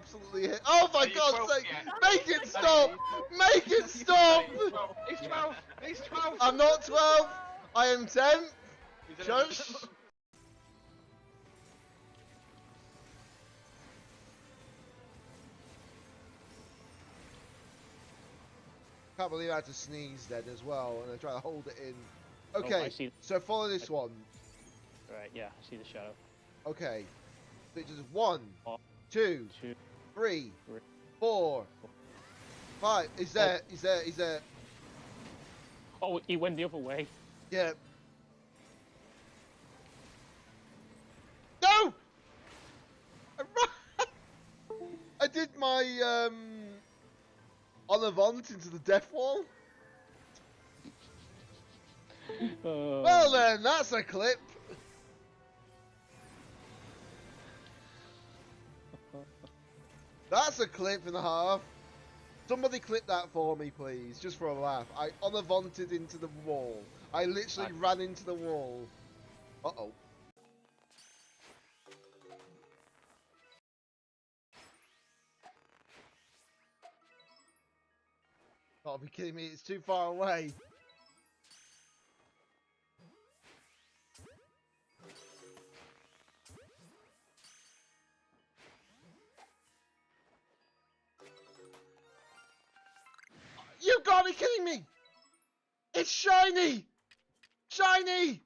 absolutely hit. Oh my God's sake! Make it stop! Make it stop! He's 12. He's 12. I'm not 12. I am 10. Shush. Can't believe I had to sneeze then as well, and I try to hold it in. Okay, I see. so follow this one. Right, yeah, I see the shadow. Okay, so it's just 1, Oh. 2, 3, 4, 5. Is there? Is there? Is there? Oh, he went the other way. Yeah. No! I did my en avant into the death wall. Well then, that's a clip. That's a clip and a half. Somebody clip that for me, please, just for a laugh. I en avanted into the wall. I literally ran into the wall. Uh-oh. Gotta be kidding me, it's too far away. You gotta be kidding me! It's shiny! Shiny!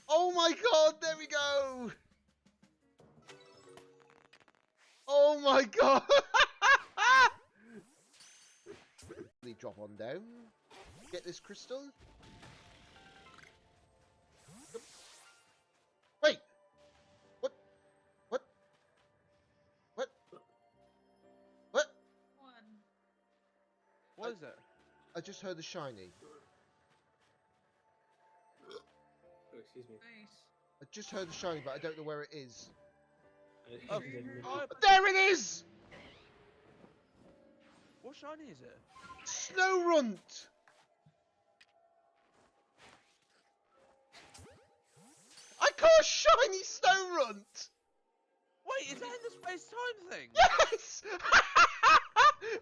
Oh my God, there we go! Oh my God! Drop on down. Get this crystal. Wait! What? What? What? What? What is it? I just heard the shiny. Oh, excuse me. Nice. I just heard the shiny, but I don't know where it is. Oh, There it is! what shiny is it? Snow Runt! I caught a shiny Snow Runt! Wait, is that in the space-time thing? Yes!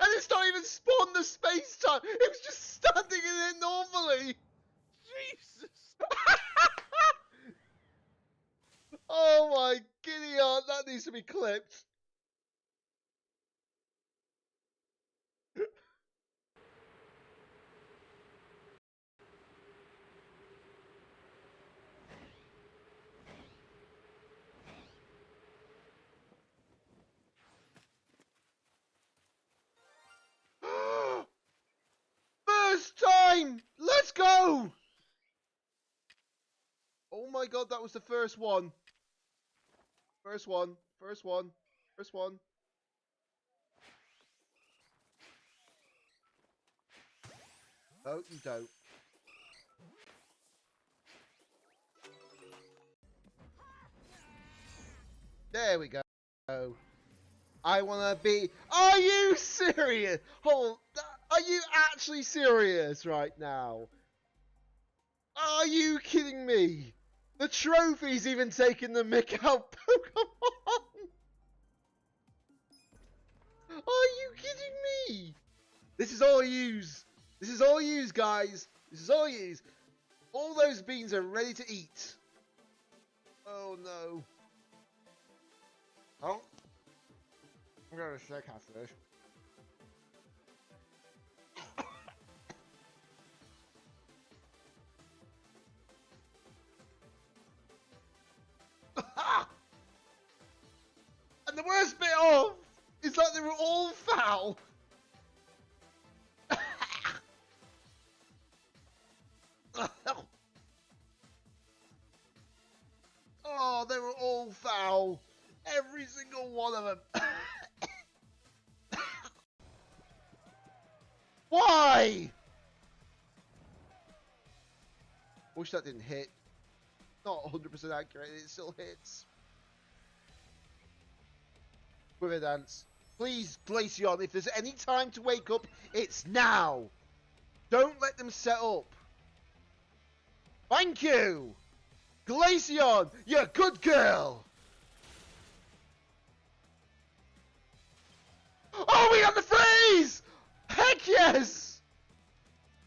And it's not even spawned the space time. It was just standing in it normally. Jesus! Oh my giddy aunt, that needs to be clipped. First time! Let's go! Oh my God, that was the first one. First one, first one, first one. No, you don't. There we go. I wanna be. Are you serious? Hold. Are you actually serious right now? Are you kidding me? The trophy's even taking the mick out Pokemon. Are you kidding me? This is all use. This is all use, guys. This is all use. All those beans are ready to eat. Oh no. Oh. I'm going to shake after this. And the worst bit of is that they were all foul. Oh, they were all foul. Every single one of them. Why? Wish that didn't hit. Not 100% accurate, it still hits. Quiver dance. Please, Glaceon, if there's any time to wake up, it's now. Don't let them set up. Thank you! Glaceon, you good girl! Oh, we got the freeze! Heck yes!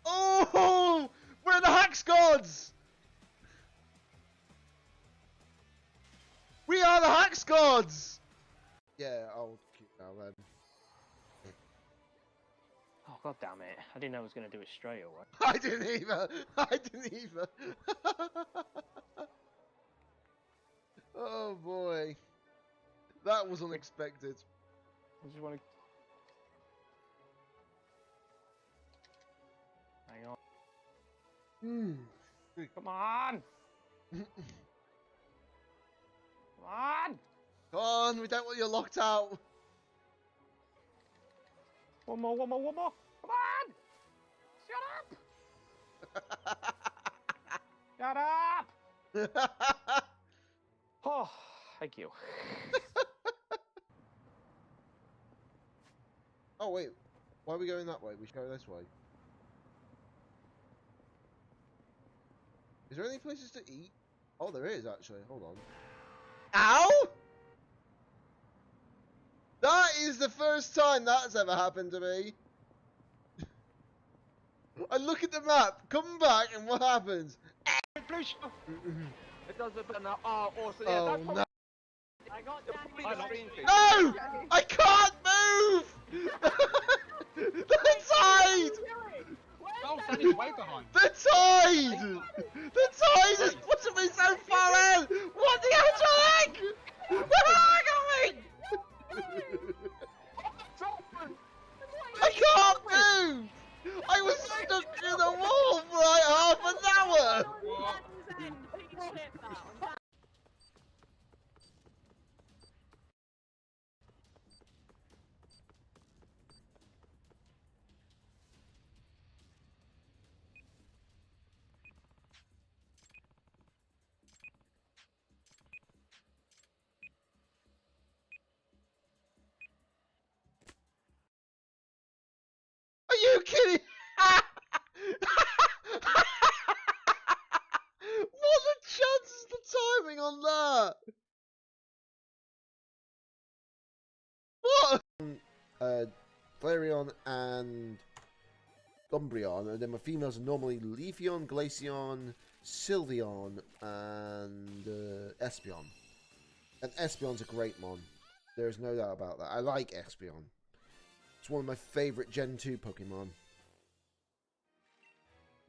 Oh, we're the Hex Gods! We are the Hex Gods! Yeah, I'll keep now then. Oh god damn it! I didn't know I was gonna do it straight away. I didn't either! I didn't either! Oh boy. That was unexpected. I just want to. Hang on. Come on! Come on! Come on, we don't want you locked out. One more, one more, one more! Come on! Shut up! Shut up! Oh, thank you. Oh wait, why are we going that way? We should go this way. Is there any places to eat? Oh, there is actually. Hold on. Ow! That is the first time that's ever happened to me. I look at the map, come back, and what happens? Blue shell. It does a bit now. Oh, also, yeah, Oh that's no! probably I got the Danny. screen thing. No! I can't move! The tide! Oh, Danny's way behind. The tide! The tide is putting me so far out! What the hell's wrong? Where am I going? I can't move! I was stuck in the wall for like half an hour! Are you kidding? What the chances, the timing on that? What? Flareon and Umbreon, and then my females are normally Leafeon, Glaceon, Sylveon, and Espeon. And Espeon's a great mon. There's no doubt about that. I like Espeon. It's one of my favourite Gen 2 Pokemon.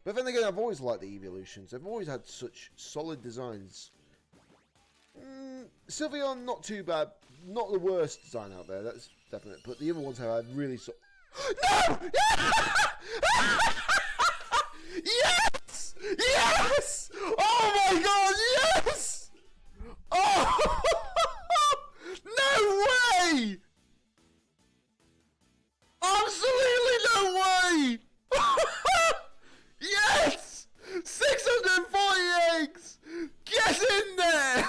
But then again, I've always liked the evolutions. I've always had such solid designs. Sylveon, not too bad. Not the worst design out there, that's definite. But the other ones have had really No! Yes! Yes! Oh my god, yes! Oh! No way! Absolutely no way! Yes! 640 eggs! Get in there!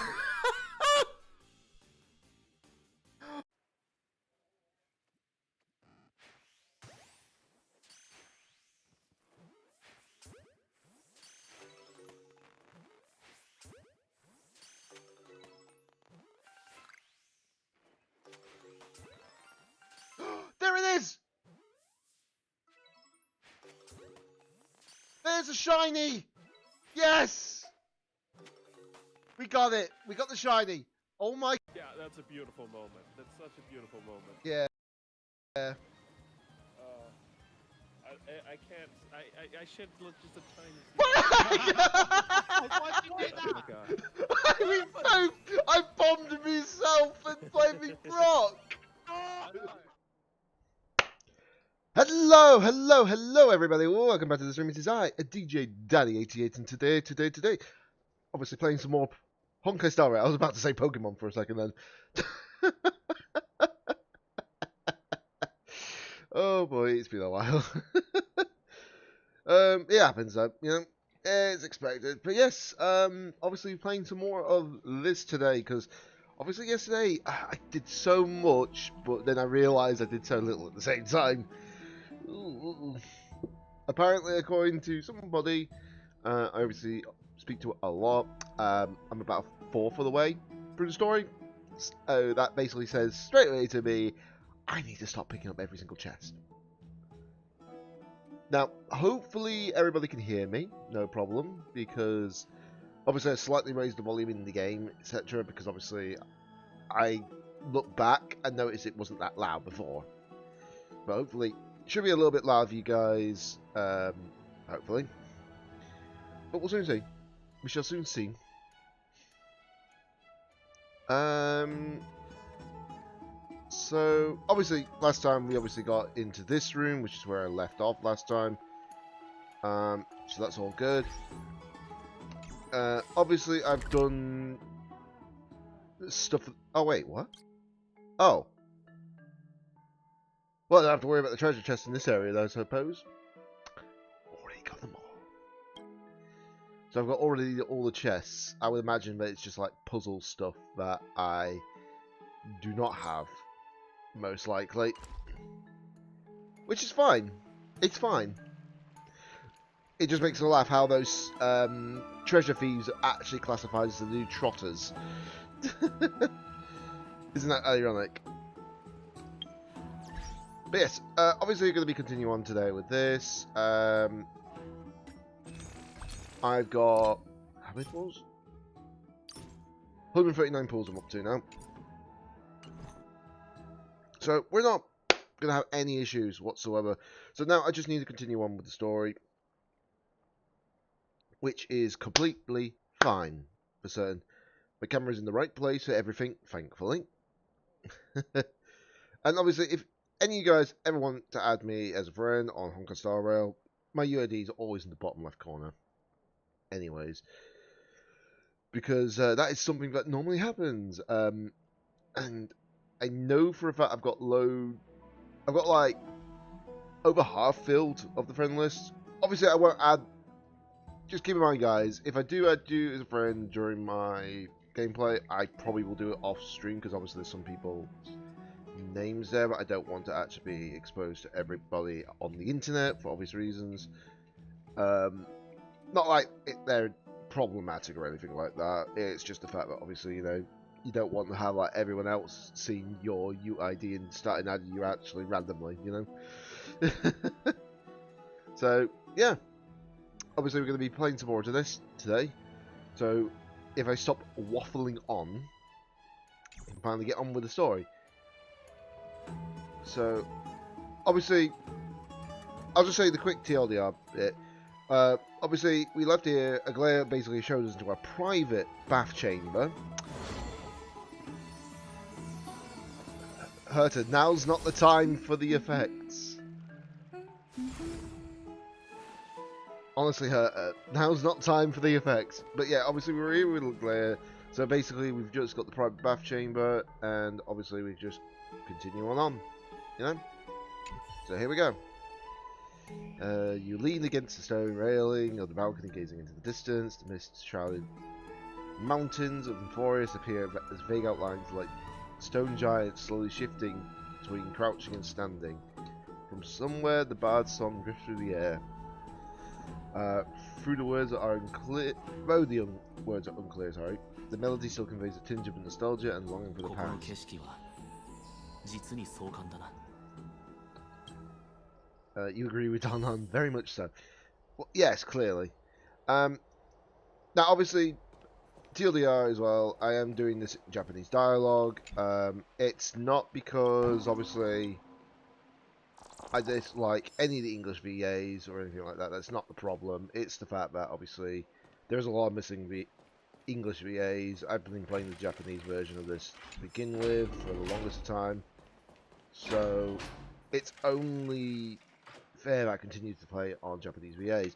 There it is! There's a shiny! Yes! We got it! We got the shiny! Oh my... Yeah, that's a beautiful moment. That's such a beautiful moment. Yeah. Yeah. I can't. I should look just a tiny. Why'd you do Oh my that? god. I bombed myself and played me Brock! Hello everybody, welcome back to the stream. It is I, DJ Daddy88, and today, obviously playing some more Honkai Star Rail. I was about to say Pokemon for a second then. Oh boy, it's been a while. It happens though, you know, it's expected. But yes, obviously playing some more of this today, because obviously yesterday I did so much, but then I realised I did so little at the same time. Apparently, according to somebody, I obviously speak to it a lot. I'm about a fourth of the way through the story. So that basically says straight away to me, I need to stop picking up every single chest. Now, hopefully everybody can hear me, no problem, because obviously I slightly raised the volume in the game, etc., because obviously I looked back and noticed it wasn't that loud before. But hopefully, it should be a little bit loud for you guys, hopefully. But we'll soon see. We shall soon see. So, obviously, last time we obviously got into this room, which is where I left off last time. So that's all good. Obviously, I've done stuff... Oh, wait, what? Oh. Well, I don't have to worry about the treasure chest in this area, though, I suppose. Already got them all. So I've got already all the chests. I would imagine that it's just like puzzle stuff that I do not have, most likely. Which is fine. It's fine. It just makes me laugh how those treasure thieves are actually classified as the new trotters. Isn't that ironic? But yes, obviously we're going to be continuing on today with this. I've got... how many pulls? 139 pulls I'm up to now. So we're not going to have any issues whatsoever. So now I just need to continue on with the story. Which is completely fine for certain. My camera's in the right place for everything, thankfully. And obviously, if any of you guys ever want to add me as a friend on Hong Kong Star Rail, my UID is always in the bottom left corner. Anyways. Because that is something that normally happens. And I know for a fact I've got like over half filled of the friend list. Obviously, I won't add. Just keep in mind, guys, if I do add you as a friend during my gameplay, I probably will do it off stream because obviously there's some people's names there, but I don't want to actually be exposed to everybody on the internet for obvious reasons. Not like they're problematic or anything like that. It's just the fact that obviously, you know, you don't want to have like everyone else seeing your UID and starting adding you actually randomly, you know. So yeah. Obviously, we're going to be playing some more to this today. So, if I stop waffling on, I can finally get on with the story. So, obviously, I'll just say the quick TLDR bit. Obviously, we left here. Aglaya basically showed us into a private bath chamber. Herta, now's not the time for the effects. Honestly, now's not time for the effects. But yeah, obviously we're here with Aglaya. So basically we've just got the private bath chamber. And obviously we just continue on. You know? So here we go. You lean against the stone railing of the balcony, gazing into the distance. The mist-shrouded mountains of Amphoreus appear as vague outlines like stone giants slowly shifting between crouching and standing. From somewhere, the bard's song drifts through the air. Through the words that are unclear, though the words are unclear, sorry, the melody still conveys a tinge of nostalgia and longing for the past. You agree with Danan, very much so. Well, yes, clearly. Now, obviously, TLDR as well, I am doing this in Japanese dialogue. It's not because, obviously, I dislike any of the English VAs or anything like that. That's not the problem. It's the fact that, obviously, there's a lot of missing English VAs. I've been playing the Japanese version of this to begin with for the longest time. So, it's only fair that I continue to play on Japanese VAs.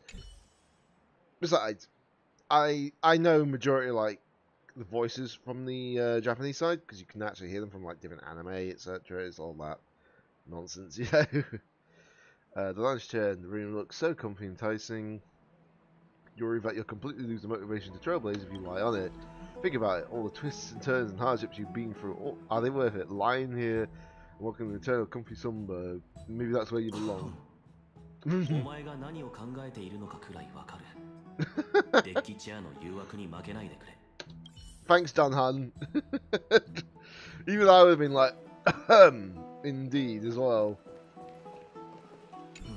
Besides, I know majority like the voices from the Japanese side, because you can actually hear them from like different anime, etc. It's all that nonsense, you know. The lounge chair in the room looks so comfy and enticing. You worry that you'll completely lose the motivation to trailblaze if you lie on it. Think about it, all the twists and turns and hardships you've been through, are they worth it? Lying here and walking the eternal comfy sunburn, maybe that's where you belong. Thanks, Dan Han. Even I would have been like, indeed, as well.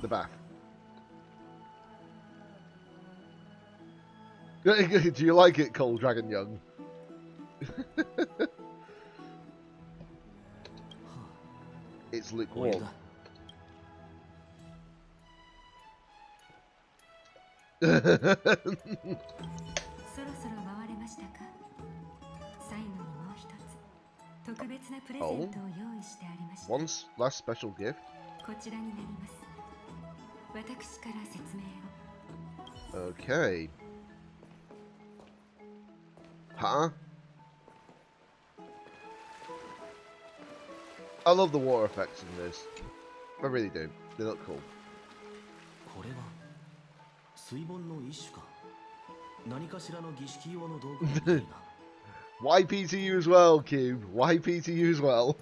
The bath. Do you like it, Cold Dragon Young? It's lukewarm. そろそろ回れましたか。最後にもう一つ特別なプレゼントを用意してありました。 One last special gift. こちらになります。私から説明を。 Okay. Huh? I love the water effects in this. I really do. They look cool. YPTU as well, Cube. YPTU as well.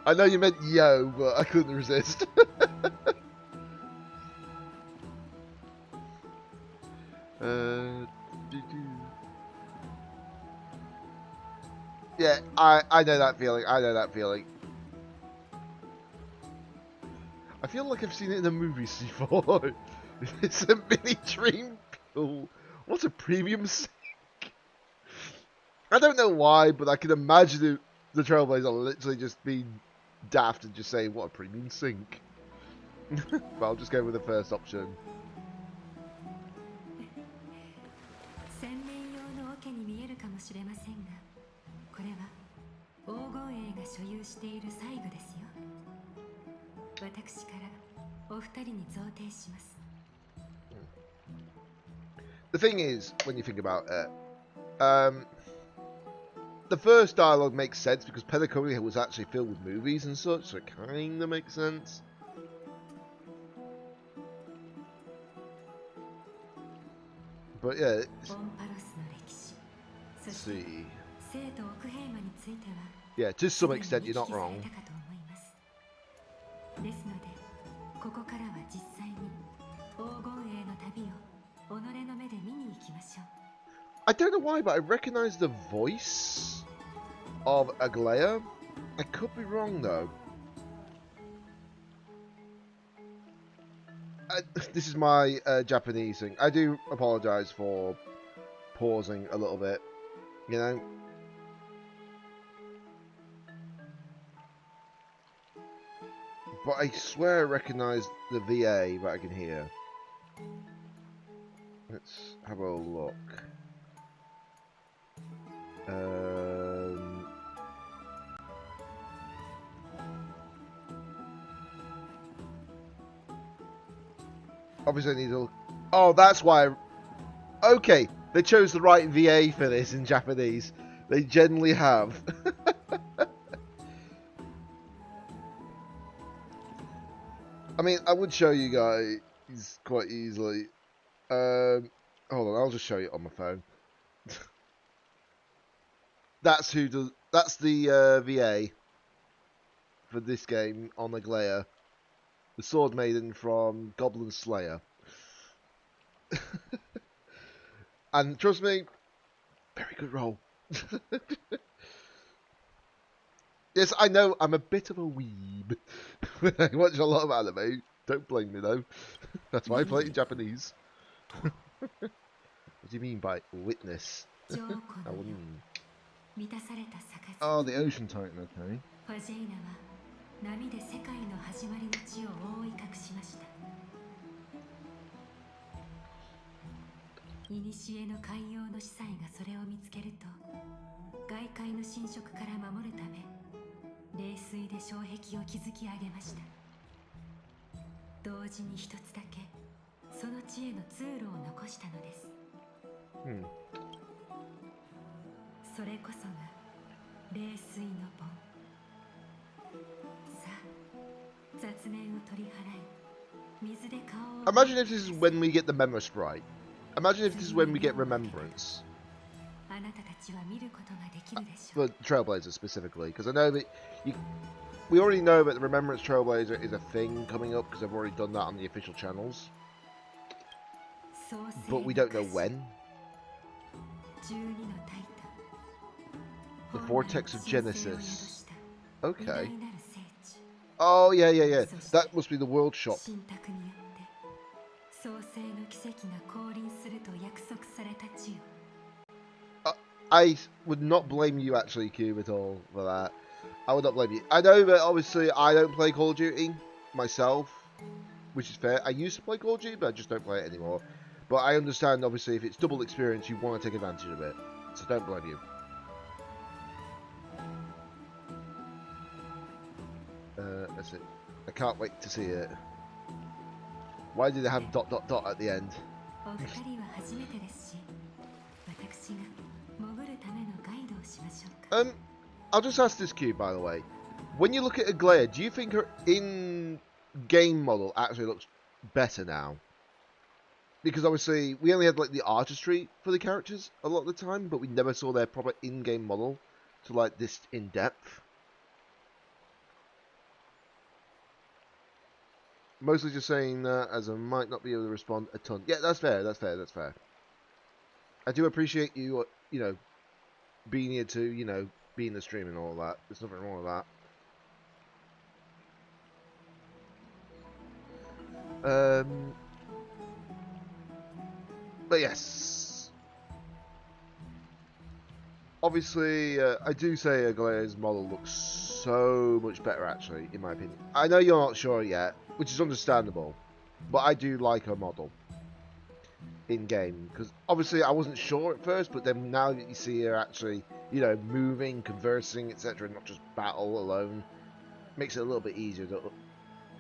I know you meant yo, but I couldn't resist. Yeah, I know that feeling. I know that feeling. I feel like I've seen it in the movies before. It's a mini dream pool. What a premium sink. I don't know why, but I can imagine the Trailblazer literally just being daft and just saying, what a premium sink. But I'll just go with the first option. 洗面用の桶に見えるかもしれませんが、これは黄金栄が所有している細具ですよ。私からお二人に贈呈します。 The thing is, when you think about it, the first dialogue makes sense because Peliconia was actually filled with movies and such, so it kind of makes sense. But yeah, let's see. Yeah, to some extent, you're not wrong. I don't know why, but I recognize the voice of Aglaya. I could be wrong though. This is my Japanese thing. I do apologize for pausing a little bit, you know. But I swear I recognize the VA that I can hear. Let's have a look. Obviously I need to... Oh, that's why... Okay, they chose the right VA for this in Japanese. They generally have. I mean, I would show you guys quite easily. Hold on, I'll just show you on my phone. That's who does. That's the VA for this game on Aglaya, the Sword Maiden from Goblin Slayer. And trust me, very good role. Yes, I know I'm a bit of a weeb. I watch a lot of anime. Don't blame me though. That's why I play it in Japanese. What do you mean by witness? Oh, the Ocean Titan, okay. Hmm. それこそが冷水の盆。さあ、雑念を取り払い、水で顔を。Imagine if this is when we get the Memo Sprite. Imagine if this is when we get Remembrance. あなたたちは見ることができるでしょう。 For Trailblazer specifically, because I know that we already know that the Remembrance Trailblazer is a thing coming up because I've already done that on the official channels. But we don't know when. The Vortex of Genesis. Okay. Oh, yeah, yeah, yeah. That must be the World Shop. I would not blame you, actually, Cube, at all, for that. I would not blame you. I know that, obviously, I don't play Call of Duty myself, which is fair. I used to play Call of Duty, but I just don't play it anymore. But I understand, obviously, if it's double experience, you want to take advantage of it. So don't blame you. That's it. I can't wait to see it. Why did they have ... at the end? I'll just ask this, Cube, by the way. When you look at Aglaia, do you think her in-game model actually looks better now? Because obviously, we only had like the artistry for the characters a lot of the time, but we never saw their proper in-game model to like this in-depth. Mostly just saying that, as I might not be able to respond a ton. Yeah, that's fair, that's fair, that's fair. I do appreciate you, you know, being here to, you know, be in the stream and all that. There's nothing wrong with that. But yes. Obviously, I do say Aglaia's model looks so much better, actually, in my opinion. I know you're not sure yet, which is understandable, but I do like her model in-game, because obviously I wasn't sure at first, but then now that you see her actually, you know, moving, conversing, etc., not just battle alone, makes it a little bit easier to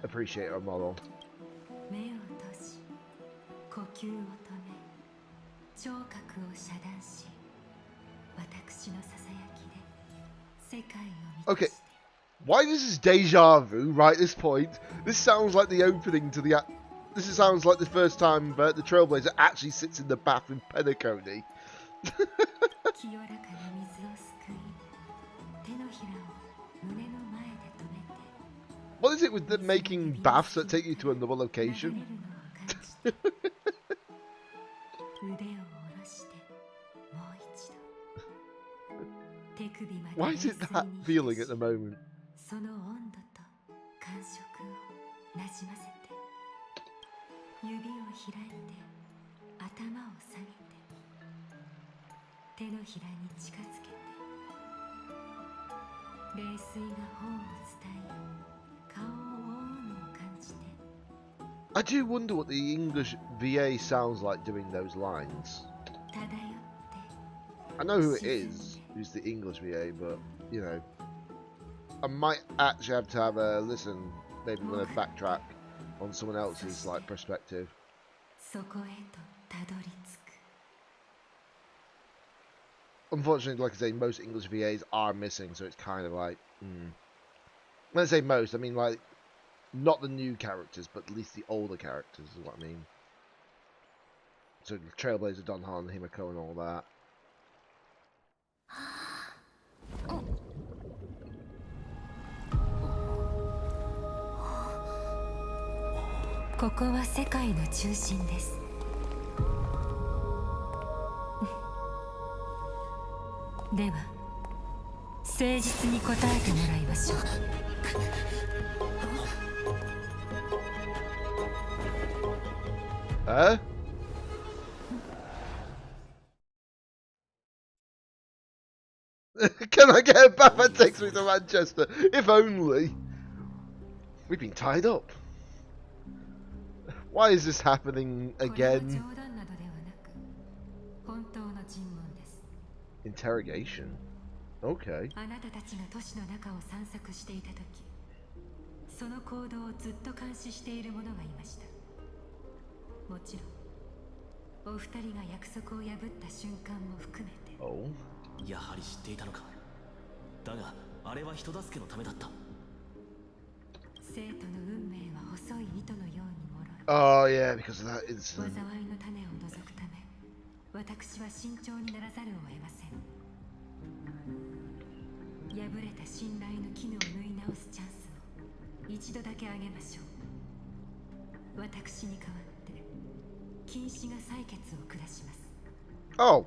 appreciate her model. Okay, why does this deja vu right at this point? This sounds like the opening to the... This sounds like the first time the Trailblazer actually sits in the bath with Penacony. What is it with the making baths that take you to another location? Why is it that feeling at the moment? I do wonder what the English VA sounds like doing those lines. I know who it is, who's the English VA, but, you know, I might actually have to have a listen, maybe when I backtrack on someone else's, like, perspective. Unfortunately, like I say, most English VAs are missing, so it's kind of like, When I say most, I mean, like, not the new characters, but at least the older characters is what I mean. So, Trailblazer, Don Han, Himiko, and all that. Huh? Can I get a bath that takes me to Manchester? If only. We've been tied up. Why is this happening again? Interrogation? Okay. Oh. Oh yeah, because of that incident. 直すチャンスを一度だけあげましょう。私に代わって禁止が採決を下します。 Oh,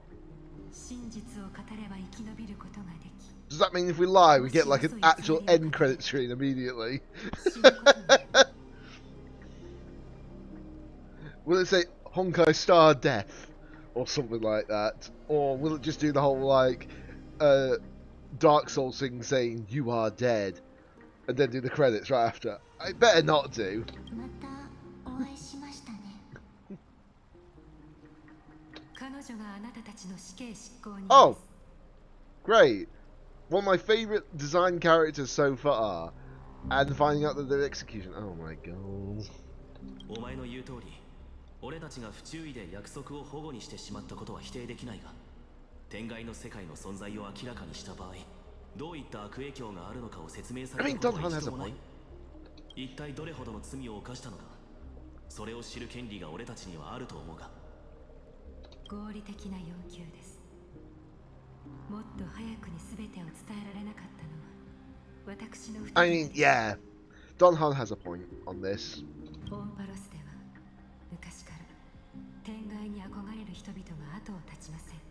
真実を語れば生き延びることができ、 does that mean if we lie, we get like an actual end credit screen immediately? 死ぬことになる。 Will it say Honkai Star Death or something like that? Or will it just do the whole like Dark Souls thing saying you are dead and then do the credits right after? I better not do. またお会いしましたね。彼女があなたたちの死刑執行人です。 Oh, great. One of my favourite design characters so far. And finding out that they're execution. Oh my god. お前の言う通り、俺たちが不注意で約束を反故にしてしまったことは否定できないが、天外の世界の存在を明らかにした場合、どういった悪影響があるのかを説明されたことは一度もない。一体どれほどの罪を犯したのか、それを知る権利が俺たちにはあると思うが。合理的な要求です。もっと早くに全てを伝えられなかったのは私の不 I 手際 mean, です。 yeah. Don Han has a point on this. オンパロスでは昔から天外に憧れる人々が後を絶ちません。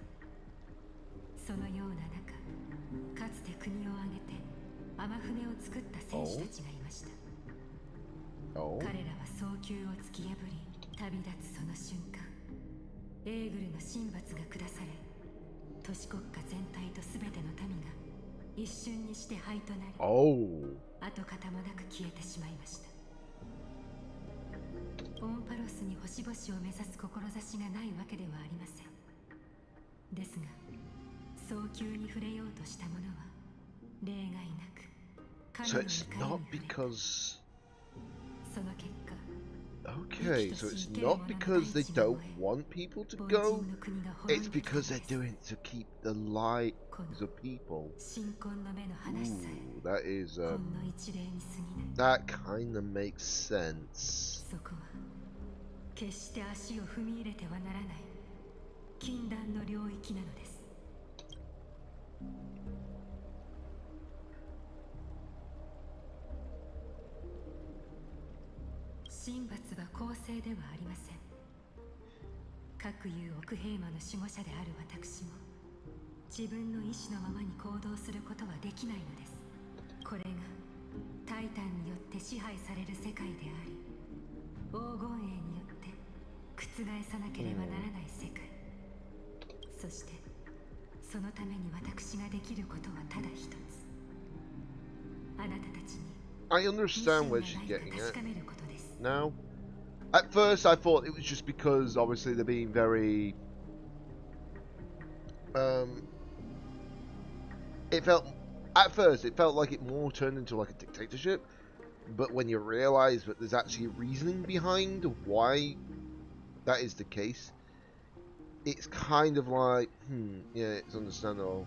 そのような中、かつて国を挙げて天船を作った戦士たちがいました。 Oh. 彼らは早急を突き破り旅立つその瞬間、エーグルの神罰が下され、都市国家全体と全ての民が一瞬にして灰となり、 Oh. 跡形もなく消えてしまいました。オンパロスに星々を目指す志がないわけではありません。ですが、早急に触れようとした者は例外なく So 神の it's 怒り not に触れ、 because. その結果、 Okay, so it's not because they don't want people to go. It's because they're doing it to keep the lives of people. 新婚の目の話さえ Ooh, that is ほんの一例に過ぎない。 that kind of makes sense. そこは決して足を踏み入れてはならない禁断の領域なのです。神罰は公正ではありません。各有奥平魔の守護者である私も自分の意志のままに行動することはできないのです。これがタイタンによって支配される世界であり、黄金栄によって覆さなければならない世界。そしてそのために私ができることはただ一つ、あなたたちに I ミッシ understand ョン where が she's ない getting か確 at かめることです。 now. At first, I thought it was just because obviously they're being very. It felt at first it felt like it more turned into like a dictatorship, but when you realise that there's actually reasoning behind why that is the case, it's kind of like, yeah, it's understandable.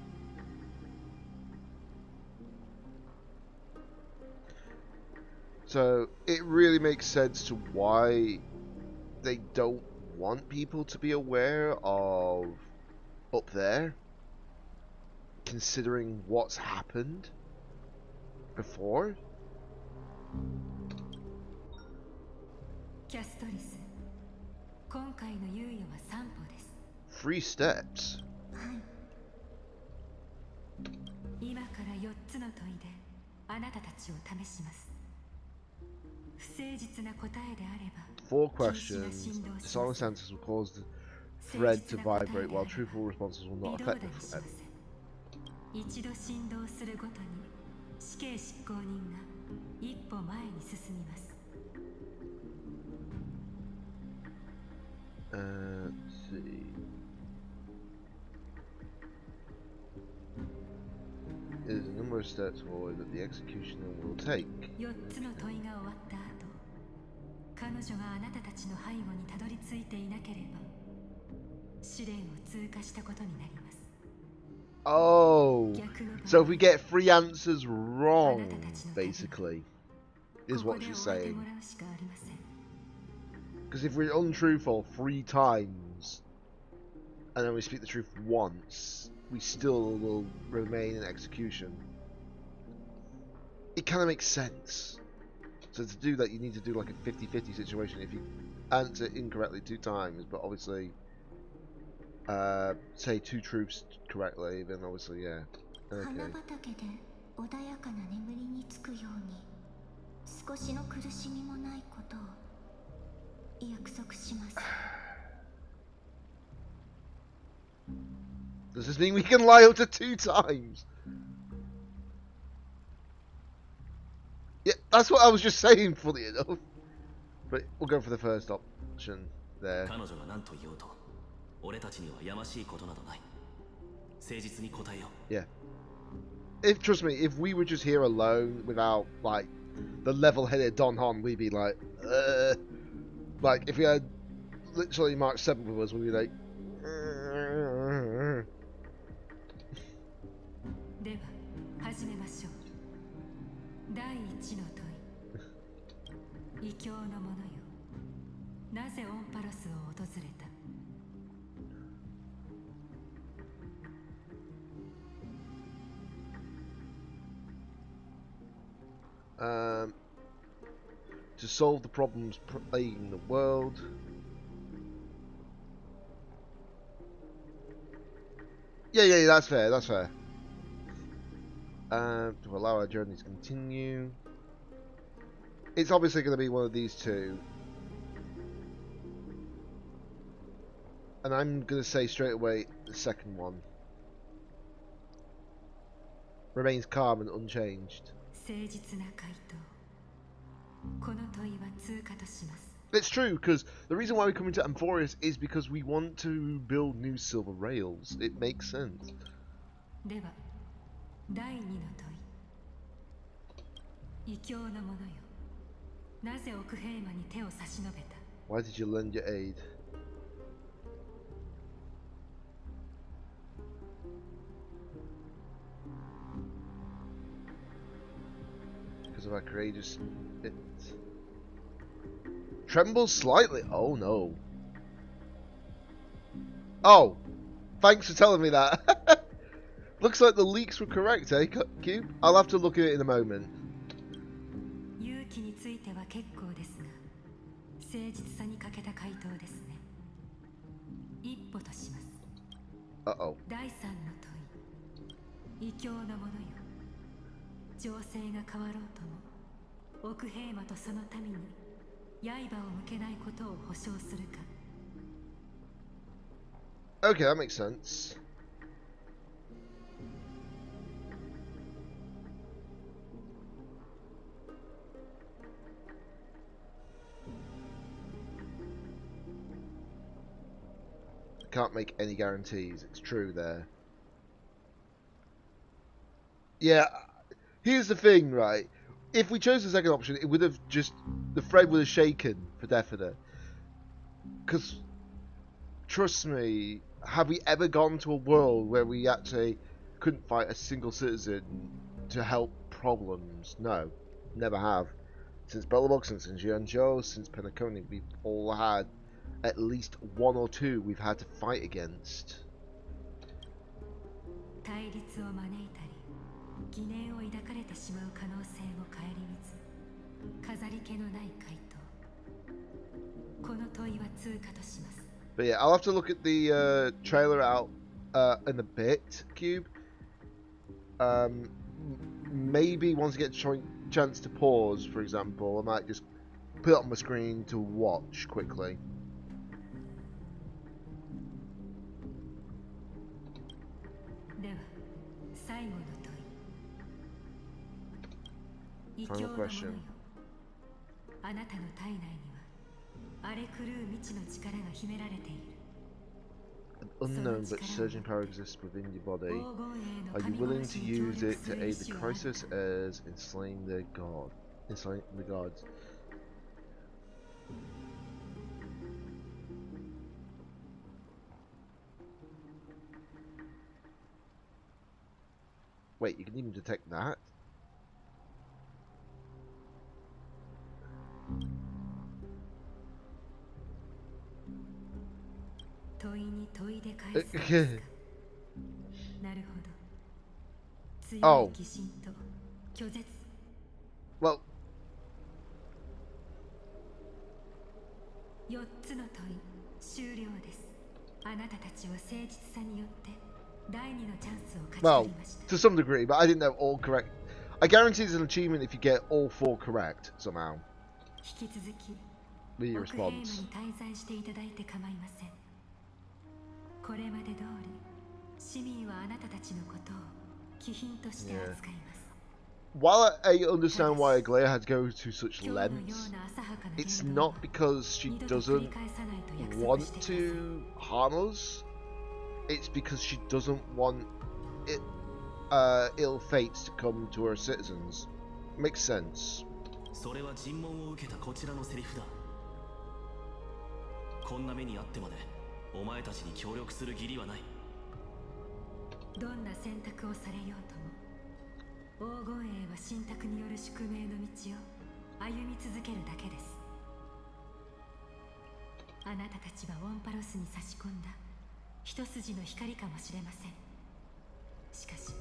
So it really makes sense to why they don't want people to be aware of up there, considering what's happened before. キャストリス、今回の猶予は3歩です。 3 steps. 今から4つの問いであなたたちを試します。不誠実な答えであれば 4 questions. Dishonest answers will cause the thread to vibrate, while truthful responses will 微 not 動 affect だ the にし thread. ません。一度振動するごとに死刑執行人が一歩前に進みます。 Let's see. There's a number of steps forward that the executioner will take. 4つの問いが終わった後、彼女があなたたちの背後にたどり着いていなければ試練を通過したことになります。 Oh, 逆の場合 so if we get 3 answers wrong, basically, is ここ what で she's 終わって saying. もらうしかありません。 Because if we're untruthful 3 times, and then we speak the truth once, we still will remain in execution. it kind of makes sense. So to do that, you need to do like a 50-50 situation if you answer incorrectly 2 times, but obviously say 2 truths correctly, then obviously, yeah. Okay. 花畑で穏やかな眠りにつくように少しの苦しみもないことを約束します。 Does this mean we can lie up to 2 times? Yeah, that's what I was just saying, funny enough. But we'll go for the first option there. 彼女が何と言おうと俺たちにはやましいことなどない。誠実に答えよう。 Yeah. Trust me, if we were just here alone without like the level-headed Don Hon, we'd be like, like if we had literally Mark 7 with us, we'd be like. では始めましょう。第一の問い。異教の者よ。なぜオンパロスを訪れた？ To solve the problems plaguing the world. Yeah, that's fair, that's fair. To allow our journey to continue. It's obviously going to be one of these 2. And I'm going to say straight away the second one. Remains calm and unchanged. It's true, because the reason why we're coming to Amphoreus is because we want to build new silver rails. It makes sense. Why did you lend your aid? Because of our courageous it trembles slightly. Oh no. Oh, thanks for telling me that. Looks like the leaks were correct, eh, Cube? I'll have to look at it in a moment. Uh-oh. 情勢が変わろうとも奥平馬とその民に刃を向けないことを保証するか。 Okay, that makes sense. I can't make any guarantees. It's true there. Yeah. Here's the thing, right? If we chose the second option, it would have just... the thread would have shaken for definite. Because, trust me, have we ever gone to a world where we actually couldn't fight a single citizen to help problems? No, never have. Since Belobog, since Jianzhou, since Penacony, we've all had at least 1 or 2 we've had to fight against. 疑念を抱かれてしまう可能性も顧みず飾り気のない回答この問いは通過とします But yeah, I'll have to look at the trailer out in a bit, Cube. Maybe once I get a chance to pause, for example, I might just put it on my screen to watch quickly. Final question. An unknown but surging power exists within your body. Are you willing to use it to aid the crisis as in slaying the gods? Wait, you can even detect that? Oh. Well, 4つの問い終了です。あなたたちは誠実さによって第2のチャンスを勝ち well, 取りました。 to some degree, but I didn't know all correct. I guarantee there's an achievement if you get all 4 correct somehow. 引き続き With your 奥平間 response. に滞在していただいて構いません。これまで通り市民はあなたたちのことを貴賓として扱います。 While I understand why Aglaya had to go to such 今日のよ lengths, うな浅はかな it's 言動は not because she 二度と繰り doesn't 返さないと約束 want してください。 to harm us. It's because she doesn't want it, ill fates to come to her citizens. Makes sense. それは尋問を受けたこちらのセリフだ。こんな目にあってまでお前たちに協力する義理はない。どんな選択をされようとも黄金栄は信託による宿命の道を歩み続けるだけです。あなたたちはオンパロスに差し込んだ一筋の光かもしれません。しかし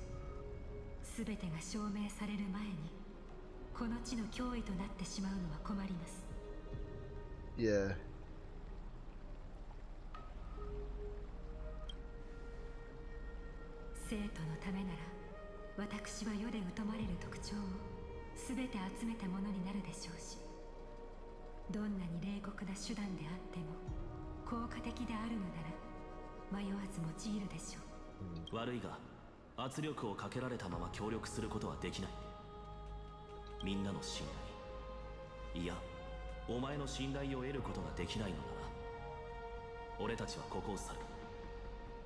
全てが証明される前にこの地の脅威となってしまうのは困ります。 Yeah. 生徒のためなら私は世で疎まれる特徴を全て集めたものになるでしょうし、どんなに冷酷な手段であっても効果的であるのなら迷わず用いるでしょう。悪いが圧力をかけられたまま協力することはできない。みんなの信頼、いやお前の信頼を得ることができないのなら俺たちはここを去る。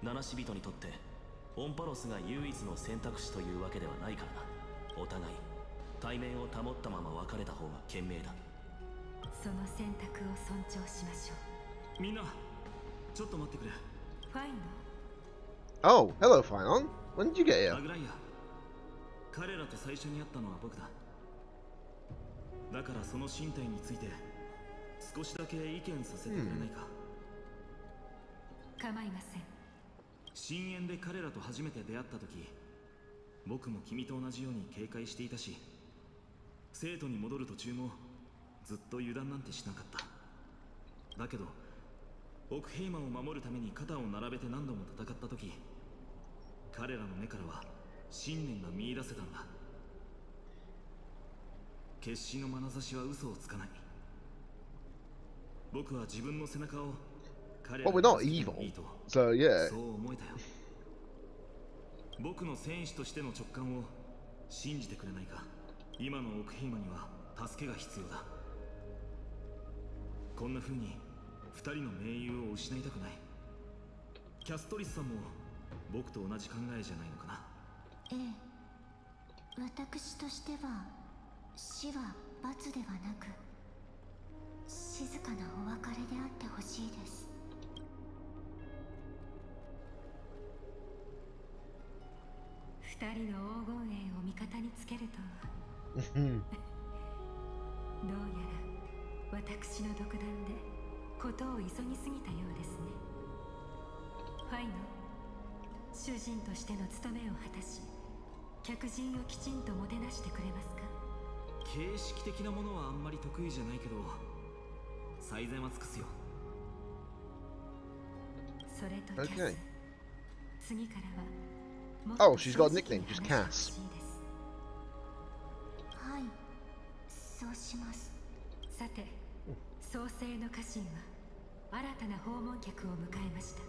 七死人にとってオンパロスが唯一の選択肢というわけではないからな。お互い対面を保ったまま別れた方が賢明だ。その選択を尊重しましょう。みんなちょっと待ってくれ。ファインの Oh, hello, Finon. When did you get here? アグライア、彼らと最初に会ったのは僕だ。だからその身体について少しだけ意見させてくれないか。構いません。深淵で彼らと初めて出会った時、僕も君と同じように警戒していたし、生徒に戻る途中もずっと油断なんてしなかった。だけど奥平満を守るために肩を並べて何度も戦った時、彼らの目からは信念が見出せたんだ。決死の眼差しは嘘をつかない。僕は自分の背中を彼ら Well, we're not evil, so yeah. そう思えたよ。僕の戦士としての直感を信じてくれないか。今の奥平満には助けが必要だ。こんな風に二人の盟友を失いたくない。キャストリスさんも僕と同じ考えじゃないのかな。ええ、私としては死は罰ではなく静かなお別れであってほしいです。二人の黄金栄を味方につけるとはどうやら私の独断でことを急ぎすぎたようですね。ファイノ、主人としての務めを果たし客人をきちんともてなしてくれますか。形式的なものはあんまり得意じゃないけど最善は尽くすよ。それとキャス、 Okay. 次からは Oh, she's got a nickname, just Cass. はい、そうします。さて、創世の家臣は新たな訪問客を迎えました。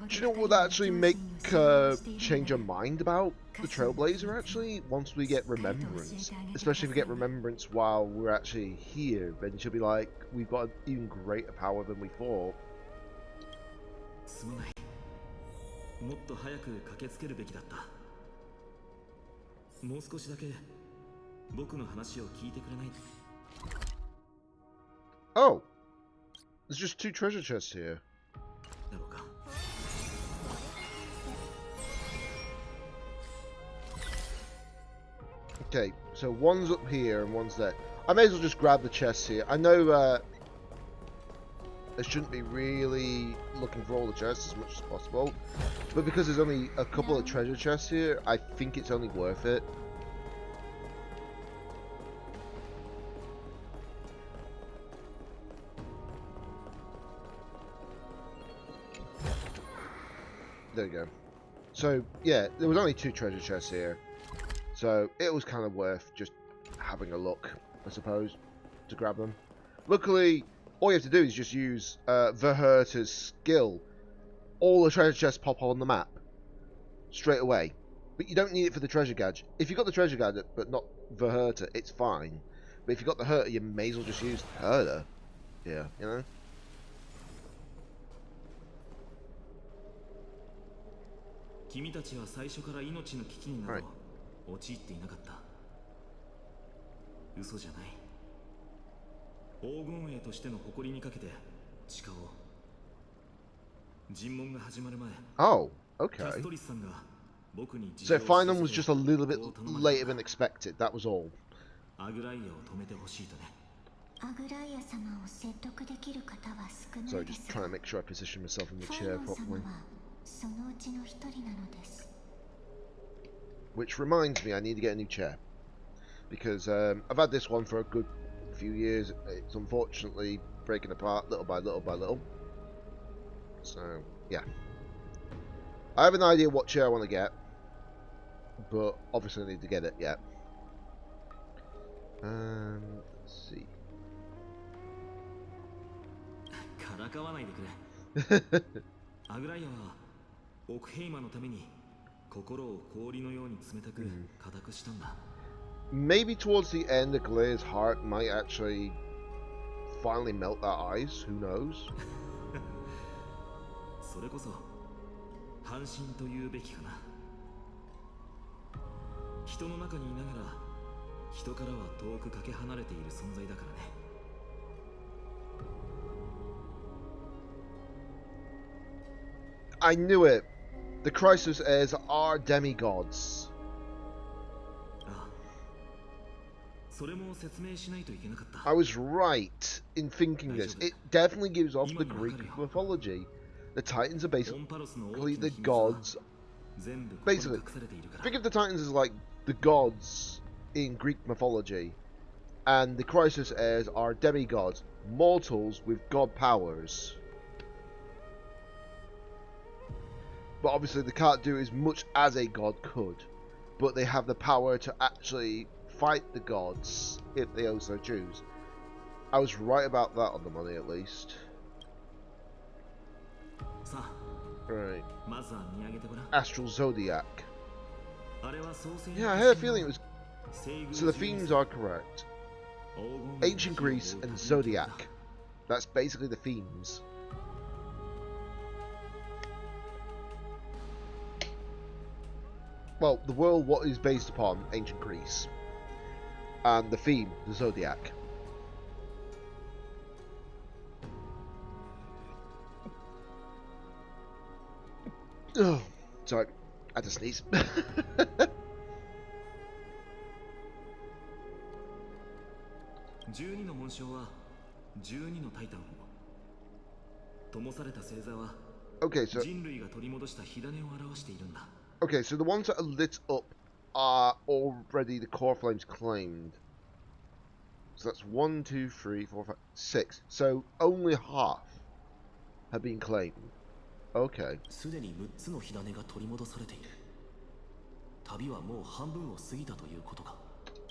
Do you know what would actually make change her mind about the Trailblazer actually? Once we get Remembrance. Especially if we get Remembrance while we're actually here, then she'll be like, we've got an even greater power than we thought. すまない。もっと早く駆けつけるべきだった。もう少しだけ僕の話を聞いてくれない？ Oh! There's just 2 treasure chests here. だろうか。 Okay, so one's up here and one's there. I may as well just grab the chests here. I know I shouldn't be really looking for all the chests as much as possible, but because there's only a couple of treasure chests here, I think it's only worth it. there you go. So yeah, there was only 2 treasure chests here, so it was kind of worth just having a look, I suppose, to grab them. Luckily, all you have to do is just use Verherta's skill. All the treasure chests pop on the map straight away, but you don't need it for the treasure gadget. If you got the treasure gadget but not Verherta, it's fine. But if you got the Herta, you may as well just use Herta. Yeah, you know. 君たちは最初から命の危機になど陥っていなかった。嘘じゃない。黄金衛としての誇りにかけて誓おう。尋問が始まる前、Oh, キャ okay. ストリスさんが僕に So final was just a little bit later than expected. That was all. アグライアを止めてほしいとね。アグライア様を説得できる方は少 So ないで just す trying が、 to make sure I position myself in the ファ chair イノン様 properly. はそのうちの一人なのです。 Which reminds me, I need to get a new chair because I've had this one for a good few years. It's unfortunately breaking apart little by little by little. So yeah, I have an idea what chair I want to get, but obviously I need to get it yet. Let's see. からかわないでくれ。アグライアはオクヘイマのために心を氷のように冷たく固くしたんだ。Maybe towards the end, Aglaea's heart might actually finally melt their eyes. Who knows? それこそ半身というべきかな。人の中にいながら人からは遠くかけ離れている存在だからね。I knew it. The Chrysos heirs are demigods. ああ、それも説明しないといけなかった。 I was right in thinking this. It definitely gives off the Greek mythology. The Titans are basically the gods. Basically, think of the Titans as like the gods in Greek mythology, and the Chrysos heirs are demigods, mortals with god powers. But obviously they can't do as much as a god could, but they have the power to actually fight the gods if they also choose. I was right about that on the money at least. Right. Astral Zodiac. Yeah, I had a feeling it was... So the themes are correct. Ancient Greece and Zodiac. That's basically the themes. Well, the world what is based upon ancient Greece, and the theme, the Zodiac. Oh, sorry, I had to sneeze. 12の紋章は12のタイタンを灯された星座は Okay, so 人類が取り戻した火種を表しているんだ。 okay, so the ones that are lit up are already the core flames claimed. So that's 1, 2, 3, 4, 5, 6. So only half have been claimed. Okay. すでに6つの火種が取り戻されている。旅はもう半分を過ぎたということか。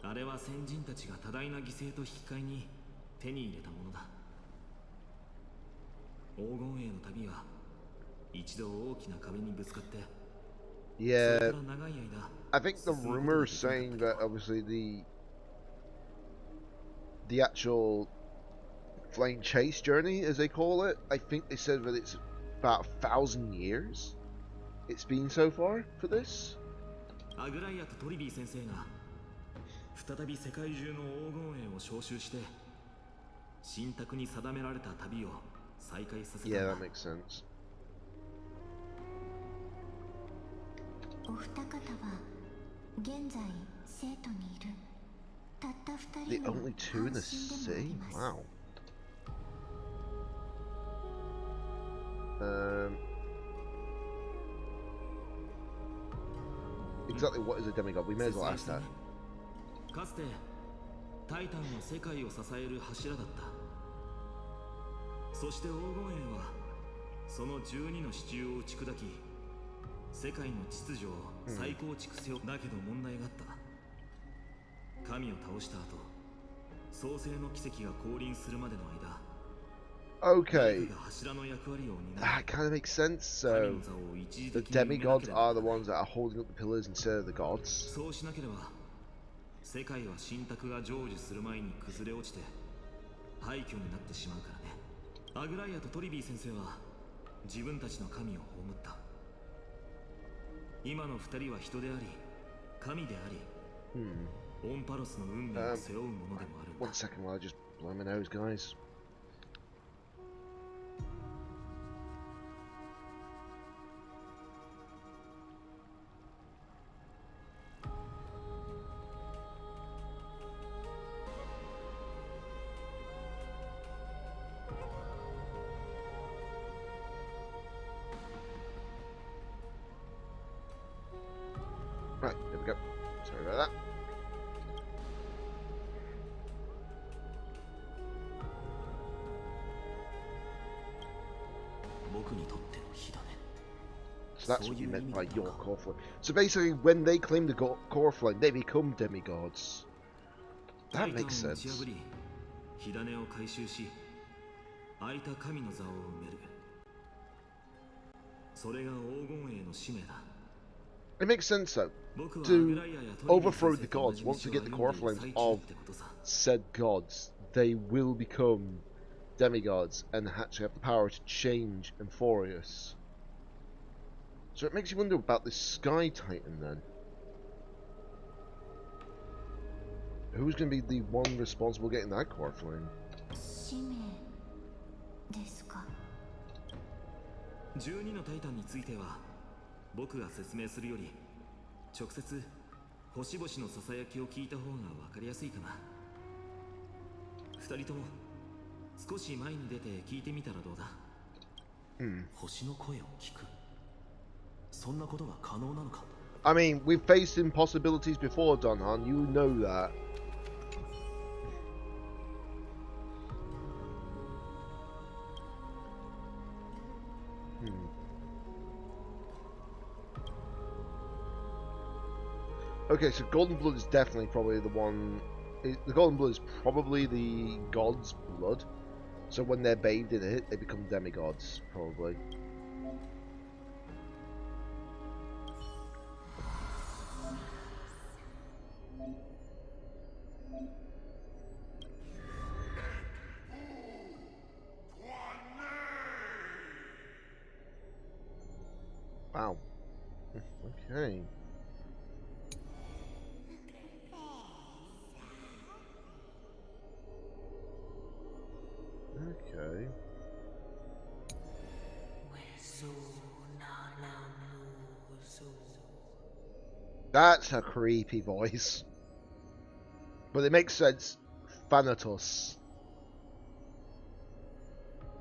あれは先人たちが多大な犠牲と引き換えに手に入れたものだ。黄金衛の旅は一度大きな壁にぶつかって、 Yeah, I think the rumor is saying that obviously the actual flame chase journey, as they call it, I think they said that it's about 1,000 years it's been so far for this. アグライアとトリビー先生が再び世界中の黄金衛を招集して神託に定められた旅を再開させた。 Yeah, that makes sense. お二方は現在生徒にいるたった二 The 人の only two in the 半身でもあ sea? ります。 Wow. Exactly what is a demigod? We may as well ask that. かつてタイタンは世界を支える柱だった。そして黄金衛はその12の支柱を打ち砕き世界の秩序を再構築せよ。だけど問題があった。神を倒した後、創世の奇跡が降臨するまでの間、 Okay, が柱の役割を担い、 that kind of makes sense. 神 So の座を一時 the 的に埋めなけ demigods れば are the ones that are holding up the pillars instead of the gods. そうしなければ、世界は神託が成就する前に崩れ落ちて廃墟になってしまうからね。アグライアとトリビー先生は自分たちの神を葬った。今の二人は人であり、神であり、オンパロスの運命を背負うものでもあるんだ。 One second while I just blow my nose, guys. Right, there we go. Sorry about that. 僕にとっての火だね。 So that's what you meant by your core flame. So basically, when they claim the core flame, they become demigods. That makes sense. 火種を回収し、空いた神の座を埋める。それが黄金栄の使命だ。 It makes sense though, to overthrow the gods. Once they get the core flames of said gods, they will become demigods and actually have the power to change Amphoreus. So it makes you wonder about this Sky Titan then. Who's going to be the one responsible getting that core flame? 使命ですか。12のタイタンについては僕が説明するより直接星々のささやきを聞いた方が分かりやすいかな。2人とも少し前に出て聞いてみたらどうだ。星の声を聞く、そんなことが可能なのか。 I mean, we've faced impossibilities before, Donhan. You know that. Okay, so Golden Blood is definitely probably the one. The Golden Blood is probably the god's blood. So when they're bathed in it, they become demigods, probably. Wow. Okay. Okay. That's a creepy voice. But it makes sense. Thanatos.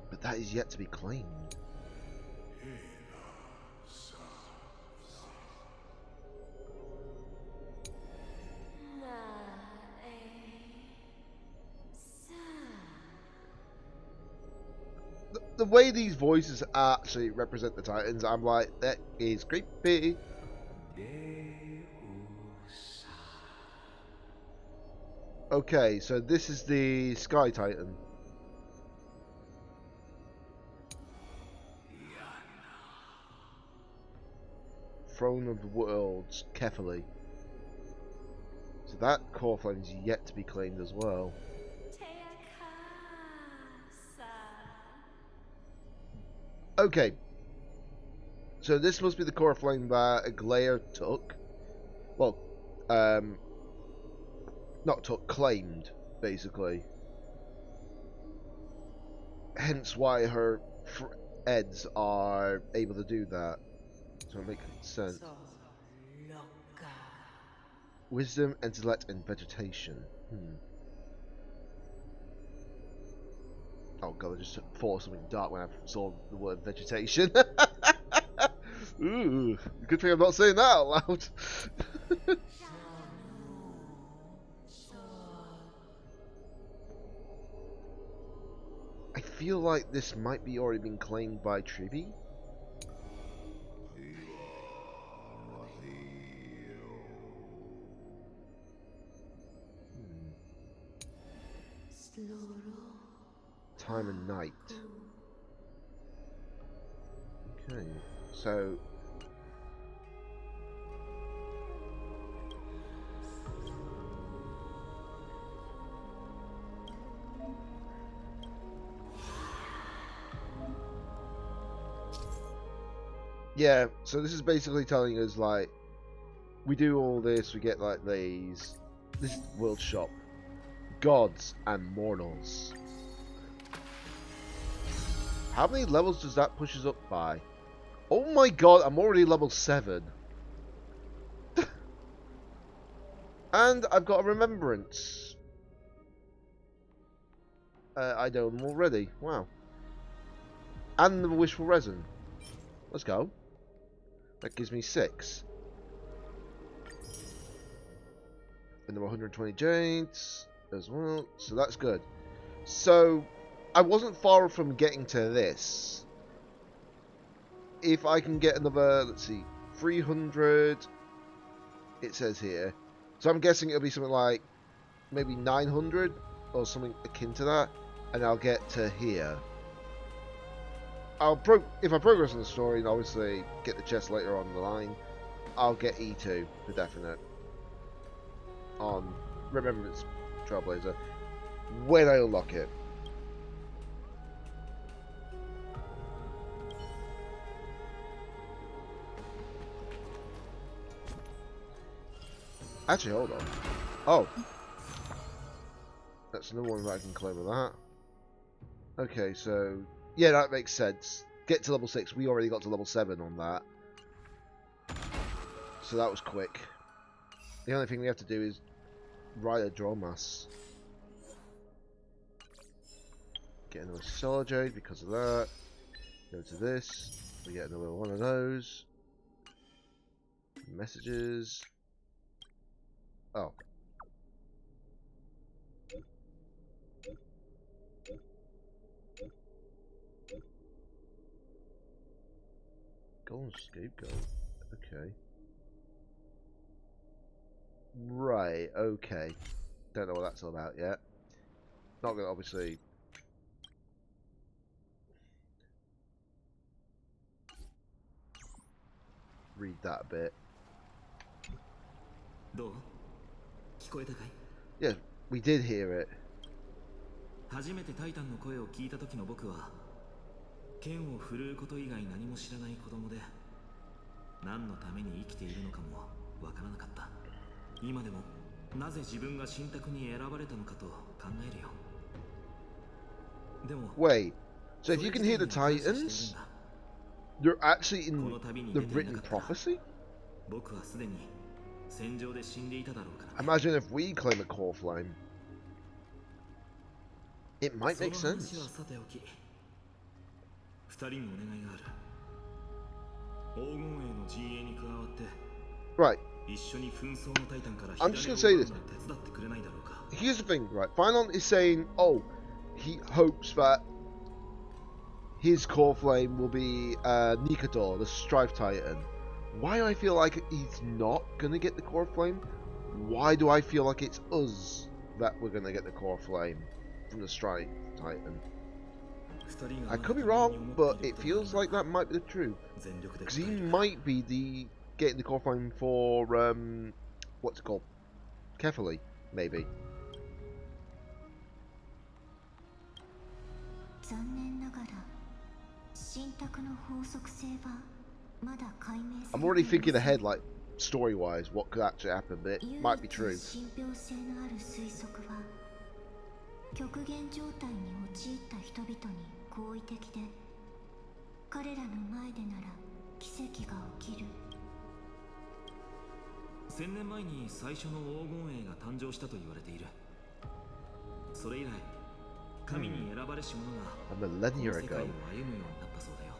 But that is yet to be claimed. The way these voices actually represent the Titans, I'm like, that is creepy. Okay, so this is the Sky Titan. Throne of the Worlds, Kefali. So that core flame is yet to be claimed as well. Okay. So this must be the core flame that Aglaia took. Well, not took, claimed, basically. Hence why her Eds are able to do that. So it makes sense. Wisdom, intellect, and vegetation. Oh god, I just thought of something dark when I saw the word vegetation. Ooh, good thing I'm not saying that out loud. I feel like this might be already been claimed by Trivi. Time and night. Okay, so yeah, so this is basically telling us like we do all this, we get like these. This is world shop. Gods and mortals. How many levels does that push us up by? Oh my god, I'm already level 7. And I've got a remembrance. I know them already. Wow. And the wishful resin. Let's go. That gives me 6. And there were 120 jades as well. So that's good. So I wasn't far from getting to this. If I can get another, let's see, 300, it says here. So I'm guessing it'll be something like maybe 900 or something akin to that, and I'll get to here. If I progress in the story and obviously get the chest later on the line, I'll get E2 for definite on Remembrance Trailblazer when I unlock it. Actually, hold on. Oh. That's another one that I can claim with that. Okay, so yeah, that makes sense. Get to level 6. We already got to level 7 on that. So that was quick. The only thing we have to do is ride a Dromass. Get another Solar Jade because of that. Go to this. We get another one of those. Messages. Oh. Golden Scapegoat. Okay. Right, okay. Don't know what that's all about yet. Not gonna obviously read that a bit. Yeah, we did hear it. 初めてタイタンの声を聞いた時の僕は剣を振るうこと以外何も知らない子供で何のために生きているのかもわからなかった。今でもなぜ自分が神託に選ばれたのかと考えるよ。でも Wait, so if you can hear the Titans, they're actually in the written prophecy? 僕はすでに戦場で死んでいただろうから。 Imagine if we claim a core flame. It might make sense. Right. I'm just gonna say this. Here's the thing, right? Phylon is saying, oh, he hopes that his core flame will be Nikador, the Strife Titan. Why do I feel like he's not gonna get the core flame? Why do I feel like it's us that we're gonna get the core flame from the Strife Titan? I could be wrong, but it feels like that might be the truth. Because he might be getting the core flame for what's it called? Kefali, maybe. I'm already thinking ahead, like story-wise, what could actually happen, but it might be true. 極限状態に陥った人々に好意的で、彼らの前でなら奇跡が起きる。1000年前に最初の黄金栄が誕生したと言われている。それ以来、神に選ばれし者がこの世界を歩むようになったそうだよ。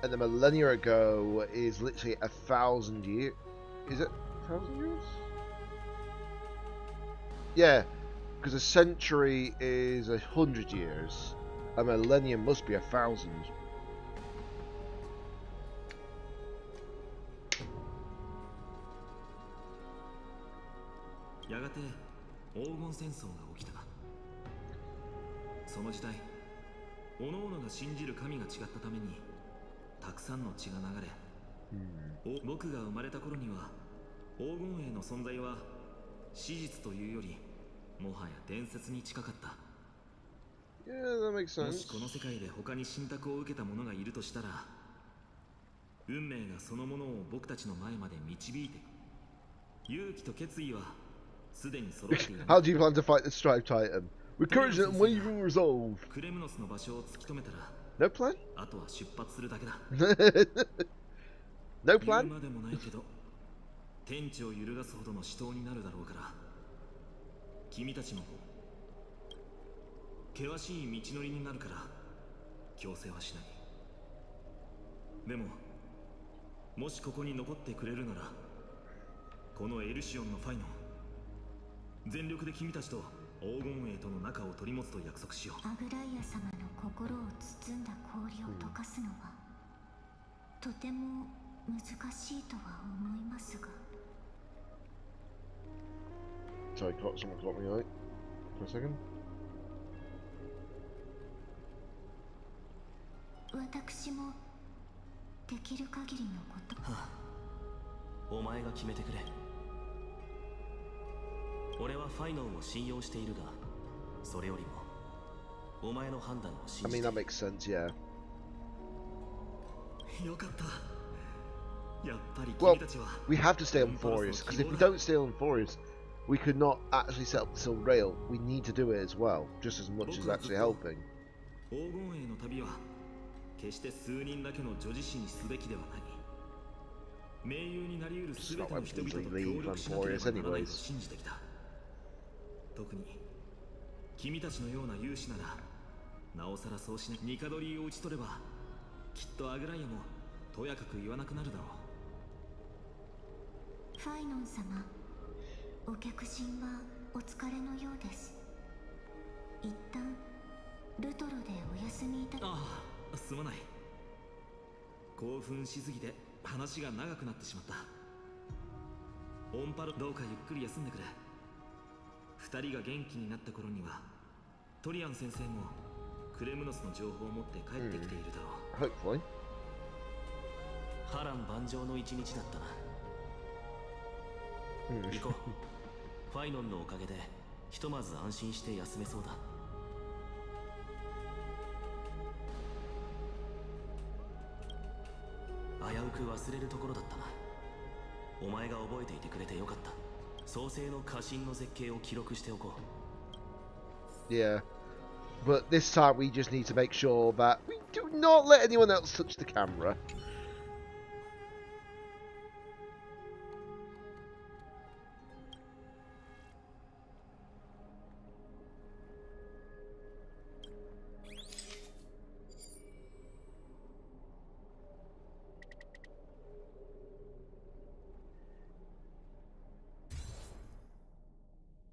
And a millennia ago is literally 1,000 years. Is it 1,000 years? Yeah, because a century is 100 years. A millennium must be 1,000. がて黄金戦争が起きた。その時代、各々が信じる神が違ったためにたくさんの血が流れ、僕が生まれた頃には黄金衛の存在は史実というよりもはや伝説に近かった。 Yeah, that makes も sense. しこの世界で他に信託を受けた者がいるとしたら、運命がそのものを僕たちの前まで導いて、勇気と決意はすでに揃っている。 How do you plan to fight the Stripe Titan? With courage and unwavering resolve. クレムノスの場所を突き止めたら、 No plan? あとは出発するだけだ。 No 言う plan? までもないけど、天地を揺るがすほどの死闘になるだろうから、君たちも険しい道のりになるから強制はしない。でももしここに残ってくれるなら、このエルシオンのファイノン、全力で君たちと黄金衛との仲を取り持つと約束しよう。アグライア様の心を包んだ氷を溶かすのは、とても難しいとは思いますが。 Sorry, someone caught me out for a second. 私もできる限りのこと。はあ、お前が決めてくれ。俺はファイノンを信用しているが、それよりもお前の判断を I 信 mean, じて that makes sense, yeah. よかった。やっぱり Well, 君たちは we have to stay on Amphoreus, because if we don't stay on Amphoreus, we could not actually set up the Silver Rail. We need to do it as well, just as much as actually helping. 黄金衛の旅は決して数人だけの女子誌にすべきではない。盟友になり得るすべての人々と協力しなければならないと信じてきた。特に君たちのような勇士ならなおさらそうしない。ニカドリーを討ち取ればきっとアグライアもとやかく言わなくなるだろう。ファイノン様、お客人はお疲れのようです。一旦ルトロでお休みいただ。ああ、すまない。興奮しすぎて話が長くなってしまった。オンパル、どうかゆっくり休んでくれ。二人が元気になった頃にはトリアン先生もクレムノスの情報を持って帰ってきているだろう。Hopefully. 波乱万丈の一日だったな。行こう。ファイノンのおかげでひとまず安心して休めそうだ。危うく忘れるところだったな。お前が覚えていてくれてよかった。創世の家臣の絶景を記録しておこう。 Yeah. But this time we just need to make sure that we do not let anyone else touch the camera.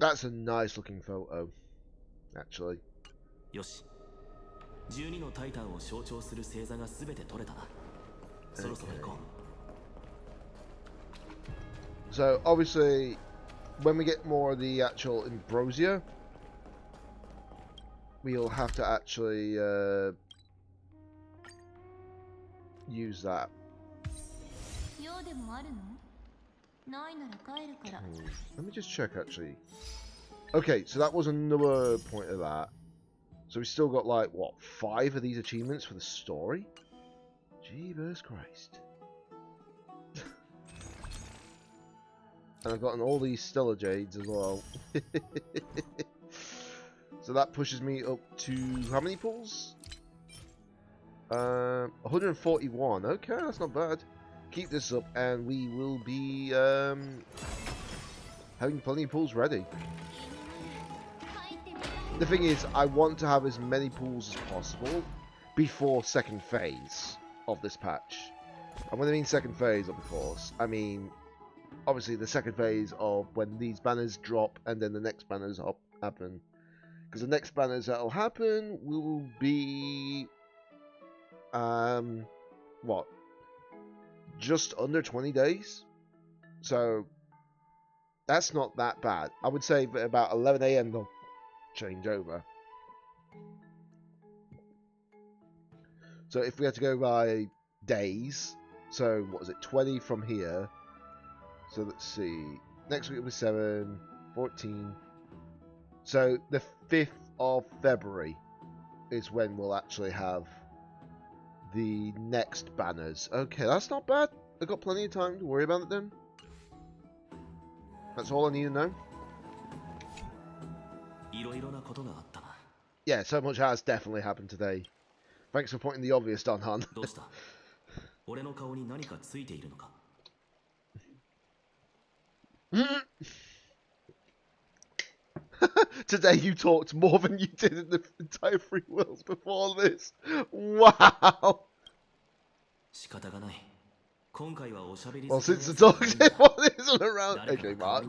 That's a nice looking photo, actually. よし。12のタイタンを象徴する星座がすべて取れたな。そろそろ行こう。 So obviously, when we get more of the actual Ambrosia, we'll have to actually use that. 用でもあるの？ないなら帰るから。 Let me just check actually. Okay, so that was another point of that. So we still got like what, 5 of these achievements for the story? Jeebus Christ. And I've gotten all these Stellar Jades as well. So that pushes me up to how many pools? 141. Okay, that's not bad. Keep this up and we will be having plenty of pools ready. The thing is, I want to have as many pools as possible before second phase of this patch. And when I mean second phase of the course, I mean obviously the second phase of when these banners drop and then the next banners happen. Because the next banners that'll happen will be what? Just under 20 days. So That's not that bad. I would say that about 11 a.m. they'll change over. So if we had to go by days, so what is it, 20 from here. So let's see. Next week will be 7, 14. So the 5th of February is when we'll actually have the next banners. Okay, that's not bad. I've got plenty of time to worry about it then. That's all I need to know. Yeah, so much has definitely happened today. Thanks for pointing the obvious, Don Han. Today you talked more than you did in the entire Free Worlds before this. Wow. Well, since the talkative one isn't around, okay, Mark.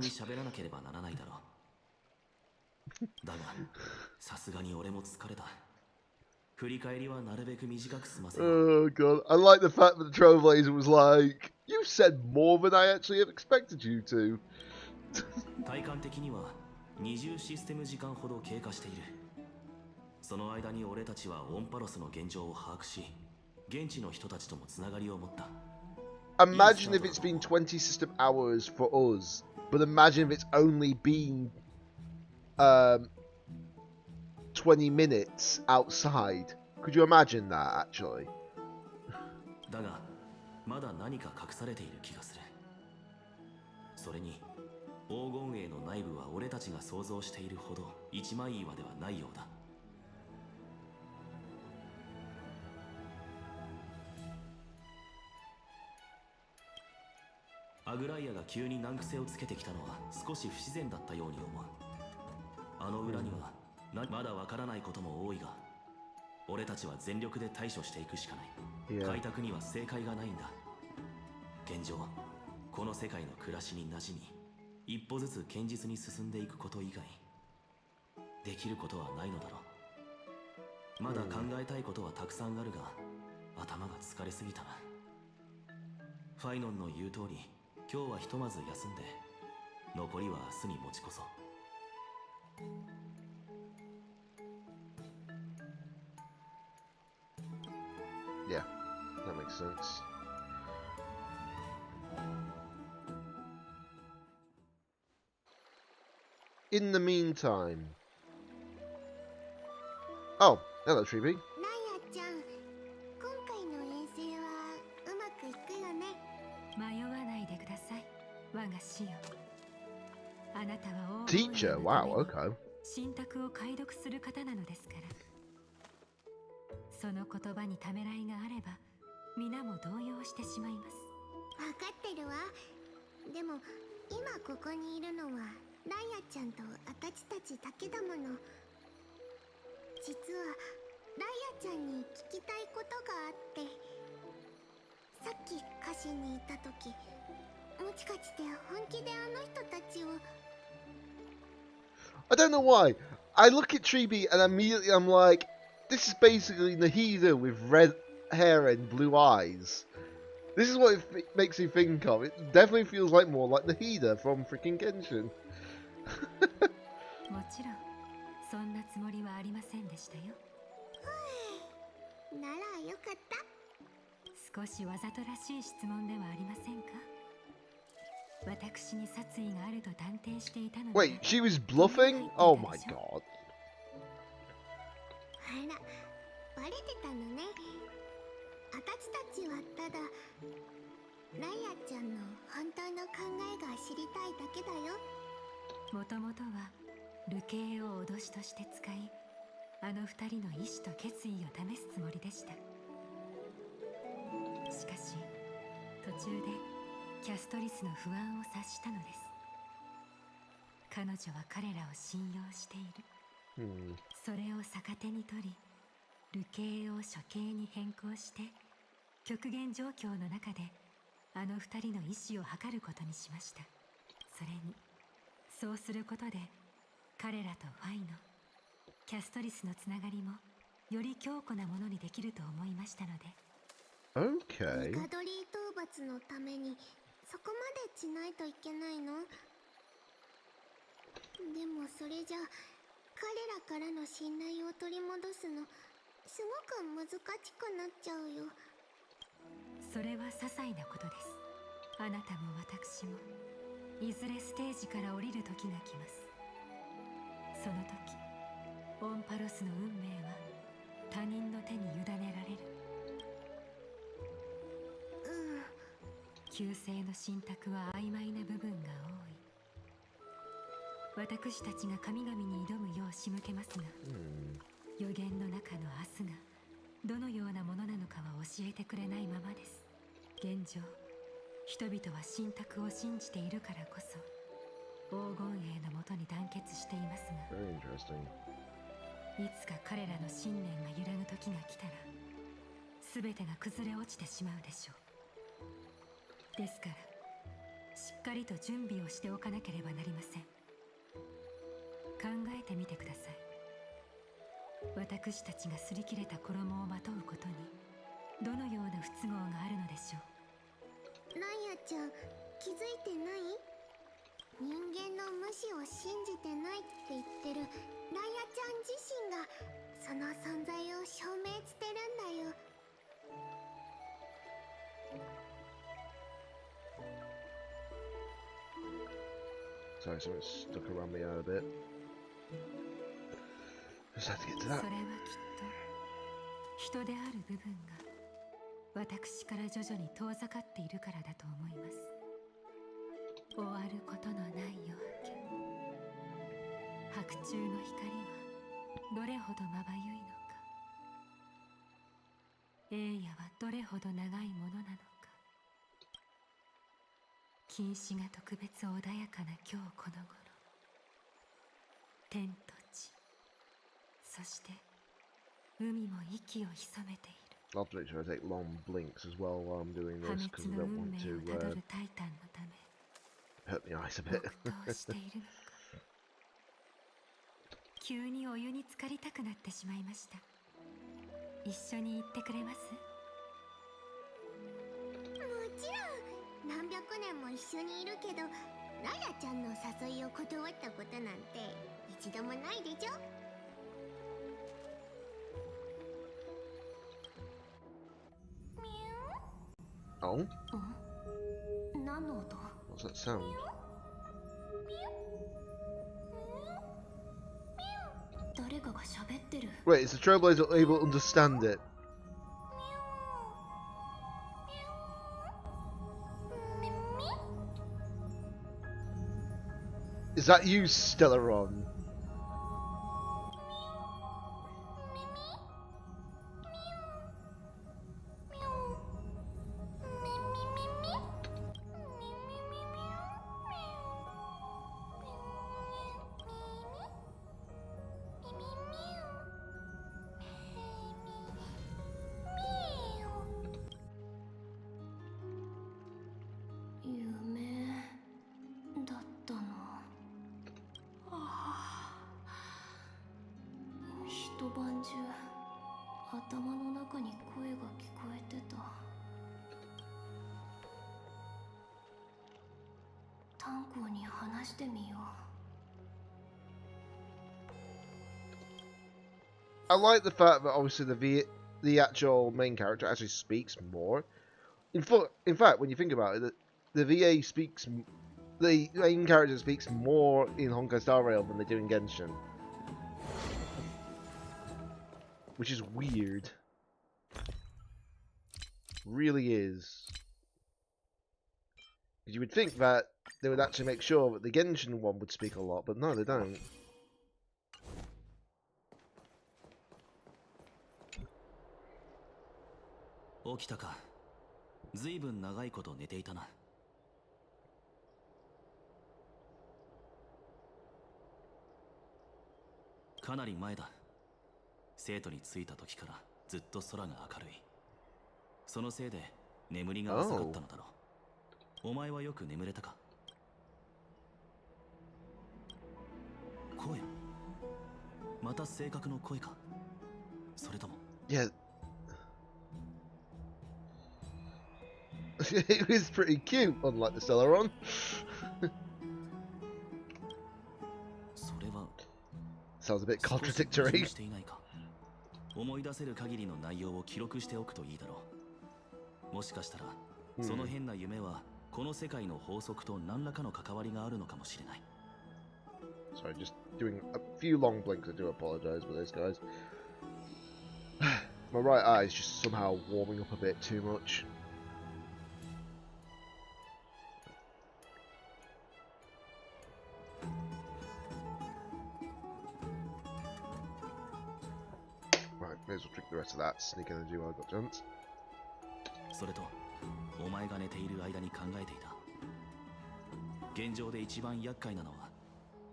Oh god, I like the fact that the Trailblazer was like, you said more than I actually have expected you to. 20システム時間ほど経過している。その間に俺たちはオンパロスの現状を把握し、現地の人たちともつながりを持った。Imagine if it's been 20 system hours for us, but imagine if it's only been 20 minutes outside. Could you imagine that, actually? だが、まだ何か隠されている気がする。それに、黄金栄の内部は俺たちが想像しているほど一枚岩ではないようだ。アグライアが急に難癖をつけてきたのは少し不自然だったように思う。あの裏にはまだわからないことも多いが、俺たちは全力で対処していくしかない。開拓には正解がないんだ。現状、この世界の暮らしに馴染み、一歩ずつ堅実に進んでいくこと以外できることはないのだろう。まだ考えたいことはたくさんあるが、頭が疲れすぎたな。ファイノンの言う通り、今日はひとまず休んで、残りは明日に持ち越そう。Yeah, that makes sense. In the meantime... Oh, hello, Treeby. 迷わないでください、我が師よ。あなたは Teacher? Wow, okay. 神託を解読する方なのですから。その言葉にためらいがあれば、皆も動揺してしまいます。分かってるわ。でも今ここにいるのはライアちゃんと私たちだけだもの。実はライアちゃんに聞きたいことがあって、さっき歌詞にいた時、もしかして本気であの人たちを。 I don't know why. I look at Treeby and immediately I'm like, this is basically Nahida with red hair and blue eyes. This is what it makes me think of. It definitely feels like more like Nahida from freaking Genshin. もちろん、そんなつもりはありませんでしたよ。ならよかった。少しわざとらしい質問ではありませんか。私に殺意があると断定していたので。Wait, she was bluffing? Oh my god. あら、バレてたのね。私たちはただライアちゃんの本当の考えが知りたいだけだよ。もともとは流刑を脅しとして使い、あの二人の意志と決意を試すつもりでした。しかし途中でキャストリスの不安を察したのです。彼女は彼らを信用している。それを逆手に取り、流刑を処刑に変更して、極限状況の中であの二人の意志を図ることにしました。それにそうすることで、彼らとファイのキャストリスのつながりもより強固なものにできると思いましたので。Okay. ニカドリー討伐のためにそこまでしないといけないの？でもそれじゃ彼らからの信頼を取り戻すのすごく難しくなっちゃうよ。それは些細なことです。あなたも私もいずれステージから降りる時が来ます。その時オンパロスの運命は他人の手に委ねられる。旧姓の信託は曖昧な部分が多い。私たちが神々に挑むよう仕向けますが、予言の中の明日がどのようなものなのかは教えてくれないままです。現状人々は信託を信じているからこそ黄金栄のもとに団結していますが、いつか彼らの信念が揺らぐ時が来たら全てが崩れ落ちてしまうでしょう。ですからしっかりと準備をしておかなければなりません。考えてみてください。私たちが擦り切れた衣をまとうことにどのような不都合があるのでしょう。ライアちゃん気づいてない？人間の無視を信じてないって言ってるライアちゃん自身がその存在を証明してるんだよ。Sorry, something stuck around my eye a bit. Just had to get to そ that. れはきっと人である部分が私から徐々に遠ざかっているからだと思います。終わることのない夜明け、白昼の光はどれほどまばゆいのか、栄夜はどれほど長いものなのか。禁止が特別穏やかな今日この頃、天と地、そして海も息を潜めている。I'll have to make sure I take long blinks as well while I'm doing 破 this 滅 because I の don't 運 want 命 to をたどるタイタンのため hurt my eyes a bit. 黙祷しているのか。急にお湯に浸かりたくなってしまいました。一緒に行ってくれます？もちろん何百年も一緒にいるけどライアちゃんの誘いを断ったことなんて一度もないでしょ。Oh? 何の音？ What's that sound? 誰かが喋ってる。 Wait, is the Trailblazer able to understand it? Is that you, Stellaron? I like the fact that obviously the actual main character actually speaks more. In fact, when you think about it, the VA speaks, the main character speaks more in Honkai Star Rail than they do in Genshin, which is weird. Really is. You would think that they would actually make sure that the Genshin one would speak a lot, but no, they don't. 起きたか。ずいぶん長いこと寝ていたな。かなり前だ。生徒に着いた時からずっと空が明るい。そのせいで眠りが浅かったのだろう。お前はよく眠れたか？声？また性格の声か？それとも。Yeah. It was pretty cute, unlike the Stellaron. Sounds a bit 少し復 contradictory. 習していないか。思い出せる限りの内容を記録しておくといいだろう。もしかしたら、その変な夢はこの世界の法則と何らかの関わりがあるのかもしれない。 Sorry, just doing a few long blinks. I do apologise for this, guys. My right eye is just somehow warming up a bit too much. Right, may as well drink the rest of that. Sneak energy while I've got chance. それと、お前が寝ている間に考えていた。現状で一番厄介なのは、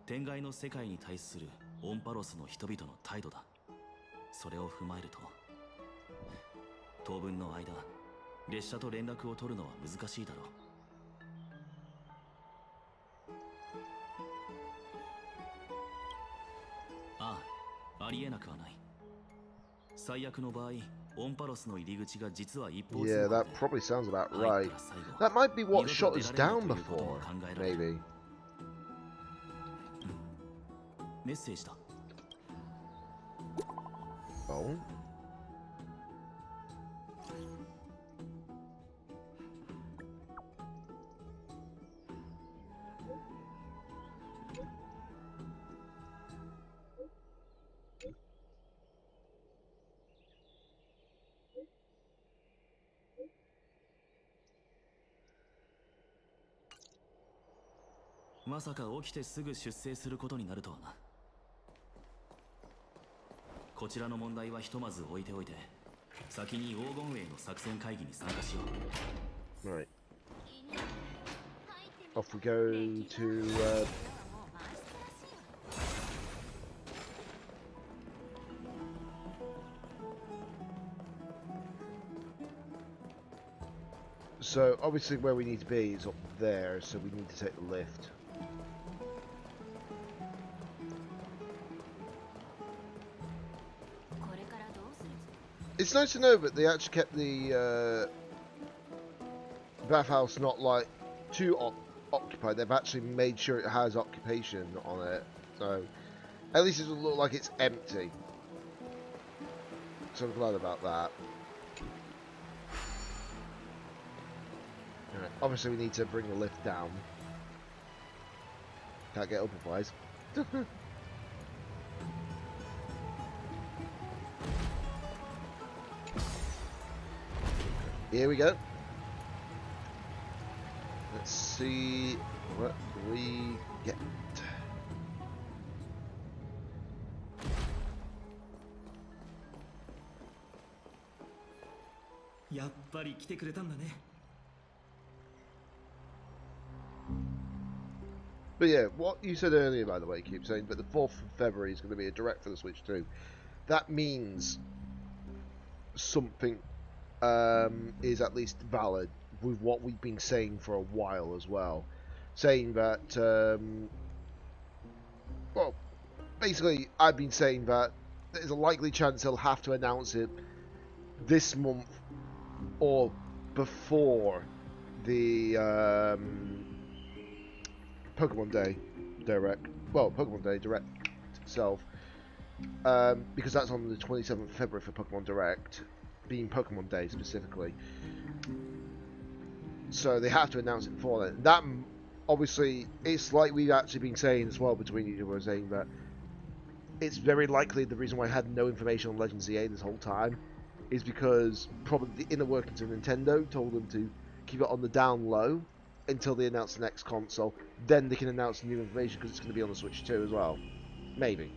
天外の世界に対するオンパロスの人々の態度だ。それを踏まえると、当分の間、列車と連絡を取るのは難しいだろう。ああ、ありえなくはない。最悪の場合、オンパロスの入り口が実は一方通 Yeah, 行 that で probably sounds about 入 right. ったら最後、 That might be what 二 shot 度と us 出られない down ということも before. 考えられる。 Maybe. メッセージだ。 Oh. まさか起きてすぐ出征することになるとはな。こちらの問題はひとまず置いておいて、先に黄金衛の作戦会議に参加しよう。 Right. Off we go to. So obviously where we need to be is up there, so we need to take the lift. It's nice to know that they actually kept the bathhouse not like too occupied. They've actually made sure it has occupation on it, so at least it doesn't look like it's empty. So I'm glad about that. Right, obviously we need to bring the lift down. Can't get up otherwise. Here we go. Let's see what we get. やっぱり来てくれたんだね。 But yeah, what you said earlier, by the way, keep saying, but the 4th of February is going to be a direct for the Switch 2. That means something is at least valid with what we've been saying for a while as well. Saying that, well, basically, I've been saying that there's a likely chance they'll have to announce it this month or before the Pokemon Day Direct. Well, Pokemon Day Direct itself, because that's on the 27th of February for Pokemon Direct, being Pokemon Day specifically. So they have to announce it before then. That obviously, it's like we've actually been saying as well between each other, saying that it's very likely the reason why I had no information on Legends EA this whole time is because probably the inner workings of Nintendo told them to keep it on the down low until they announce the next console. Then they can announce new information because it's going to be on the Switch 2 as well. Maybe.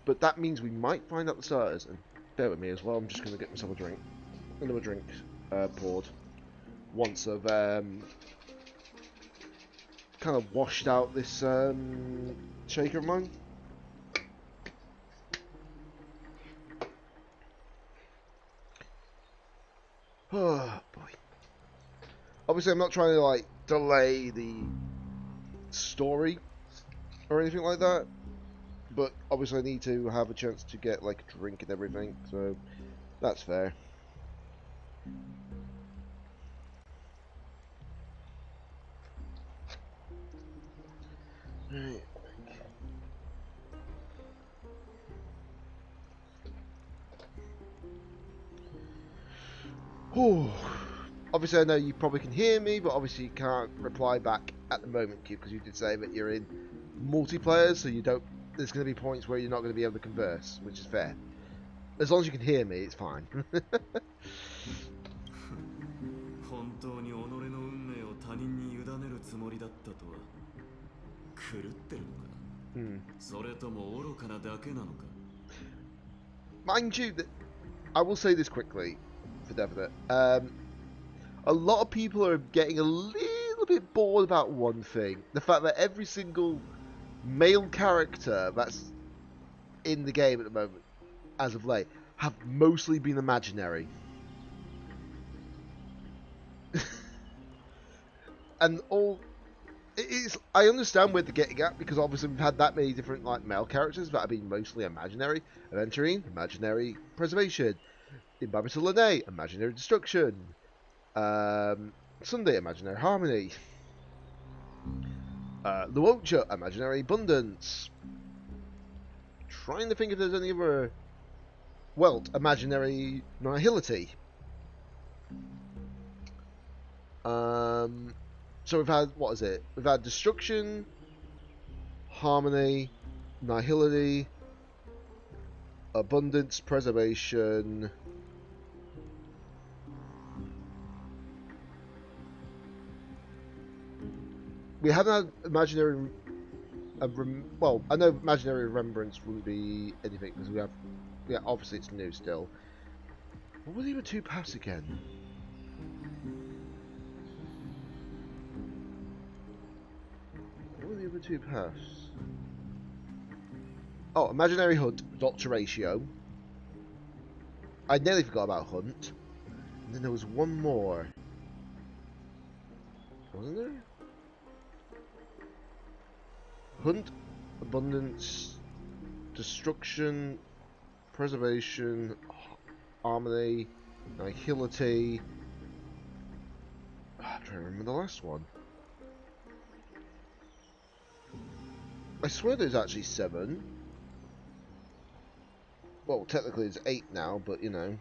But that means we might find out the starters. And bear with me as well, I'm just going to get myself a drink. Another drink poured. Once I've kind of washed out this shaker of mine. Oh boy. Obviously I'm not trying to like delay the story or anything like that, but obviously I need to have a chance to get like a drink and everything, so that's fair. Right. Whew. Obviously, I know you probably can hear me, but obviously you can't reply back at the moment, Q, because you did say that you're in multiplayer, so you don't. There's going to be points where you're not going to be able to converse, which is fair. As long as you can hear me, it's fine. 本当に己の運命を他人に委ねるつもりだったとは狂ってるのか、それとも愚かなだけなのか。 Mind you, that I will say this quickly for definite. A lot of people are getting a little bit bored about one thing: the fact that every single male character that's in the game at the moment, as of late, have mostly been imaginary. And all it is, I understand where they're getting at, because obviously we've had that many different like male characters that have been mostly imaginary. Aventurine, imaginary preservation. Imbibitor Lene, imaginary destruction. Sunday, imaginary harmony. Luocha, imaginary abundance. Trying to think if there's any other. Welt, imaginary nihility. So we've had, what is it? We've had destruction, harmony, nihility, abundance, preservation. We haven't had imaginary. Well, I know imaginary remembrance wouldn't be anything because we have. Yeah, obviously it's new still. What were the other two paths again? What were the other two paths? Oh, imaginary hunt, Doctor Ratio. I nearly forgot about hunt. And then there was one more. Wasn't there? Hunt, abundance, destruction, preservation, harmony, nihility. I'm trying to remember the last one. I swear there's actually 7. Well, technically it's 8 now, but you know.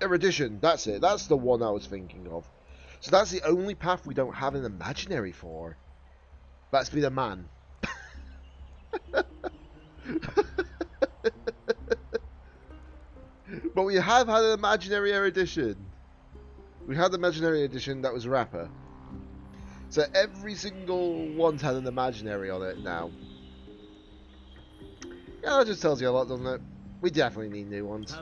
Erudition, that's it. That's the one I was thinking of. So that's the only path we don't have an imaginary for. That's be the man. But we have had an imaginary erudition. We had the imaginary edition that was rapper. So every single one's had an imaginary on it now. Yeah, that just tells you a lot, doesn't it? We definitely need new ones.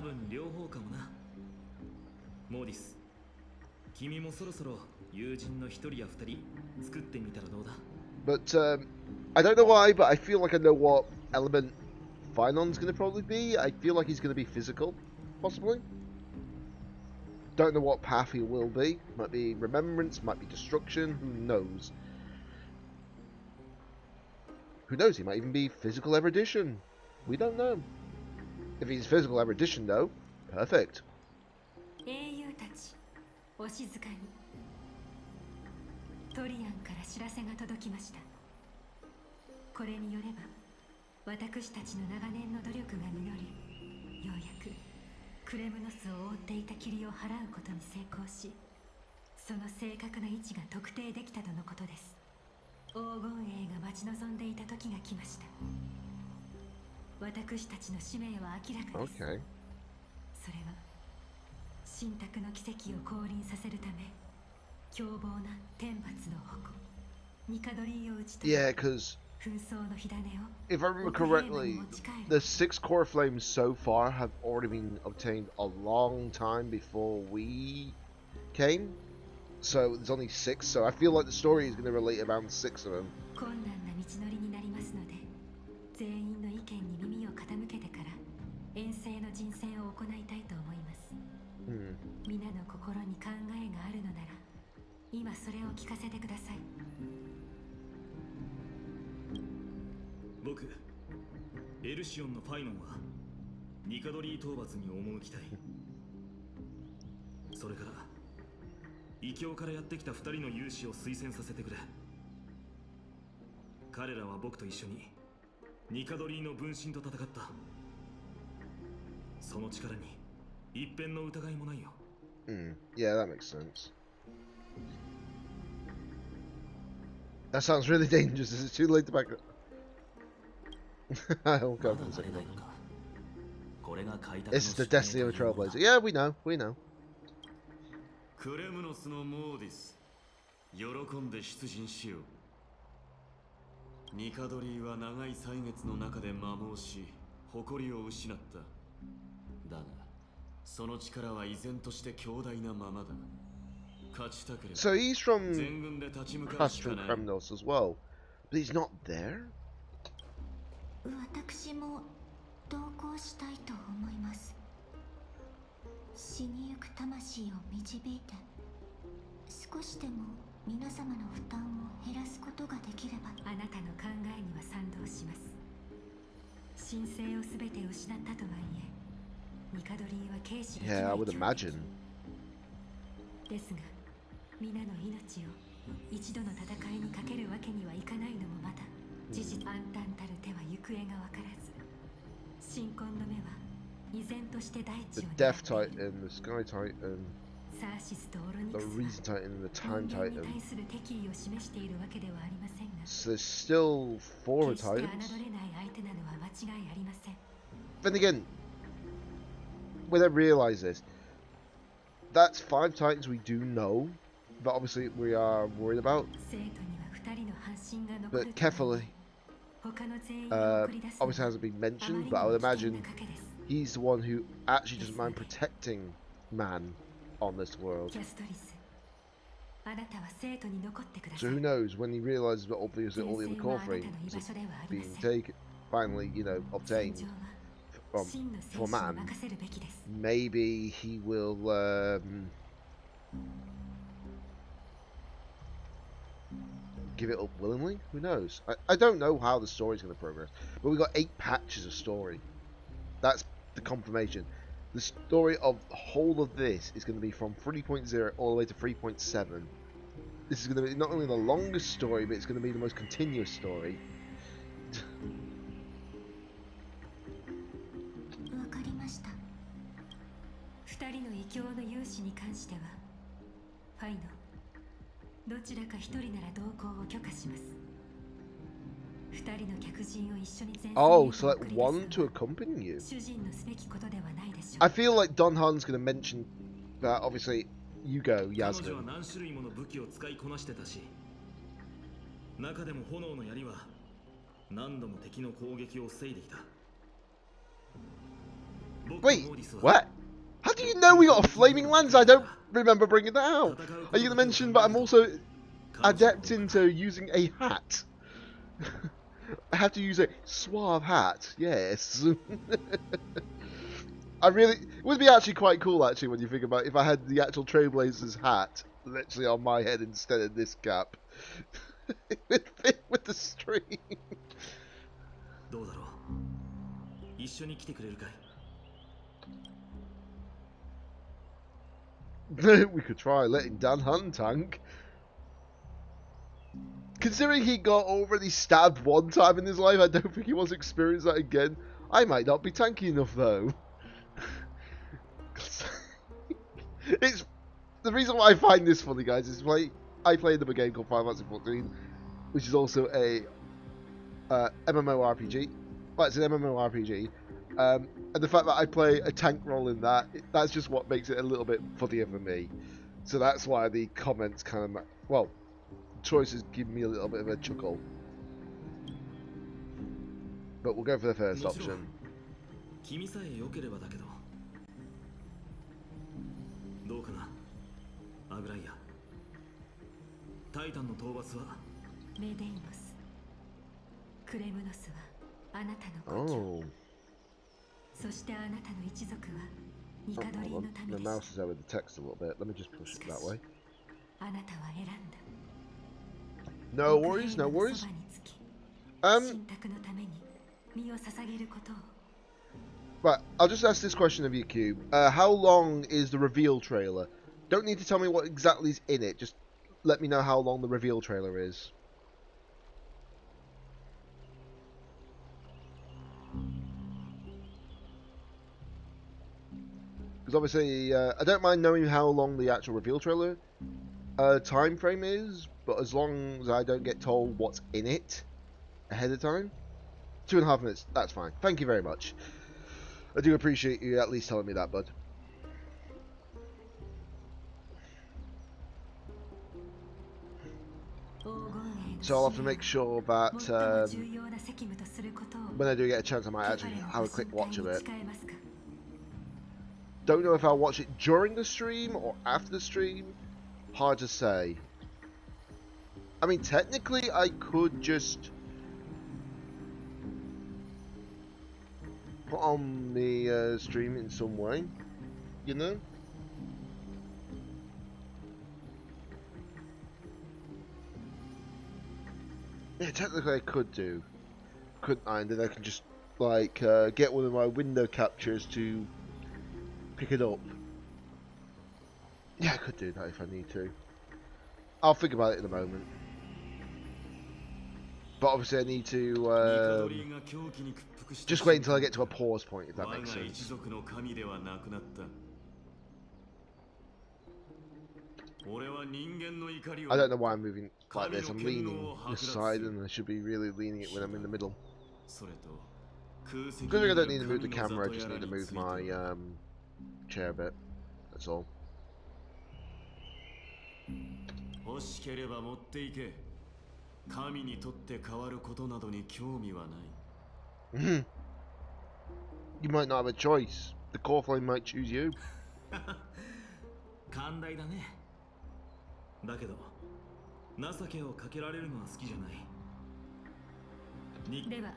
But I don't know why, but I feel like I know what element Finon's going to probably be. I feel like he's going to be physical, possibly. Don't know what path he will be. Might be remembrance, might be destruction, who knows? Who knows, he might even be physical erudition. We don't know. If he's physical erudition though, perfect. 英雄たち、お静かに。トリアンから知らせが届きました。これによれば、私たちの長年の努力が実り、ようやくクレムノスを覆っていた霧を払うことに成功し、その正確な位置が特定できたとのことです。黄金栄が待ち望んでいた時が来ました。私たちの使命は明らかです。Okay. それは神託の奇跡を降臨させるため、凶暴な天罰の矛、ニカドリーを打ち取り、 Yeah, because 紛争の火種を if I remember correctly, the 6 core flames so far have already been obtained a long time before we came. So there's only 6, so I feel like the story is going to relate around 6 of them. 困難な道のりになりますので、全員の意見に耳を傾けてから遠征の人選を行いたいと思います。皆の心に考えがあるのなら、今それを聞かせてください。僕、エルシオンのファイノンはニカドリー討伐に赴きたい。それから異教からやってきた2人の勇士を推薦させてくれ。彼らは僕と一緒にニカドリーの分身と戦った。その力に一片の疑いもないよ。Yeah, that makes sense. That sounds really dangerous. Is it too late to back up? I'll go for the second one. This is the destiny of a trailblazer. Yeah, we know. We know. クレムノスのモーディス、喜んで出陣しよう。ニカドリーは長い歳月の中で摩耗し、誇りを失った。だが、その力は依然として強大なままだ。勝ちたければ、 So he's from 全軍で立ち向かうしかない。 Kremnos as well, but he's not there. 私も同行したいと思います。死にゆく魂を導いて、少しでも皆様の負担を減らすことができれば。あなたの考えには賛同します。神聖をすべて失ったとはいえ、ニカドリーは軽視できない Yeah, I would imagine. ですが、皆の命を一度の戦いにかけるわけにはいかないのもまた事実。暗淡たる手は行方が分からず、神婚の目は依然として大地 The を Death Titan, the Sky Titan, サーシスとオロニ the クス Reason Titan, and the は Time 人間に Titan. 対する敵意を示しているわけではありませんが、 So there's still 4決して侮れ Titans. ない相手なのは間違いありません。 Then again, when I realise this, that's 5 Titans we do know, but obviously we are worried about. 生徒には2人の半身が残る But carefully, 他の全員を送り出すのは obviously hasn't been あまり mentioned, に but I も would 危険 imagine な賭けです。 he's the one who actually doesn't mind protecting man on this world. キャストリス、あなたは生徒に残ってくだ So さい。 who knows, when he realises that obviously all the other core 前線はあなたの居 frames 場 are 所ではあり being ません。 taken, finally, you know, 戦 obtained 場は from 真の戦 for 士に man, 任せるべきです。 maybe he will give it up willingly. Who knows? I don't know how the story's going to progress, but we've got 8 patches of story. That's the confirmation. The story of the whole of this is going to be from 3.0 all the way to 3.7. This is going to be not only the longest story, but it's going to be the most continuous story. わかりました。2人の異教の勇士に関しては、ファイノ、どちらか1人なら同行を許可します。2人の客人を一緒に前線へ Oh, と select 送り one 出 to すのは accompany you. 主人のすべきことではないでしょ I う。 feel like Don Han's going to mention that obviously you go, 彼女は Yasmin. 何種類もの武器を使いこなしてたし、中でも炎の槍は何度も敵の攻撃を防いできた。僕と Wait, モーディスは what? How do you know we got a flaming lance? I don't remember bringing that out. Are you going to mention, but I'm also adept into using a hat? I have to use a suave hat, yes. It would be actually quite cool actually when you think about it, if I had the actual Trailblazers hat literally on my head instead of this cap. with the string. どうだろう。一緒に来てくれるかい。We could try letting Dan Hunt tank. Considering he got already stabbed one time in his life, I don't think he wants to experience that again. I might not be tanky enough though. It's the reason why I find this funny, guys, is I played a game called Final Fantasy 14, which is also a MMORPG. Well, it's an MMORPG. And the fact that I play a tank role in that, that's just what makes it a little bit funnier for me. So that's why the comments kind of, well, choices give me a little bit of a chuckle. But we'll go for the first option. 君さえ良ければだけど。どうかな、アグライア。タイタンの討伐はメデイノス、クレムノスはあなたの故郷。Oh. そしてあなたの一族はニカドリー Hold の on. 民 The で mouse し is over the text a little bit. Let me just push it that way. た。あなたは選んだ。 No worries, no 奥 worries. 兵のそばにつき、 Um, 信託のために身を捧げることを。 right, I'll just ask this question of you, Cube. How long is the reveal trailer? Don't need to tell me what exactly is in it. Just let me know how long the reveal trailer is. Because obviously, I don't mind knowing how long the actual reveal trailer time frame is, but as long as I don't get told what's in it ahead of time, 2.5 minutes, that's fine. Thank you very much. I do appreciate you at least telling me that, bud. So I'll have to make sure that when I do get a chance, I might actually have a quick watch of it. Don't know if I'll watch it during the stream or after the stream. Hard to say. I mean, technically, I could just put on the stream in some way, you know? Yeah, technically I could do. Couldn't I? And then I can just, like, get one of my window captures to pick it up. Yeah, I could do that if I need to. I'll think about it in a moment. But obviously I need to just wait until I get to a pause point, if that makes sense. I don't know why I'm moving like this. I'm leaning this side and I should be really leaning it when I'm in the middle. Because I don't need to move the camera, I just need to move my chair a bit. That's all. You might not have a choice. The core flame might choose you. 寛大だね。だけど情けをかけられるのは好きじゃない。では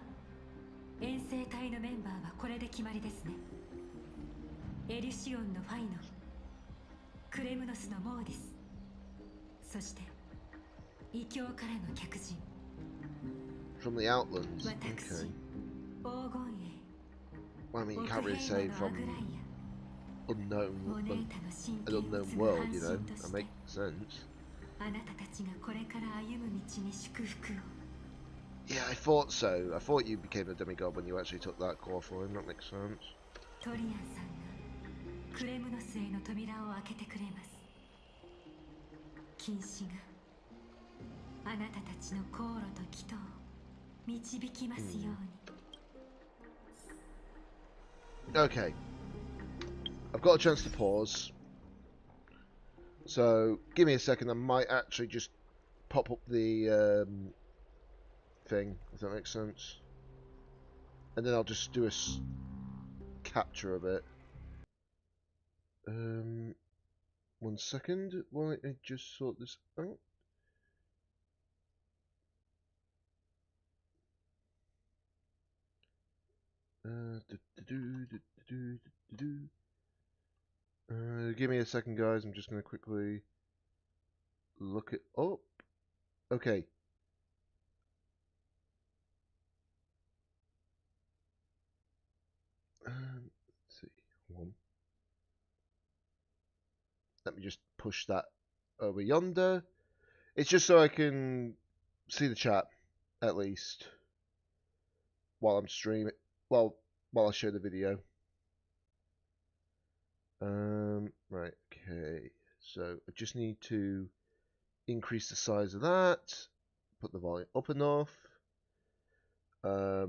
遠征隊のメンバーはこれで決まりですね。エリュシオンのファイノン、クレムノスのモーディス、そして異教からの客人。From the Outlands. Okay. 私、黄金衛。Well, I mean, you can't really say from unknown, an unknown world, you know. That makes sense. あなたたちがこれから歩む道に祝福を。Yeah, I thought so. I thought you became a demigod when you actually took that core form. That makes sense. トリアンさんがクレムノスへの扉を開けてくれます。禁止があなたたちの航路と祈祷を導きますように。Okay. I've got a chance to pause. So, give me a second. I might actually just pop up the thing, if that makes sense. And then I'll just do a capture of it. 1 second while I just sort this out. Give me a second, guys. I'm just going to quickly look it up. Okay. Let's see. One. Let me just push that over yonder. It's just so I can see the chat, at least, while I'm streaming. Well, while I show the video. Right, okay. So I just need to increase the size of that, put the volume up enough. I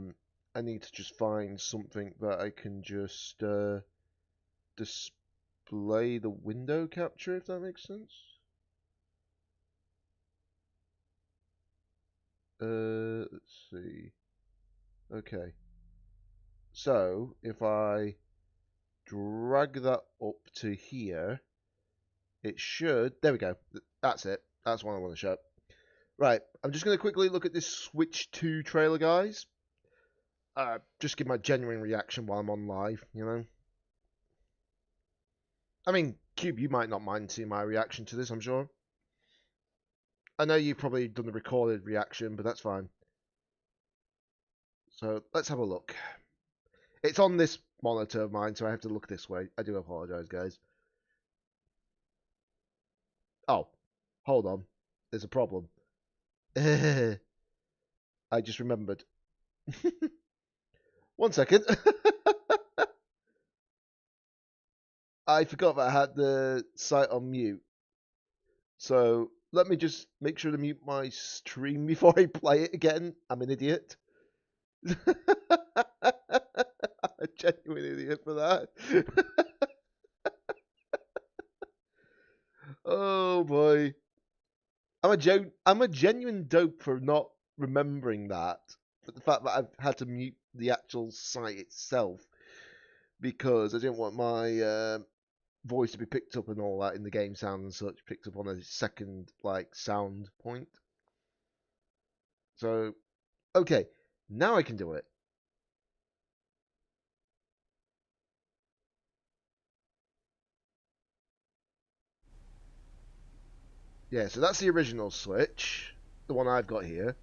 need to just find something that I can just display the window capture, if that makes sense. Let's see. Okay. So if I drag that up to here, it should. There we go. That's it. That's what I want to show. Right. I'm just going to quickly look at this Switch 2 trailer, guys. Just give my genuine reaction while I'm on live, you know. I mean, Cube, you might not mind seeing my reaction to this, I'm sure. I know you've probably done the recorded reaction, but that's fine. So, let's have a look. It's on this monitor of mine, so I have to look this way. I do apologise, guys. Oh, hold on. There's a problem. I just remembered. 1 second. I forgot that I had the site on mute. So let me just make sure to mute my stream before I play it again. I'm an idiot. I'm a genuine idiot for that. Oh boy. I'm a genuine dope for not remembering that. But the fact that I've had to mute the actual site itself because I didn't want my voice to be picked up and all that in the game sound and such, picked up on a second like sound point. So okay, now I can do it. Yeah, so that's the original Switch, the one I've got here.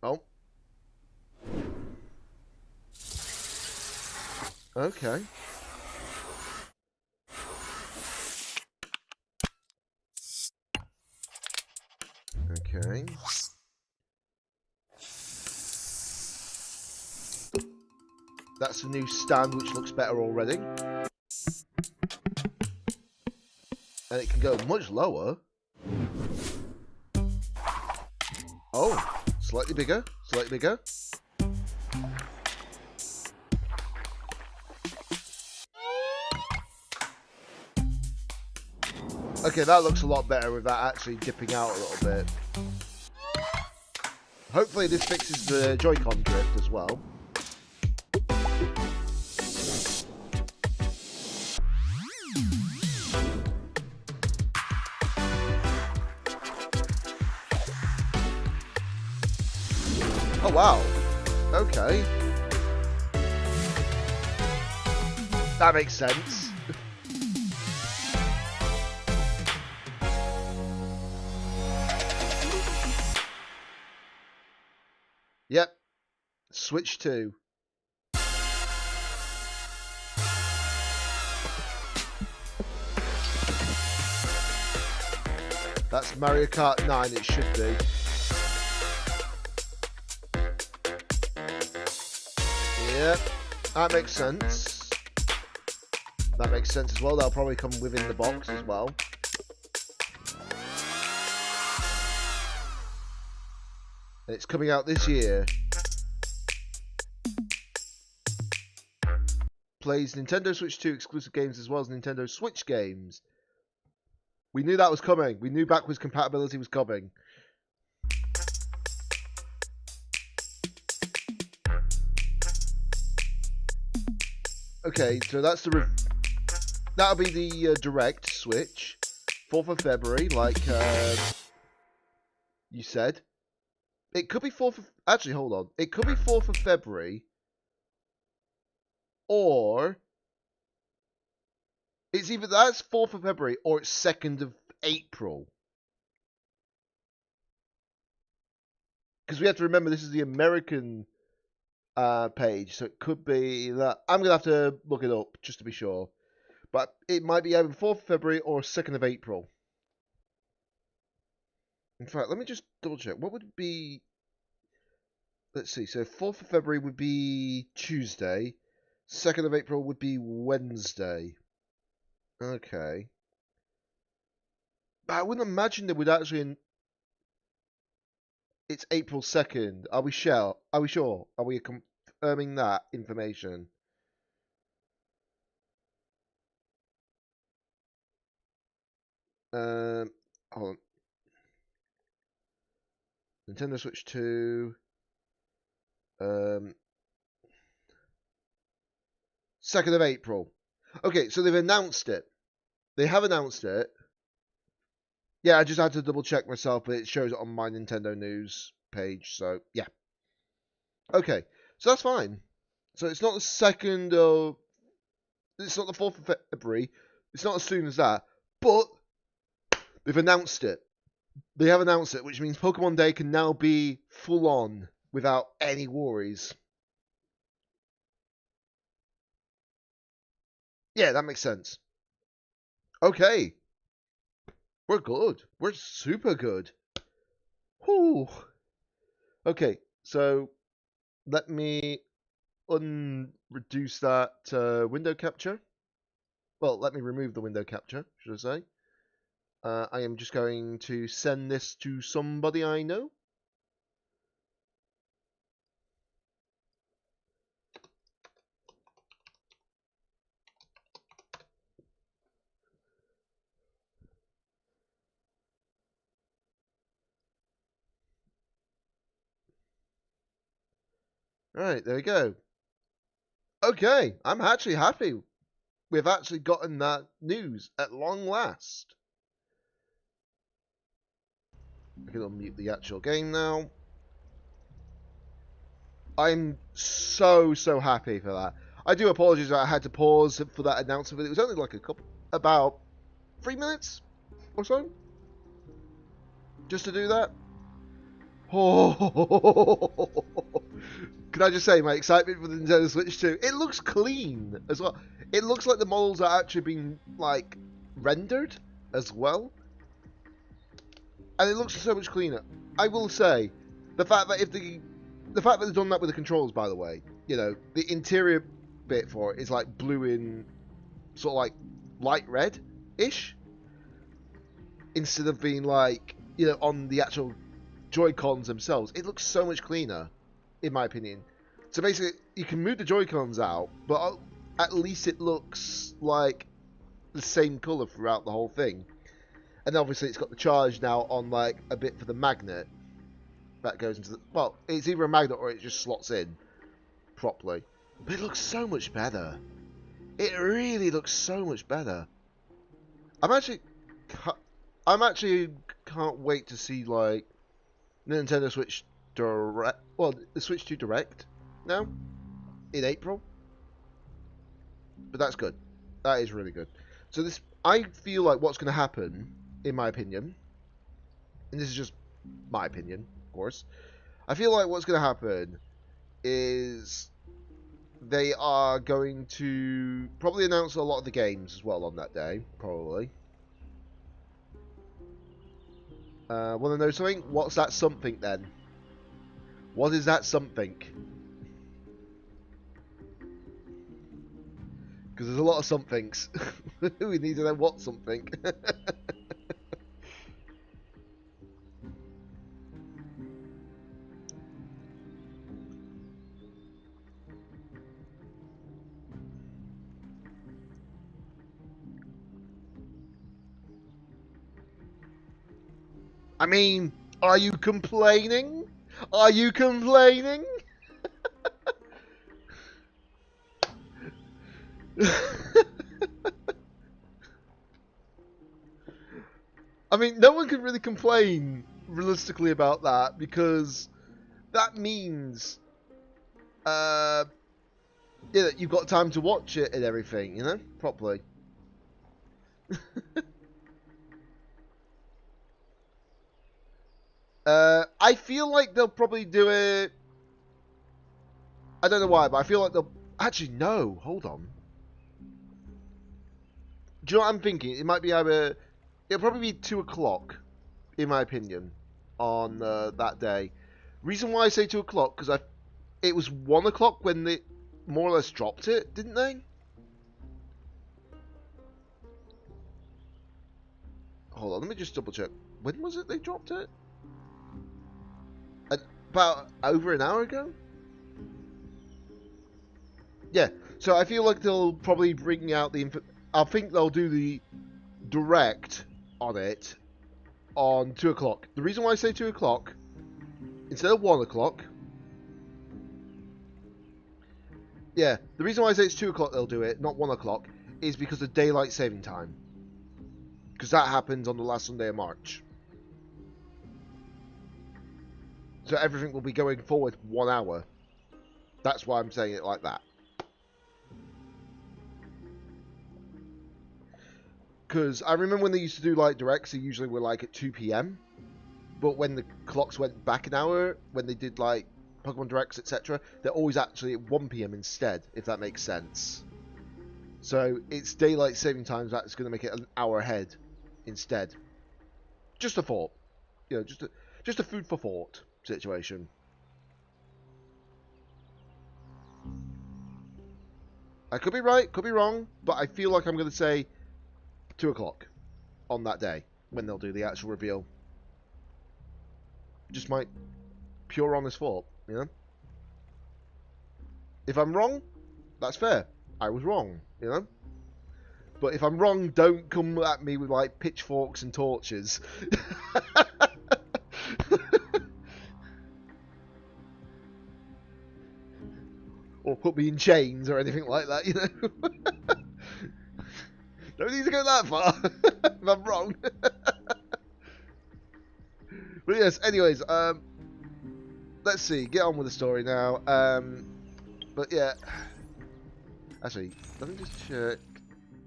Oh. Okay. Okay. That's the new stand, which looks better already. And it can go much lower. Oh, slightly bigger, slightly bigger. Okay, that looks a lot better with that actually dipping out a little bit. Hopefully this fixes the Joy-Con drift as well. Oh wow, okay. That makes sense. Yep, Switch 2. That's Mario Kart 9, it should be. Yep, that makes sense. That makes sense as well. They'll probably come within the box as well. And it's coming out this year. Plays Nintendo Switch 2 exclusive games as well as Nintendo Switch games. We knew that was coming. We knew backwards compatibility was coming. Okay, so that's that'll be the direct Switch, 4th of February, like you said. It could be 4th of... Actually, hold on. It could be 4th of February. Or... It's either that's 4th of February or it's 2nd of April. Because we have to remember this is the American page. So it could be that... I'm going to have to look it up just to be sure. But it might be either 4th of February or 2nd of April. In fact, let me just double check. What would it be... Let's see. So 4th of February would be Tuesday. 2nd of April would be Wednesday. Okay. But I wouldn't imagine they would actually... It's April 2nd. Are we sure? Are we sure? Are we confirming that information? Hold on. Nintendo Switch 2. 2nd of April. Okay, so they've announced it. They have announced it. Yeah, I just had to double check myself, but it shows it on my Nintendo News page, so yeah. Okay, so that's fine. So it's not the 2nd of... It's not the 4th of February. It's not as soon as that. But they've announced it. They have announced it, which means Pokemon Day can now be full on without any worries. Yeah, that makes sense. Okay. We're good. We're super good. Whew. Okay, so let me reduce that window capture. Well, let me remove the window capture, should I say. I am just going to send this to somebody I know. Alright, there we go. Okay, I'm actually happy. We've actually gotten that news at long last. I can unmute the actual game now. I'm so happy for that. I do apologize that I had to pause for that announcement, but it was only like about 3 minutes or so, just to do that. Oh, can I just say my excitement for the Nintendo Switch 2? It looks clean as well. It looks like the models are actually being like rendered as well, and it looks so much cleaner. I will say the fact that the fact that they've done that with the controls, by the way, you know, the interior bit for it is like blue in sort of like light red-ish, instead of being like, you know, on the actual Joy-Cons themselves. It looks so much cleaner, in my opinion. So basically, you can move the Joy-Cons out, but at least it looks like the same colour throughout the whole thing. And obviously it's got the charge now on like a bit for the magnet that goes into the... Well, it's either a magnet or it just slots in properly. But it looks so much better. It really looks so much better. I'm actually can't wait to see like Nintendo Switch Direct. Well, the Switch 2 Direct now in April. But that's good. That is really good. So this, I feel like what's going to happen, in my opinion, and this is just my opinion, of course. I feel like what's going to happen is they are going to probably announce a lot of the games as well on that day, probably. Want to know something? What's that something then? What is that something? Because there's a lot of somethings. We need to know what something. I mean, are you complaining? Are you complaining? I mean, no one can really complain realistically about that, because that means yeah, you've got time to watch it and everything, you know, properly. I feel like they'll probably do it. I don't know why, but I feel like they'll... Actually, no. Hold on. Do you know what I'm thinking? It might be either... It'll probably be 2 o'clock, in my opinion, on that day. Reason why I say 2 o'clock, because it was 1 o'clock when they more or less dropped it, didn't they? Hold on, let me just double check. When was it they dropped it? About over an hour ago? Yeah, so I feel like they'll probably bring out the... I think they'll do the direct on it on 2 o'clock. The reason why I say 2 o'clock, instead of 1 o'clock... Yeah, the reason why I say it's 2 o'clock they'll do it, not 1 o'clock, is because of daylight saving time. Because that happens on the last Sunday of March. So everything will be going forward 1 hour. That's why I'm saying it like that. Because I remember when they used to do like directs, they usually were like at 2 PM. But when the clocks went back an hour, when they did like Pokemon Directs, etc., they're always actually at 1 PM instead, if that makes sense. So it's daylight saving times that's going to make it an hour ahead instead. Just a thought. You know, just a food for thought situation. I could be right, could be wrong, but I feel like I'm going to say 2 o'clock on that day when they'll do the actual reveal. Just my pure honest thought, you know? If I'm wrong, that's fair. I was wrong, you know? But if I'm wrong, don't come at me with like pitchforks and torches. Or put me in chains or anything like that, you know? Don't need to go that far if I'm wrong. But yes, anyways, let's see, get on with the story now. But yeah, actually, let me just check.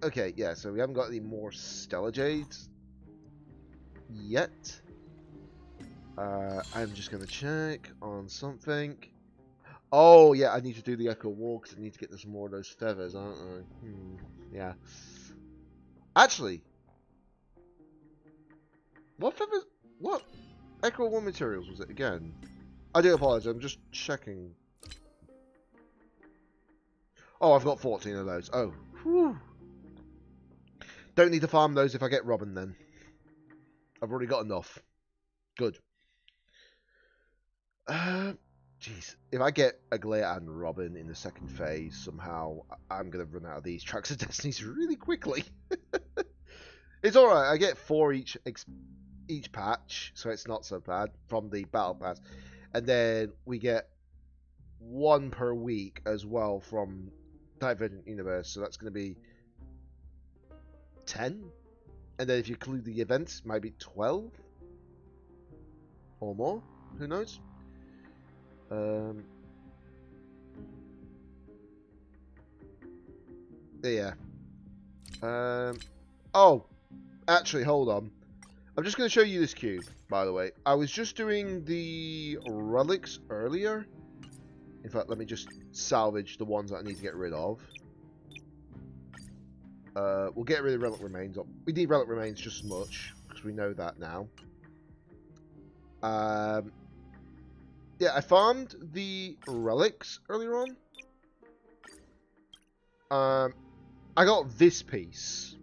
Okay, yeah, so we haven't got any more Stellar Jades yet. I'm just going to check on something. Oh, yeah, I need to do the Echo War because I need to get some more of those feathers, aren't I? Yeah. Actually, what feathers? What Echo War materials was it again? I do apologize, I'm just checking. Oh, I've got 14 of those. Oh, whew. Don't need to farm those if I get Robin then. I've already got enough. Good. Jeez. If I get Aglaya and Robin in the second phase, somehow I'm going to run out of these Tracks of Destinies really quickly. It's alright. I get 4 each patch, so it's not so bad from the Battle Pass. And then we get 1 per week as well from Divergent Universe, so that's going to be 10. And then if you include the events, maybe 12 or more. Who knows? Yeah. Oh, actually, hold on. I'm just going to show you this cube, by the way. I was just doing the relics earlier. In fact, let me just salvage the ones that I need to get rid of. We'll get rid of relic remains. We need relic remains just as much, because we know that now. Yeah, I farmed the relics earlier on. I got this piece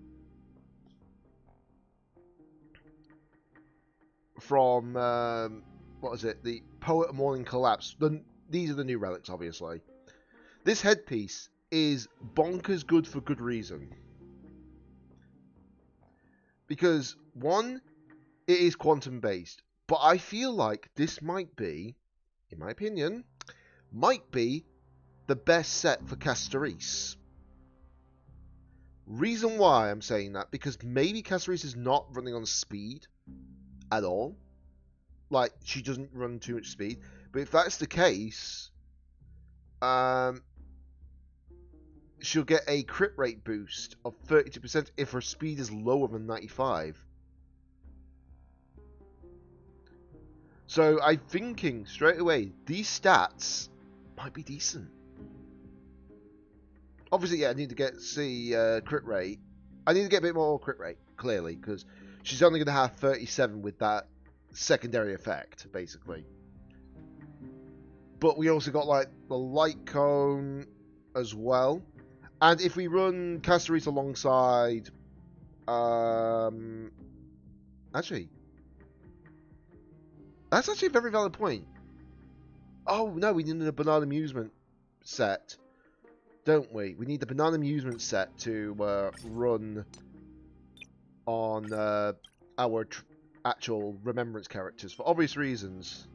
from what was it? The Poet of Morning Collapse. These are the new relics, obviously. This headpiece is bonkers good for good reason. Because one, it is quantum based, but I feel like this might be, in my opinion, might be the best set for Castoris. Reason why I'm saying that, because maybe Castoris is not running on speed at all. Like, she doesn't run too much speed. But if that's the case, she'll get a crit rate boost of 32% if her speed is lower than 95. So I'm thinking straight away, these stats might be decent. Obviously, yeah, I need to see crit rate. I need to get a bit more crit rate, clearly, because she's only going to have 37 with that secondary effect, basically. But we also got, like, the light cone as well. And if we run Castoris alongside... actually... That's actually a very valid point. Oh, no, we need a Banana Amusement set. Don't we? We need the Banana Amusement set to run on our actual Remembrance characters for obvious reasons.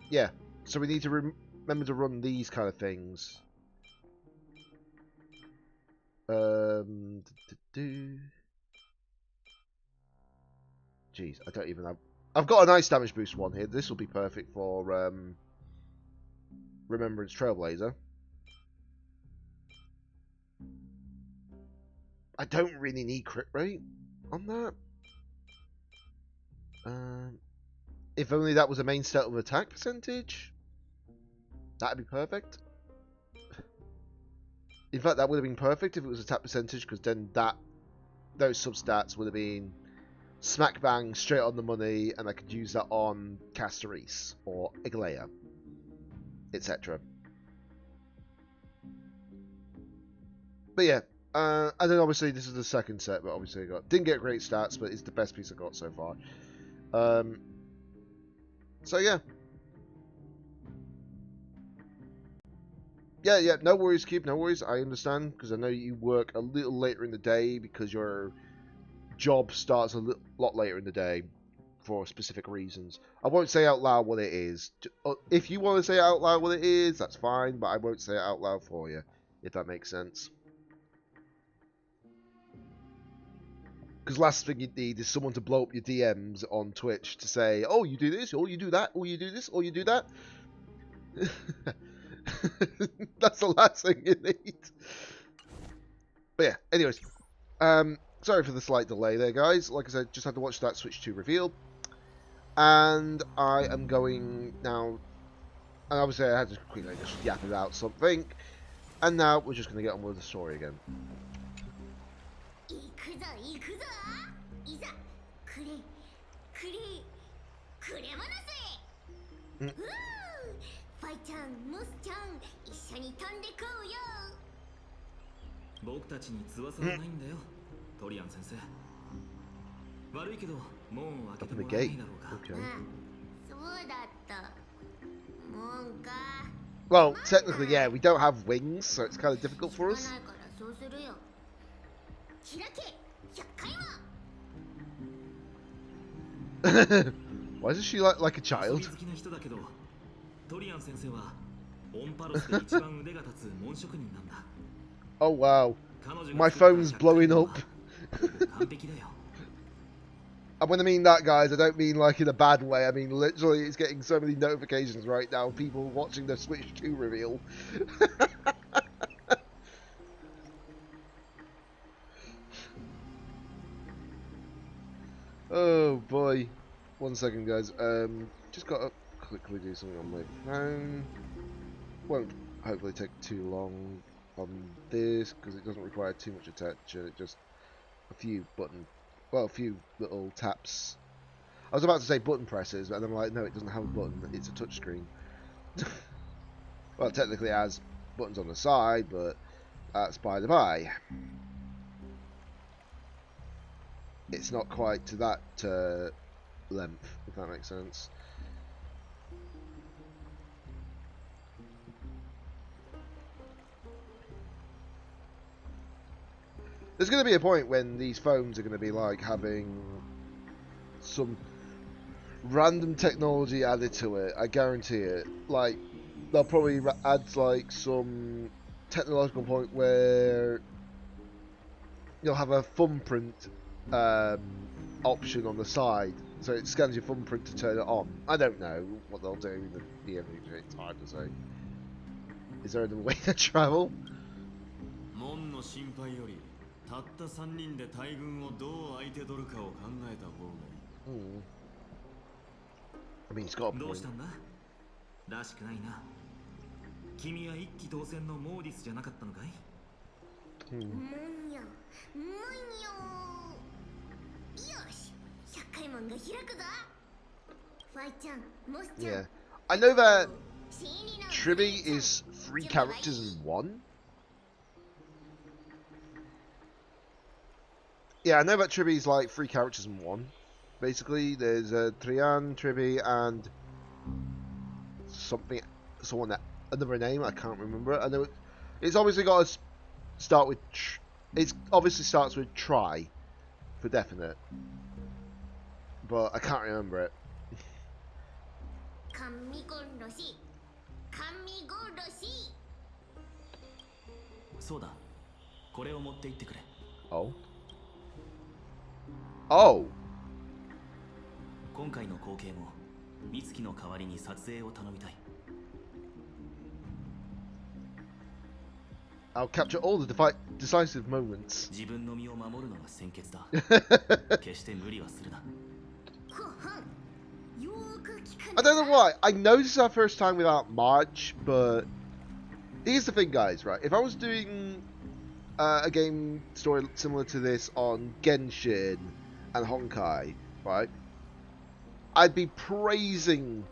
Yeah, so we need to remember to run these kind of things. Jeez, I don't even have... I've got an ice damage boost one here. This will be perfect for Remembrance Trailblazer. I don't really need crit rate on that. If only that was a main stat of attack percentage. That'd be perfect. In fact, that would have been perfect if it was attack percentage, because then those substats would have been smack bang straight on the money, and I could use that on Casteris or Iglea, etc. But yeah, and then obviously this is the second set, but obviously didn't get great stats, but it's the best piece I got so far. So yeah. Yeah, no worries, Keep, no worries. I understand, because I know you work a little later in the day because your job starts a lot later in the day for specific reasons. I won't say out loud what it is. If you want to say out loud what it is, that's fine, but I won't say it out loud for you, if that makes sense. Because last thing you need is someone to blow up your DMs on Twitch to say, oh, you do this, or you do that, or you do this, or you do that. That's the last thing you need. But yeah, anyways. Sorry for the slight delay there, guys. Like I said, just had to watch that Switch 2 reveal. And I am going now... And obviously I had to quickly just yap about something. And now we're just going to get on with the story again. Open the gate. Okay. Well, technically, yeah, we don't have wings, so it's kind of difficult for us. Why is she like a child? Oh wow, my phone's blowing up. And when I mean that, guys, I don't mean like in a bad way. I mean literally, it's getting so many notifications right now. People watching the Switch 2 reveal. Oh boy. 1 second, guys. Just gotta quickly do something on my phone. Won't hopefully take too long on this because it doesn't require too much attention. It just a few little taps. I was about to say button presses, but I'm like, no, it doesn't have a button. It's a touchscreen. Well, technically it has buttons on the side, but that's by the by. It's not quite to that length, if that makes sense. There's going to be a point when these phones are going to be like having some random technology added to it. I guarantee it. Like they'll probably add like some technological point where you'll have a thumbprint option on the side, so it scans your thumbprint to turn it on. I don't know what they'll do in the near future. It's hard to say. Is there another way to travel? I mean, it's got a point. Yeah, I know that Tribby is 3 characters in 1. Yeah, I know that Tribby is like 3 characters in 1. Basically, there's Trian, Tribby, and someone another name I can't remember. I know it's obviously got to start with. It obviously starts with try, for definite, but I can't remember it. Oh. Oh. I'll capture all the decisive moments. I don't know why. I know this is our first time without March, but here's the thing, guys, right? If I was doing a game story similar to this on Genshin and Honkai, right, I'd be praising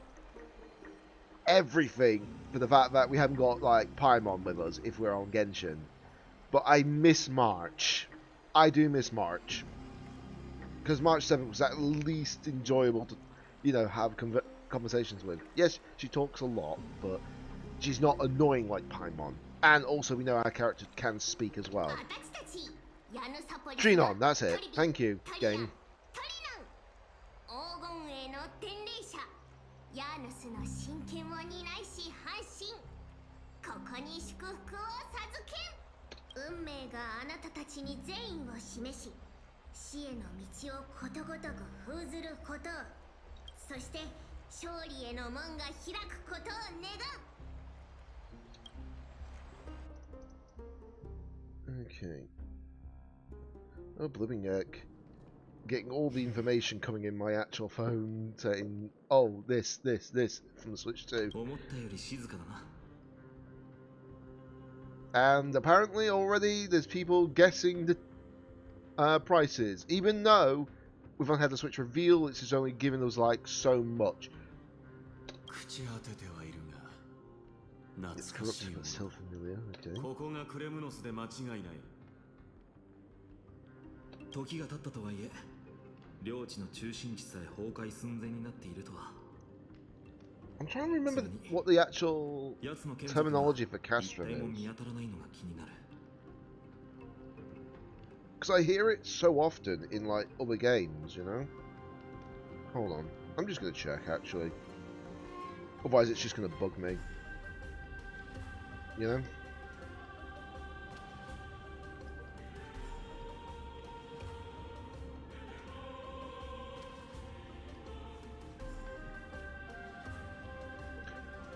everything for the fact that we haven't got, like, Paimon with us if we're on Genshin. But I miss March. I do miss March. Because March 7th was at least enjoyable to, you know, have conversations with. Yes, she talks a lot, but she's not annoying like Paimon. And also, we know our character can speak as well. Trinon, that's it. Thank you, game. 運命があなたたちに善意を示し、死への道をことごとく封ずること、そして勝利への門が開くことを願う。 Okay. Oh, blooming heck. Getting all the information coming in my actual phone saying, oh, this from the Switch 2. And apparently already there's people guessing the prices. Even though we've only had the Switch reveal, it's just only given us like so much. It's corrupted but still familiar, okay. 時が経ったとはいえ、領地の中心地さえ崩壊寸前になっているとは。 I'm trying to remember what the actual terminology for castrum is. Because I hear it so often in like other games, you know? Hold on. I'm just going to check actually. Otherwise it's just going to bug me. You know?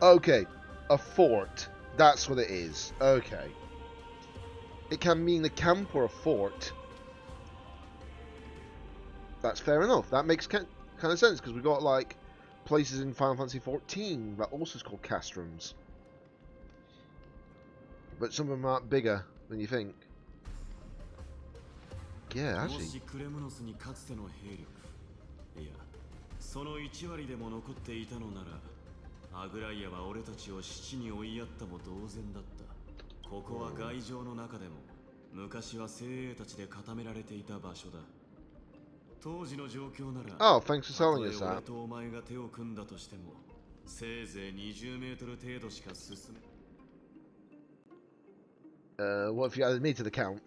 Okay, a fort. That's what it is. Okay. It can mean a camp or a fort. That's fair enough. That makes kind of sense because we've got like places in Final Fantasy XIV that also is called castrums. But some of them aren't bigger than you think. Yeah, actually. アグライアは俺たちを死地に追いやったも同然だった。ここは外城の中でも昔は精鋭たちで固められていた場所だ。当時の状況なら、Oh, thanks for telling us that. 俺とお前が手を組んだとしても、せいぜい20メートル程度しか進め。What if you added me to the count?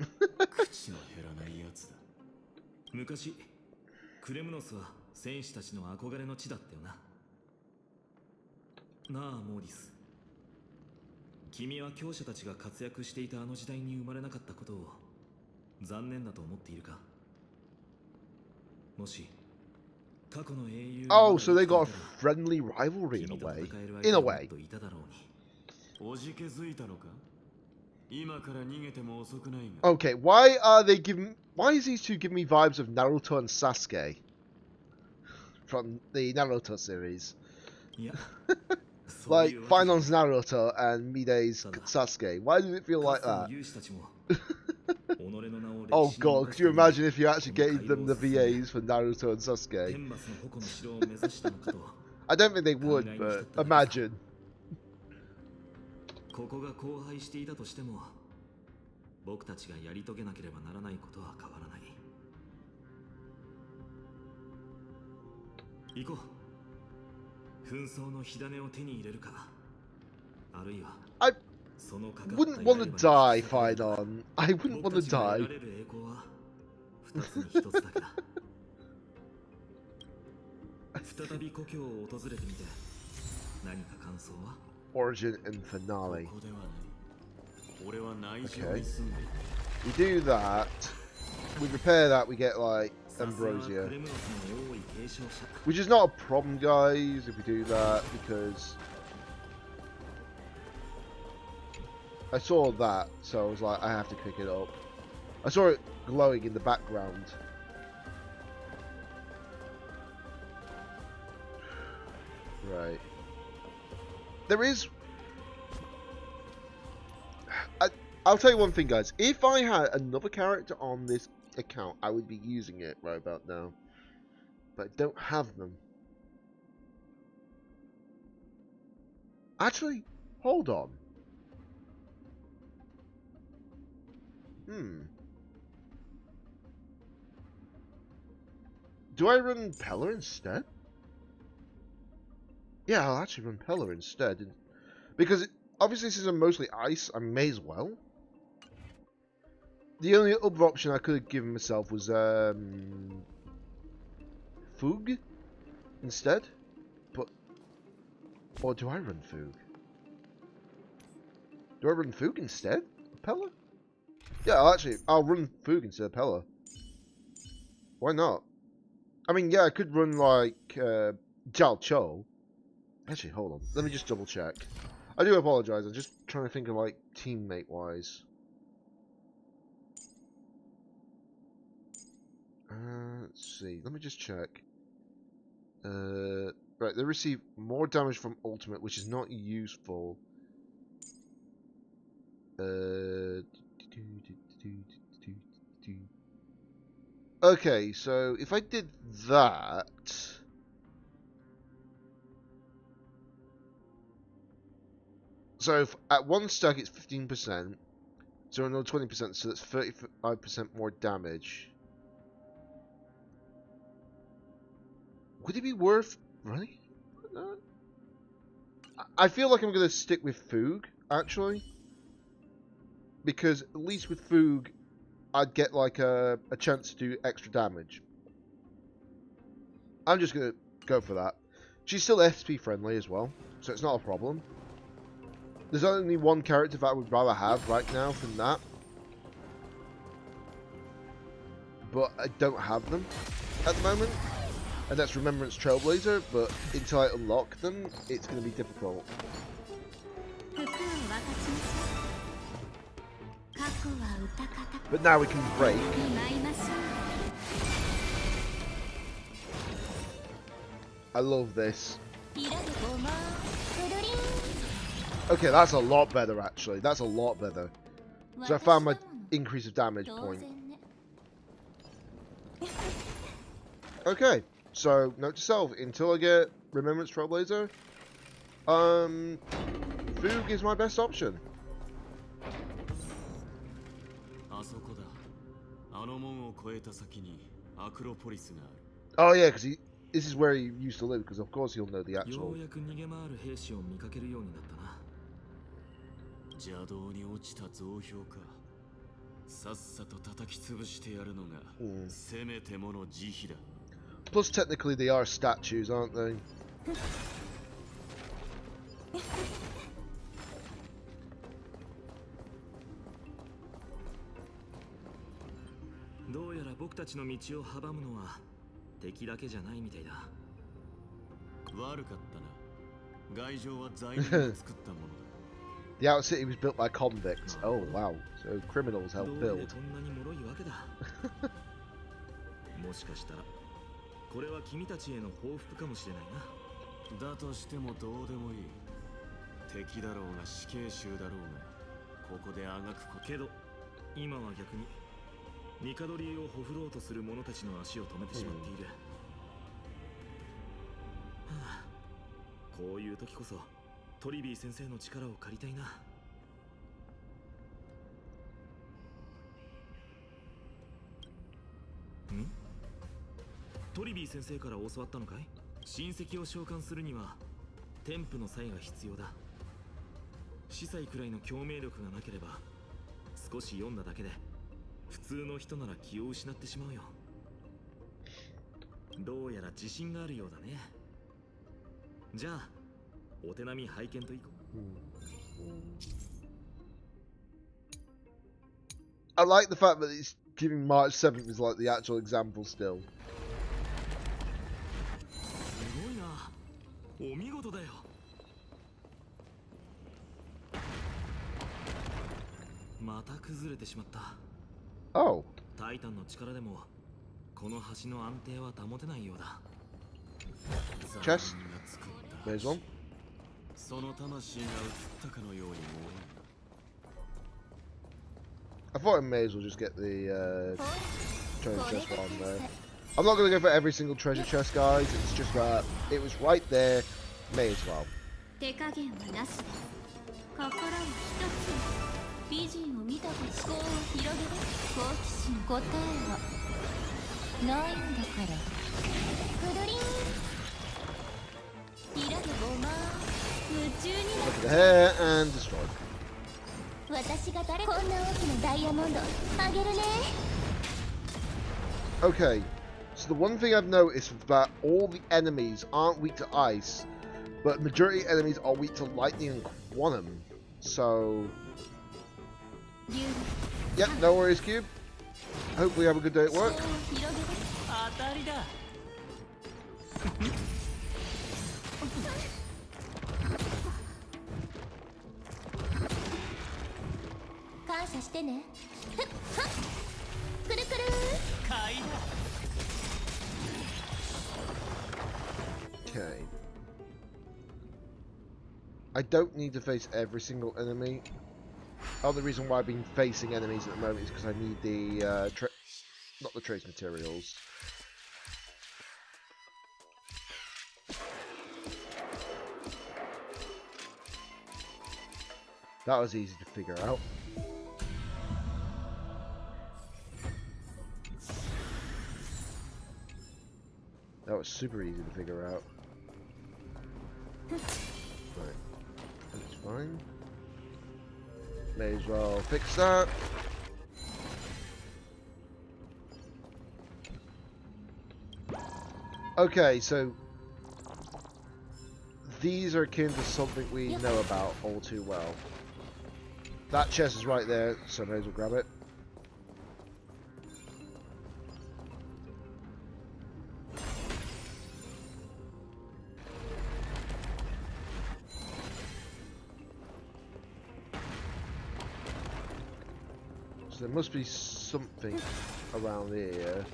口の減らないやつだ。昔、クレムノスは戦士たちの憧れの地だったよな。 なあモーディス、君は強者たちが活躍していたあの時代に生まれなかったことを残念だと思っているか。もし過去の英雄 Oh, so they got a friendly rivalry in a way. In a way. おじけづいたのか。今から逃げても遅くないが。 Okay, why are they giving? Why is these two giving me vibes of Naruto and Sasuke from the Naruto series? Like Finon's Naruto and Midei's Sasuke. Why does it feel like that? Oh god, could you imagine if you actually gave them the VAs for Naruto and Sasuke? I don't think they would, but imagine. ここが荒廃していたとしても、僕たちがやり遂げなければならないことは変わらない。行こう。 紛争の火種を手に入れるか、あるいは I wouldn't want to die, Finon. I wouldn't want to die. 再び故郷を訪れてみて何か感想は Origin and finale. ここではない。俺は内城に住んでいる。 We do that. We repair that. We get like Ambrosia, which is not a problem, guys, if we do that, because I saw that, so I was like, I have to pick it up. I saw it glowing in the background. Right. There is... I'll tell you one thing, guys. If I had another character on this account, I would be using it right about now. But I don't have them. Actually, hold on. Do I run Pella instead? Yeah, I'll actually run Pella instead. Because obviously since I'm mostly ice, I may as well. The only other option I could have given myself was Foog instead. But... Or do I run Foog? Do I run Foog instead of Pella? Yeah, I'll run Foog instead of Pella. Why not? I mean, yeah, I could run like Jiao Cho. Actually, hold on. Let me just double check. I do apologize. I'm just trying to think of like teammate wise. Let's see. Let me just check. Right, they receive more damage from ultimate, which is not useful. Okay, so if I did that, so if at one stack it's 15%, so another 20%, so that's 35% more damage. Would it be worth running? I feel like I'm going to stick with Foog, actually. Because at least with Foog, I'd get like a chance to do extra damage. I'm just going to go for that. She's still SP friendly as well, so it's not a problem. There's only one character that I would rather have right now than that. But I don't have them at the moment. And that's Remembrance Trailblazer, but until I unlock them, it's going to be difficult. But now we can break. I love this. Okay, that's a lot better actually. That's a lot better. So I found my increase of damage point. Okay, so note to self, until I get Remembrance Trailblazer, Foog is my best option. Oh yeah, because this is where he used to live, because of course he'll know the actual... Plus technically they are statues, aren't they? The outer city was built by convicts. Oh wow, so criminals helped build. I like the fact that it's giving March 7th as like the actual example still. Oh. Chest. There's one. その魂が移ったかのように思う。 I thought I may as well just get the treasure chest one there. I'm not going to go for every single treasure chest, guys. It's just that it was right there. May as well. 手加減はなしです。心を一つに美人を見たと思考を広げる好奇心答えはないんだから。くるりん開けごま夢中に Look at the hair and destroy. な私が誰こんな大きなダイヤモンドあげるね。 Okay, so the one thing I've noticed is that all the enemies aren't weak to ice, but majority of enemies are weak to lightning and quantum. So, yep, no worries, Cube. Hopefully you have a good day at work. 当たりだ。感謝してね。ふっはっくるくる買いだ。 Okay. I don't need to face every single enemy. Only reason why I've been facing enemies at the moment is because I need the not the trace materials. That was easy to figure out. That was super easy to figure out. Right. That's fine. May as well fix that. Okay, so these are akin to something we know about all too well. That chest is right there, so may as well grab it. So there must be something around here.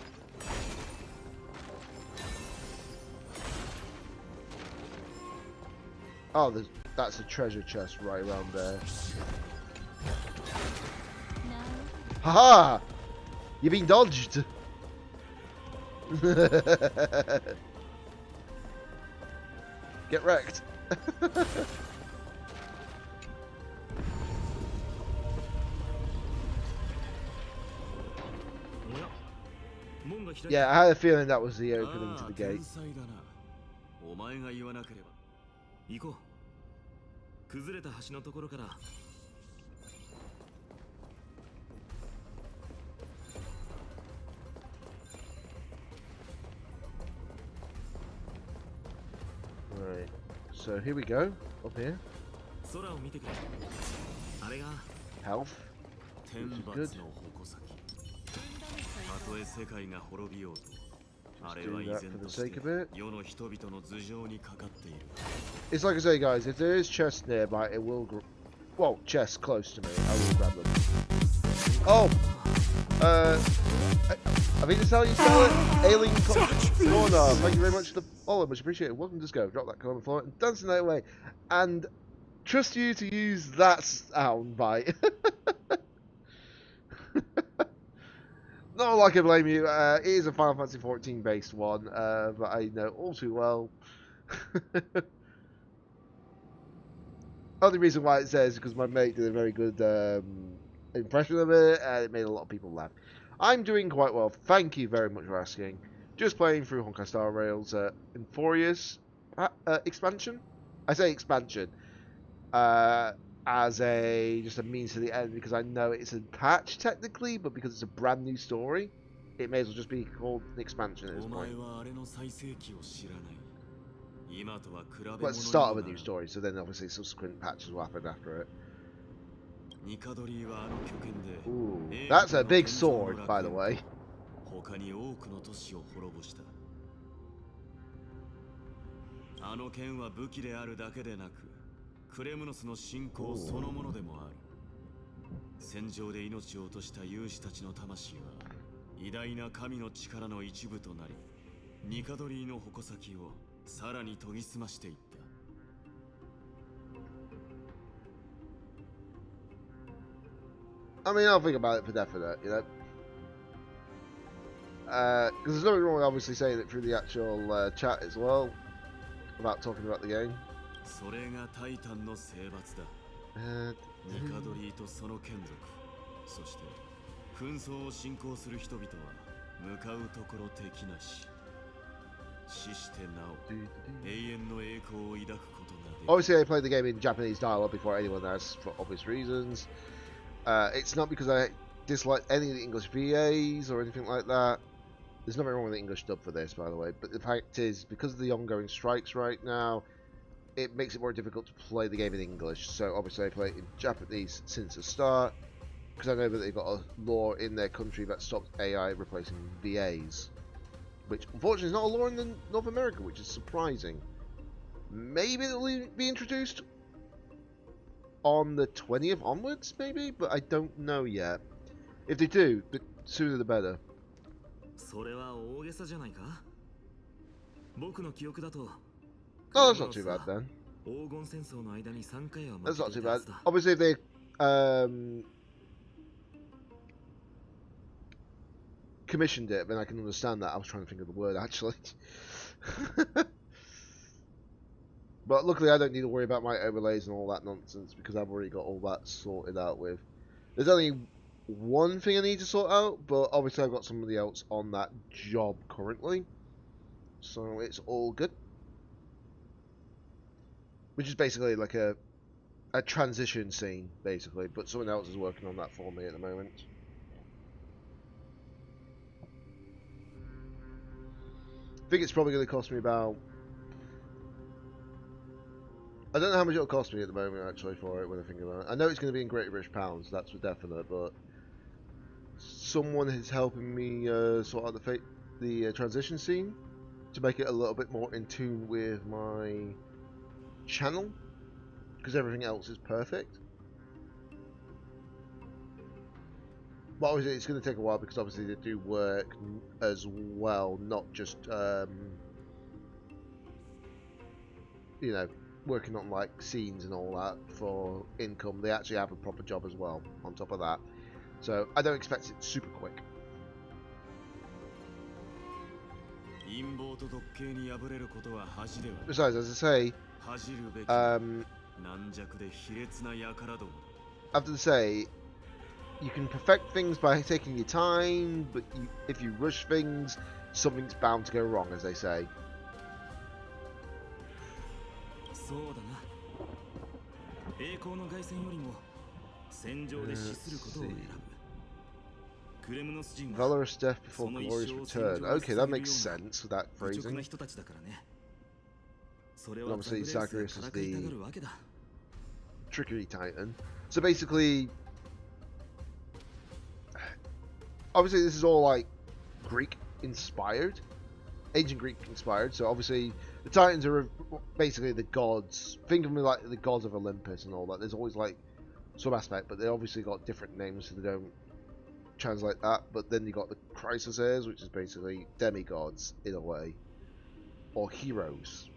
Oh, that's a treasure chest right around there. Haha! You've been dodged! Get wrecked! Yeah, I had a feeling that was the opening to the gate. お前が言わなければ行こう。崩れた橋のところから。 Right, so here we go, up here. Health. Which is good. Just do that for the sake of it. It's like I say, guys, if there is chests nearby, it will... Well, chests close to me, I will grab them. Oh! I think that's how you spell it. Alien Corner. Thank you very much for the follow. Much appreciated. Welcome to Disco. Drop that comment on the floor and dancing that way. And trust you to use that sound bite. Not like I blame you. It is a Final Fantasy 14 based one, but I know all too well. Only reason why it says is because my mate did a very good impression of it, and it made a lot of people laugh. I'm doing quite well, thank you very much for asking. Just playing through Honkai Star Rail's Amphoreus expansion. I say expansion as just a means to the end, because I know it's a patch technically, but because it's a brand new story, it may as well just be called an expansion at this point. Well, it's the start of a new story, so then obviously subsequent patches will happen after it. Ooh, that's a big sword, by the way. I mean, I'll think about it for definite, you know. Because there's nothing wrong with obviously saying it through the actual chat as well, about talking about the game. それがタイタンの征伐だ。ニカドリーとその眷属、そして紛争を進行する人々は向かうところ敵なし。死してなお永遠の栄光を抱くことができる。Obviously, I played the game in Japanese dialogue before anyone has, for obvious reasons. It's not because I dislike any of the English VAs or anything like that. There's nothing wrong with the English dub for this, by the way. But the fact is, because of the ongoing strikes right now, it makes it more difficult to play the game in English. So obviously, I play it in Japanese since the start, because I know that they've got a law in their country that stops AI replacing VAs, which unfortunately is not a law in North America, which is surprising. Maybe it'll be introduced on the 20th onwards, maybe, but I don't know yet. If they do, the sooner the better. それは大げさじゃないか？僕の記憶だと。Oh, that's not too bad then. 黄金戦争の間に3回は That's not too bad. Obviously, if they commissioned it, then I can understand that. I was trying to think of the word actually. But luckily, I don't need to worry about my overlays and all that nonsense because I've already got all that sorted out with. There's only one thing I need to sort out, but obviously I've got somebody else on that job currently, so it's all good. Which is basically like a transition scene, basically, but someone else is working on that for me at the moment. I think it's probably going to cost me about... I don't know how much it'll cost me at the moment, actually, for it, when I think about it. I know it's going to be in Great British Pounds, that's for definite, but... someone is helping me sort out the transition scene to make it a little bit more in tune with my channel, because everything else is perfect. But obviously it's going to take a while because obviously they do work as well, not just you know, working on like scenes and all that for income. They actually have a proper job as well on top of that, so I don't expect it super quick. Besides, as I say, I have to say, you can perfect things by taking your time, but if you rush things, something's bound to go wrong, as they say. Valorous death before glorious return. Okay, that makes sense with that phrasing. And obviously, Zagreus is the trickery titan. So basically, obviously this is all like Greek inspired, ancient Greek inspired. So obviously the Titans are basically the gods. Think of them like the gods of Olympus and all that. There's always like some aspect, but they obviously got different names, so they don't translate that. But then you got the Chrysosers, which is basically demigods in a way, or heroes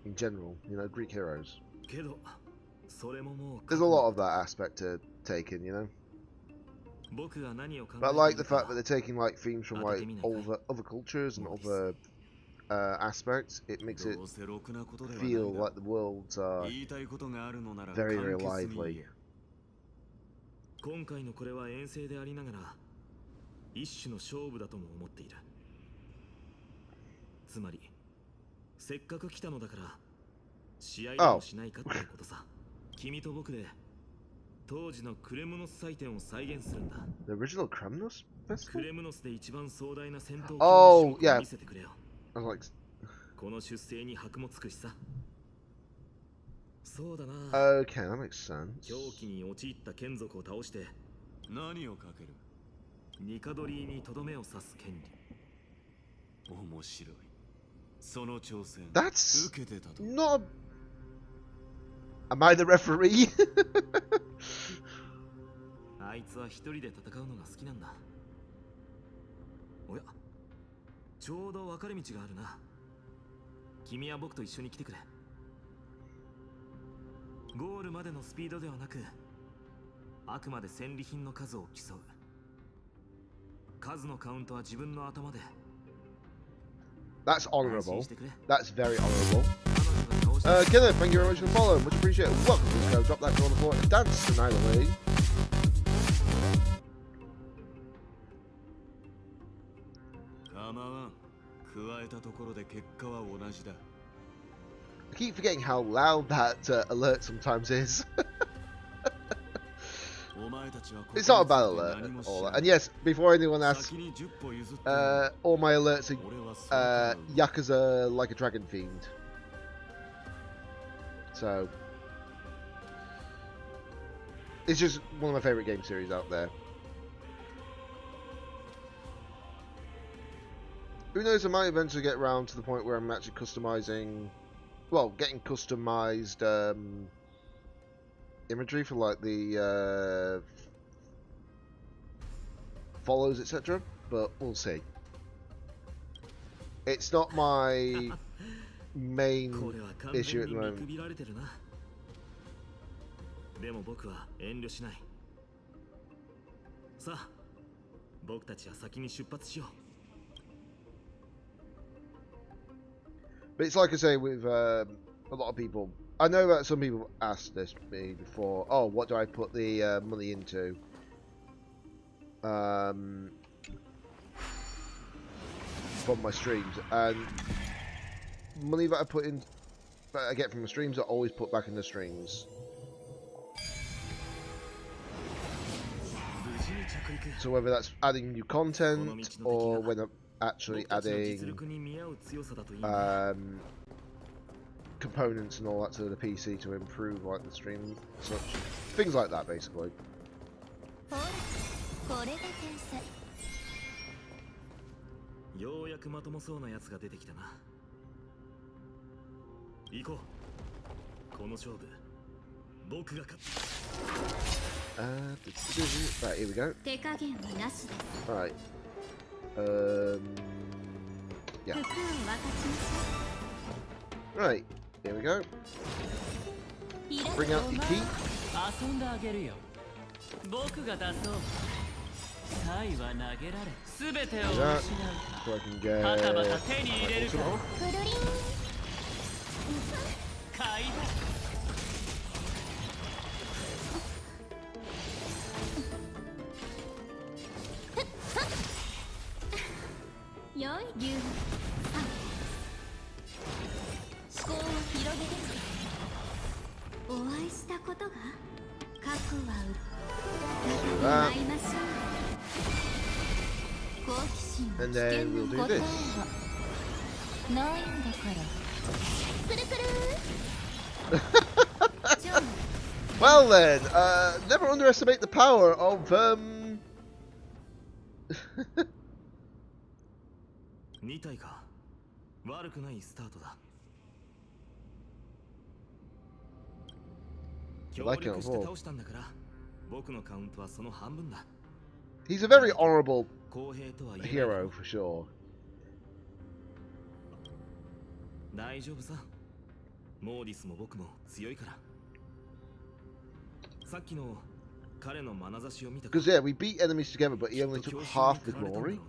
in general, you know, Greek heroes. There's a lot of that aspect to take in, you know. But I like the fact that they're taking like themes from like other cultures and other aspects. It makes it feel like the worlds are very, very lively. せっかく来たのだから試合でもしないかってことさ。君と僕で当時のクレムノス祭典を再現するんだ。The original Kremnos Festival? クレムノスで一番壮大な戦闘機を見せてくれよ。この出征に箔もつくしさ。そうだな。Okay, that makes sense. 狂気に陥った眷属を倒して何をかける？ニカドリーにとどめを刺す権利。面白い。 That's not. Am I the referee? あいつは一人で戦うのが好きなんだ。おや、ちょうど分かれ道があるな。君は僕と一緒に来てくれ。ゴールまでのスピードではなく、あくまで戦利品の数を競う。数のカウントは自分の頭で。 That's honourable. That's very honourable. Kenneth, thank you very much for the follow. Much appreciated. Welcome to the show. Drop that on the floor and dance tonight, Lee. I keep forgetting how loud that alert sometimes is. It's not a bad alert at all. And yes, before anyone asks, all my alerts are Yakuza Like a Dragon themed. So, it's just one of my favourite game series out there. Who knows, I might eventually get around to the point where I'm actually customizing, well, getting customized imagery for like the follows, etc. But we'll see. It's not my main issue at the moment. でも僕は遠慮しない。さあ、僕たちは先に出発しよう。 But it's like I say with a lot of people. I know that some people asked this me before. Oh, what do I put the money into? From my streams, and money that I put in, that I get from the streams, I always put back in the streams. So whether that's adding new content or when I'm actually adding components and all that to the PC to improve like the stream, such things like that, basically. ようやくまともそうなやつが出てきたな。行こう。この勝負、僕が勝つ。Right, here we go. 手加減はなしです。 Right. Yeah. 服を分かちまし Right. Here we go. ょう。 Bring out your key. 遊んであげるよ。僕が出そう。サイは投げられ、すべてを失う。 That. So I can get. はたまた手に入れるか。くるりん。買いだ。よい竜。思考を広げて。お会いしたことが過去はう。会いましょう。好奇心は And 危険 then の we'll do 答え this. はないんだから。くるくる。ちょん。 Well then, never underestimate the power of 2体か。悪くないスタートだ。協力して倒したんだから、僕のカウントはその半分だ。 He's a very honourable 公平とは言えない。 hero for sure. 大丈夫さ。モーディスも僕も強いから。さっきの彼の眼差しを見たか。 Because yeah, we beat enemies together, but he only took half the glory.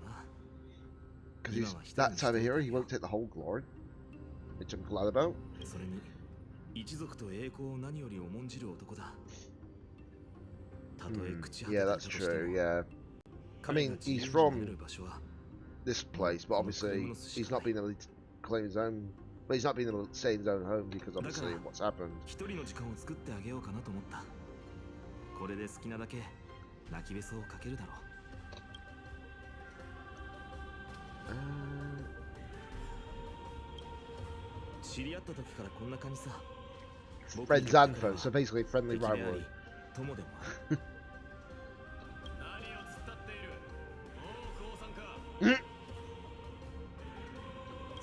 Because he's that type of hero, he won't take the whole glory. Which I'm glad about. それに一族と栄光を何より重んじる男だ。たとえ口 Yeah, that's true. Yeah. I mean, he's from this place, but obviously he's not been able to claim his own. But he's not been able to stay in his own home because obviously what's happened. 一人の時間を作ってあげようかなと思った。これで好きなだけ泣きべそをかけるだろう。知り合った時からこんな感じさ。 Friends and foes, so basically friendly rivalry. 友でもある。何を突っ立っている。おう、降参か。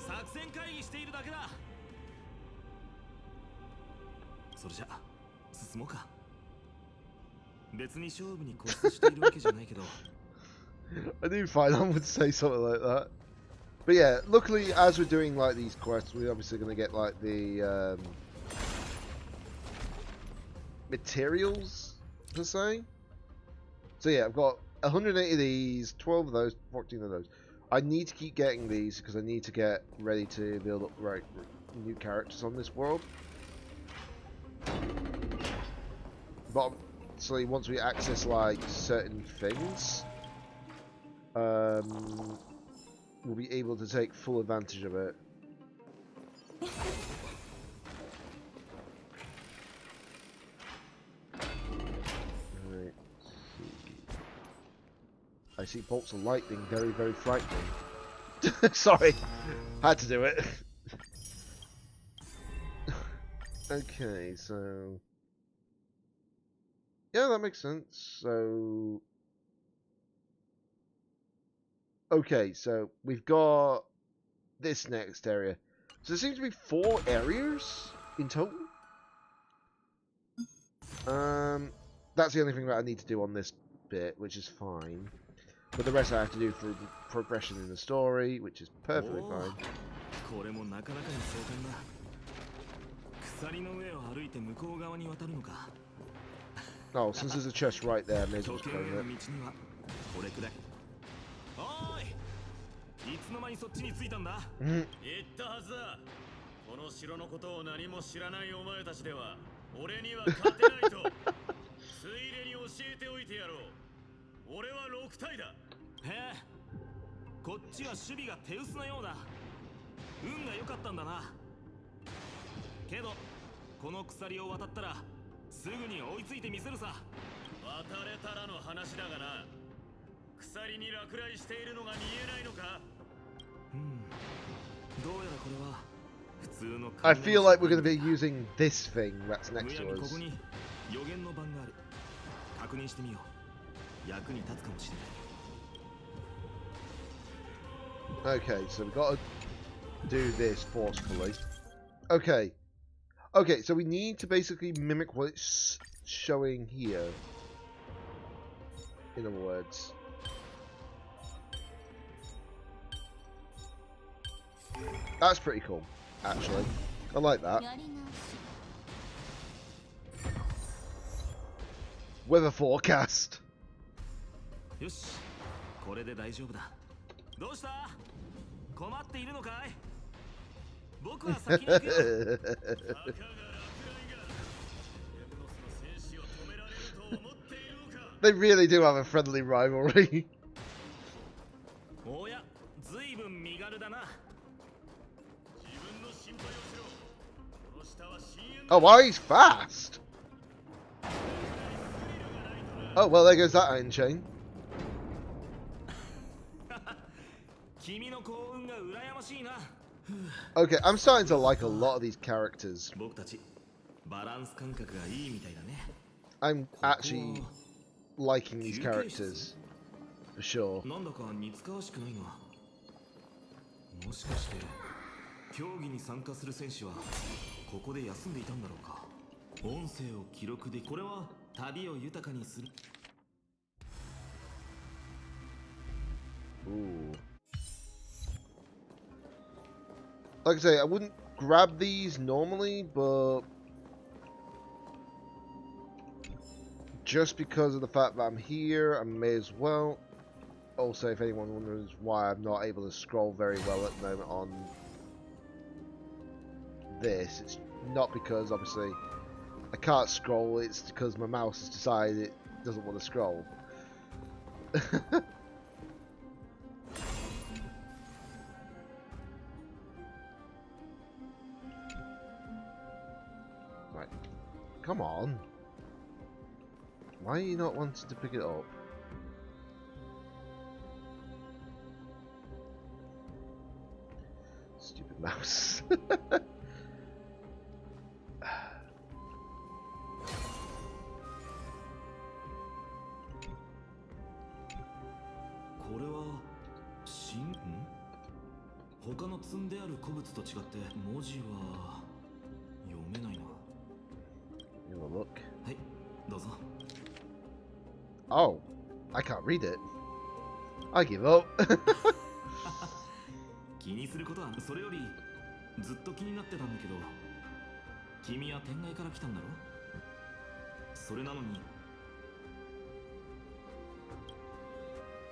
作戦会議しているだけだ。それじゃ進もうか。別に勝負に固執しているわけじゃないけど。I knew Finon would say something like that. But yeah, luckily as we're doing like these quests, we're obviously going to get like the materials per se. So yeah, I've got 180 of these, 12 of those, 14 of those. I need to keep getting these because I need to get ready to build up new characters on this world. But obviously, once we access like certain things, we'll be able to take full advantage of it. Right. I see bolts of lightning, very, very frightening. Sorry, had to do it. Okay, so yeah, that makes sense. So okay, so we've got this next area. So there seems to be 4 areas in total. That's the only thing that I need to do on this bit, which is fine. But the rest I have to do for progression in the story, which is perfectly fine. Oh, since there's a chest right there, I may as well just go in it. いつの間にそっちに着いたんだ。言ったはずだ。この城のことを何も知らないお前たちでは俺には勝てないと。ついでに教えておいてやろう。俺は6体だ。へえ。こっちは守備が手薄なようだ。運が良かったんだな。けどこの鎖を渡ったらすぐに追いついてみせるさ。渡れたらの話だがな。鎖に落雷しているのが見えないのか。どうやらこれは普通の。I feel like we're going to be using this thing that's next to us. ここに予言の番がある。確認してみよう。役に立つかもしれない。Okay, so we've got to do this forcefully. Okay. Okay, so we need to basically mimic what it's showing here. In other words. That's pretty cool, actually. I like that. Weather forecast. よし、これで大丈夫だ。どうした？困っているのかい？僕は先に行くよ。They really do have a friendly rivalry. おや、ずいぶん身軽だな。Oh, wow, he's fast! Oh, well, there goes that iron chain. Okay, I'm starting to like a lot of these characters. I'm actually liking these characters, for sure. 競技に参加する選手はここで休んでいたんだろうか。音声を記録でこれは旅を豊かにする。Ooh. Like I say, I wouldn't grab these normally, but just because of the fact that I'm here, I may as well. Also, if anyone wonders why I'm not able to scroll very well at the moment on this, it's not because obviously I can't scroll, it's because my mouse has decided it doesn't want to scroll. Right, come on, why are you not wanting to pick it up? Stupid mouse.これは他の積んである古物と違って文字は読めないな。Have a look. はい、どうぞ。Oh, I can't read it. I give up. 気にすることはそれよりずっと気になってたんだけど、君は天外から来たんだろ？それなのに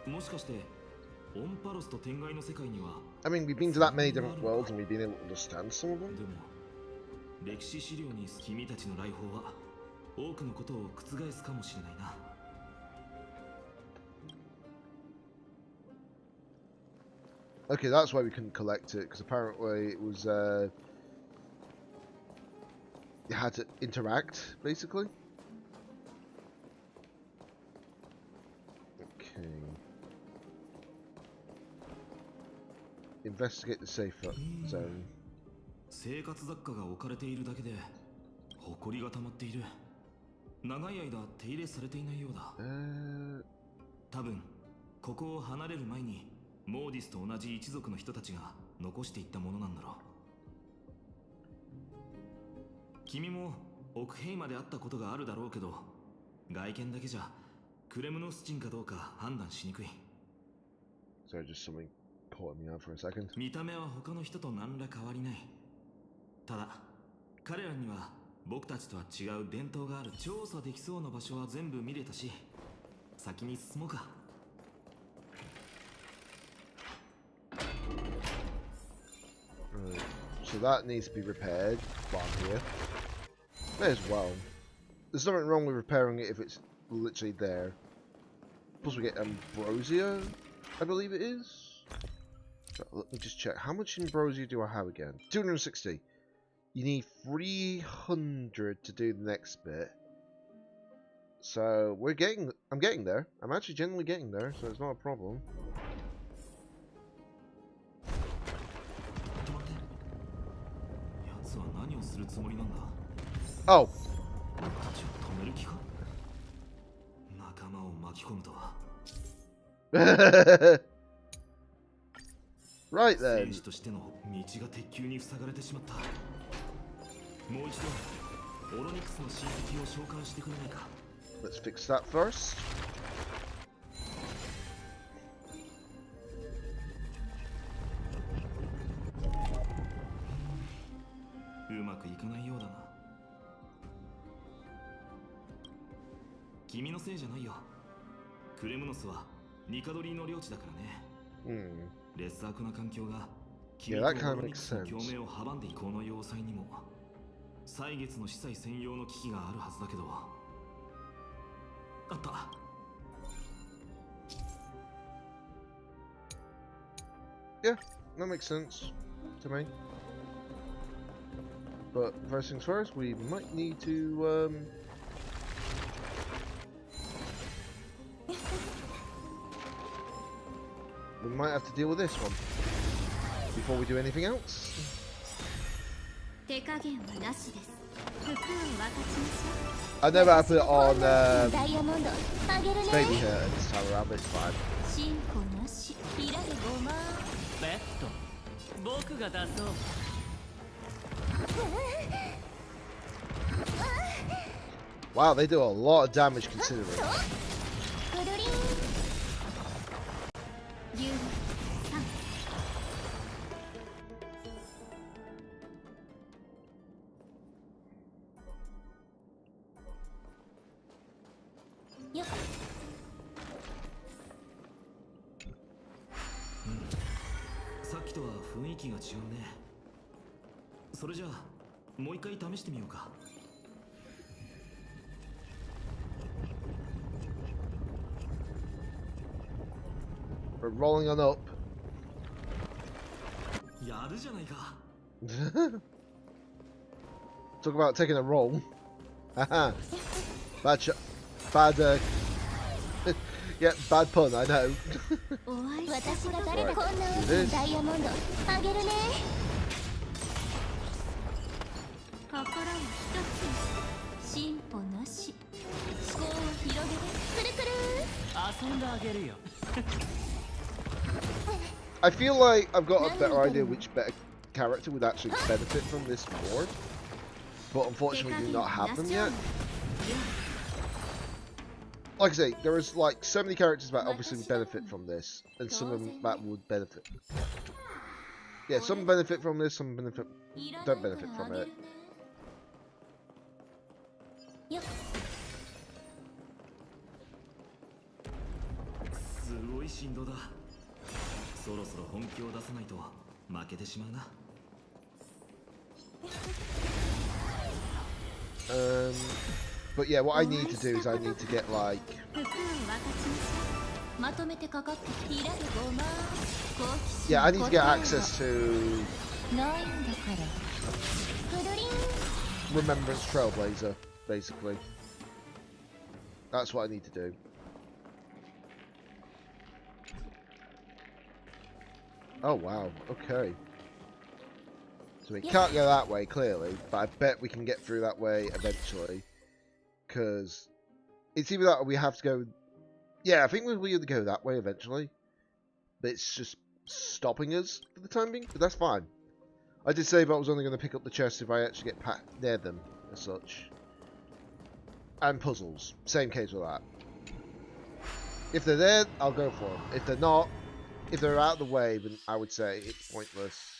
もしかしてオンパロスと天外の世界には I mean, we've been to that many different worlds and we've been able to understand some of them. でも歴史資料に君たちの来訪は多くのことを覆すかもしれないな。 Okay, that's why we couldn't collect it, because apparently it was, you had to interact, basically. Okay. Investigate the safe zone. 生活雑貨が置かれているだけで埃が溜まっている。長い間手入れされていないようだ。多分ここを離れる前にモーディスと同じ一族の人たちが残していったものなんだろう。君も奥ヘイまで会ったことがあるだろうけど、外見だけじゃクレムノスチンかどうか判断しにくい。 Sorry, just something caught me out for a second. 見た目は他の人と何ら変わりない。ただ彼らには僕たちとは違う伝統がある。調査できそうな場所は全部見れたし、先に進もうか。 Right. So that needs to be repaired while I'm here. May as well. There's nothing wrong with repairing it if it's literally there. Plus we get Ambrosia, I believe it is. So let me just check. How much Ambrosia do I have again? 260. You need 300 to do the next bit. So I'm getting there. I'm actually genuinely getting there, so it's not a problem. Oh. Right then. Let's fix that first. Yeah, that kind of makes sense. 歳月の司祭専用の機器があるはずだけど。あった。 Yeah, that makes sense to me. But first things first, we might need to we might have to deal with this one before we do anything else. I know I put it on baby hair this time around, but it's fine. Wow, they do a lot of damage considering. We're rolling on up. Talk about taking a roll. Haha. Bad yeah, bad pun, I know. Right, do this. I feel like I've got a better idea which better character would actually benefit from this more, but unfortunately we do not have them yet. Like I say, there is like so many characters that obviously would benefit from this, and some of them that would benefit. Yeah, some benefit from this, some don't benefit from it. すごい振動だ。そろそろ本気を出さないと負けてしまうな。But yeah, what I need to do is I need to get like. 服を分かちましょう。まとめてかかってきて。ごま好奇心 Yeah, I need to get access to ないんだから。くるりん。 Remembrance Trailblazer, basically. That's what I need to do. Oh wow, okay. So we can't go that way, clearly, but I bet we can get through that way eventually. Because it's either that or we have to go... Yeah, I think we'll either go that way eventually. But it's just stopping us for the time being, but that's fine. I did say that I was only going to pick up the chests if I actually get near them, as such. And puzzles. Same case with that. If they're there, I'll go for them. If they're not, if they're out of the way, then I would say it's pointless.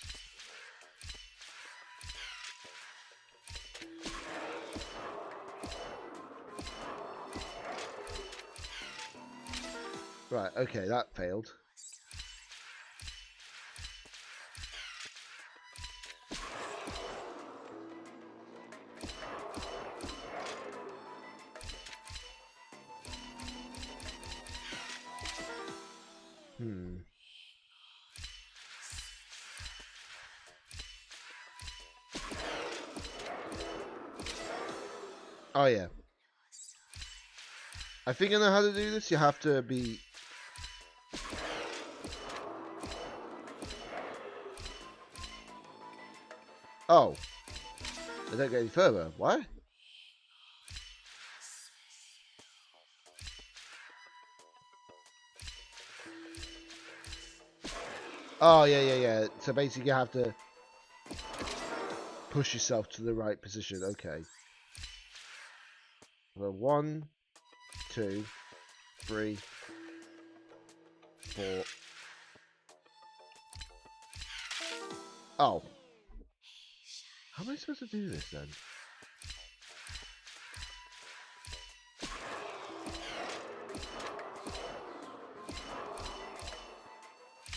Right, okay, that failed. Oh yeah. I think I know how to do this. You have to be... Oh. I don't get any further. Why? Oh, yeah. So basically you have to push yourself to the right position. Okay. So 1, 2, 3, 4. Oh. How am I supposed to do this then?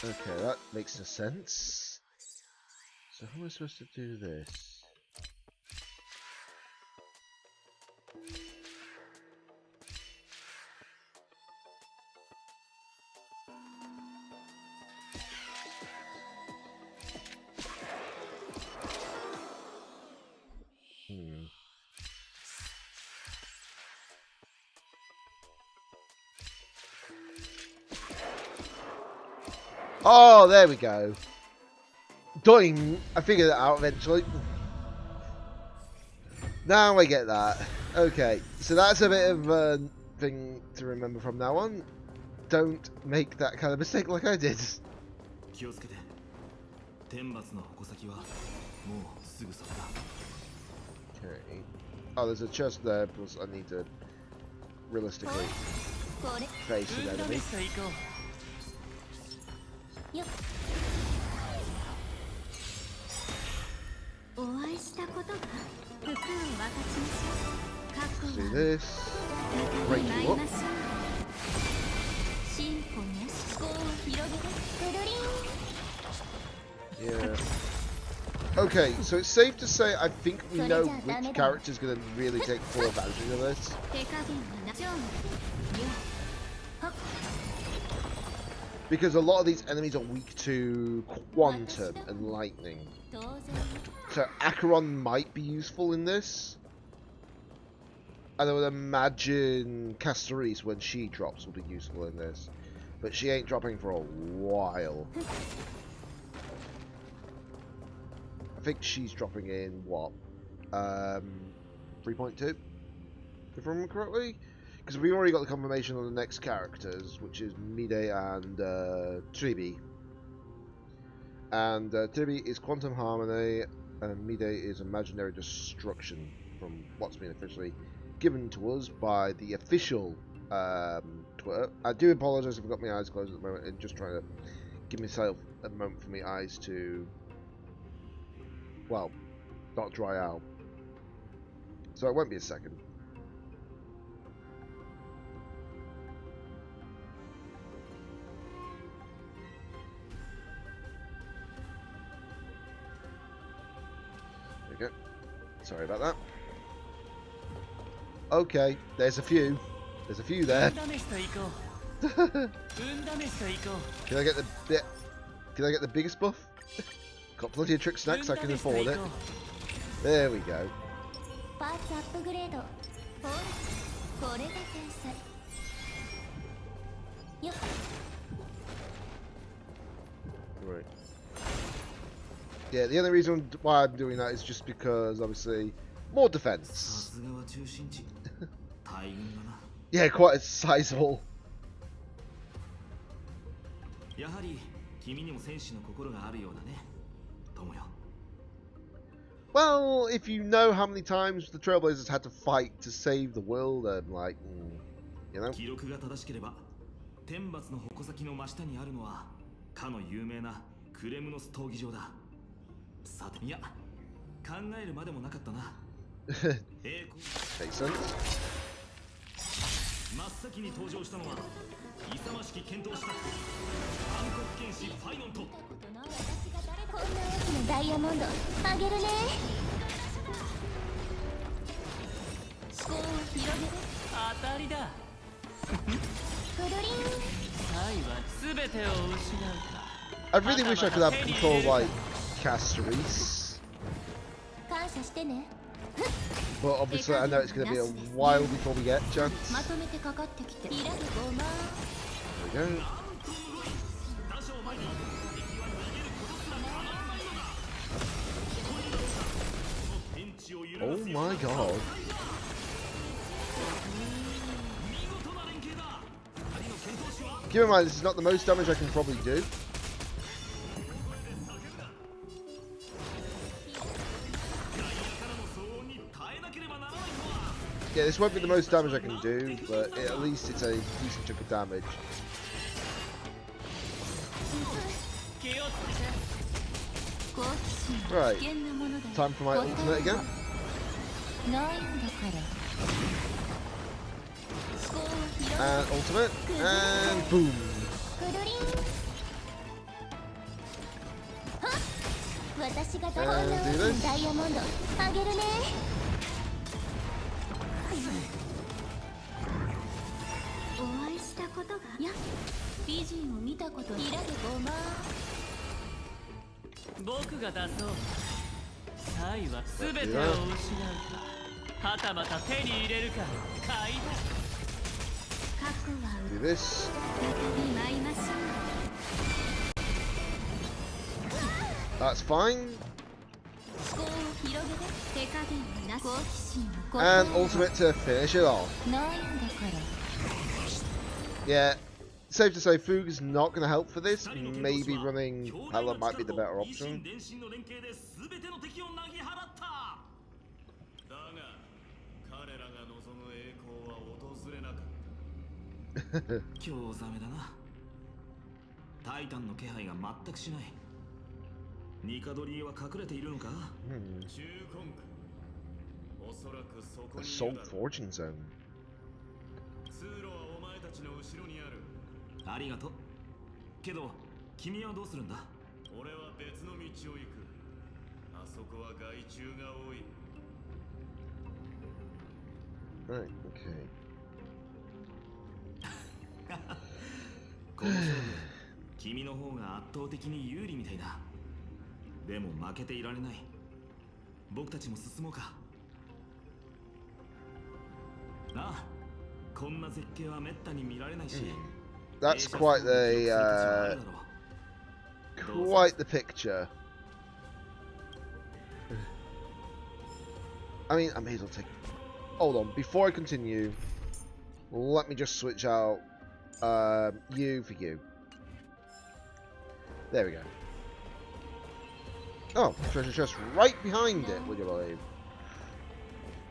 Okay, that makes no sense. So how am I supposed to do this? Oh, there we go. Doing, I figured it out eventually. Now I get that. Okay, so that's a bit of a thing to remember from now on. Don't make that kind of mistake like I did. Okay. Oh, there's a chest there, plus I need to realistically face an enemy. お会いしたことが服を分かちましょう。過去 See は this. 向 Break い you ま up. しょう。進歩ね思考を広げてくるりん。 Yeah. Okay, so it's safe to say I think we know which character's going to really take full advantage of this. 手加減はなしょう。 Because a lot of these enemies are weak to quantum and lightning. So Acheron might be useful in this. And I would imagine Castoris, when she drops, will be useful in this. But she ain't dropping for a while. I think she's dropping in, what? 3.2? If I remember correctly? Because we've already got the confirmation on the next characters, which is Mide and Tribi. And Tribi is Quantum Harmony, and Mide is Imaginary Destruction, from what's been officially given to us by the official Twitter. I do apologise if I've got my eyes closed at the moment, and just trying to give myself a moment for my eyes to, well, not dry out. So it won't be a second. go. Sorry about that. Okay, there's a few. There's a few there. Can I get the bit? Can I get the biggest buff? Got plenty of trick snacks, I can afford it. There we go. パーツアップグレード。ほら、これが天才。よっ。 Right. Yeah, the only reason why I'm doing that is just because, obviously, more defense. Yeah, quite a sizable. Well, if you know how many times the Trailblazers had to fight to save the world, I'm like, you know. 天罰の矛先の真下にあるのはかの有名なクレムノス闘技場だ。さて、いや、考えるまでもなかったな。Makes sense. 真っ先に登場したのは勇ましき剣闘士たち暗黒剣士ファイノンと。こんな大きなダイヤモンドあげるね。思考を広げる。当たりだ。くるりん。 I really wish I could have control like Caceres. 感謝してね。 But obviously I know it's going to be a while before we get a chance. まとめてかかってきて。いらげごま。 There we go. Oh my god. Keep in mind, this is not the most damage I can probably do. Yeah, this won't be the most damage I can do, but at least it's a decent chunk of damage. Right, time for my ultimate again. And ultimate, and boom. And do this. Do this. That's fine. And ultimate to finish it off. Yeah, safe to say Foog is not going to help for this. Maybe running Hela might be the better option. Assault Fortune Zone. ありがとう。けど、君はどうするんだ？俺は別の道を行く。あそこは害虫が多い。Right, okay. この勝負、君の方が圧倒的に有利みたいだ。でも負けていられない。僕たちも進もうか。なあ、こんな絶景はめったに見られないし。That's quite the picture. I mean, I may as well take. Hold on, before I continue, let me just switch out you for you. There we go. Oh, treasure chest right behind it, would you believe?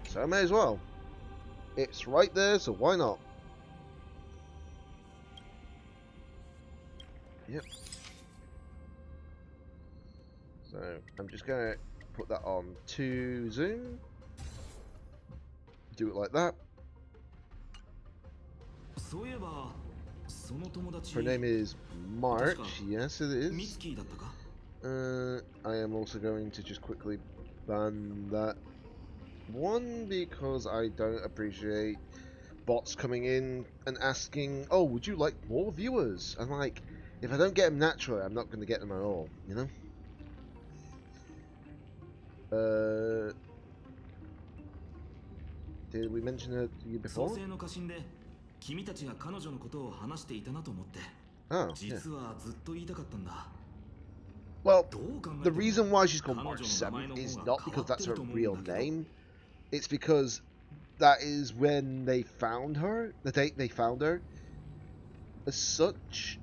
So I may as well. It's right there, so why not? Yep. So I'm just gonna put that on to zoom. Do it like that. Her name is March. Yes, it is. I am also going to just quickly ban that one because I don't appreciate bots coming in and asking, "Oh, would you like more viewers?" I'm like, if I don't get them naturally, I'm not going to get them at all, you know? Did we mention it to you before? 創世の家臣で君たちが彼女のことを話していたなと思って。 Oh, yeah. 実はずっと言いたかったんだ。 Well, どう考え the ても reason why she's called 彼女 March の名前 7th の is 方が not because 変わって that's る her と思うん real だけど。 name. It's because that is when they found her, the date they found her, as such.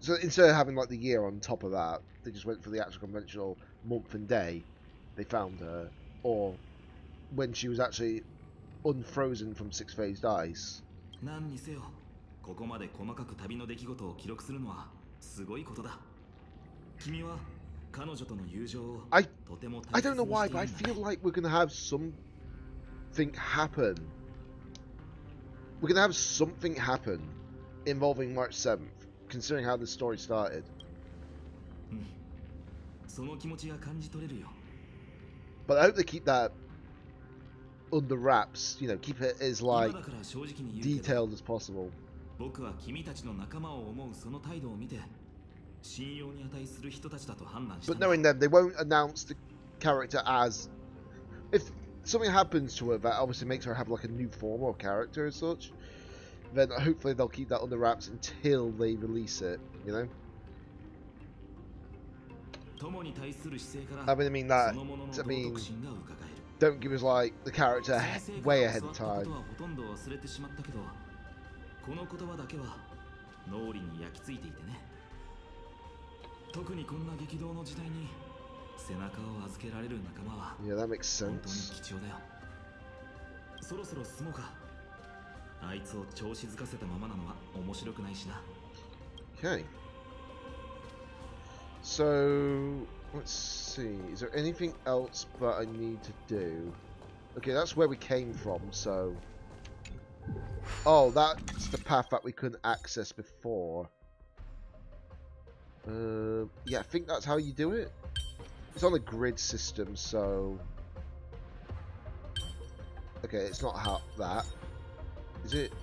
So instead of having like the year on top of that, they just went for the actual conventional month and day they found her, or when she was actually unfrozen from 6-phased ice. 何にせよ、ここまで細かく旅の出来事を記録するのはすごいことだ。君は彼女との友情をとても I 大切 don't に know して why, いるん but I だね。 feel like we're gonna have something happen. We're gonna have something happen involving March 7th, considering how the story started. うん。その気持ちが感じ取れるよ。 But I hope they keep that under wraps, you know, keep it as 今 like だから正直に言うけど、 detailed as possible. 僕は君たちの仲間を思うその態度を見て、信用に値する人たちだと判断したん But だ。 knowing them, they won't announce the character as... If something happens to her that obviously makes her have like a new form or character as such, then hopefully they'll keep that under wraps until they release it, you know? 友に対する姿勢から I mean that, そのものの I 道 mean, 徳心が伺える。 don't give us like the character 先生か way ら ahead 教わ of ったこ time. とはほとんど忘れてしまったけど、この言葉だけは脳裏に焼き付いていてね。特にこんな激動の時代に背中を預けられる仲間は Yeah, that makes 本当に sense. 貴重だよ。そろそろ進もうか。あいつを調子づかせたままなのは面白くないしな。 Okay. So, let's see. Is there anything else that I need to do? Okay, that's where we came from, so... Oh, that's the path that we couldn't access before. Yeah, I think that's how you do it. It's on a grid system, so... Okay, it's not how that. Is it?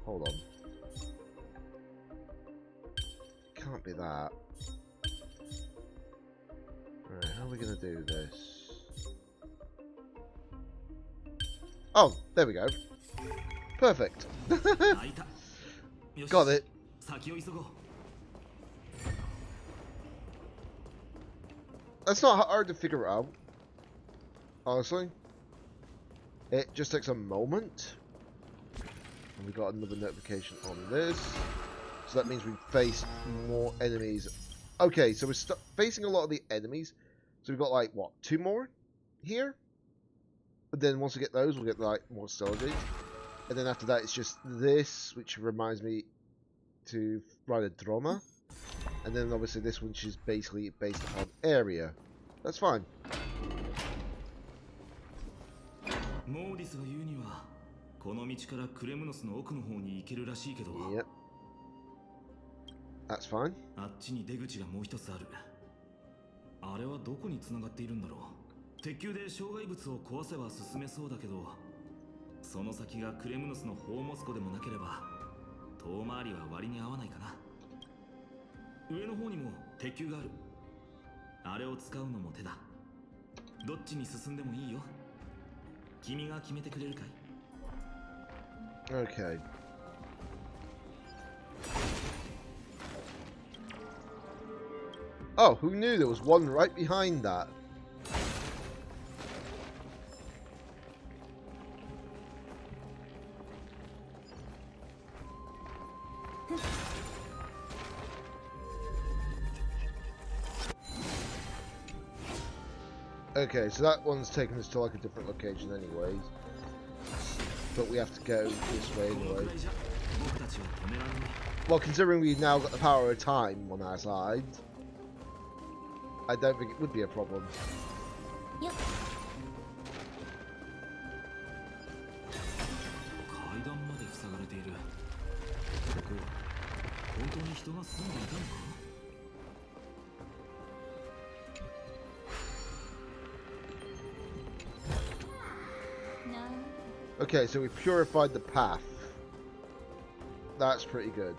Hold on. Can't be that. Alright, how are we gonna do this? Oh, there we go. Perfect. 開いた。よし Got it. 先を急ごう。 That's not hard to figure out. Honestly. It just takes a moment. And we got another notification on this. So that means we face more enemies. Okay, so we're facing a lot of the enemies. So we've got like, what, 2 more here? But then once we get those, we'll get like more soldiers. And then after that, it's just this, which reminds me to ride a drama. And then obviously this one, which is basically based on area. That's fine. モーディスが言うには、この道からクレムノスの奥の方に行けるらしいけど、 Yep. That's fine. あっちに出口がもう一つある。あれはどこに繋がっているんだろう。鉄球で障害物を壊せば進めそうだけど、その先がクレムノスのホーモス湖でもなければ、遠回りは割に合わないかな。上の方にも鉄球がある。あれを使うのも手だ。どっちに進んでもいいよ。君が決めてくれるかい？ Okay. Oh, who knew there was one right behind that? Okay, so that one's taken us to like a different location anyways. But we have to go this way anyway. Well, considering we've now got the power of time on our side, I don't think it would be a problem. Yep. 階段まで塞がれている。ここ本当に人が住んでいたのか？ Okay, so we purified the path. That's pretty good.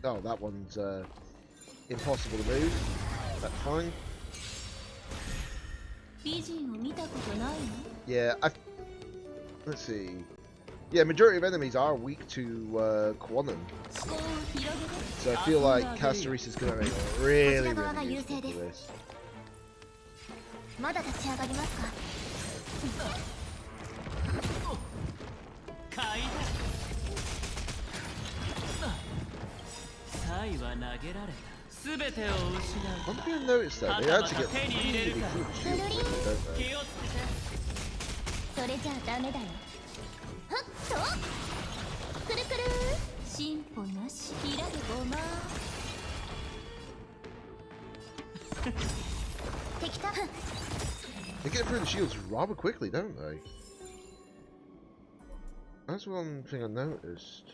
Oh, that one's impossible to move. That's fine. Yeah, let's see. Yeah, majority of enemies are weak to quantum. So I feel like Castoris is going to make really, really useful for this. まだ立ち上がりますか。買いだ。サイは投げられた。すべてを失う。 One thing I noticed though, they actually get really good shield quickly, don't they? 気をつけて。それじゃあダメだよ。はっと。くるくる。進歩なし。開けごま。敵だ。 They get through the shields rather quickly, don't they? That's one thing I noticed.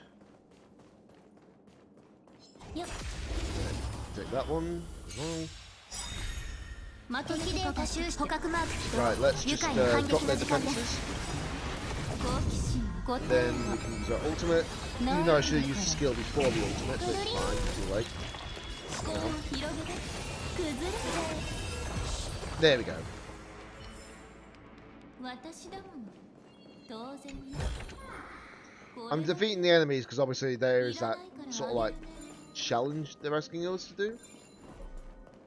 Yep. Take that one as well. Right, let's just drop their defenses. Then we can use our ultimate. Even though I should have used the skill before the ultimate, so it's fine, too late. There we go. I'm defeating the enemies because obviously there is that sort of like challenge they're asking us to do.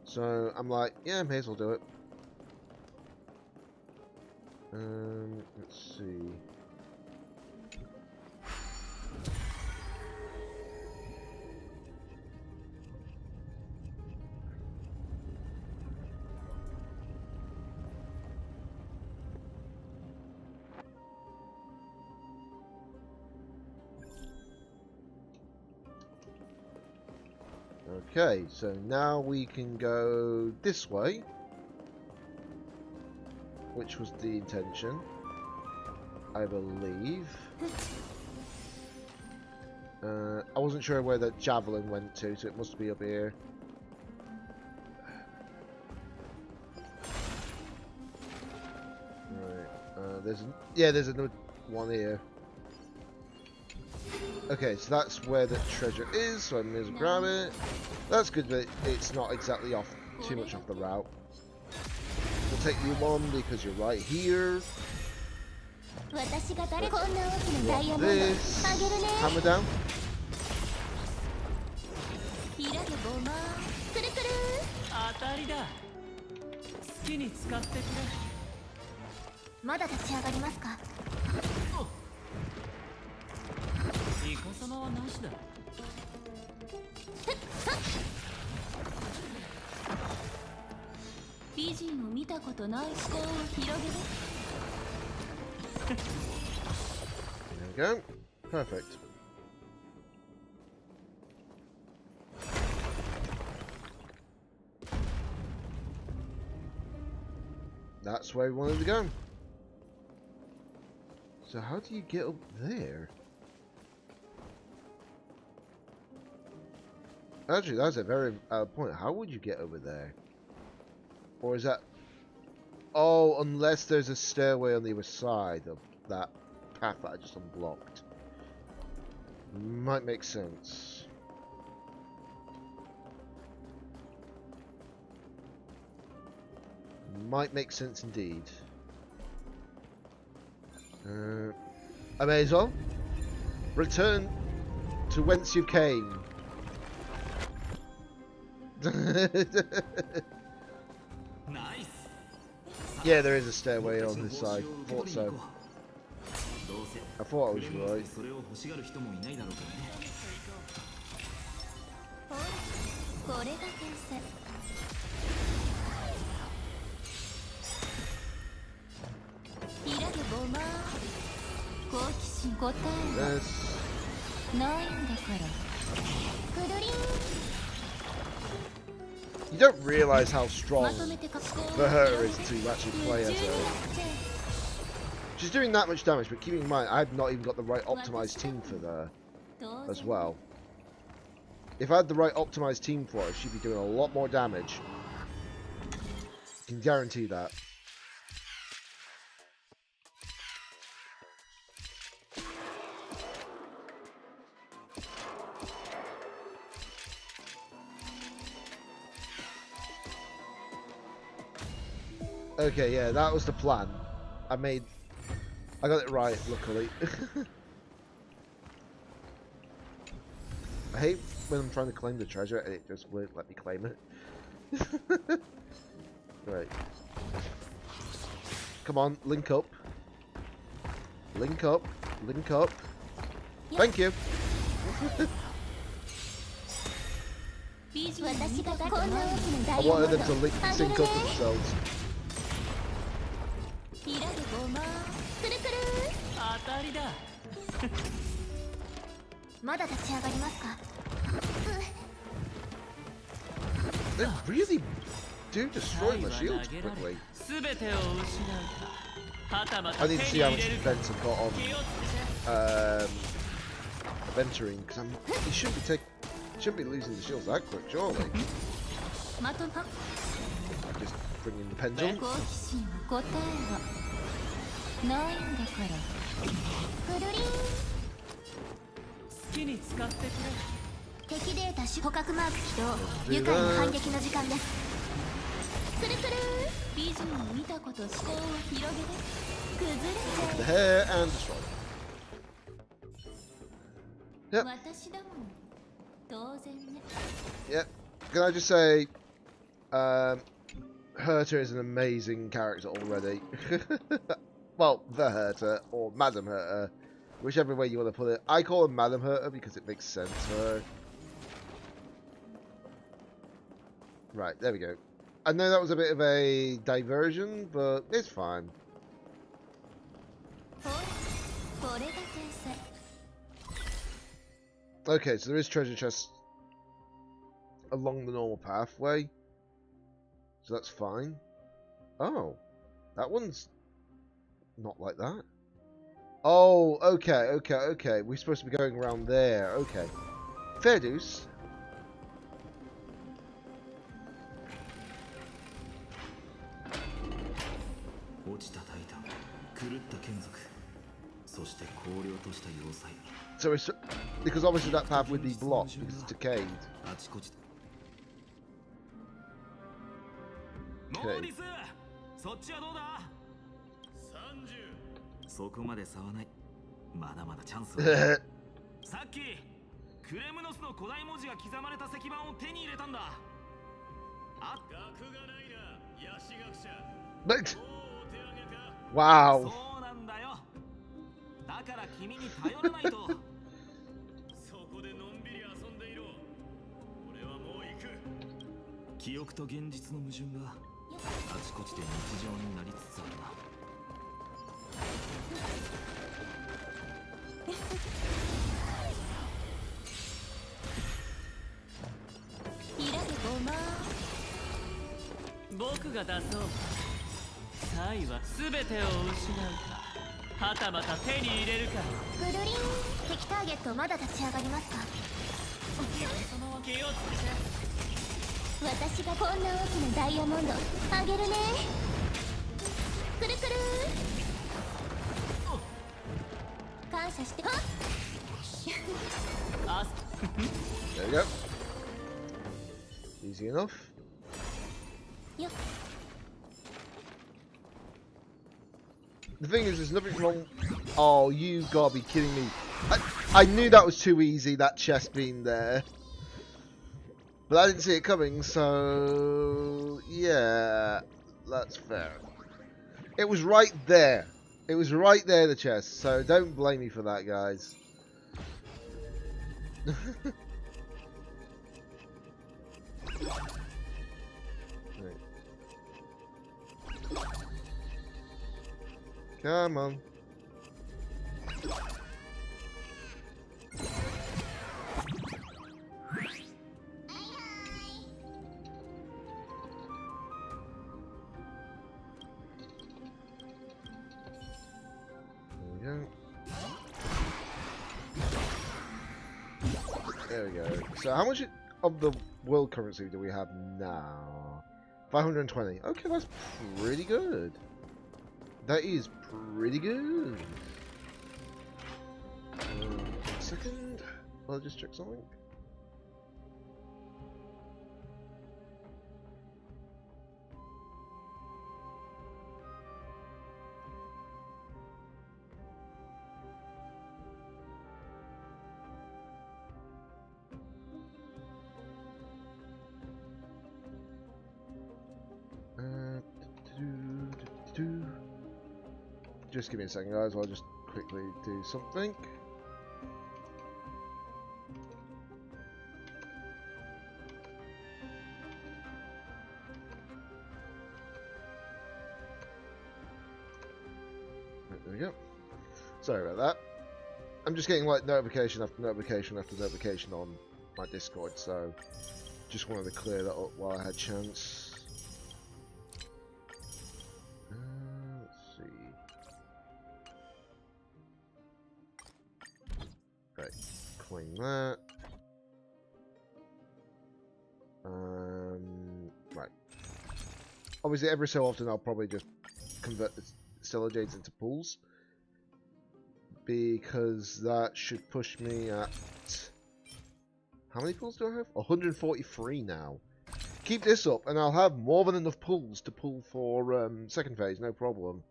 So I'm like, yeah, may as well do it. Let's see. Okay, so now we can go this way, which was the intention, I believe. I wasn't sure where the javelin went to, so it must be up here. Right, there's another one here. Okay, so that's where the treasure is, so I may as well grab it. That's good that it's not exactly off too much off the route. We'll take you on because you're right here. Drop this. Hammer down. There we go. Perfect. That's where we wanted to go. So how do you get up there? Actually, that's a very point. How would you get over there? Or is that... Oh, unless there's a stairway on the other side of that path that I just unblocked. Might make sense. Might make sense indeed. I may as well. Return to whence you came. Nice. Yeah, there is a stairway on this side. Thought so. I thought I was right. Yes. You don't realize how strong for her is to actually play as her. She's doing that much damage, but keeping in mind, I've not even got the right optimized team for her as well. If I had the right optimized team for her, she'd be doing a lot more damage. I can guarantee that. Okay, yeah, that was the plan. I got it right, luckily. I hate when I'm trying to claim the treasure and it just won't let me claim it. Right. Come on, link up. Link up. Link up. Thank you. I wanted them to sync up themselves. 当たりだ。まだ立ち上がりますか？ They really do destroy my shields quickly. すべてを失うか。はたまた I 手 need に to see how 入 much れるか。 defense I've got on 気をつけて。 venturing, because you shouldn't be losing the shields that quick, surely. まとま Just bring in the pendulum. 好奇心は答えはないんだからくるりん好きに使ってくれ。敵データ捕獲マーク起動愉快な反撃の時間ですくるくる美人を見たこと思考を広げて崩 The れちゃ hair and destroy. う Yep, 私だもん当然ね yep. Can I just say, Herta is an amazing character already. Well, the Herta, or Madam Herta, whichever way you want to put it. I call her Madam Herta because it makes sense for her. Right, there we go. I know that was a bit of a diversion, but it's fine. ほらこれが天才 Okay, so there is treasure chests along the normal pathway. So that's fine. Oh, that one's not like that. Oh, okay. We're supposed to be going around there. Okay. Fair dues. 落ちたタイタン、狂った眷属、そして荒涼とした要塞。 So it's because obviously that path would be blocked because it's decayed. あちこち。 Okay. モーリス、そっちはどうだ？30。そこまで差はない。まだまだチャンスはある。さっきクレムノスの古代文字が刻まれた石板を手に入れたんだ。あ、学がないな、ヤシ学者。 But もうお手上げか。 wow. そうなんだよ。だから君に頼らないと。そこでのんびり遊んでいろ。俺はもう行く。記憶と現実の矛盾があちこちで日常になりつつあるな。開けごま僕が出そう。サイは全てを失うか。はたまた手に入れるか。くるりん敵ターゲットまだ立ち上がりますかその気をつけて。私がこんな大きなダイヤモンドあげるねくるくる感謝してはっあ There you go. Easy enough. よっ The thing is, there's nothing wrong. Oh, you gotta be kidding me. I knew that was too easy, that chest being there. But I didn't see it coming, so... Yeah, that's fair. It was right there. It was right there, the chest, so don't blame me for that, guys. Right. Come on. There we go. So how much of the world currency do we have now? 520. Okay, that's pretty good. That is pretty good. 1 second. I'll just check something. Just give me a second, guys. I'll just quickly do something. There we go. Sorry about that. I'm just getting like notification after notification after notification on my Discord, so just wanted to clear that up while I had chance. Let's see. Right, claim that. Right. Obviously, every so often I'll probably just convert the Stellar Jades into pools, because that should push me at... How many pools do I have? 143 now. Keep this up and I'll have more than enough pools to pull for second phase, no problem.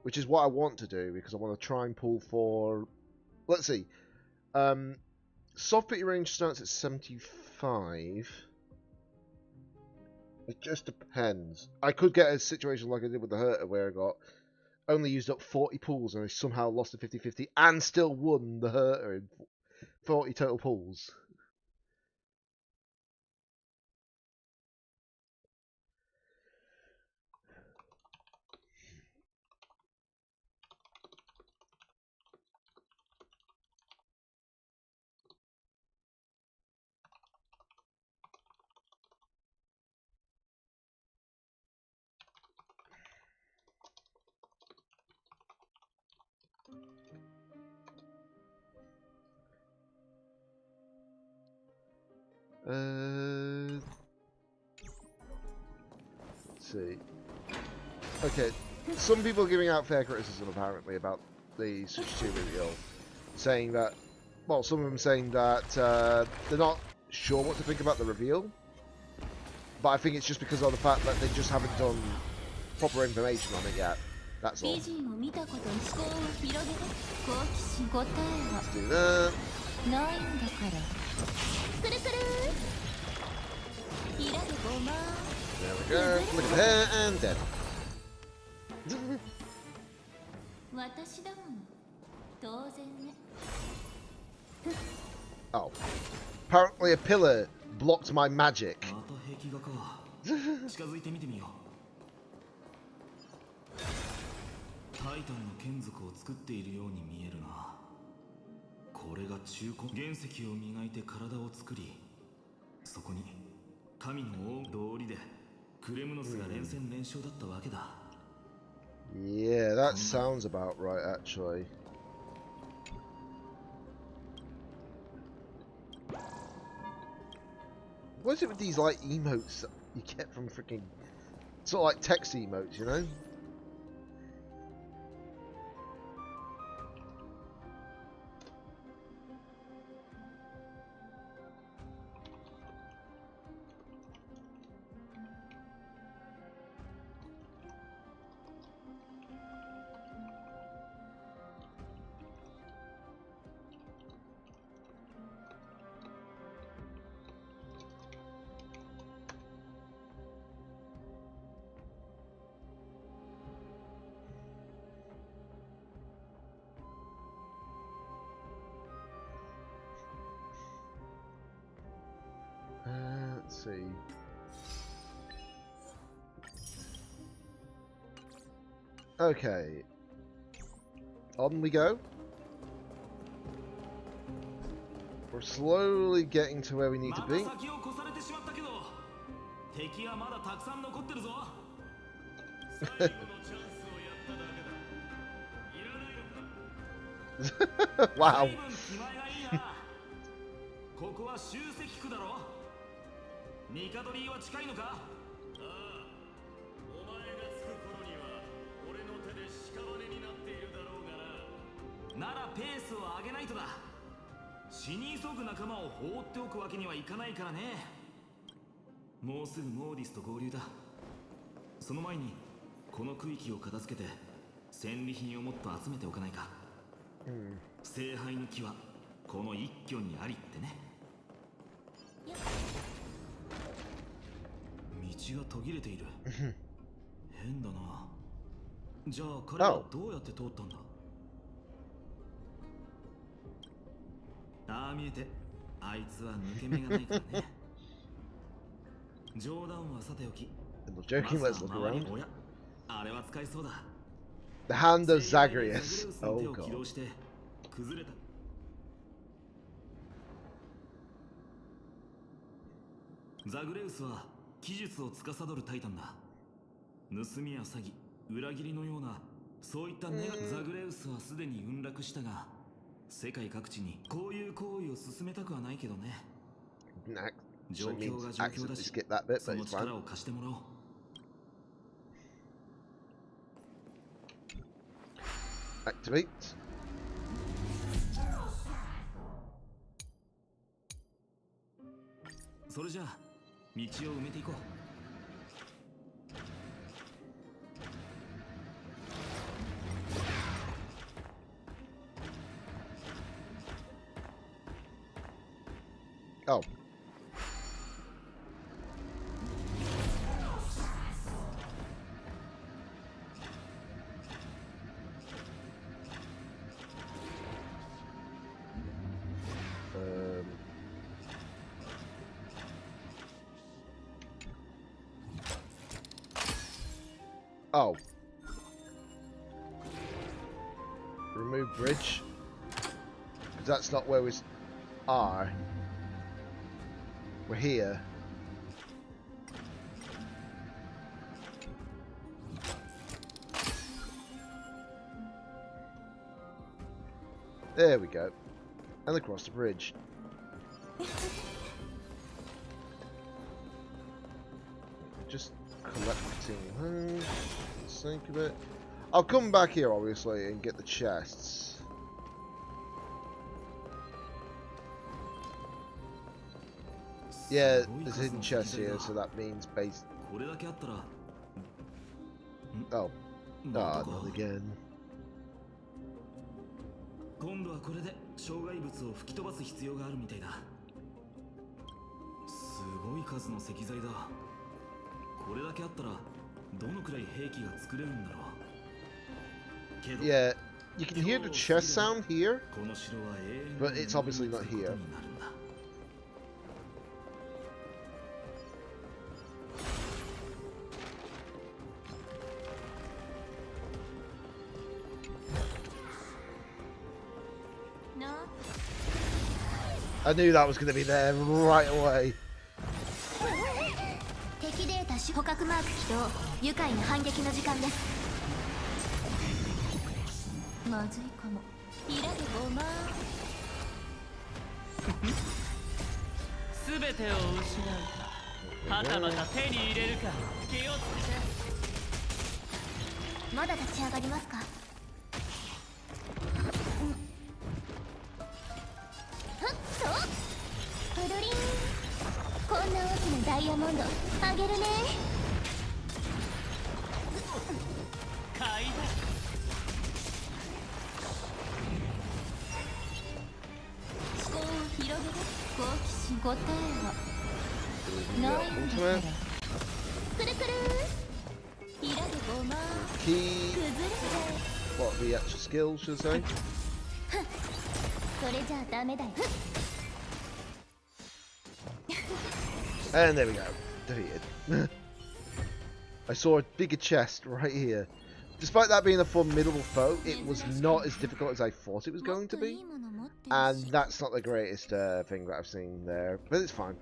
Which is what I want to do, because I want to try and pull for... Let's see. Soft pity range starts at 75. It just depends. I could get a situation like I did with the Herter, where I got only used up 40 pools and I somehow lost a 50-50 and still won the Herter in 40 total pools. Let's see. Okay, some people are giving out fair criticism apparently about the Switch 2 reveal, saying that, well, some of them saying that they're not sure what to think about the reveal, but I think it's just because of the fact that they just haven't done proper information on it yet. That's all. Let's do that. There we go. Look at the hair and dead. Oh. Apparently a pillar blocked my magic. タイタンの眷属を作っているように見えるな。これが中古原石を磨いて体を作り、そこに神の王道理でクレムノスが連戦連勝だったわけだ。Yeah, that sounds about right actually. What is it with these like emotes that you get from freaking sort of like text emotes, you know? Let's see. Okay. On we go. We're slowly getting to where we need to be. Wow. ここは集積区だろ。ニカドリーは近いのか？ああ。お前が着く頃には俺の手で屍になっているだろうがな。ならペースを上げないとだ。死に急ぐ仲間を放っておくわけにはいかないからね。もうすぐモーディスと合流だ。その前にこの区域を片付けて戦利品をもっと集めておかないか。聖杯の木はこの一挙にありってね。道が途切れている。変だな。じゃあ彼はどうやって通ったんだ。ああ見えてあいつは抜け目がないからね。冗談はさておき。 And the joking, let's look around. おや、あれは使えそうだ。 The hand of Zagreus. Oh 手を起 god. 動して崩れた。ザグレウスは技術を司るタイタンだ。盗みや詐欺、裏切りのようなそういったザグレウスはすでに運絡したが、世界各地にこういう行為を進めたくはないけどね。 Nah, 状 actually 況が means 状況だ accidentally し、 skip that bit, そ but の it's 力 fine. を貸してもらおう。 Activate. それじゃあ道を埋めていこう。 Oh. Oh. Remove bridge. Because that's not where we are. We're here. There we go. And across the bridge. Just collecting. Let's think of it. I'll come back here, obviously, and get the chests. Yeah, there's a hidden chest here, so that means base. これだけあったら。 Oh. Ah, not again. 今度はこれで障害物を吹き飛ばす必要があるみたいだ。すごい数の石材だ。これだけあったらどのくらい兵器が作れるんだろう。けど Yeah, you can hear the chest sound here, この城は永遠に but it's obviously not ことに here. なるんだ。 I knew that was going to be there right away. 敵データ捕獲マーク起動。愉快な反撃の時間です。まずいかも。イラでごま全てを失うかはたまた手に入れるか気をつまだ立ち上がりますか。ふっとプルリン。こんな大きなダイヤモンドあげるね。け買いだ。思考を広げる好奇心。答えはないんだから。くるくるイラでごま Key. 崩れちゃ What, the actual skills, should I say? え。それじゃあダメだよ。 And there we go. Defeated. I saw a bigger chest right here. Despite that being a formidable foe, it was not as difficult as I thought it was going to be. And that's not the greatest thing that I've seen there, but it's fine.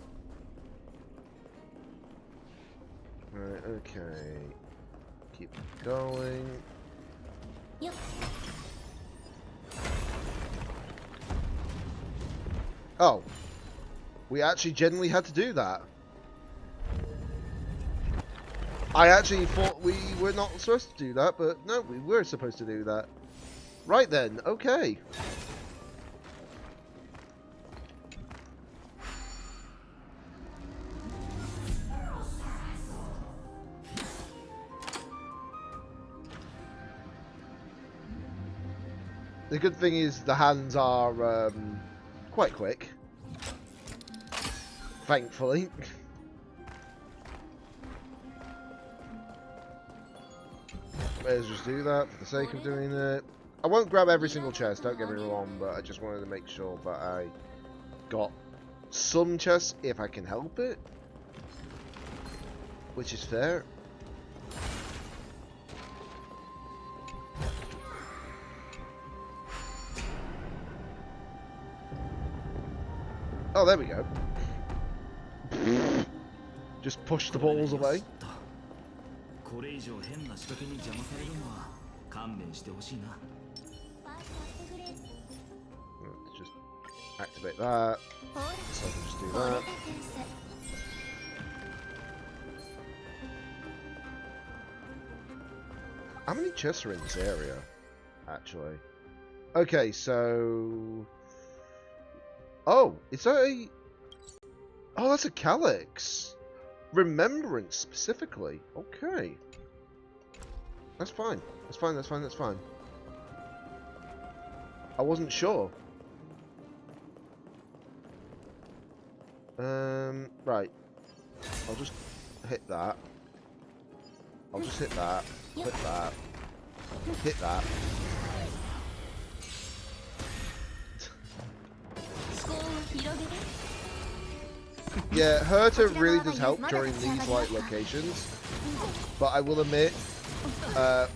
Right, okay. Keep going. Yep. Oh. We actually genuinely had to do that. I actually thought we were not supposed to do that, but no, we were supposed to do that. Right then, okay. The good thing is the hands are quite quick. Thankfully. Let's just do that for the sake of doing it. I won't grab every single chest, don't get me wrong, but I just wanted to make sure that I got some chests if I can help it. Which is fair. Oh, there we go. Just push the balls away. これ以上変な仕掛けに邪魔されるのは勘弁してほしいな。 Let's just activate that. So I can just do that. How many chests are in this area, actually? Okay, so... Oh, is that a... Oh, that's a calyx. Remembrance, specifically. Okay. That's fine. That's fine, that's fine, that's fine. I wasn't sure. Right. I'll just hit that. I'll just hit that. Hit that. Hit that. Yeah, Herta really does help during these like locations, but I will admit,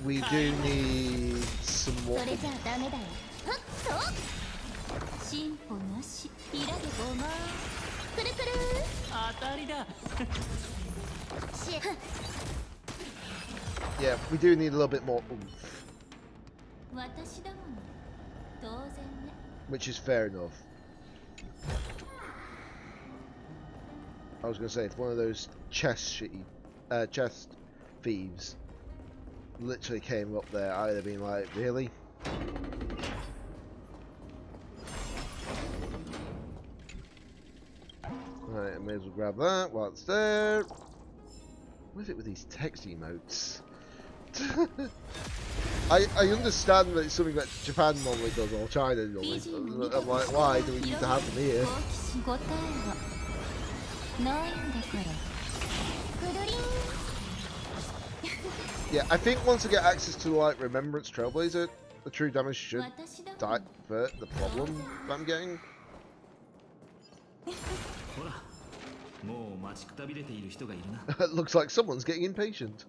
we do need some more. Yeah, we do need a little bit more oomph, which is fair enough. I was gonna say, if one of those chest thieves literally came up there, I'd have been like, really? Right, I may as well grab that while it's there. What is it with these text emotes? I understand that it's something that Japan normally does, or China normally does. I'm like, why do we need to have them here? Yeah, I think once I get access to like Remembrance Trailblazer, the true damage should divert the problem that I'm getting. It looks like someone's getting impatient.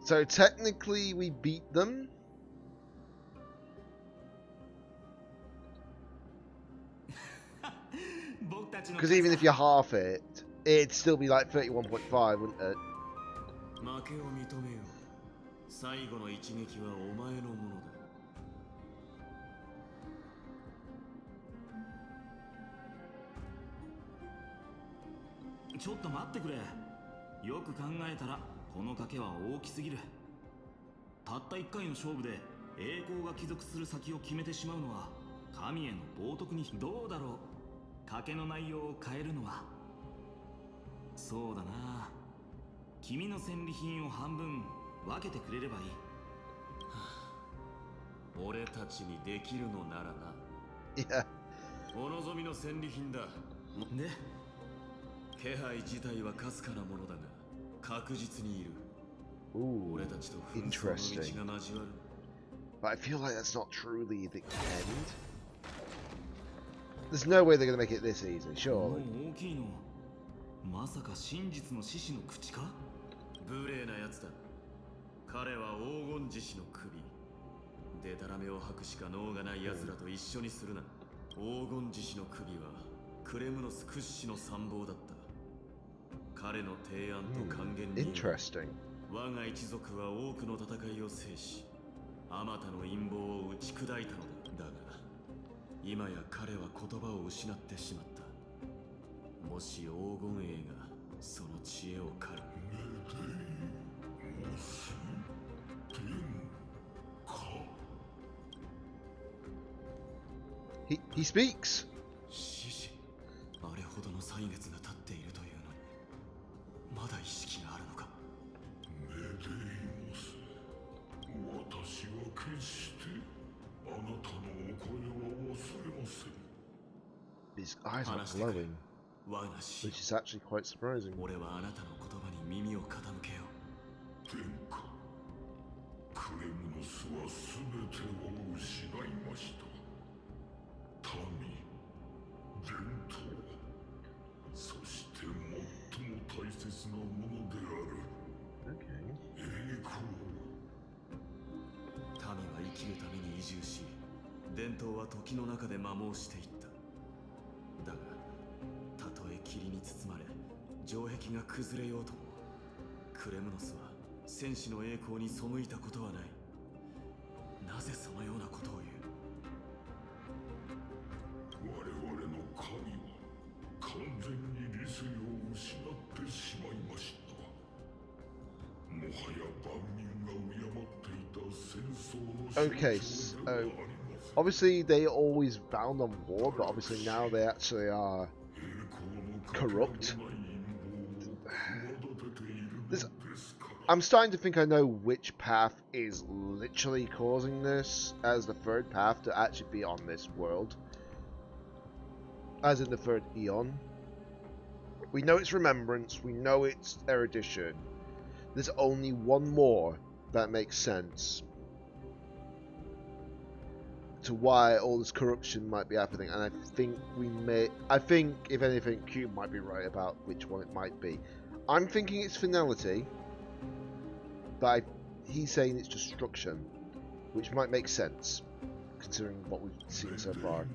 So technically we beat them. Because even if you half it, it'd still be like 31.5, wouldn't it? Yeah. 気配自体はかすかなものだが確実にいる。 Ooh, interesting. But I feel like that's not truly the end. There's no way they're going to make it this easy, surely. まさか真実の獅子の口か？無礼なやつだ。彼は黄金獅子の首。デタラメを吐くしか能がない奴らと一緒にするな。黄金獅子の首はクレムノス屈指の参謀だった。彼の提案と還元に我が一族は多くの戦いを制し、あまたの陰謀を打ち砕いたのだ。だが、今や彼は言葉を失ってしまった。もし黄金衛がその知恵を借る。He speaks. 獅子、あれほどの才歳月が経っているというのにまだ意識があるのか。メデイモス、私は決してあなたのお声は忘れません。 His eyes are 話してくれ glowing, 我が死 which is actually quite surprising. 俺はあなたの言葉に耳を傾けよう。殿下、クレムノスは全てを失いました。民、伝統、そして最も大切なものである Okay. 栄光。民は生きるために移住し、伝統は時の中で摩耗していった。だがたとえ霧に包まれ城壁が崩れようとも、クレムノスは戦士の栄光に背いたことはない。なぜそのようなことを言う。我々の神は完全に理性を失ってしまいました。もはや万民が敬っていた戦争の Okay, 象徴ではありません。 obviously they always bound on war, but obviously now they actually are corrupt. This, I'm starting to think I know which path is literally causing this as the third path to actually be on this world. As in the third Eon. We know it's Remembrance, we know it's Erudition. There's only one more that makes sense to why all this corruption might be happening, and I think if anything, Cube might be right about which one it might be. I'm thinking it's finality, but he's saying it's destruction, which might make sense considering what we've seen so far.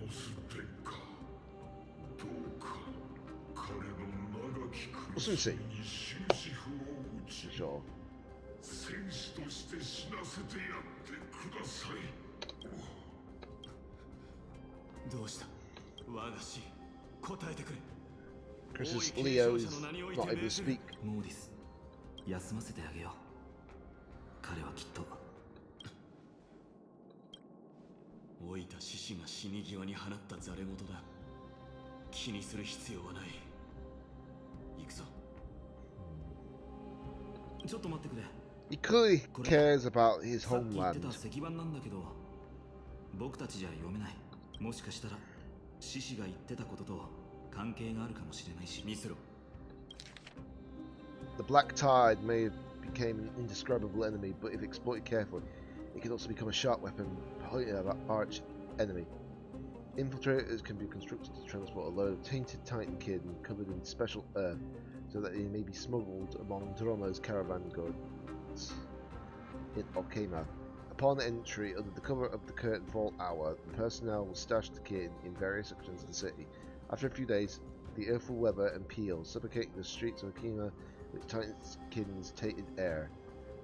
We'll soon see. Sure. 戦士として死なせてやってください。どうした。我が死、答えてくれ。 Chris's Leo's not able to speak. モーディス、休ませてあげよう。彼はきっと老いた獅子が死に際に放ったざれ言だ。気にする必要はない。行くぞ。ちょっと待ってくれ。 He clearly cares about his さっき言って homeland. た石板なんだけど、僕たちじゃ読めない。もしかしたら獅子が言ってたことと関係があるかもしれないし。見せろ。 The Black Tide may have become an indescribable enemy, but if exploited carefully, it can also become a sharp weapon pointed at our arch enemy. Infiltrators can be constructed to transport a load of tainted Titan kid and covered in special earth, so that they may be smuggled among Dromo's caravan goods in Okema. Upon entry, under the cover of the curtain fall hour, the personnel will stash the kid in various sections of the city. After a few days, the earth will weather and peel, suffocating the streets of Okema with Titan's kid's tainted air.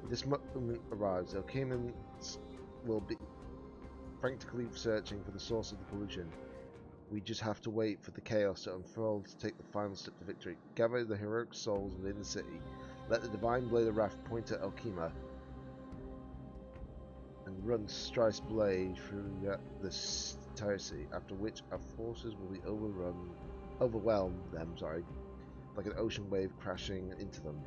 When this moment arrives, the Okemans will be frantically searching for the source of the pollution. We just have to wait for the chaos to unfold to take the final step to victory. Gather the heroic souls within the city. Let the divine blade of wrath point at Okema, and run Strice's blade through the entire city. After which our forces will be overwhelm them, like an ocean wave crashing into them,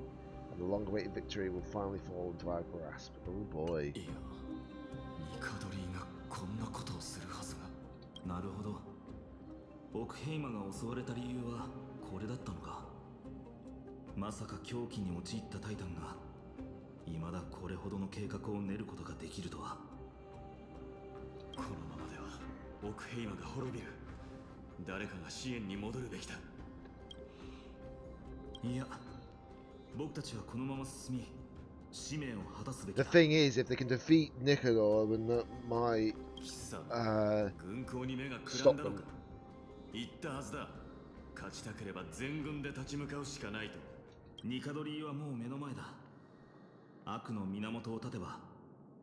and the long-awaited victory will finally fall into our grasp. Oh boy. いや、ニカドリーがこんなことをするはずが。なるほど。オクヘイマが襲われた理由はこれだったのか。まさか狂気に陥ったタイタンが未だこれほどの計画を練ることができるとは。このままではオクヘイマが滅びる。誰かが支援に戻るべきだ。いや、僕たちはこのまま進み、使命を果たすべき The だ。 thing is, if they can defeat Nicanor, then that might 貴様、 軍港に目がくら stop んだの them. か。言ったはずだ。勝ちたければ全軍で立ち向かうしかないと。ニカドリーはもう目の前だ。悪の源を断てば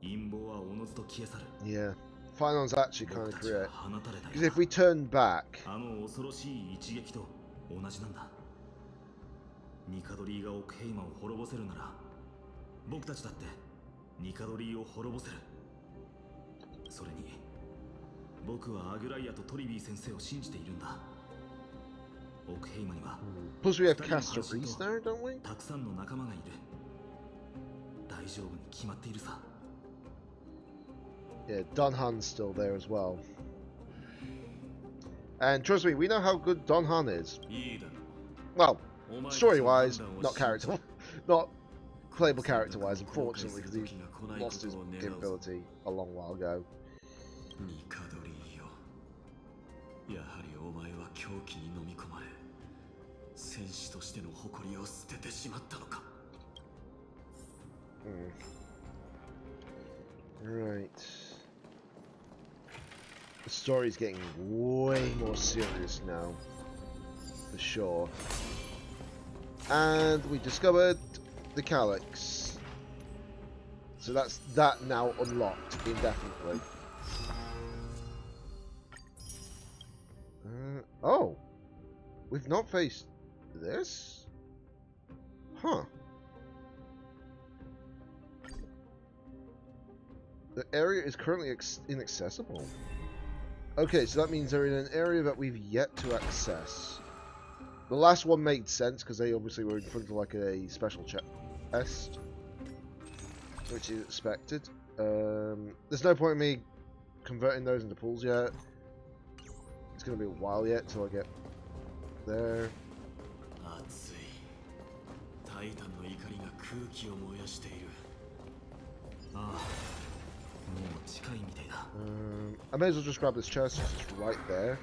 陰謀はおのずと消え去る。 Yeah. Final's actually kind 僕 of たちは correct. 放たれた Because よ if we turn back, あの恐ろしい一撃と同じなんだ。ニカドリーがオクヘイマを滅ぼせるなら、僕たちだってニカドリーを滅ぼせる。それに僕はアグライアとトリビー先生を信じているんだ。オークヘイムには Plus we have Castor Reese there, don't we? たくさんの仲間がいる。大丈夫に決まっているさ。 Yeah, Don Han's still there as well. And trust me, we know how good Don Han is. いいだろ Well, う。お前たち story-wise, の判断を not 信じ character, not playable character-wise, unfortunately, because he lost his ability a long while ago. ニカドリよ。やはりお前は狂気に飲み込まれ、戦士としての誇りを捨ててしまったのか。Right. The story's getting way more serious now, for sure. And we discovered the Calyx. So that's that now unlocked indefinitely. Oh! We've not faced this? Huh. The area is currently inaccessible. Okay, so that means they're in an area that we've yet to access. The last one made sense because they obviously were in front of like a special chest, which is expected. There's no point in me converting those into pools yet. It's going to be a while yet till I get there. 熱い。タイタンの怒りが空気を燃やしている。ああ。I may as well just grab this chest, it's just right there.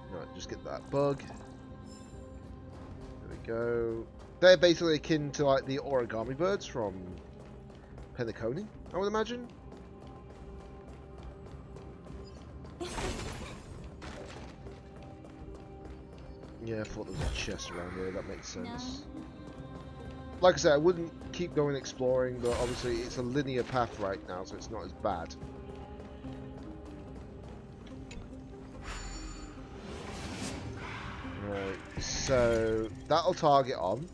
Right, just get that bug. There we go. They're basically akin to like the origami birds from Penacony, I would imagine. Yeah, I thought there was a chest around here, that makes sense. Like I said, I wouldn't keep going exploring, but obviously it's a linear path right now, so it's not as bad. Right, so that'll target on.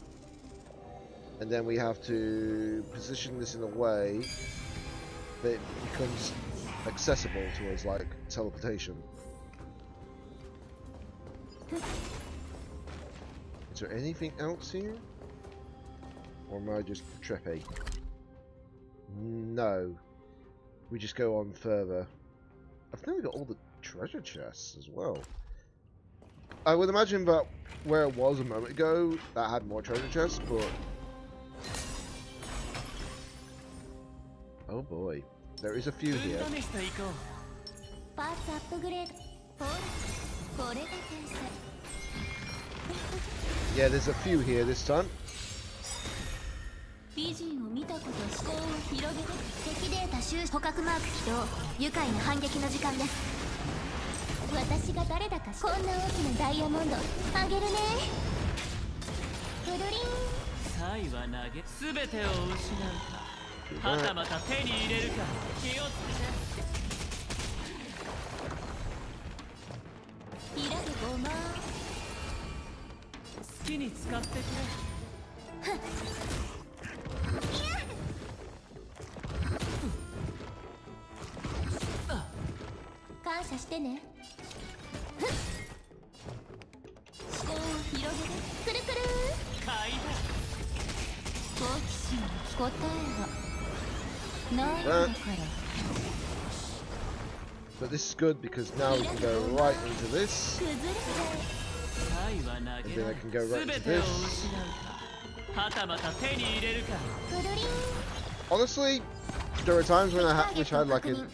And then we have to position this in a way that it becomes accessible to us, like teleportation. Is there anything else here? Or am I just trippy? No. We just go on further. I've nearly got all the treasure chests as well. I would imagine that where it was a moment ago, that had more treasure chests, but... Oh boy. There is a few here. Yeah, there's a few here this time. 美人を見たこと思考を広げて敵データ収捕獲マーク起動愉快な反撃の時間です私が誰だかこんな大きなダイヤモンドあげるねくるりんサイは投げ全てを失うかはたまた手に入れるか気をつけて開けごま好きに使ってくれ感謝してね思考を広げてくるくる買いだ好奇心の答えはないんだから But this is good because now we can go right into this. 崩れちゃえ And then I can go right into this. Honestly, there were times when I wish I had like an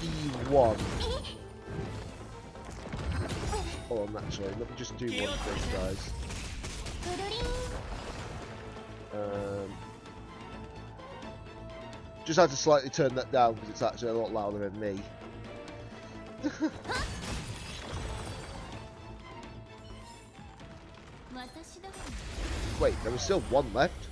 E1. Oh, actually, let me just do one thing, guys. Just had to slightly turn that down because it's actually a lot louder than me. Wait, there was still one left?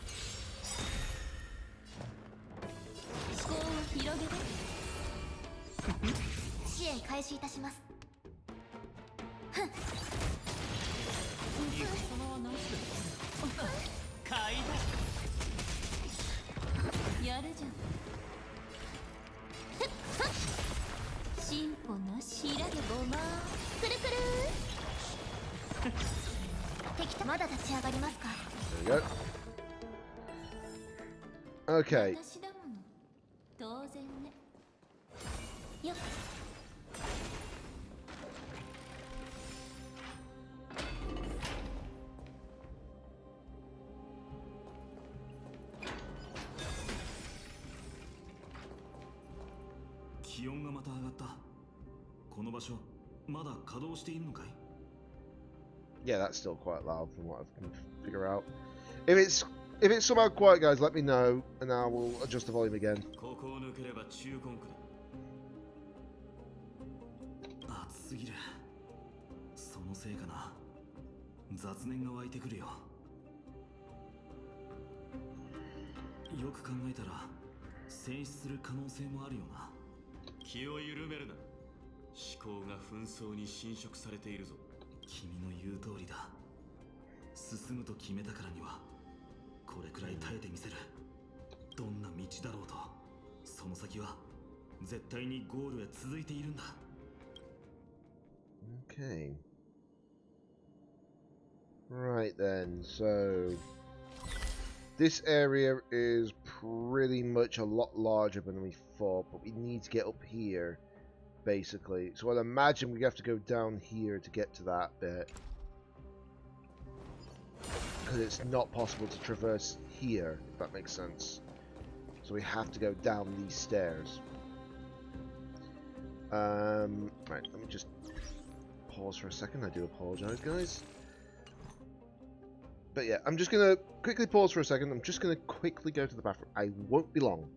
進歩なしらでごまくるくる敵とまだ立ち上がりますか。 There we go. Okay. 私だもの当然ね。よっ。気温がまた上がった。この場所まだ稼働しているのかい？ Yeah, that's still quite loud from what I can figure out. If it's somehow quiet, guys, let me know, and I will adjust the volume again. ここを抜ければ中根区だ。暑すぎる。そのせいかな。雑念が湧いてくるよ。よく考えたら戦死する可能性もあるよな。気を緩めるな。思考が紛争に侵食されているぞ。君の言う通りだ。進むと決めたからにはこれくらい耐えてみせる。どんな道だろうとその先は絶対にゴールへ続いているんだ。 Okay. Right then, so this area is pretty much a lot larger than we thought, but we need to get up here, basically. So I'd imagine we have to go down here to get to that bit, because it's not possible to traverse here, if that makes sense. So we have to go down these stairs. Right, let me just pause for a second. I do apologize, guys. But yeah, I'm just going to quickly pause for a second. I'm just going to quickly go to the bathroom. I won't be long.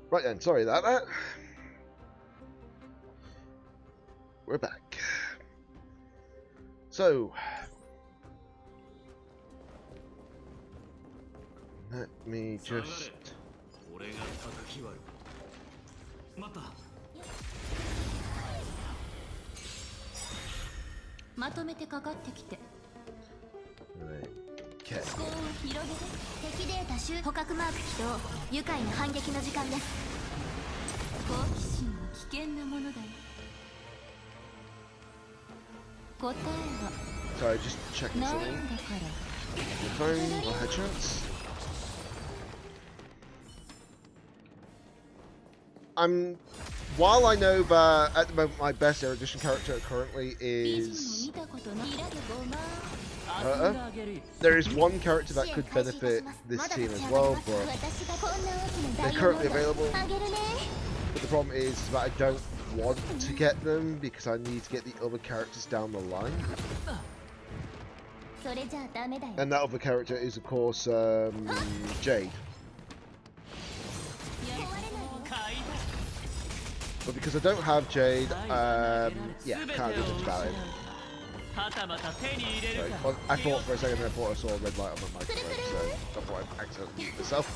Right then, sorry about that. We're back. So, let me just... 俺が叩き割る。待った。まとめてかかってきて。 Okay. 思考を広げて。敵データ集捕獲マーク起動。愉快な反撃の時間です。好奇心は危険なものだよ。答えは Sorry, just checking ないん something. だから。 Your phone or headshots. While I know that at the moment my best erudition character currently is there is one character that could benefit this team as well, but they're currently available. But the problem is that I don't want to get them because I need to get the other characters down the line. And that other character is of course Jade. But because I don't have Jade, yeah, can't do much about it. Sorry. Well, I thought for a second I thought I saw a red light on my microphone, so I thought I accidentally muted myself.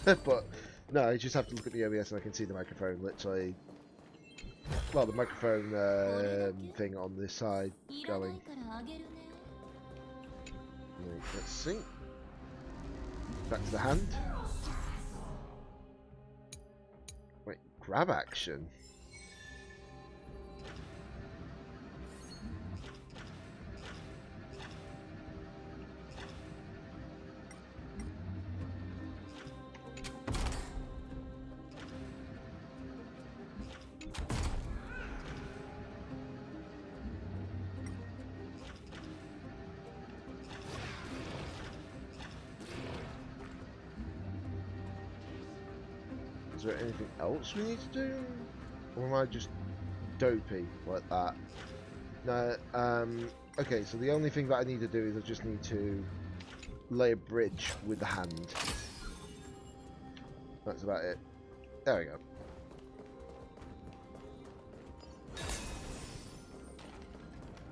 But no, you just have to look at the OBS and I can see the microphone literally. Well, the microphone thing on this side going. Right, let's see. Back to the hand. Wait, grab action. Is there anything else we need to do? Or am I just dopey like that? No, okay, so the only thing that I need to do is I just need to lay a bridge with the hand. That's about it. There we go.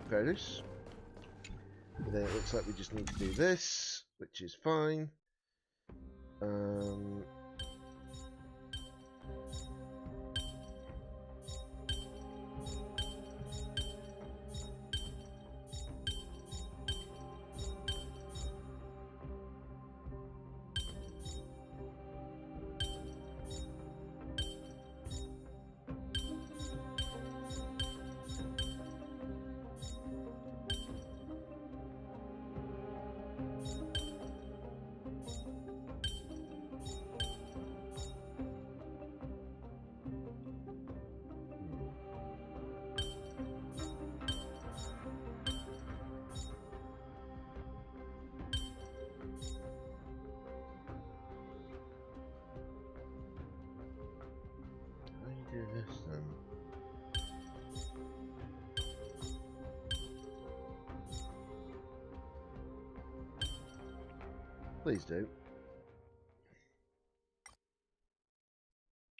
Very loose. And then it looks like we just need to do this, which is fine. Do this then. Please do.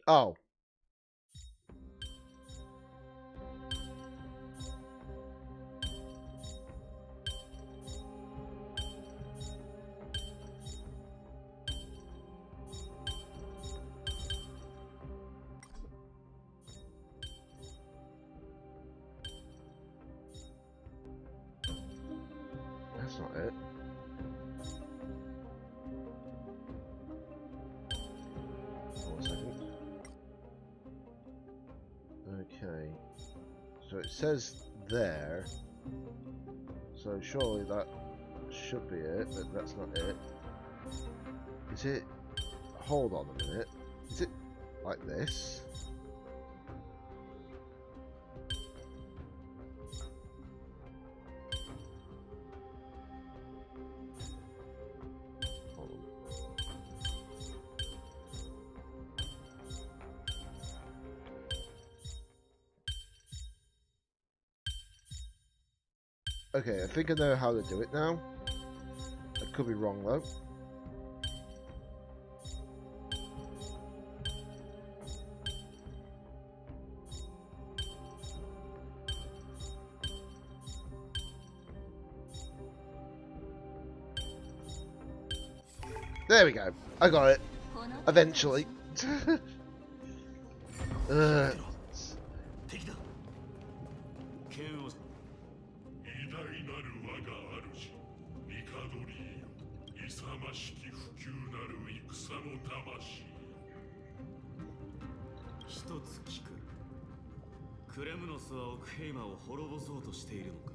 Oh. That's not it. Hold on a second. Okay. So it says there. So surely that should be it, but that's not it. Is it... Hold on a minute. Is it like this? Okay, I think I know how to do it now. I could be wrong though. There we go. I got it. Eventually. 敵だ剣を偉大なる我が主ニカドリーよ勇ましき不朽なる戦の魂一つ聞く。クレムノスはオクヘイマを滅ぼそうとしているのか。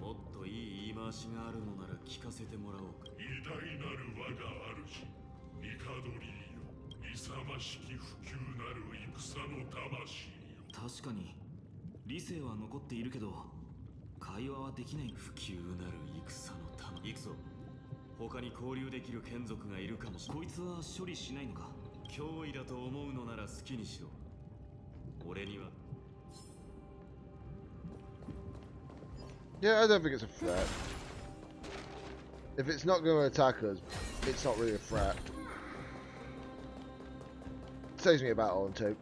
もっといい言い回しがあるのなら聞かせてもらおうか。偉大なる我が主ニカドリーよ勇ましき不朽なる戦の魂よ確かに理性は残っているけど会話はできない。不朽なる戦の魂。行くぞ。他に交流できる眷属がいるかもしれない。こいつは処理しないのか。脅威だと思うのなら好きにしろ。俺には Yeah, I don't think it's a threat. If it's not going to attack us, it's not really a threat. Saves me a battle on 2.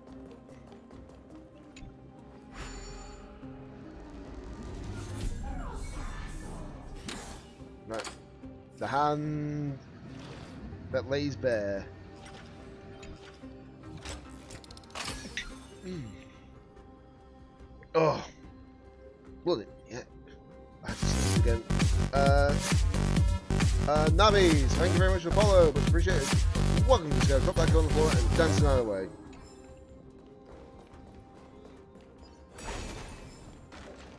Right. The hand that lays bare. Oh. Bloody, yeah. I have to say it again. Nabbies, thank you very much for the follow, much appreciated. Welcome to the show. Drop that gun on the floor and dance another way.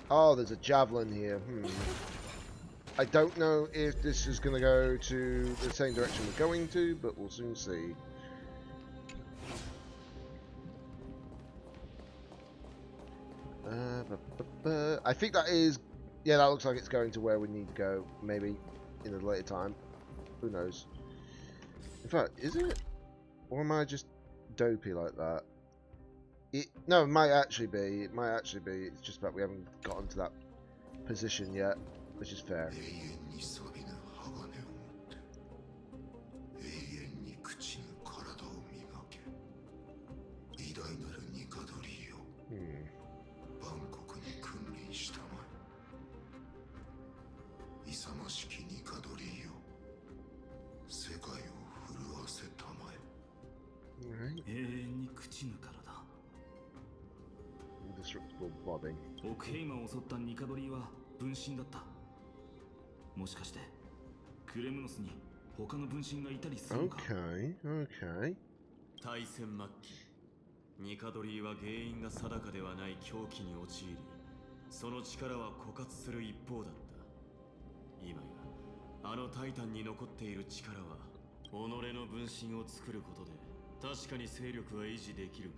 Oh, there's a javelin here. I don't know if this is going to go to the same direction we're going to, but we'll soon see. I think that is... Yeah, that looks like it's going to where we need to go. Maybe in a later time. Who knows? In fact, is it? Or am I just dopey like that? No, it might actually be. It might actually be. It's just that we haven't gotten to that position yet, which is fair. Indestructible body. オクヘイマを襲ったニカドリーは分身だった。もしかしてクレムノスに他の分身がいたりするのか。Okay, okay. 対戦末期、ニカドリーは原因が定かではない狂気に陥り、その力は枯渇する一方だった。今やあのタイタンに残っている力は己の分身を作ることで確かに勢力は維持できる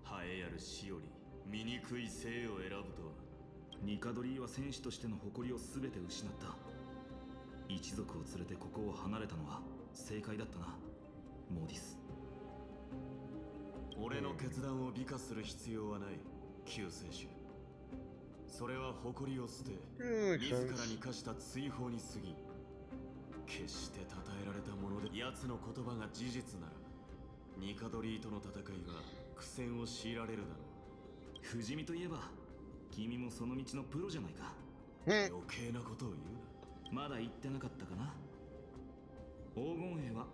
が、栄えある死より醜い生を選ぶとは。ニカドリーは戦士としての誇りを全て失った。一族を連れてここを離れたのは正解だったな、モーディス。俺の決断を美化する必要はない、救世主。それは誇りを捨て、自らに課した追放に過ぎ、決して称えられたもので、奴の言葉が事実ならニカドリーとの戦いは苦戦を強いられるだろう。不死身といえば君もその道のプロじゃないか。余計なことを言うな。まだ言ってなかったかな。黄金兵は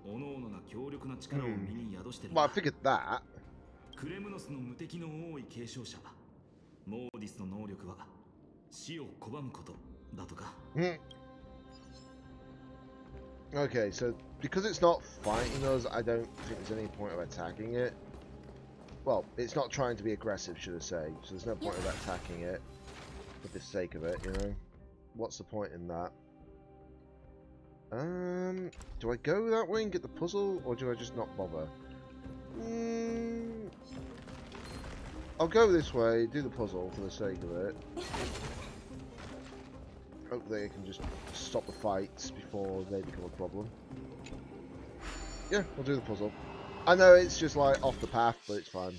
各々が強力な力を身に宿してる。Well, I figured that. クレムノスの無敵の多い継承者、モーディスの能力は死を拒むことだとか。Okay, so because it's not fighting us, I don't think there's any point of attacking it. Well, it's not trying to be aggressive, should I say, so there's no point of attacking it for the sake of it, you know? What's the point in that? Do I go that way and get the puzzle, or do I just not bother? I'll go this way, do the puzzle for the sake of it. Hopefully I can just stop the fights before they become a problem. Yeah, we'll do the puzzle. I know it's just like off the path, but it's fine.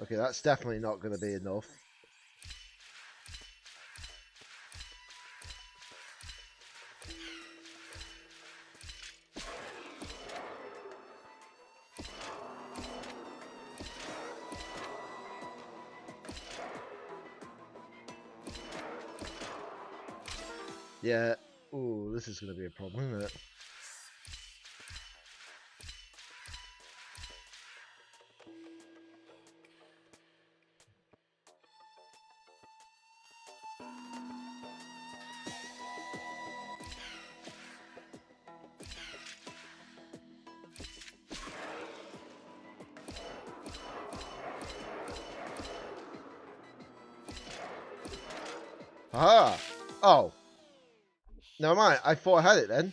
Okay, that's definitely not going to be enough. Yeah. Ooh, this is going to be a problem, isn't it? Aha! Oh. Never mind. I thought I had it then.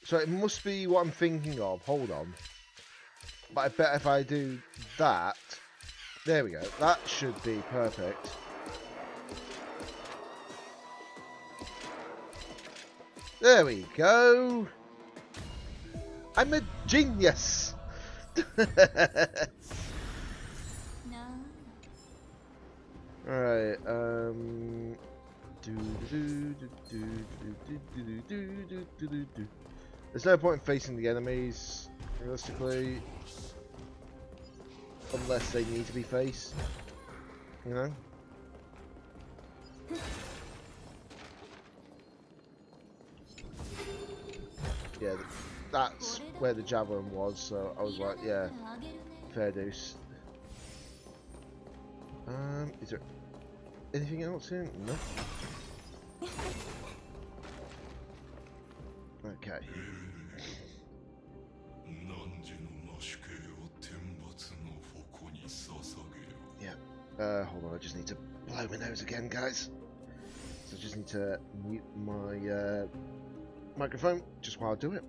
So it must be what I'm thinking of. Hold on. But I bet if I do that... There we go. That should be perfect. There we go. I'm a genius. Alright, there's no point in facing the enemies, realistically, unless they need to be faced, you know? Yeah, that's where the javelin was, so I was like, yeah, fair deuce. Is there anything else in? No. Okay. Yeah. Hold on, I just need to blow my nose again, guys. So I just need to mute my microphone just while I do it.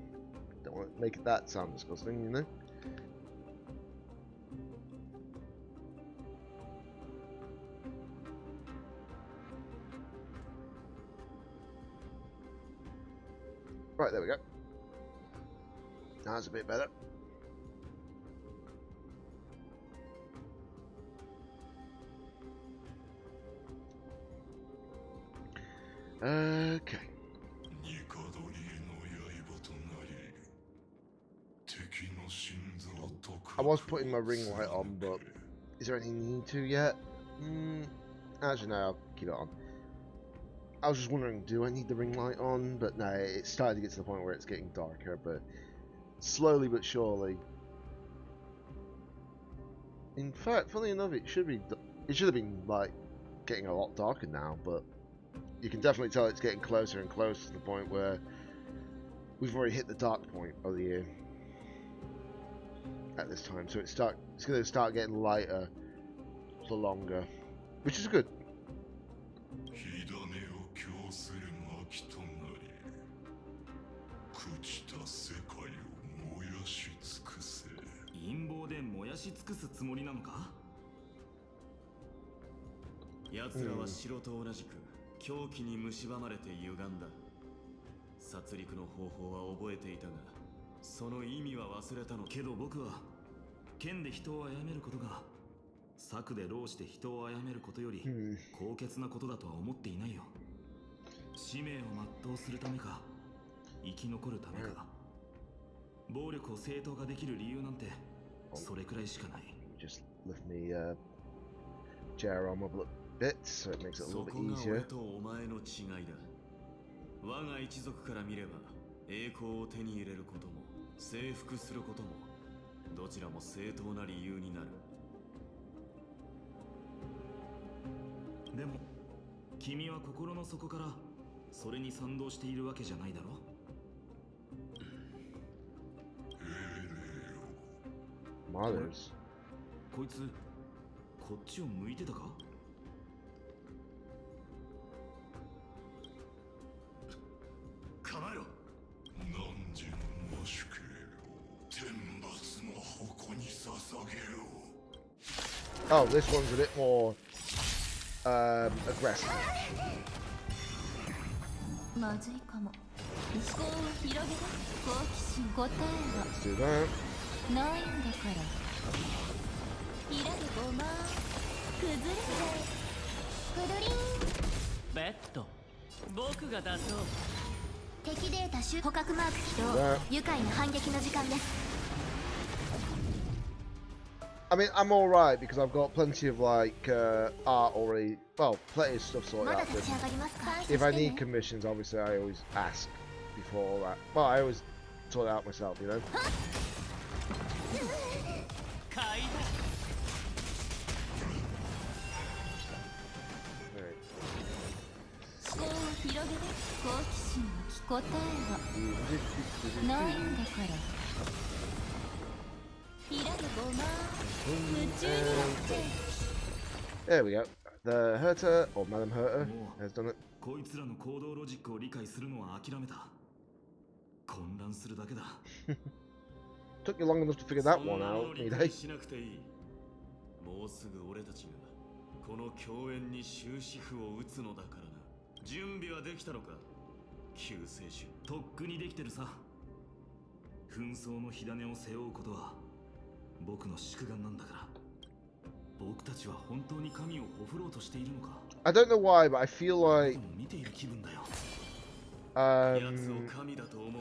Don't want to make that sound disgusting, you know? Right, there we go. Now it's a bit better. Okay. I was putting my ring light on, but is there any need to yet? Actually, no, I'll keep it on. I was just wondering, do I need the ring light on? But no, it's starting to get to the point where it's getting darker, but slowly but surely. In fact, funny enough, it should have been like getting a lot darker now, but you can definitely tell it's getting closer and closer to the point where we've already hit the dark point of the year at this time. So it's going to start getting lighter for longer, which is good. Just lift me chair arm up a bit so it makes it a little bit easier. Mothers. Oh, this one's a bit more aggressive. Let's do that. I mean, I'm alright because I've got plenty of like art already. Well, plenty of stuff sorted out. But if I need commissions, obviously I always ask before all that. Well, I always sort it out myself, you know. There we go. The Herter, or Madam Herter, has done it. こいつらの行動ロジックを理解するのは諦めた。混乱するだけだ。Took you long enough to figure that one out, 理解しなくていい。もうすぐ俺たちがこの共演に終止符を打つのだからな。準備はできたのか？救世主、とっくにできてるさ。紛争の火種を背負うことは僕の宿願なんだから。僕たちは本当に神をほふろうとしているのか？ I don't know why, but I feel like 見ている気分だよ。奴を神だと思う。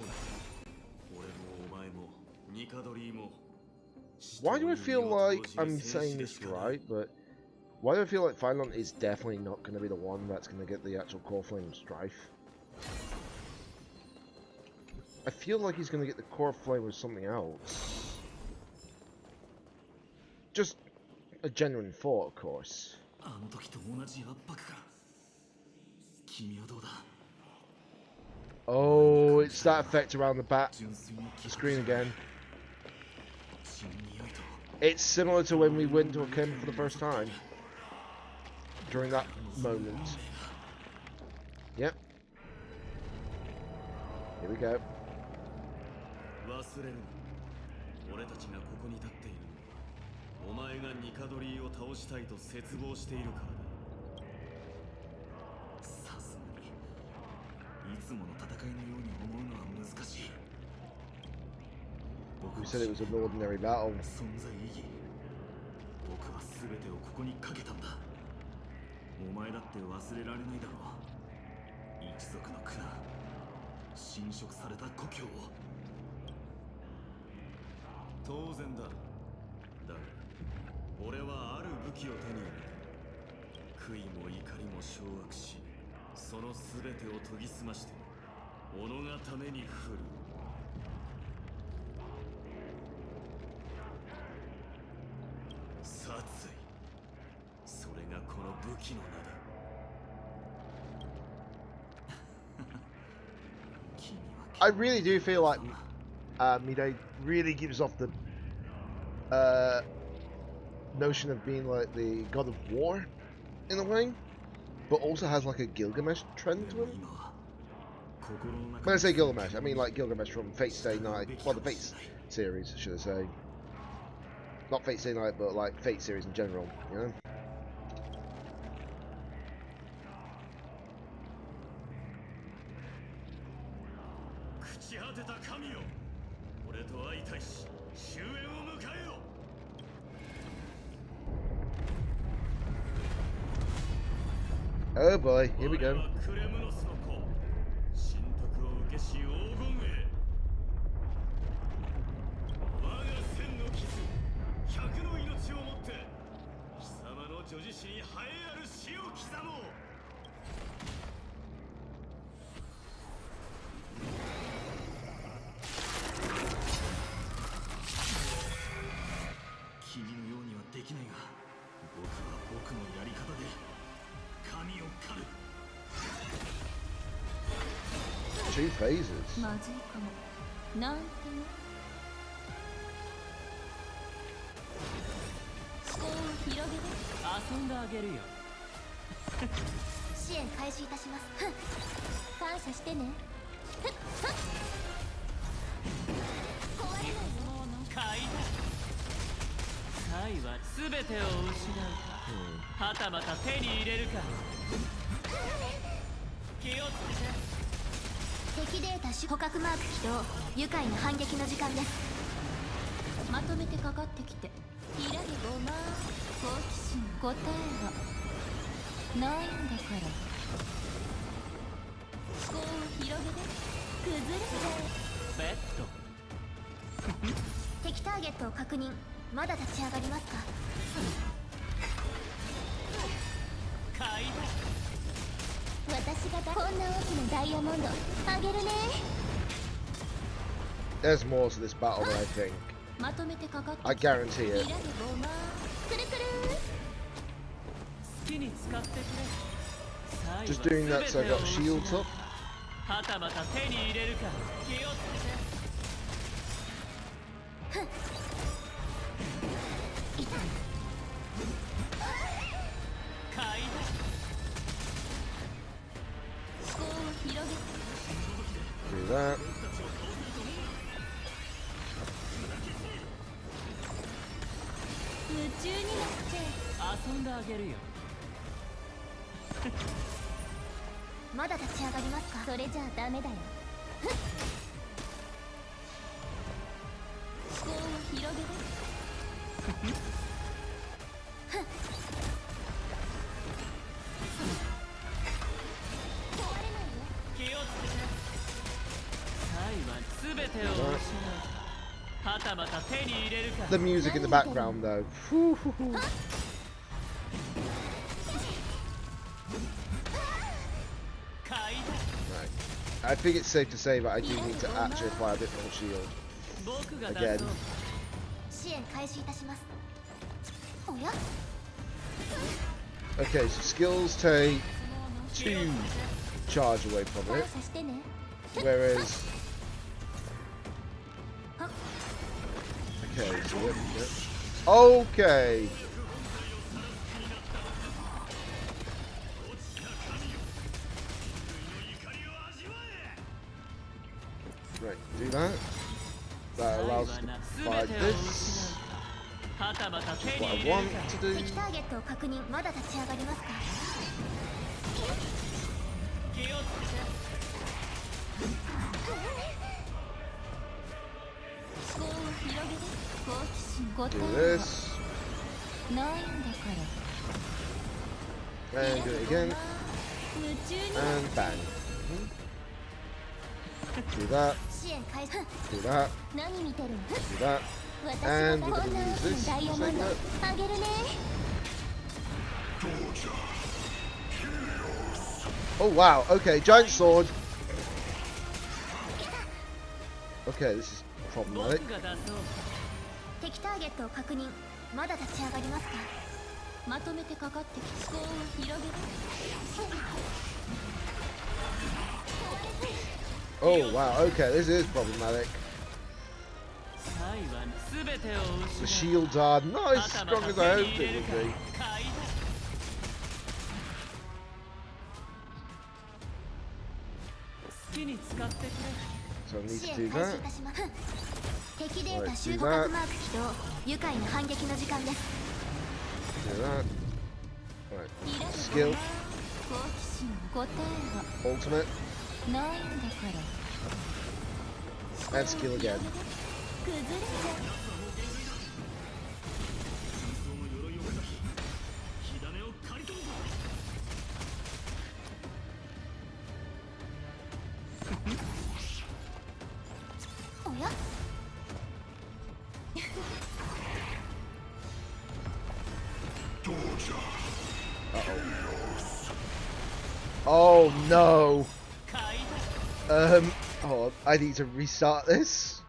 俺もお前もニカドリーも。Why do I feel like I'm saying this right, but why do I feel like Phylon is definitely not going to be the one that's going to get the actual Core Flame Strife? I feel like he's going to get the Core Flame with something else. Just a genuine thought, of course. Oh, it's that effect around the back. The screen again. It's similar to when we went to a camp for the first time. During that moment. Yep. Here we go. We said it was an ordinary battle. I really do feel like Midai really gives off the notion of being like the god of war in a way, but also has like a Gilgamesh trend to him. When I say Gilgamesh, I mean like Gilgamesh from Fate Stay Night, well, the Fate series, should I say. Not Fate Stay Night, but like Fate series in general, you know? Oh boy, here we go. Two phases. まずいかも。なんてね。思考を広げる。遊んであげるよ。支援開始いたします。感謝してね。壊れないよ。買いだ。サイは全てを失うか。はたまた手に入れるか。気をつけて。敵データ捕獲マーク起動。愉快な反撃の時間です。まとめてかかってきて。ひらりごま好奇心答えはないんだから。思考を広げて崩れちゃう。ベッド。敵ターゲットを確認。まだ立ち上がりますか。買い私がこんな大きなダイヤモンドあげるね。 There's more to this battle than I think. まとめてかかって I guarantee ミラ it. でごまくるくる。好きに使ってくれ。 Just doing that so I got shields up. はたまた手に入れるか。気をつけて。買い思考を広げ Do that. 夢中になっちゃ遊んであげるよ。う。まだ立ち上がりますか。それじゃあダメだよ。思考を広げる。壊れないよ。気をつけて。サイは全てを失う。はたまた手に入れるか。 The music in the background though. Whew, whew, whew. Right. I think it's safe to say that I do need to actually apply a bit more shield. 僕が Again. 出そう。支援開始いたします。おや Okay, so skills take 2 charge away from 感 it, 謝してね。 whereas... Okay, so okay. Right, do that. That allows us to buy this. はたまた手 What に I 入れ want るか。 to do. 敵ターゲットを確認。まだ立ち上がりますか。気をつけて。思考を広げて好奇心答 Do え this. はないんだから。 And do it again. 夢中になっ And bang. Do that. 支援開始。 Do that. 何見てるの。 Do that. 私が And こ we're ん gonna な use 大き this. なダイヤ Just モ like ンド that. あげるね。 Oh wow, okay, giant sword. Okay, this is problematic. 僕が出そう。敵ターゲットを確認。まだ立ち上がりますか。まとめてかかってき思考を広げる。 Oh wow, okay, this is problematic. サイは全てを The 失う。 shields are not as strong as I hoped it would be. 買い好きに使ってくれ。 So I need 支 to 援 do 開始 that. いたします。敵データ Alright, 集 do 互 that. 角マーク起動。愉快な反撃の時間です。 Do that. Right, いらぬ skill, 好奇心答え ultimate, はないんだから。 and skill again. 崩れちゃう。おや Oh no! 買い Hold on, I need to restart this.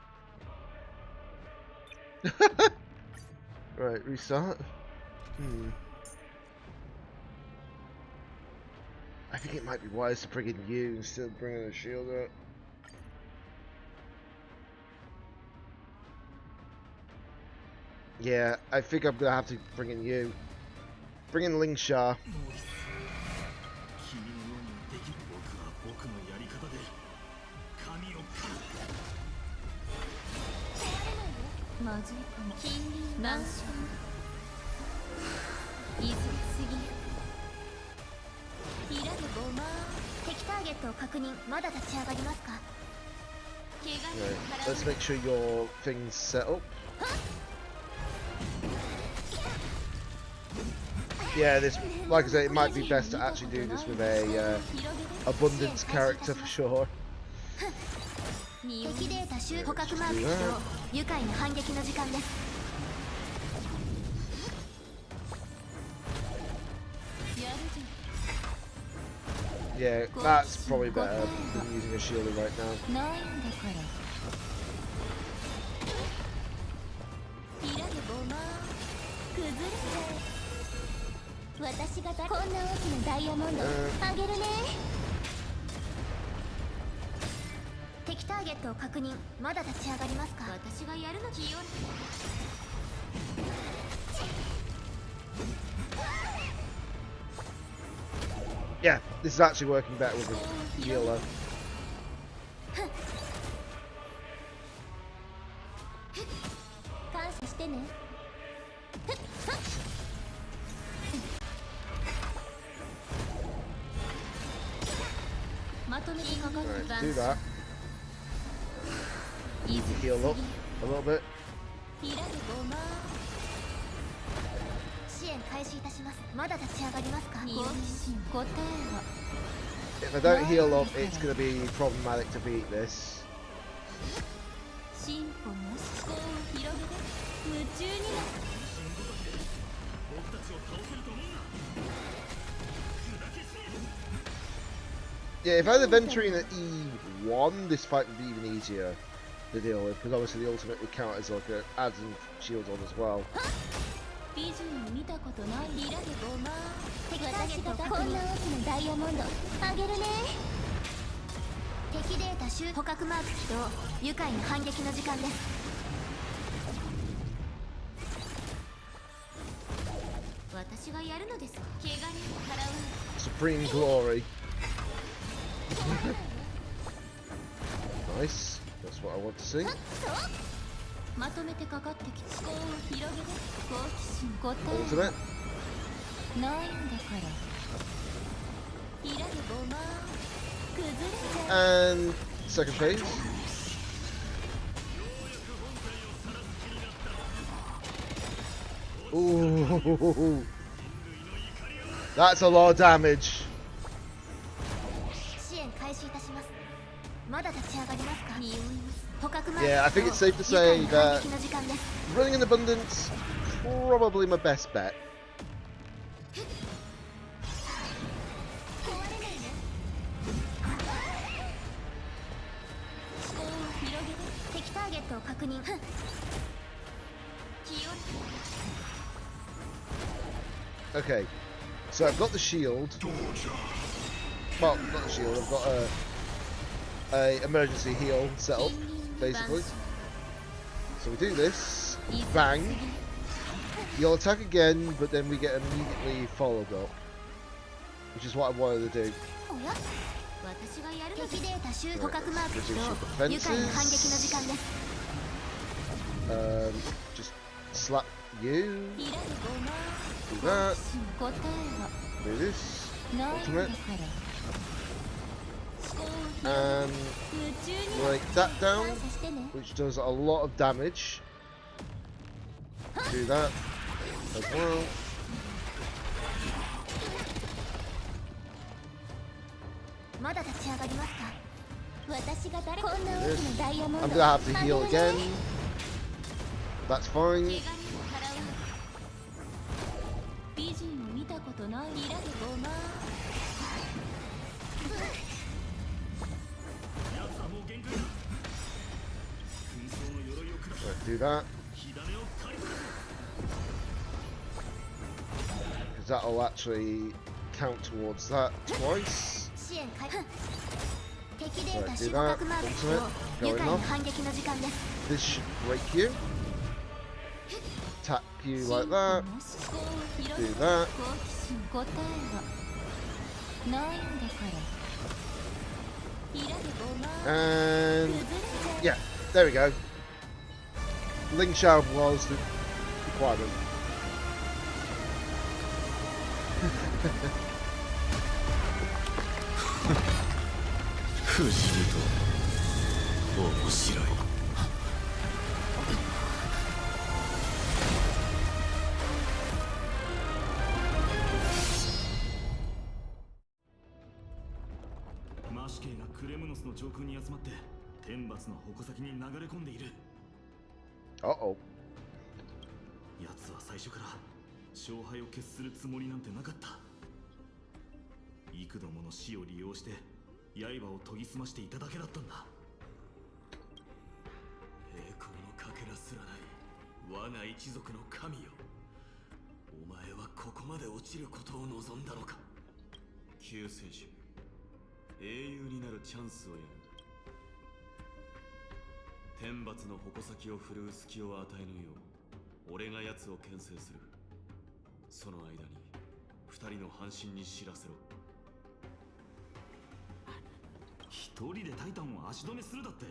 Right, restart. I think it might be wise to bring in you instead of bringing a shield up. Yeah, I think I'm gonna have to bring in you. Bring in Ling Sha. 君のようにできる僕は僕のやり方で神を狩る。まずいかも。近隣マンション。いずれすぎる。いらぬごま。敵ターゲットを確認。まだ立ち上がりますか。怪我 Right, let's make sure your thing's set up. Yeah, this, like I say, it might be best to actually do this with a abundance character for sure. 敵データ集捕獲マーク起動。愉快な反撃の時間です。Yeah, that's probably better than using a shielder right now. ないんだから開けごま崩れちゃう私がこんな大きなダイヤモンドあげるね敵ターゲットを確認まだ立ち上がりますか私がやるの気よ Yeah, this is actually working better with a healer. 感謝してねまとめにかかって Alright, do that. Heal up a little bit. 開けごま支援開始いたしますまだ立ち上がりますか好奇心答えは If I don't heal up, it's going to be problematic to beat this. 進歩なし思考を広げて夢中になる Yeah, if I had Aventurine at E1, this fight would be even easier to deal with, because obviously the ultimate would count as like a adding shields on as well. 美人見たことない開けごま私がこんな大きなダイヤモンドあげるね敵データ捕獲マーク起動愉快な反撃の時間です私がやるのです怪我に払う Supreme Glory. Nice. That's what I want to see. まとめてかかってきて思考を広げて好奇心答え Ultimate. ないんだから開けごま崩れちゃう And second phase. Ooh. That's a lot of damage. 支援開始いたしますまだ立ち上がりますか匂います捕獲マーク Yeah, I think it's safe to 愉 say 快な反 that 撃の時間です running in abundance probably my best bet. 壊れないね思考を広げて敵ターゲットを確認気を Okay, so I've got the shield. Well, not the shield. I've got a emergency heal set up, basically. So we do this, bang. You'll attack again, but then we get immediately followed up, which is what I wanted to do. おや私がやるの敵データ集捕獲マーク起動愉快な反撃の時間です Just slap you. 開けごま Do that. 答えは Do this. ないんだ Ultimate. から思考を広げ And 夢中になる break that down, 感謝してね which does a lot of damage. Do that as well. まだ立ち上がりますか私が誰こんな大きなダイヤモン I'm ド gonna have to heal again. That's fine. 怪我にも払う美人を見たことない開けごま Right, do that. Because that'll actually count towards that twice. 支援開敵データ Right, 集 do 捕 that. 獲マーク起 Ultimate. 動愉 Going 快な off. 反撃の時間です This should break you. Tap you like that. 思考を広 Do げて that. 好奇心答えはないんだから開けごま And 崩れちゃう yeah, there we go. Ling Shao was the requirement. 不思議と面白い。マシケイがクレムノスの上空に集まって天罰の矛先に流れ込んでいる。 Uh-oh. 奴は最初から勝敗を決するつもりなんてなかった。い幾度もの死を利用して刃を研ぎ澄ましていただけだったんだ。栄光のかけらすらない我が一族の神よ、お前はここまで落ちることを望んだのか。救世主、英雄になるチャンスをやる。天罰の矛先を振るう隙を与えぬよう俺が奴を牽制する。その間に二人の半身に知らせろ。一人でタイタンを足止めするだって？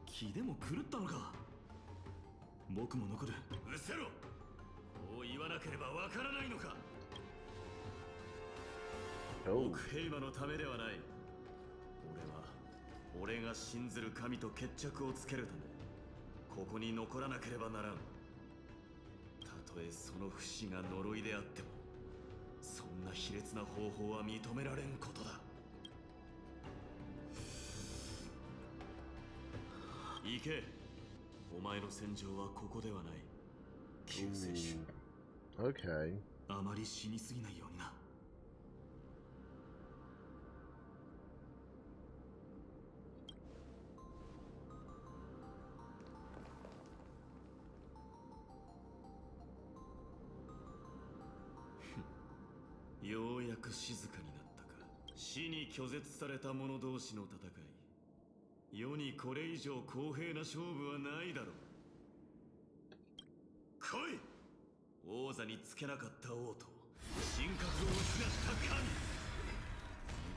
気でも狂ったのか。僕も残る。うせろ。こう言わなければわからないのか。僕平馬のためではない。俺が信ずる神と決着をつけるためここに残らなければならん。たとえその不死が呪いであってもそんな卑劣な方法は認められんことだ。行け。お前の戦場はここではない。救世主。Okay. あまり死にすぎないようにな。ようやく静かになったか。死に拒絶された者同士の戦い、世にこれ以上公平な勝負はないだろう。来い。王座につけなかった王と神格を失った神、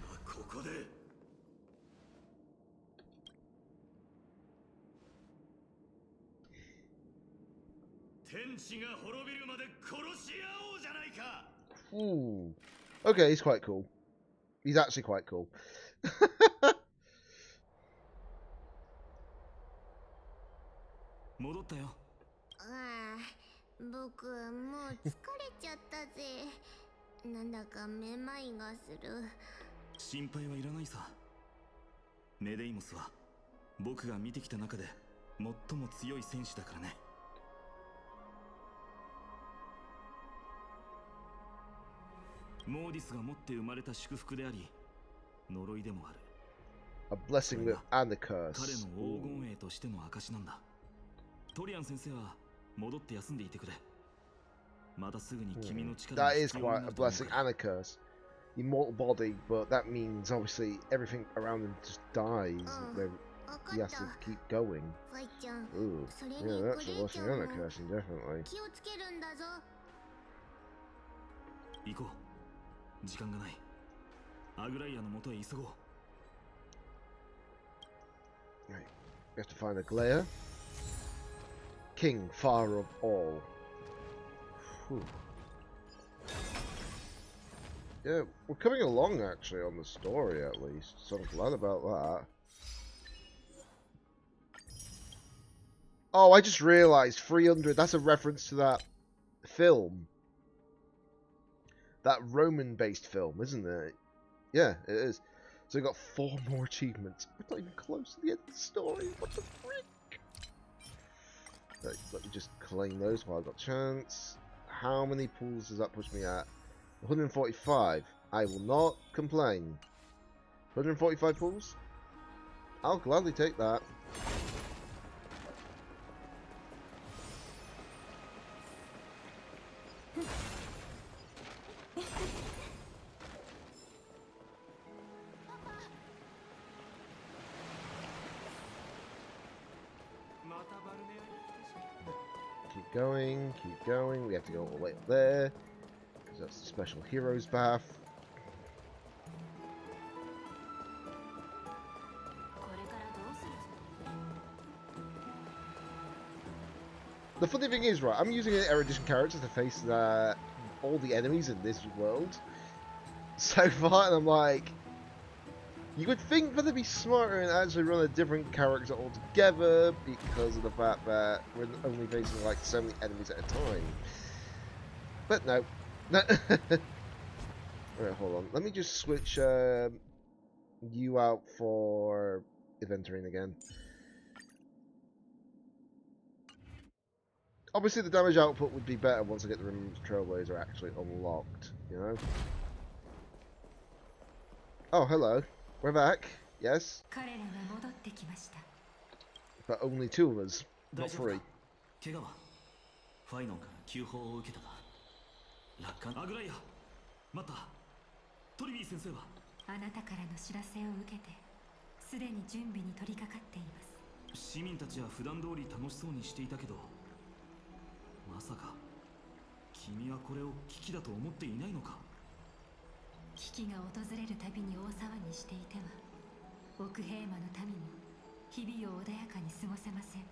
今ここで。天地が滅びるまで殺し合おうじゃないか。Ooh. Okay, he's quite cool. He's actually quite cool. 戻ったよ。ああ、僕もう疲れちゃったぜ。なんだかめまいがする。心配はいらないさ。メデイモスは僕が見てきた中で最も強い戦士だからね。モーディスが持って生まれた祝福であり呪いでもある。 A blessing with and a 彼 curse. の黄金栄としての証なんだ。トリアン先生は戻って休んでいてくれ。またすぐに君の力が That is 必要に quite な a ると思う blessing から。 and a curse. Immortal body, but that means obviously everything around him just dies. Then わか he っ has た。 to keep going. ファイちゃん、 Ooh, それに yeah, ク that's レ a イちゃ blessing ん and a も cursing, definitely. 気をつけるんだぞ。行こう。時間がない。アグライアの元へ急ごう。 Right, we have to find a Glare. King, father of all. Whew. Yeah, we're coming along actually on the story at least, so I'm glad about that. Oh, I just realised 300, that's a reference to that film. That Roman-based film, isn't it? Yeah, it is. So we got 4 more achievements. We're not even close to the end of the story. What the frick? Right, let me just claim those while I've got a chance. How many pools does that push me at? 145. I will not complain. 145 pools? I'll gladly take that. Keep going, keep going. We have to go all the way up there. Because that's the special heroes bath. The funny thing is, right, I'm using an erudition character to face all the enemies in this world so far, and I'm like, you would think that they'd be smarter and actually run a different character altogether because of the fact that we're only facing like so many enemies at a time. But no. Alright, hold on. Let me just switch you out for Aventurine again. Obviously the damage output would be better once I get the Remembrance Trailblazer actually unlocked, you know? Oh, hello. We're back. Yes, 彼らが戻ってきました。 but only two of us, 大 not 丈夫か three. 怪我はファイノンから急報を受けたか楽観アグライア待ったトリビー先生はあなたからの知らせを受けてすでに準備に取り掛かっています。市民たちは普段通り楽しそうにしていたけどまさか君はこれを危機だと思っていないのか危機が訪れるたびに大騒ぎしていては奥平魔の民も日々を穏やかに過ごせません。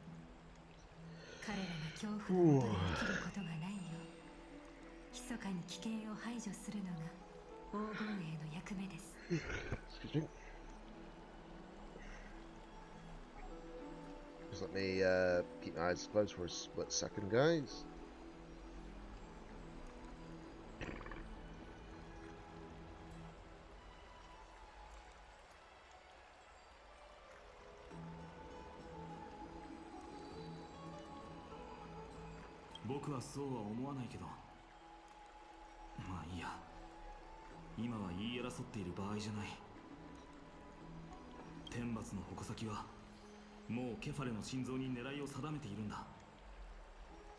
彼らが恐怖のもとで生きることがないよう密かに危険を排除するのが黄金衛の役目です。 Excuse me. Just let me keep my eyes closed for a split second, guys.僕はそうは思わないけどまあいいや今は言い争っている場合じゃない天罰の矛先はもうケファレの心臓に狙いを定めているんだ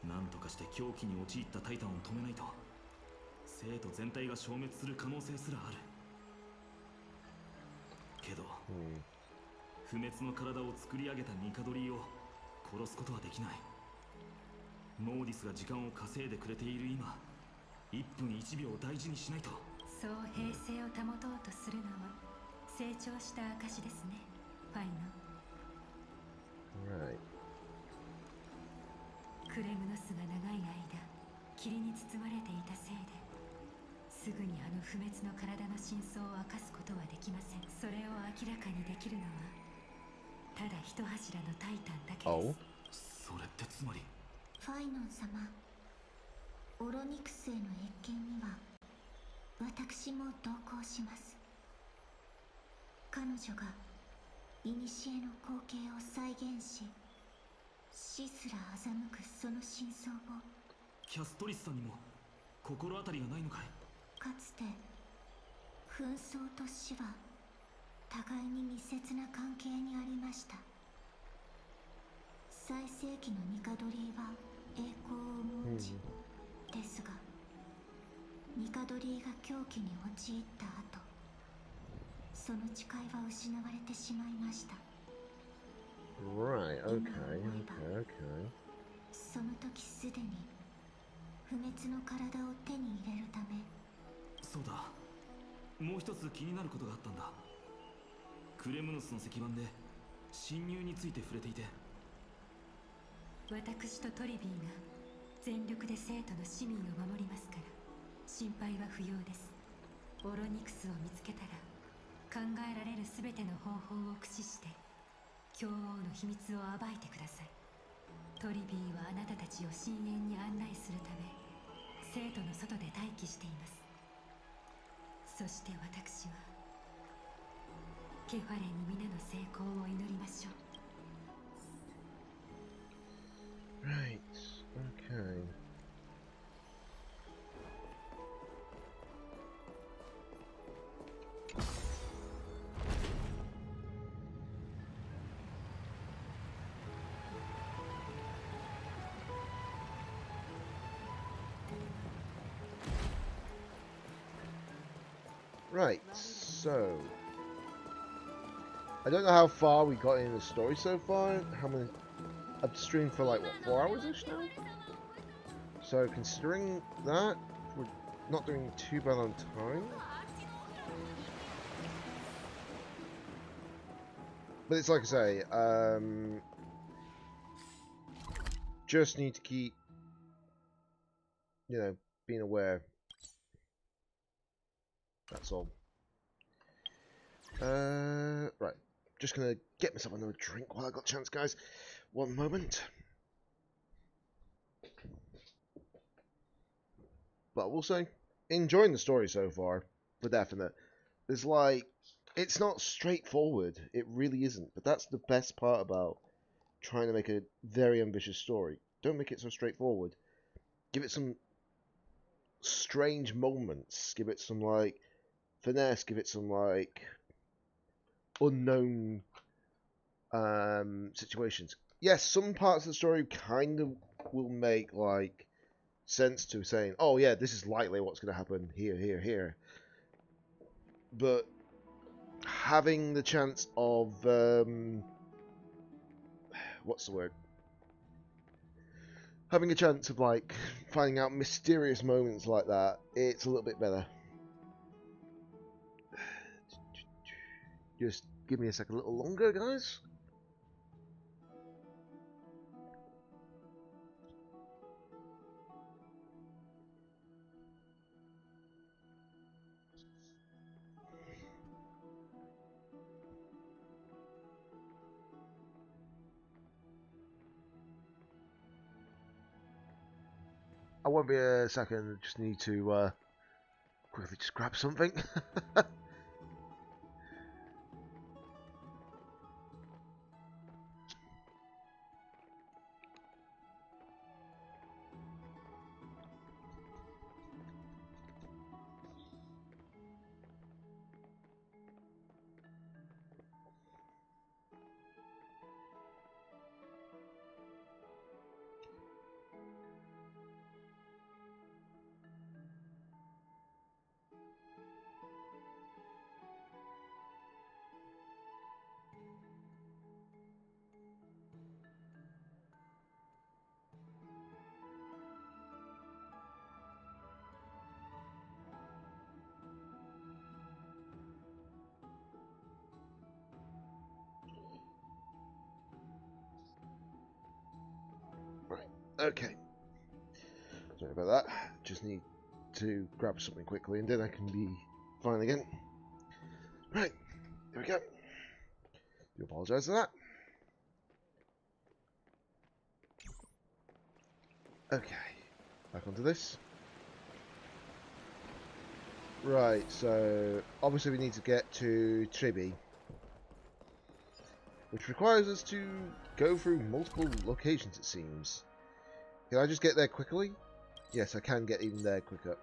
何とかして狂気に陥ったタイタンを止めないと生徒全体が消滅する可能性すらあるけど、不滅の体を作り上げたニカドリーを殺すことはできないモーディスが時間を稼いでくれている今1分1秒を大事にしないとそう平静を保とうとするのは成長した証ですね、ファイノ。 Right. クレムノスが長い間霧に包まれていたせいですぐにあの不滅の体の真相を明かすことはできません。それを明らかにできるのはただ一柱のタイタンだけです。それってつまりファイノン様、オロニクスへの謁見には私も同行します。彼女が古の光景を再現し死すら欺くその真相をキャストリスさんにも心当たりがないのかいかつて紛争と死は互いに密接な関係にありました。最盛期のニカドリーは栄光を重んじ、ですがニカドリーが狂気に陥った後その誓いは失われてしまいました。 Right, okay, 今思えば okay. その時すでに不滅の体を手に入れるためそうだもう一つ気になることがあったんだクレムノスの石板で侵入について触れていて私とトリビーが全力で生徒の市民を守りますから心配は不要です。オロニクスを見つけたら考えられる全ての方法を駆使して教王の秘密を暴いてください。トリビーはあなたたちを深淵に案内するため生徒の外で待機しています。そして私はケファレに皆の成功を祈りましょう。 Right, okay. Right, so I don't know how far we got in the story so far. How many? I've streamed for like what, 4 hours-ish now? So considering that, we're not doing too bad on time. But it's like I say, just need to keep, you know, being aware. That's all. Right. Just gonna get myself another drink while I got a chance, guys. One moment. But I will say, enjoying the story so far, for definite. There's like, it's not straightforward. It really isn't. But that's the best part about trying to make a very ambitious story. Don't make it so straightforward. Give it some strange moments. Give it some like finesse, give it some like unknown situations. Yes, some parts of the story kind of will make like sense to saying, oh yeah, this is likely what's going to happen here, here, here. But having the chance of what's the word? Having a chance of like finding out mysterious moments like that, it's a little bit better. Just give me a second, a little longer, guys. I won't be a second, just need to quickly just grab something. Okay. Sorry about that. Just need to grab something quickly and then I can be fine again. Right. There we go. Do apologise for that. Okay. Back onto this. Right, so obviously we need to get to Tribi, which requires us to go through multiple locations, it seems. Can I just get there quickly? Yes, I can get even there quicker.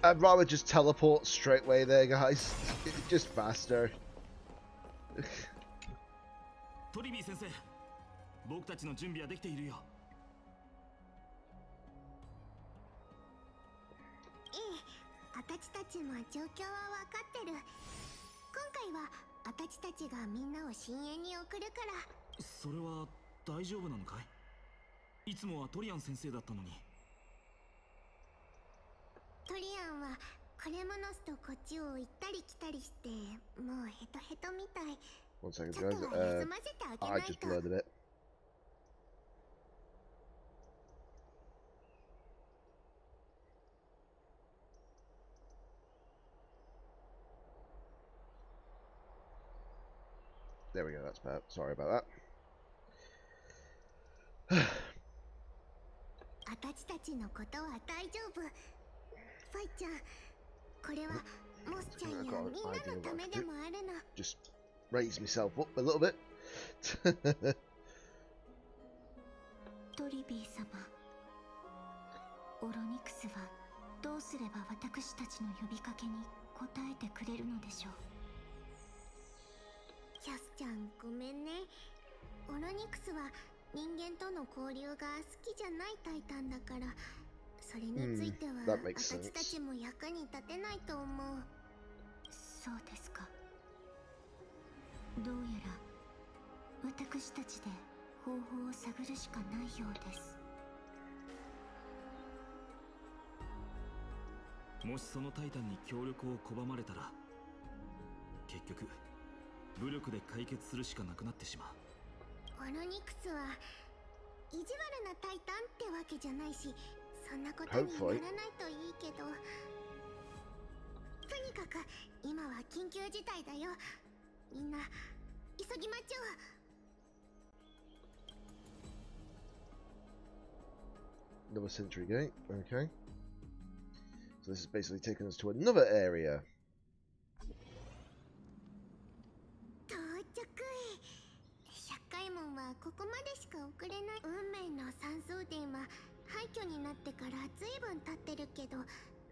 I'd rather just teleport straight away there, guys. It's just faster. トリビー先生、僕たちの準備はできているよ。ええ、あたちたちも状況はわかってる。今回はあたちたちがみんなを深淵に送るから。それは大丈夫なのかい？いつもはトリアン先生だったのに。トリアンはクレモノスとこっちを行ったり来たりしてもうヘトヘトみたい。 One second, ちょっ guys. とは休ませてあげな I い just と。 blurred a bit. There we go, that's bad. Sorry about that. あたちたちのことは大丈夫。ファイちゃん、これはモスちゃんやみんなのためでもあるの。 Just raise myself up a little bit. トリビー様、オロニクスはどうすれば私たちの呼びかけに応えてくれるのでしょう。キャスちゃん、ごめんね。オロニクスは人間との交流が好きじゃないタイタンだから、それについてはthat 私 makes sense. たちも役に立てないと思う。そうですか。どうやら私たちで方法を探るしかないようです。もしそのタイタンに協力を拒まれたら、結局武力で解決するしかなくなってしまう。オロニクスは意地悪なタイタンってわけじゃないし、そんなことにならないといいけど、とにかく今は緊急事態だよ。みんな急ぎましょう。 Another sentry gate, okay. So this is basically taking us to another area. 到着。百回門はここまでしか送れない。運命の三層殿は廃墟になってから随分経ってるけど、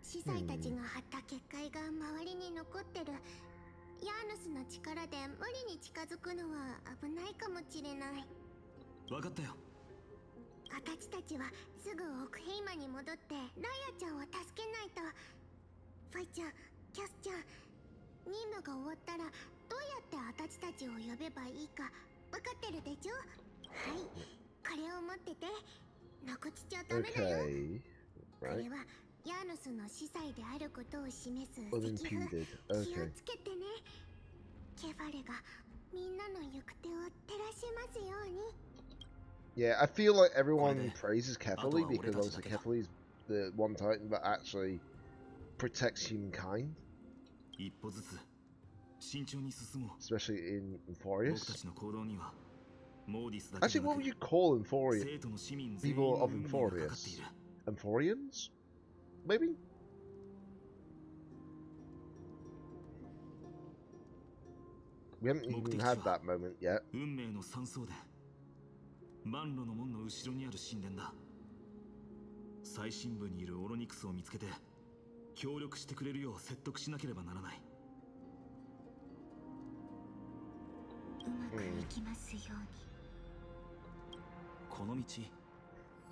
司祭たちが張った結怒ってる。ヤーヌスの力で無理に近づくのは危ないかもしれない。分かったよ。私たちはすぐオクヘイマに戻ってライアちゃんを助けないと。ファイちゃん、キャスちゃん、任務が終わったらどうやって私たちを呼べばいいか分かってるでしょ。はい、これを持ってて。なくしちゃダメだよ。Okay. こ Right. れはヤーヌスの司祭であることを示す石符。 Unimpeded. 気を Okay. つけてね。ケファレがみんなの行く手を照らしますように。 Yeah, I feel like everyone praises Kefali because obviously Kefali is the one Titan that actually protects humankind. 一歩ずつ慎重に進もう。 Especially in 僕た Amphoreus. ちの行動にはモーディスだけ Actually, でな what く would you call Amphoreus? 生徒の市民全員 People の of 運命がかかってい Amphoreus? る。 Amphorians? Maybe? We haven't even had that moment yet. 運命の山荘で万路の門の後ろにある神殿だ。最深部にいるオロニクスを見つけて協力してくれるよう説得しなければならない。うまくいきますように。この道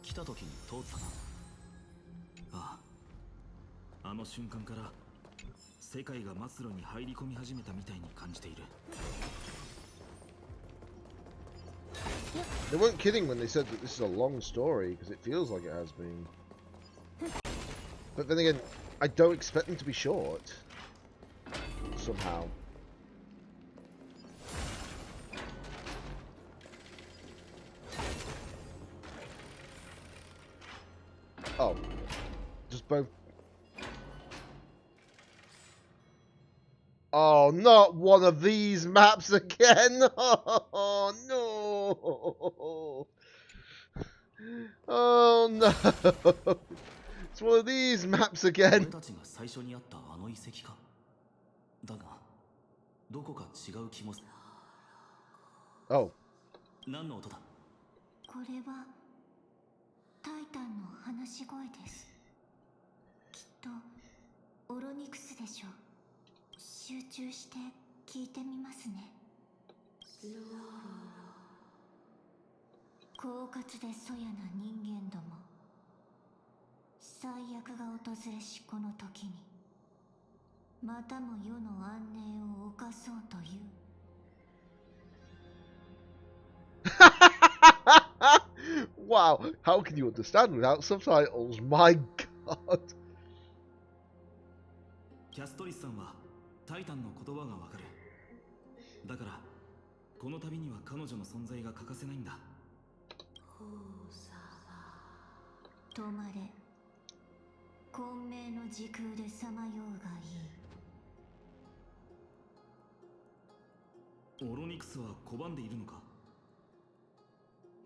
来た時に通ったな。ああ、あの瞬間から世界が末路に入り込み始めたみたいに感じている。 They weren't kidding when they said that this is a long story, because it feels like it has been. But then again, I don't expect them to be short. Somehow. Oh. Just both. Oh, not one of these maps again! Oh, no! Oh, no! It's one of these maps 俺 again! たちが最初に会ったあの遺跡か。だがどこか違う気もする。 Oh. 何の音だ。これはタイタンの話し声です。きっとオロニクスでしょう。集中して聞いてみますね。狡猾でそやな人間ども。最悪が訪れしこの時にまたも世の安寧を犯そうという。 Wow, how can you understand without subtitles? My god. キャストリスさんはタイタンの言葉がわかる。だからこの旅には彼女の存在が欠かせないんだ。止まれ。混迷の時空でさまようがいい。オロニクスは拒んでいるのか。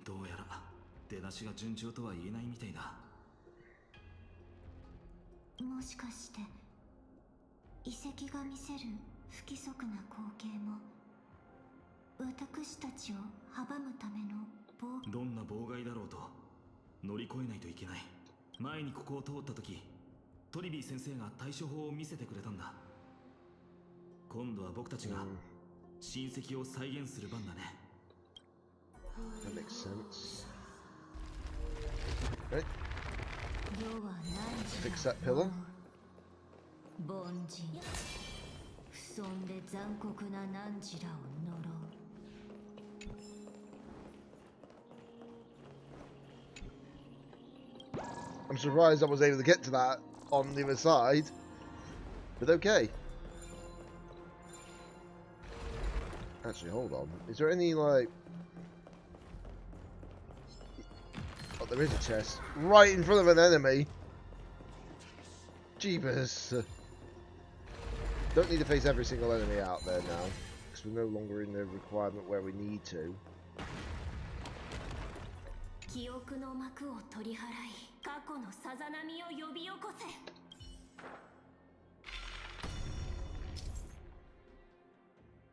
どうやら出だしが順調とは言えないみたいだ。もしかして遺跡が見せる不規則な光景も私たちを阻むためのどんな妨害だろうと乗り越えないといけない。前にここを通った時トリビー先生が対処法を見せてくれたんだ。今度は僕たちが親戚を再現する番だね。 That makes sense. Right. Fix that pillar. 凡人不遜で残酷な汝らを呪う。 I'm surprised I was able to get to that on the other side. But okay. Actually, hold on. Is there any, like... Oh, there is a chest. Right in front of an enemy. Jeebus. Don't need to face every single enemy out there now. Because we're no longer in the requirement where we need to. 記憶の幕を取り払い、過去のさざ波を呼び起こせ。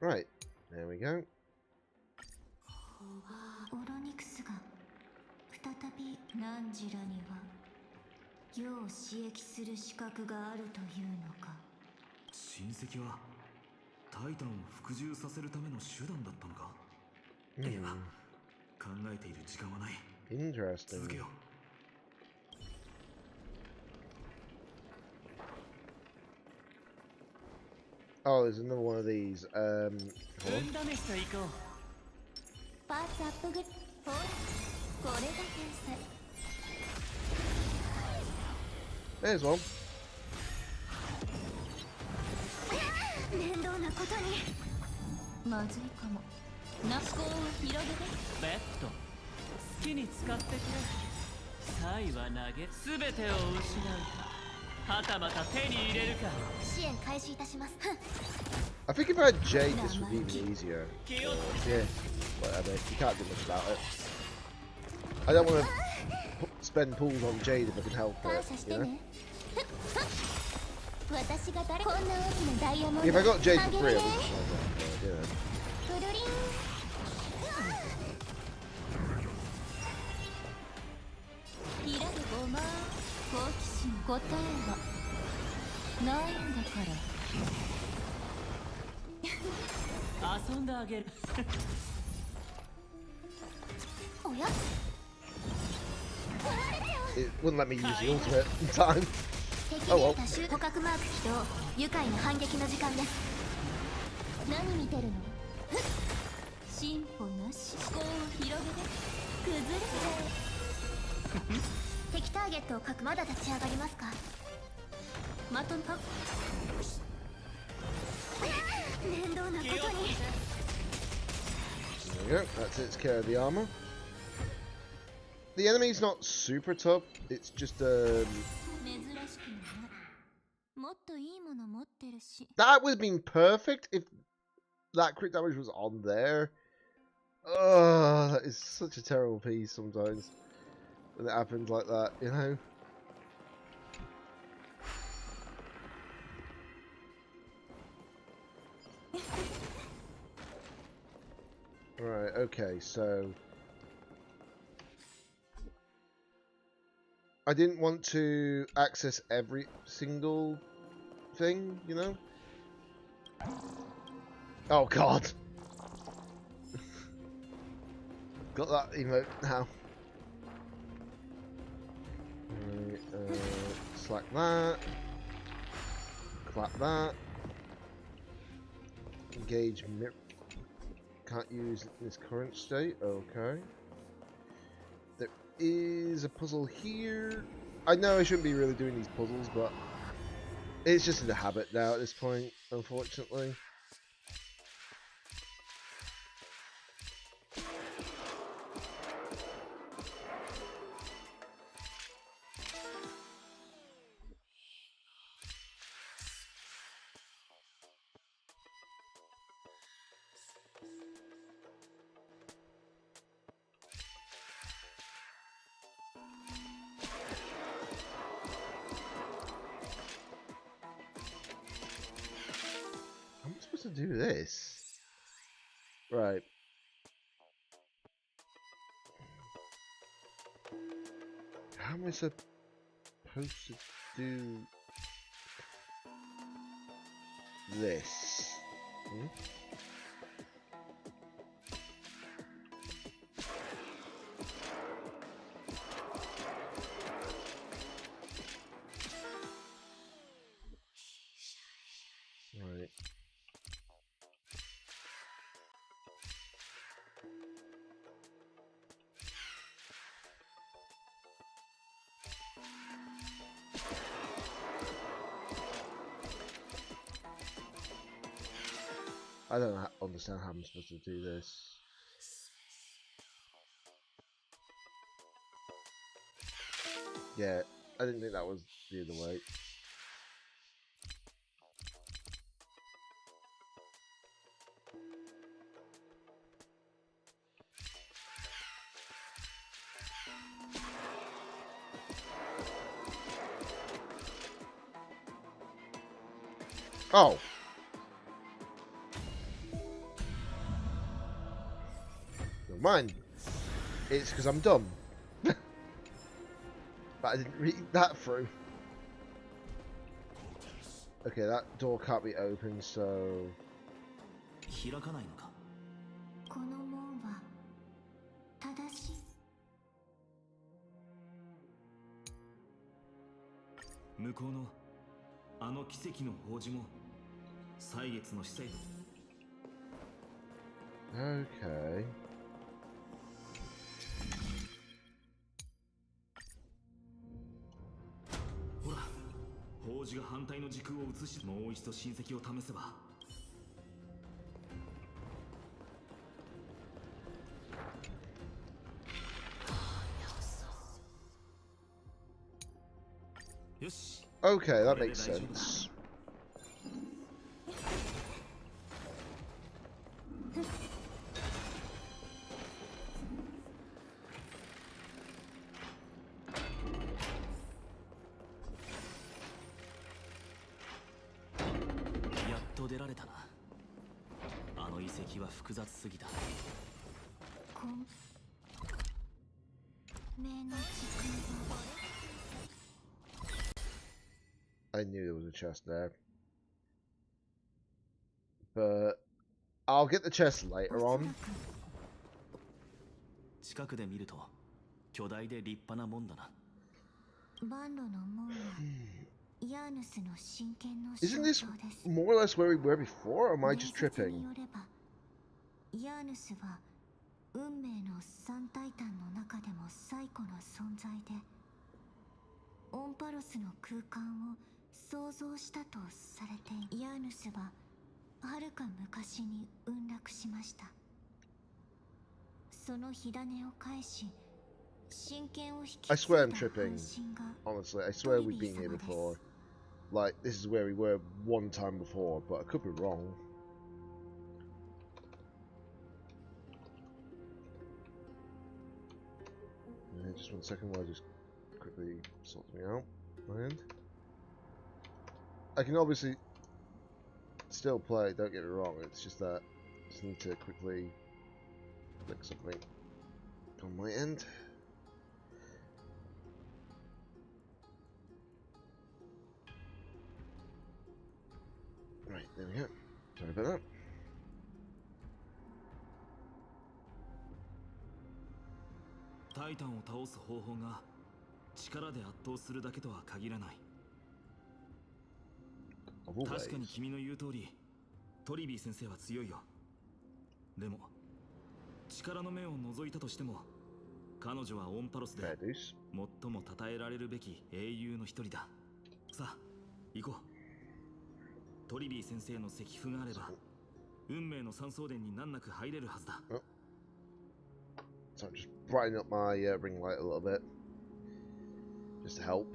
Right, there we go. オロニクスが再び汝らには世を刺激する資格があるというのか。親戚はタイタンを服従させるための手段だったのか。いや、考えている時間はない。 Interesting. 続けよう。 Oh, there's another one of these. Hold on. 試しと行こう。パーツアップグッほらこれが天才 There's one. 面倒なことにまずいかもな思考を広げてベッド好きに使ってくれ。サイは投げ全てを失うか、はたまた手に入れるか。支援開始いたします I think if I had Jade, this would be even easier. Yeah, whatever. You can't do much about it. I don't want to spend pools on Jade if I can help 感 it, 謝し you て know? ね私が誰こんな大きなダイヤモンド If I got Jade for free, I あげる wouldn't ね mind that, but, you know. くるりん開けごま好奇心答えはないんだから遊んであげる。おや It wouldn't let me use the ultimate in time. 敵 Oh デ well. ータ集捕獲マーク起動愉快な反撃の時間です何見てるの進歩なし思考を広げて崩れちゃう敵ターゲットをまだ立ち上がりますかまとんぱ面倒なことに There we go. That takes care of the armor. The enemy's not super tough. It's just 珍しくもないもっといいもの持ってるし that would have been perfect if that crit damage was on there. Oh, that is such a terrible piece sometimes when it happens like that, you know. Right, okay, so I didn't want to access every single thing, you know? Oh god! Got that emote now. Right, slack that. Clap that. Engage mirror. Can't use in this current state. Okay. There is a puzzle here. I know I shouldn't be really doing these puzzles, but it's just in a habit now at this point, unfortunately. How am I supposed to do this? Right. How am I supposed to do this? Hmm? Right. I don't understand how I'm supposed to do this. Yeah, I didn't think that was the other way. Oh! Never mind. It's because I'm dumb. But I didn't read that through. Okay, that door can't be opened, so... 開かないのか。この門は正しい。向こうのあの奇跡の宝珠も歳月の司祭。 Okay. ほら、宝珠が反対の時空を映し、もう一度親戚を試せば。よし。 Okay, that makes sense.やっと出られたな。あの遺跡は複雑すぎた。目の時間は I knew there was a chest there. But I'll get the chest later on. 近くで見ると巨大で立派な門だな。バンドの門はヤーヌスの真剣の Isn't 象 this 徴です。 more or less where we were before, or am I just 伝説に tripping? よればヤーヌスは運命の三タイタンの中でも最古の存在で、オンパロスの空間を創造したとされて、ヤーヌスははるか昔に運落しました。その火種を返し、真剣を引き継 I い swear だ I'm 半 tripping. 身が Honestly, I swear we've been here before. Like, this is where we were one time before, but I could be wrong. Just 1 second while I just quickly sort something out. My end. I can obviously still play, don't get me wrong, it's just that I just need to quickly click something on my end. Right, there we go. Sorry about that. タイタンを倒す方法が力で圧倒するだけとは限らない。確かに君の言う通り、トリビー先生は強いよ。でも力の面を除いたとしても、彼女はオンパロスで最も称えられるべき英雄の一人だ。さあ、行こう。トリビー先生の石符があれば、運命の三層殿に難なく入れるはずだ。So I'm just brightening up my ring light a little bit, just to help.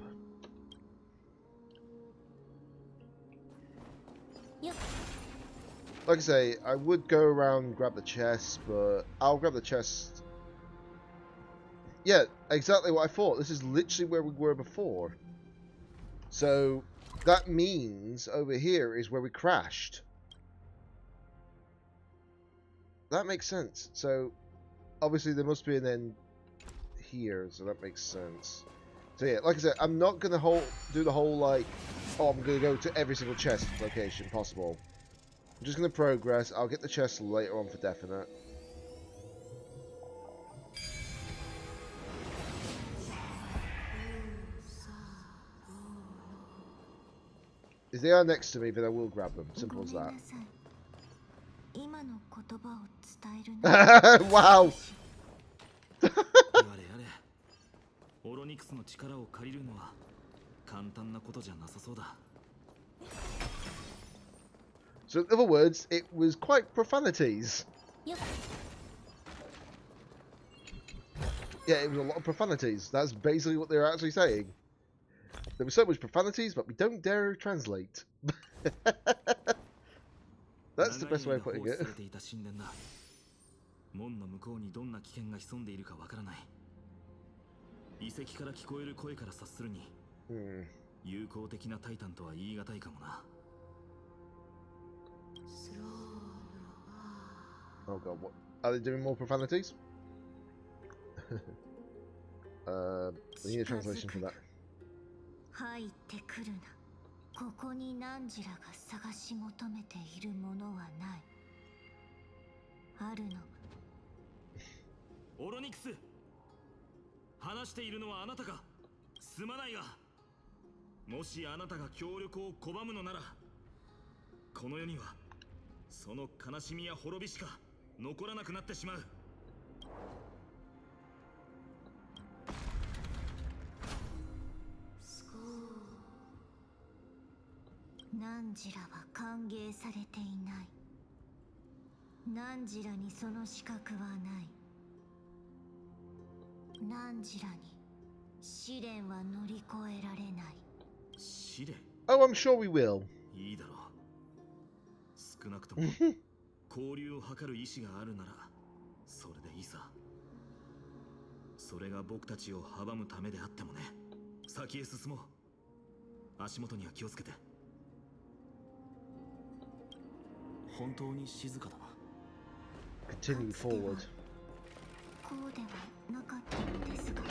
Like I say, I would go around and grab the chest, but I'll grab the chest. Yeah, exactly what I thought. This is literally where we were before. So that means over here is where we crashed. That makes sense. So obviously there must be an end here, so that makes sense. So yeah, like I said, I'm not gonna do the whole like, oh, I'm gonna go to every single chest location possible. I'm just gonna progress. I'll get the chest later on for definite. If they are next to me, then I will grab them. Simple as that. Wow! やれやれ。オロニクスの力を借りるのは簡単なことじゃなさそうだ。So in other words, it was quite profanities. Yeah, it was a lot of profanities. That's basically what they were actually saying. There was so much profanities, but we don't dare translate. That's the best way of putting it. 門の向こうにどんな危険が潜んでいるかわからない。遺跡から聞こえる声から察するに、友好的なタイタンとは言い難いかもな。Oh god, what? Are they doing more profanities? We need a translation for that. ここに汝らが探し求めているものはない。あるのか。オロニクス、話しているのはあなたか。すまないが、もしあなたが協力を拒むのなら、この世にはその悲しみや滅びしか残らなくなってしまう。汝らは歓迎されていない。汝らにその資格はない。汝らに試練は乗り越えられない。試練？ Oh, I'm sure we will. いいだろう。少なくとも交流を図る意志があるならそれでいいさ。それが僕たちを阻むためであってもね。先へ進もう。足元には気をつけて。本当に静かだな。Continue forward. こうではなかったのですが。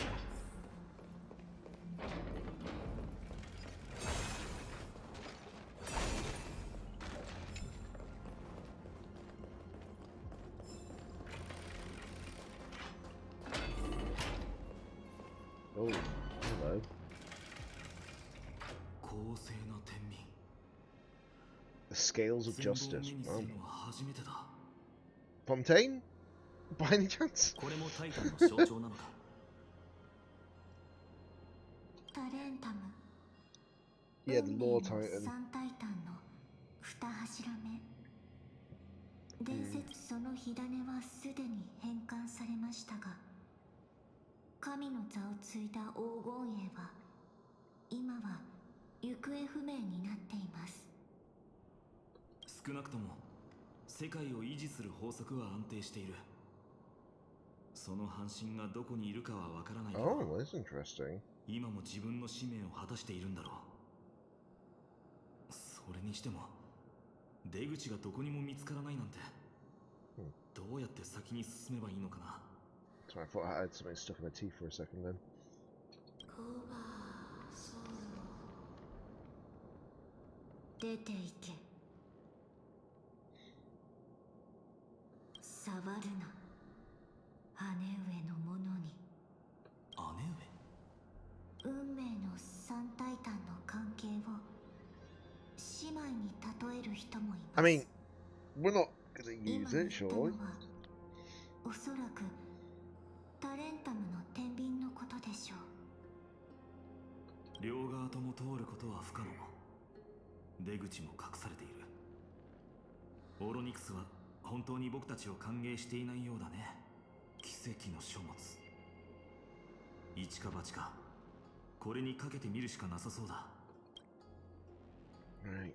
Oh, hello. 公正な天秤。 The scales of 全貌を justice. 目にす Wow. るのは初めてだ。 Fontaine? By any chance? これもタイタンの象徴なのか。タレンタム。 Yeah, the Law 運命の Titan. 三タイタンの二柱目。伝説その火種はすでに返還されましたが、神の座を継いだ黄金栄は今は行方不明になっています。少なくとも世界を維持する法則は安定している。その半身がどこにいるかはわからないけど、 Oh, that's interesting. 今も自分の使命を果たしているんだろう。それにしても出口がどこにも見つからないなんて、どうやって先に進めばいいのかな。 So I thought I had something stuck in my teeth for a second then. 出ていけ。触るな、姉上のものに。姉運命の三タイタンの関係を姉妹に例える人もいます。 I mean, we're not gonna 今 use 言 it, ったの surely. はおそらくタレンタムの天秤のことでしょう。両側とも通ることは不可能。出口も隠されている。オロニクスは本当に僕たちを歓迎していないようだね。奇跡の書物。一か八か、これにかけてみるしかなさそうだ。 Right.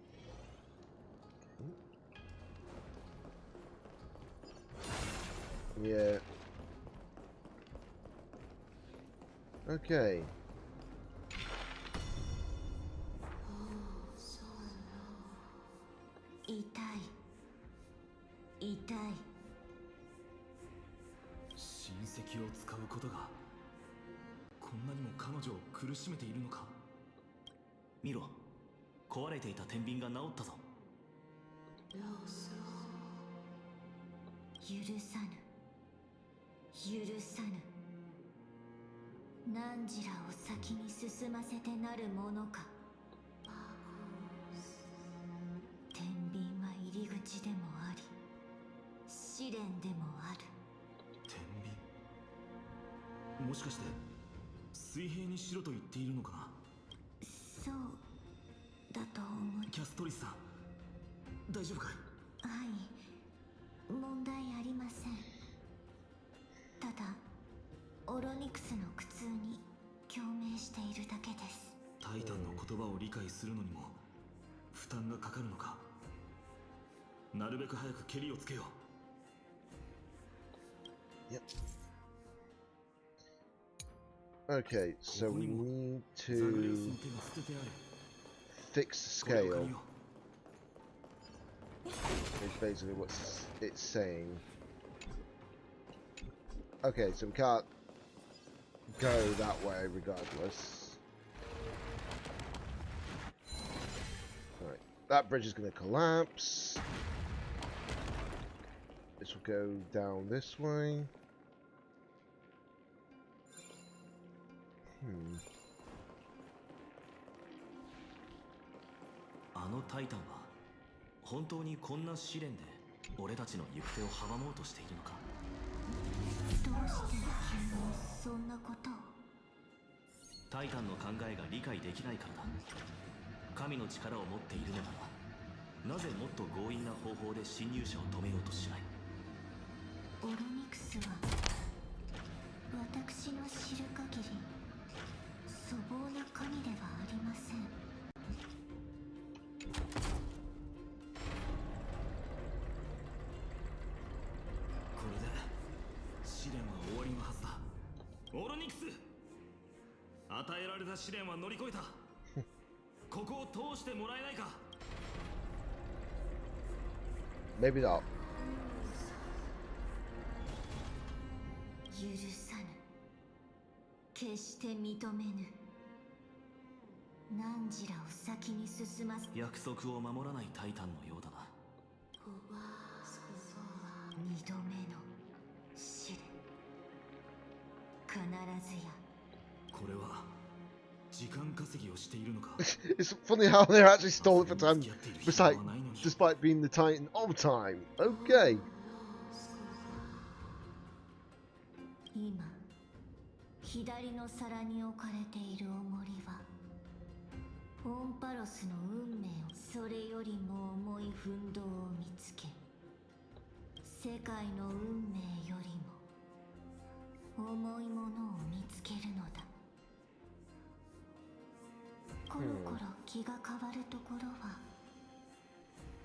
Yeah. Okay. 痛い痛い。親戚を使うことがこんなにも彼女を苦しめているのか。見ろ、壊れていた天秤が治ったぞ。許さぬ許さぬ。汝らを先に進ませてなるものか。天秤は入り口でもあり試練でもある。天秤、もしかして水平にしろと言っているのかな。そうだと思い。キャストリスさん、大丈夫かい。はい、問題ありません。ただオロニクスの苦痛に共鳴しているだけです。タイタンの言葉を理解するのにも負担がかかるのか。なるべく早くケリをつけよう。 Yep. Okay, so we need to fix the scale. Is basically what it's saying. Okay, so we can't go that way regardless. that bridge is going to collapse. This will go down this way.あのタイタンは本当にこんな試練で俺たちの行く手を阻もうとしているのか。どうして急にそんなことを。タイタンの考えが理解できないからだ。神の力を持っているのなら、なぜもっと強引な方法で侵入者を止めようとしない。オロニクスは私の知る限り粗暴な神ではありません。これで試練は終わりのはずだ。オロニクス、与えられた試練は乗り越えた。ここを通してもらえないか。 Maybe not. 許さぬ。決して認めぬ。汝らを先に進ませ。約束を守らないタイタンのようだな。二度目の試練。必ずや。これは時間稼ぎをしているのか。 It's funny how they're actually stolen for time, despite being the Titan of time. Okay. 今、左の皿に置かれている重りは、オンパロスの運命をそれよりも重い奮闘を見つけ、世界の運命よりも重いものを見つけるのだ。コロコロ気が変わるところは、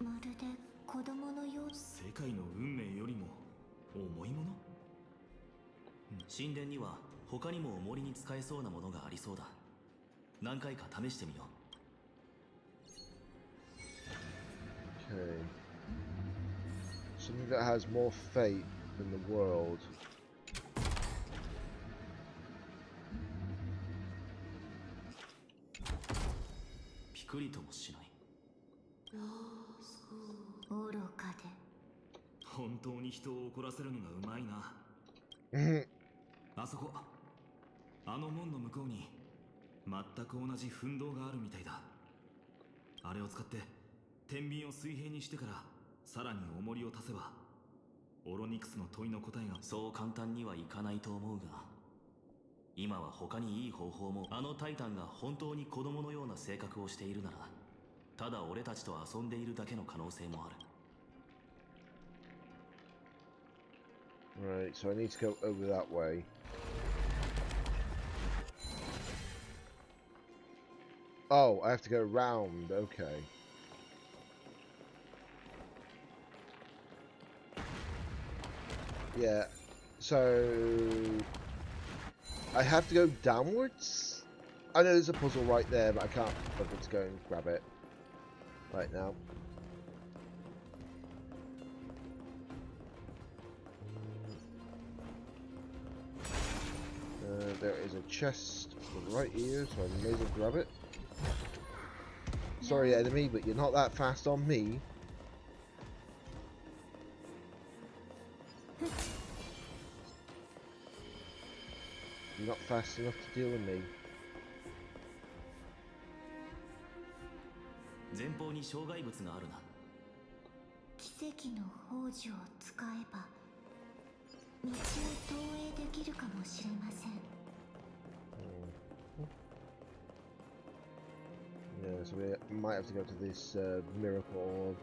まるで子供のよう。世界の運命よりも重いもの。神殿には他にも重りに使えそうなものがありそうだ。何回か試してみよう。 Okay. Something that has more fate than the world. Pikuriともしない。愚かで。本当に人を怒らせるのがうまいな。あそこ、あの門の向こうに全く同じ奮闘があるみたいだ。あれを使って天秤を水平にしてからさらに重りを足せば、オロニクスの問いの答えが。そう簡単にはいかないと思うが、今は他にいい方法も。あのタイタンが本当に子供のような性格をしているなら、ただ俺たちと遊んでいるだけの可能性もある。 Right, so I need to go over that way. Oh, I have to go round, okay. Yeah, so I have to go downwards? I know there's a puzzle right there, but I can't bother to go and grab it right now. There is a chest right here, so I may as well grab it. Sorry, enemy, but you're not that fast on me. You're not fast enough to deal with me. 前方に障害物があるな。奇跡の宝珠を使えば道を投影できるかもしれません。Yeah, so we might have to go to this miracle orb.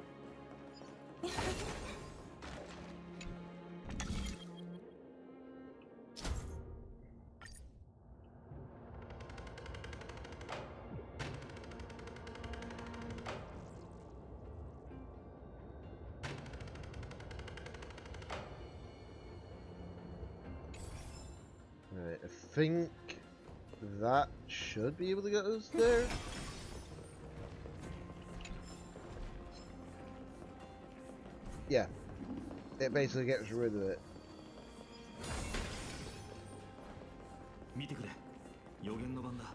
Right, I think that should be able to get us there. Yeah, it basically gets rid of it. 見てくれ、予言の番だ。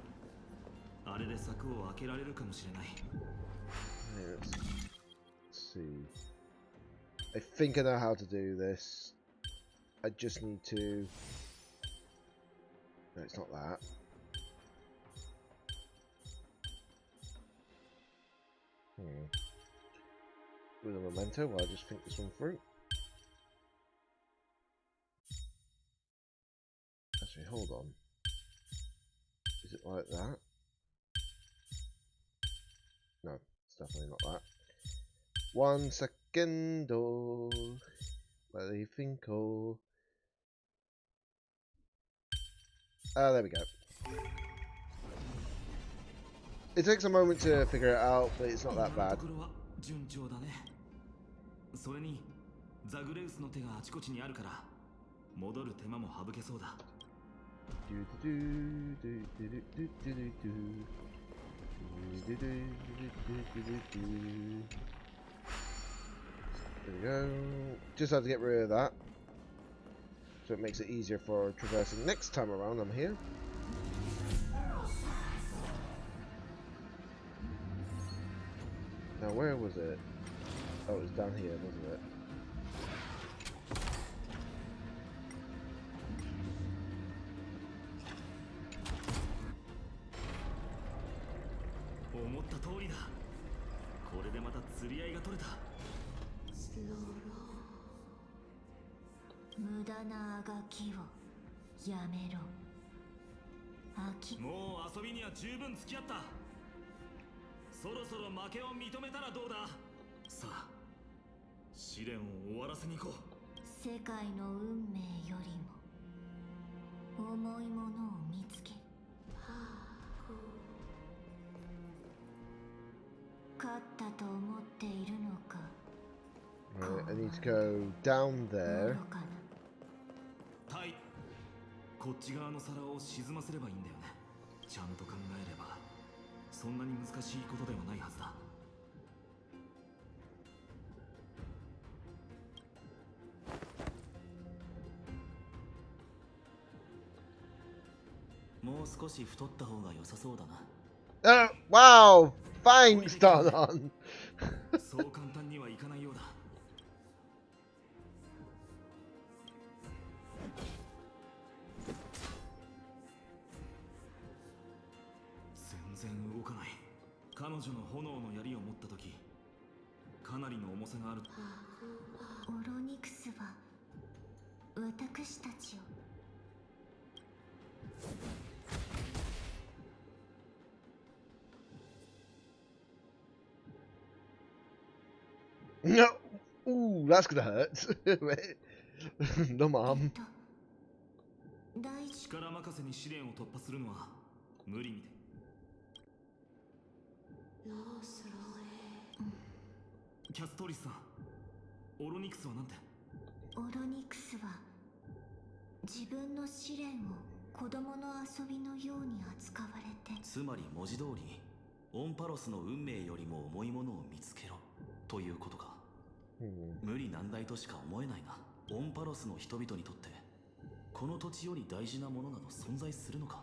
あれで柵を開けられるかもしれない。let's see. I think I know how to do this. I just need to... No, it's not that. With a memento, well, I'll just think this one through. Actually, hold on. Is it like that? No, it's definitely not that. 1 second. Let me think. There we go. It takes a moment to figure it out, but it's not that bad. それにザグレウスの手があちこちにあるから戻る手間も省けそうだ。There we go. Just have to get rid of that, so it makes it easier for traversing next time around. I'm here. Now where was it? Oh, it was down here, wasn't it? Right, I need to go down there. こっち側の皿を沈ませればいいんだよね。ちゃんと考えればそんなに難しいことではないはずだ。もう少し太った方が良さそうだな。Wow! Thanks, Donon! そう簡単にはいかないようだ。全然動かない。彼女の炎の槍を持った時、かなりの重さがある。オロニクスは私たちを。No! Ooh, that's gonna hurt. No, Mom. 力任せに試練を突破するのは無理みたい。キャストリスさん、オロニクスはなんて？オロニクスは自分の試練を子供の遊びのように扱われて。つまり文字通り、オンパロスの運命よりも重いものを見つけろということか。無理難題としか思えないな。オンパロスの人々にとってこの土地より大事なものなど存在するのか。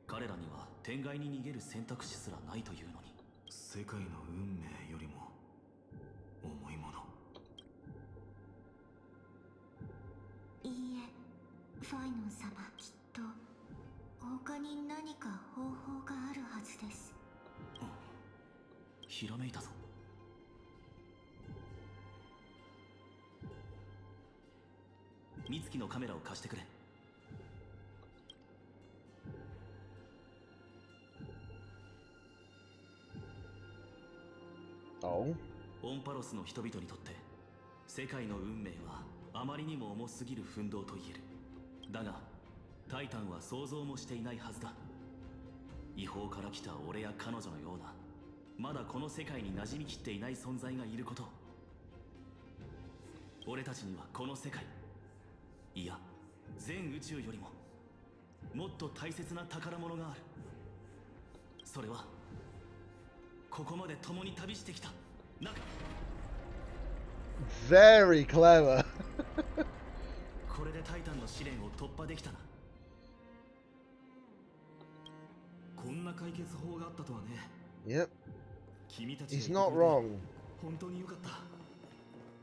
彼らには天外に逃げる選択肢すらないというのに。世界の運命よりも重いもの。いいえ、ファイノン様、きっと他に何か方法があるはずです。ひらめいたぞ。美月のカメラを貸してくれ。オンパロスの人々にとって世界の運命はあまりにも重すぎる奮闘と言える。だがタイタンは想像もしていないはずだ。違法から来た俺や彼女のようなまだこの世界に馴染みきっていない存在がいること。俺たちにはこの世界、いや全宇宙よりももっと大切な宝物がある。それはここまで共に旅してきた仲。 Very clever. これでタイタンの試練を突破できたな。こんな解決法があったとはね。Yep. He's not wrong.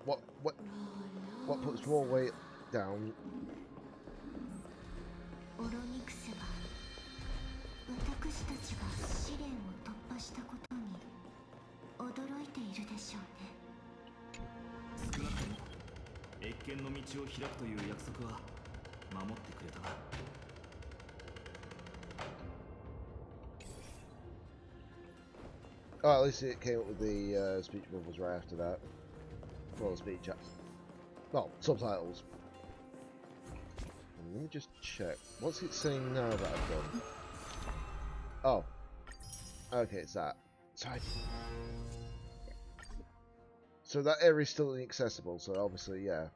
What puts more weight down? オロニクスは私たちが試練を突破したことに驚いているでしょうね。少なくとも越見の道を開くという約束は守ってくれたな。Oh, at least it came up with the speech bubbles right after that. Well, speech. Well, subtitles. Let me just check. What's it saying now that I've done? Oh. Okay, it's that. So that area is still inaccessible, so obviously, yeah.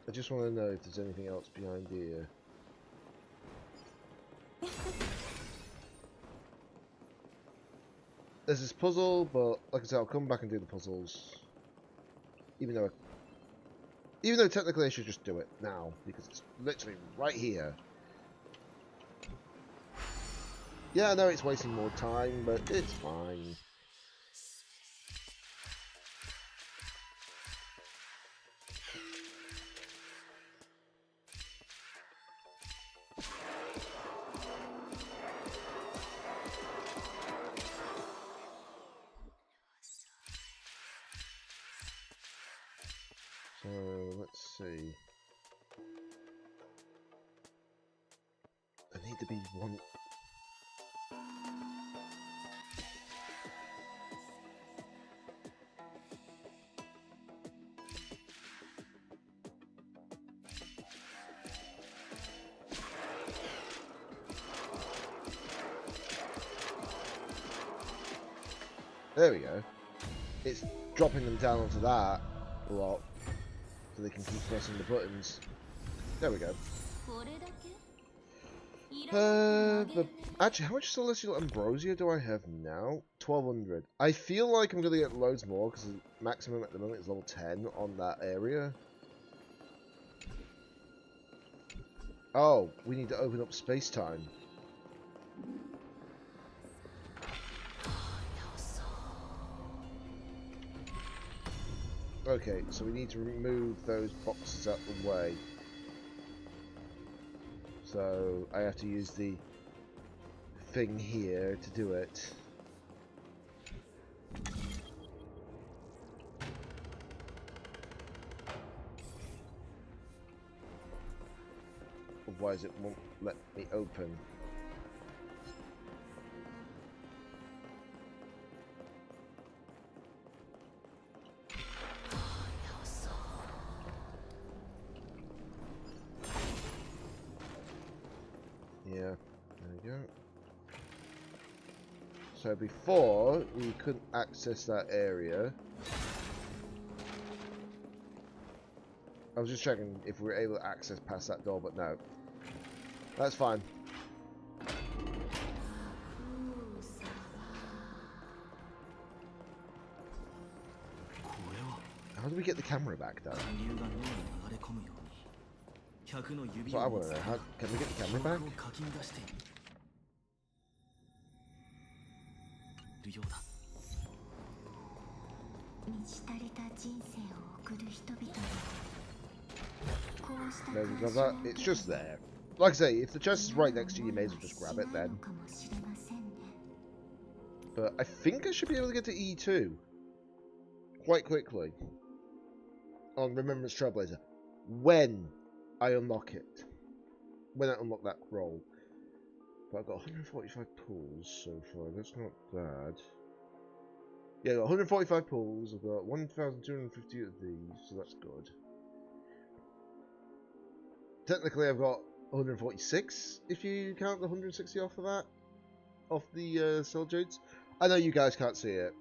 I just want to know if there's anything else behind here. There's this puzzle, but like I said, I'll come back and do the puzzles. Even though technically I should just do it now, because it's literally right here. Yeah, I know it's wasting more time, but it's fine. So, let's see. I need to be one... There we go. It's dropping them down onto that block. So they can keep pressing the buttons. There we go. But actually, how much Celestial Ambrosia do I have now? 1200. I feel like I'm going to get loads more because the maximum at the moment is level 10 on that area. Oh, we need to open up space-time. Okay, so we need to remove those boxes out the way. So I have to use the thing here to do it. Otherwise it won't let me open. Yeah, there we go. So before, we couldn't access that area. I was just checking if we were able to access past that door, but no. That's fine. How do we get the camera back though? That's what I want to know. How can we get the camera back? No, we got that. It's just there. Like I say, if the chest is right next to you, you may as well just grab it then. But I think I should be able to get to E2 quite quickly on Remembrance Trailblazer when I unlock it. When I unlock that role. But I've got 145 pulls so far. That's not bad. Yeah, I've got 145 pulls. I've got 1,250 of these, so that's good. Technically, I've got 146 if you count the 160 off of that, off the Soul Jades. I know you guys can't see it,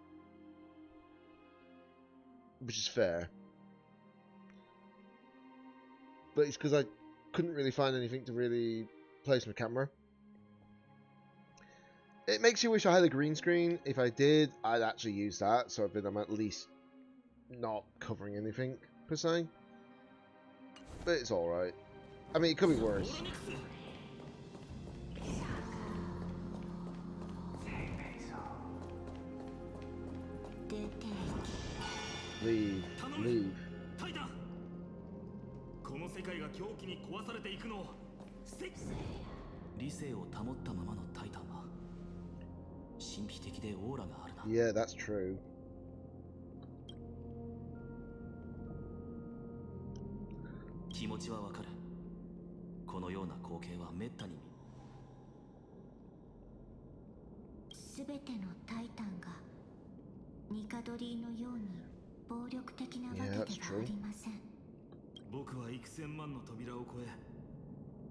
which is fair, but it's because I couldn't really find anything to really place my camera. It makes you wish I had a green screen. If I did, I'd actually use that, so then I'm at least not covering anything. per se. But it's alright. I mean, it could be worse. Leave. Leave. タイタン、この世界が狂気に壊されていくのを理性を保ったままのタイタンは神秘的でオーラがあるな。 Yeah, that's true. 気持ちはわかる。このような光景はめったにすべてのタイタンがニカドリーのように暴力的なわけではありません。僕は幾千万の扉を越え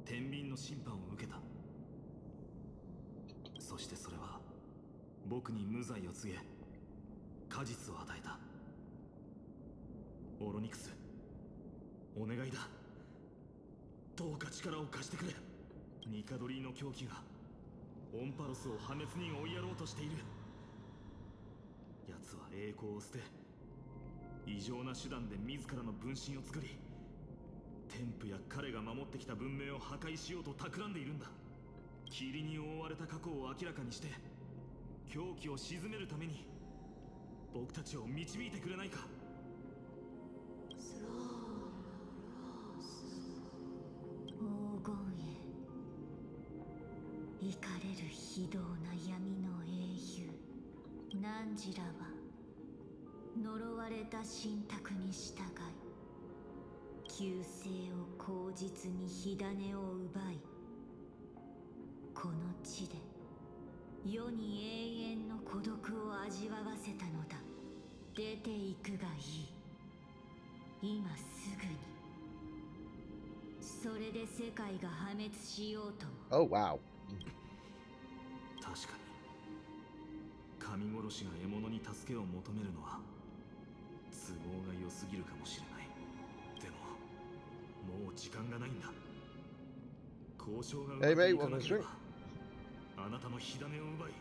天秤の審判を受けた。そしてそれは僕に無罪を告げ果実を与えた。オロニクス、お願いだ。どうか力を貸してくれ。ニカドリーの狂気がオンパロスを破滅に追いやろうとしている。奴は栄光を捨て異常な手段で自らの分身を作り、天賦や彼が守ってきた文明を破壊しようと企んでいるんだ。霧に覆われた過去を明らかにして狂気を鎮めるために僕たちを導いてくれないか。黄金へ行かれる非道な闇の英雄汝らは呪われた神託に従い旧姓を口実に火種を奪い、この地で世に永遠の孤独を味わわせたのだ。出ていくがいい、今すぐに。それで世界が破滅しようとも。 Oh, wow. 確かに神殺しが獲物に助けを求めるのは都合が良すぎるかもしれない。でももう時間がないんだ。交渉がうまくいかなければあなたの火種を奪い、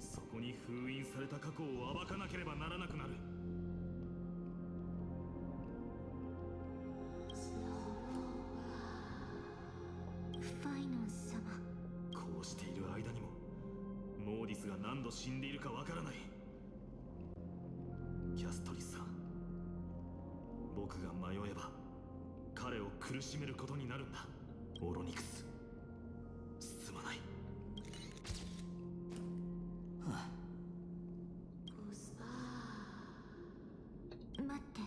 そこに封印された過去を暴かなければならなくなる。ファイノン様、こうしている間にもモーディスが何度死んでいるかわからない。キャストリスさん、僕が迷えば彼を苦しめることになるんだ。オロニクス、すまない。待って、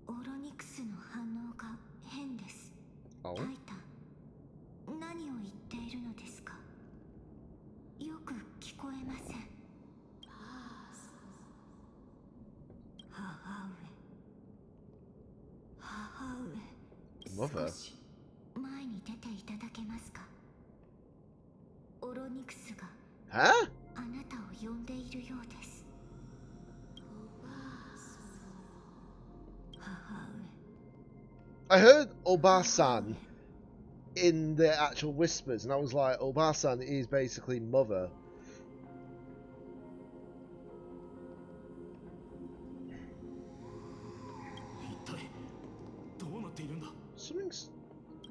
オロニクスの反応が変です。 Oh. タイタン、何を言っているのですか？よく聞こえません。母上、 Mother. 少し前に出ていただけますか？オロニクスが Huh? あなたを呼んでいるようです。母上、 I heard Obasan in the actual whispers, and I was like, Obasan is basically mother. 一体どうなっているんだ。 Something's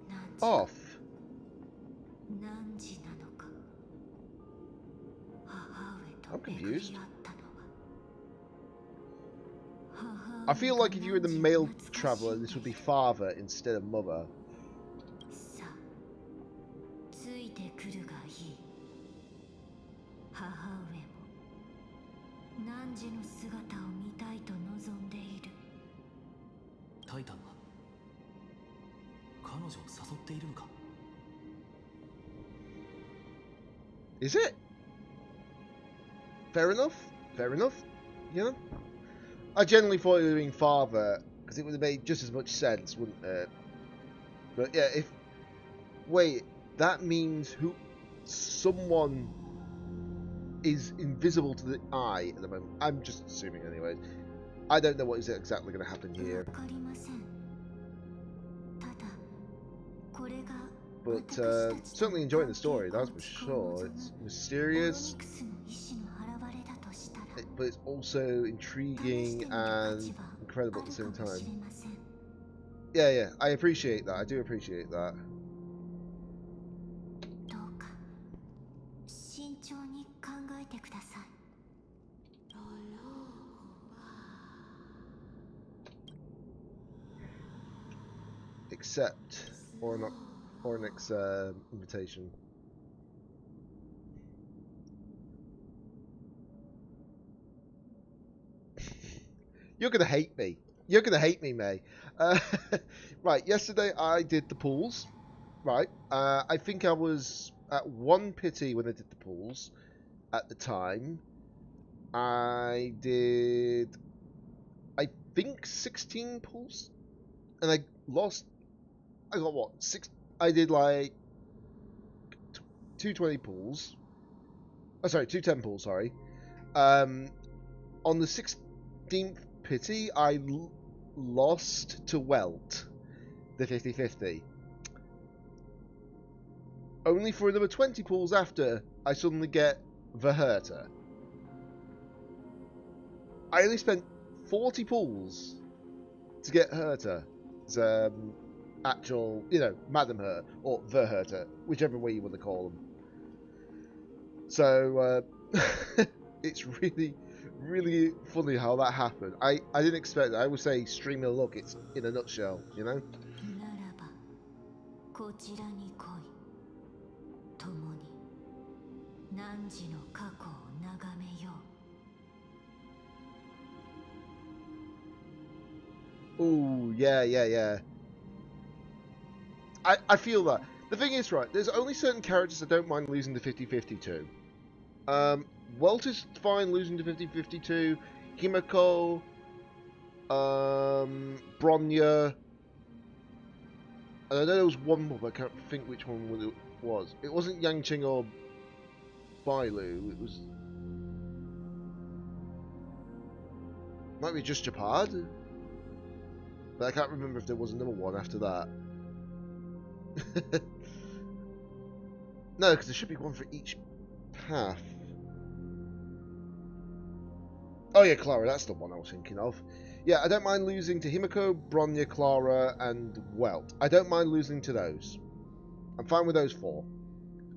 何 off. 何時なのか。母上 I'm と confused. 巡り合ったのは。 I feel like if you were the male traveler, this would be father instead of mother. さあ、ついてくるがいい。母上も汝の姿を見たいと望んでいる。タイタンは彼女を誘っているのか。 Is it? Fair enough. Fair enough. You know? I generally thought it would have been father, because it would have made just as much sense, wouldn't it? But yeah, if... Wait, that means someone is invisible to the eye at the moment. I'm just assuming anyways. I don't know what is exactly going to happen here. わかりません。ただ、これが But certainly enjoying the story, that's for sure. It's mysterious. オロニクスの意志の現れだとしたら、but it's also intriguing and incredible at the same time. Yeah, yeah, I appreciate that. I do appreciate that. どうか慎重に考えてください。 Accept or not, or next invitation. You're gonna hate me. You're gonna hate me, May. Right, yesterday I did the pools. Right, I think I was at 1 pity when I did the pools at the time. I did, I think, 16 pools, and I lost. I got what? I did like 220 pools. Oh, sorry, 210 pools. Sorry. On the 16th pity, I lost to Welt, the 50-50. Only for another 20 pools after, I suddenly get Verherta. I only spent 40 pools to get Herta's actual, Madam Her, or Verherta, whichever way you want to call them. So, it's really, really funny how that happened. I didn't expect that. I would say streamer luck, it's in a nutshell, you know? Ooh, yeah. I feel that. The thing is, right, there's only certain characters I don't mind losing to 50-50 to. Welt is fine losing to 50-50 to. Himiko, Bronya, and I know there was one more, but I can't think which one it was. It wasn't Yangqing or Bailu, it was... Might be just Japad? But I can't remember if there was another one after that. No, because there should be one for each path. Oh yeah, Clara, that's the one I was thinking of. Yeah, I don't mind losing to Himiko, Bronya, Clara, and Welt. I don't mind losing to those. I'm fine with those 4.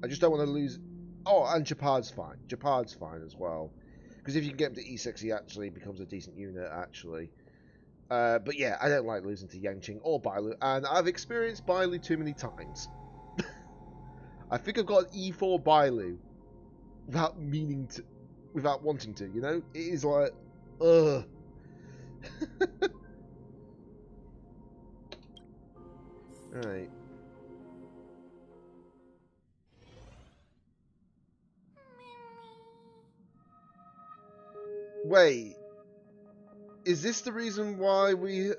I just don't want to lose... Oh, and Japad's fine. Japad's fine as well. Because if you can get him to E6, he actually becomes a decent unit, actually. But yeah, I don't like losing to Yangqing or Bailu, and I've experienced Bailu too many times. I think I've got an E4 Bailu without meaning to, without wanting to, you know? It is like, ugh. Right. Wait. Is this the reason why we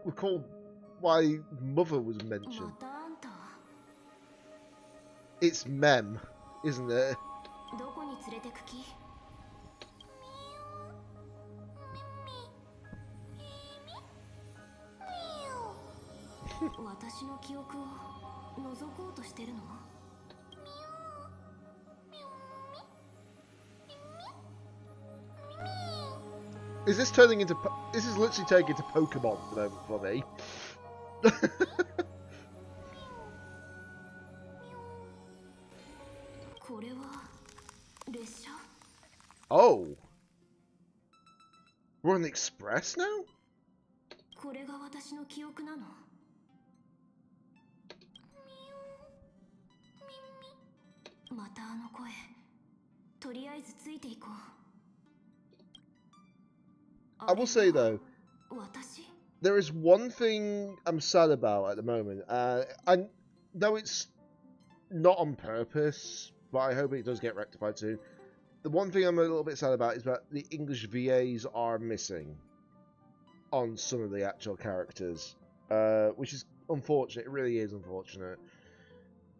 were called, why Mother was mentioned? It's Mem, isn't it? Is this turning into... This is literally turning into Pokemon at the moment for me. Oh. We're on the express now? I will say though, there is one thing I'm sad about at the moment. I know it's not on purpose, but I hope it does get rectified soon. The one thing I'm a little bit sad about is that the English VAs are missing on some of the actual characters, which is unfortunate. It really is unfortunate.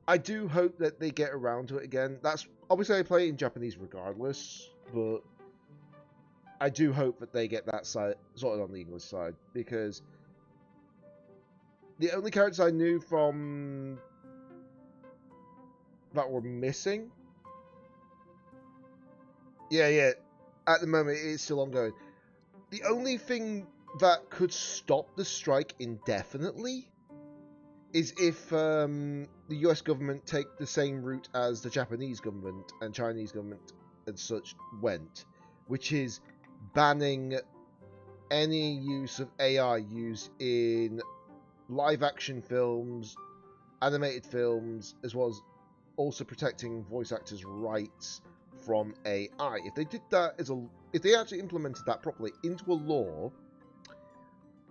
I do hope that they get around to it again. That's obviously I play it in Japanese regardless, but I do hope that they get that side sorted on the English side, because the only characters I knew from that were missing, yeah, at the moment, it's still ongoing. The only thing that could stop the strike indefinitely is if the US government take the same route as the Japanese government and Chinese government and such went, which is banning any use of AI used in live action films, animated films, as well as also protecting voice actors' rights from AI. If they did that if they actually implemented that properly into a law,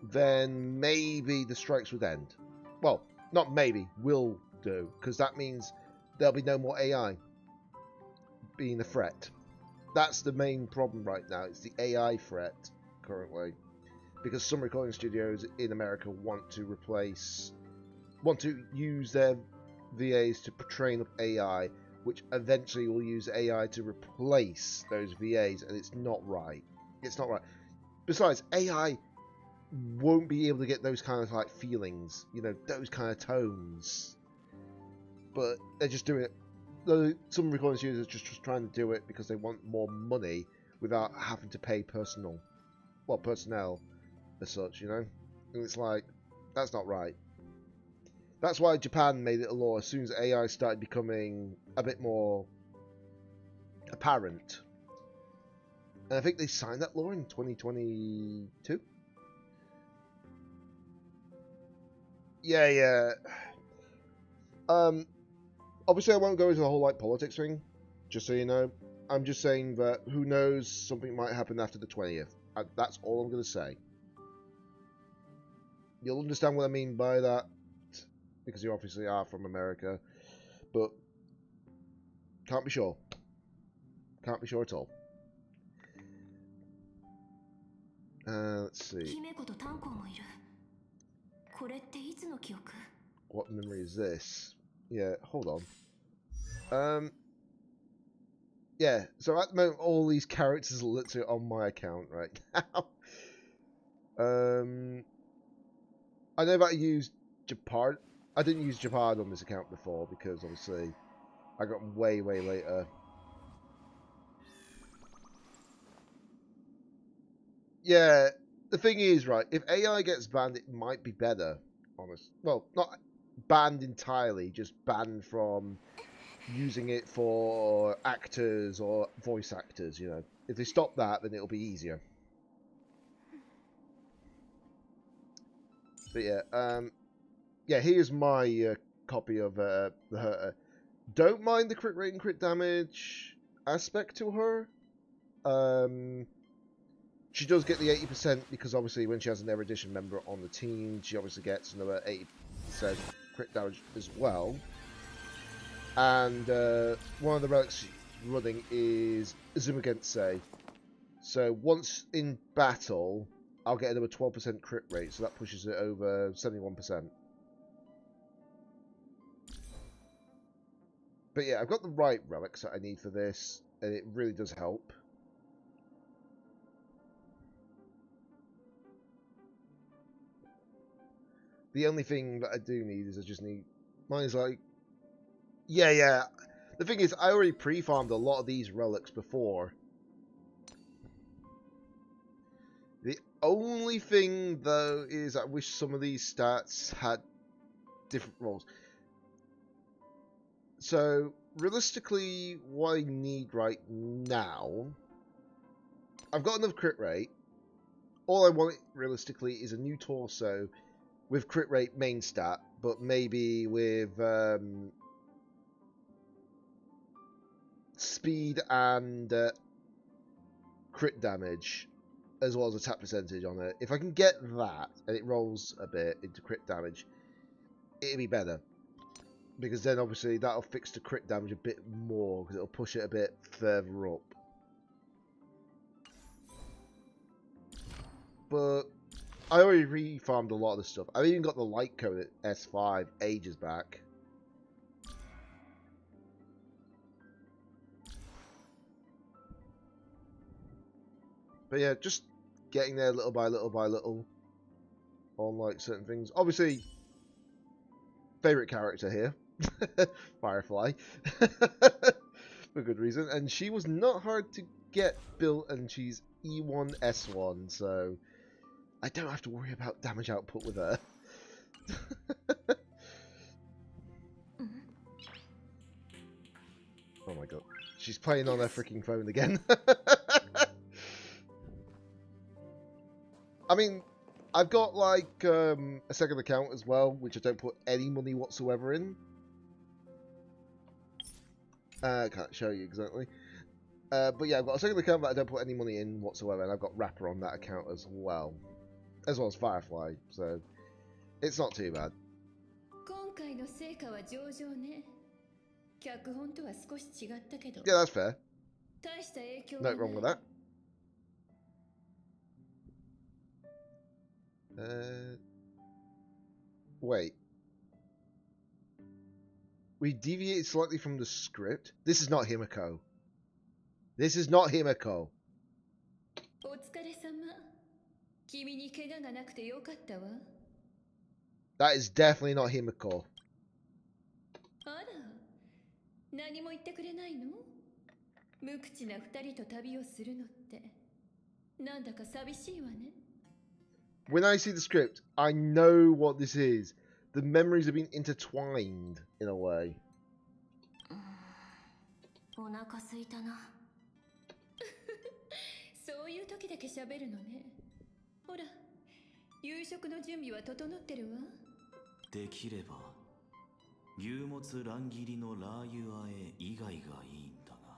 then maybe the strikes would end. Well, not maybe, will do, because that means there'll be no more AI being a threat. That's the main problem right now. It's the AI threat currently, because some recording studios in America want to use their VAs to train up AI, which eventually will use AI to replace those VAs, and it's not right. It's not right. Besides, AI won't be able to get those kind of like feelings, you know, those kind of tones. But they're just doing it. Some recording studios are just trying to do it because they want more money without having to pay personnel as such, you know. And it's like, that's not right. That's why Japan made it a law as soon as AI started becoming a bit more apparent. And I think they signed that law in 2022. Yeah. Obviously, I won't go into the whole like politics thing, just so you know. I'm just saying that who knows, something might happen after the 20th. That's all I'm going to say. You'll understand what I mean by that, because you obviously are from America, but can't be sure. Can't be sure at all. Let's see. What memory is this? Yeah, hold on. Yeah, so at the moment, all these characters are literally on my account right now. I know that I used Japard. I didn't use Japard on this account before because obviously I got them way later. Yeah, the thing is, right, if AI gets banned, it might be better, honest. Well, not banned entirely, just banned from using it for actors or voice actors, you know. If they stop that, then it'll be easier. But yeah, here's my copy of the Herta. Don't mind the crit rate and crit damage aspect to her. She does get the 80% because obviously when she has an Erudition member on the team, she obviously gets another 80% crit damage as well. And one of the relics she's running is Zumagensei. So once in battle, I'll get another 12% crit rate, so that pushes it over 71%. But yeah, I've got the right relics that I need for this, and it really does help. The only thing that I do need is I just need... Mine's like... Yeah. The thing is, I already pre-farmed a lot of these relics before. The only thing, though, is I wish some of these stats had different roles. So, realistically, what I need right now... I've got enough crit rate. All I want, realistically, is a new torso with crit rate main stat, but maybe with speed and crit damage, as well as attack percentage on it. If I can get that, and it rolls a bit into crit damage, it'll be better. Because then, obviously, that'll fix the crit damage a bit more, because it'll push it a bit further up. But I already refarmed a lot of the stuff. I've even got the light code at S5 ages back. But yeah, just getting there little by little on like certain things. Obviously, favorite character here, Firefly, for good reason. And she was not hard to get built and she's E1 S1, so I don't have to worry about damage output with her. Oh my god. She's playing on her freaking phone again. I mean, I've got like a second account as well, which I don't put any money whatsoever in. I can't show you exactly. But yeah, I've got a second account that I don't put any money in whatsoever, and I've got Rapper on that account as well as Firefly, so it's not too bad. 今回の成果は上々ね。脚本とは少し違ったけど。 Yeah, that's fair. 大した影響は No ない。 wrong with that. Wait. We deviated slightly from the script. This is not Himiko. This is not Himiko. お疲れ様。君に怪我がなくてよかったわ。 That is definitely not Himiko. あら、何も言ってくれないの？無口な二人と旅をするのって、なんだか寂しいわね。 When I see the script, I know what this is. The memories have been intertwined in a way. お腹すいたな。そういう時だけ喋るのね。ほら、夕食の準備は整ってるわ。できれば牛もつ乱切りのラー油和え以外がいいんだが。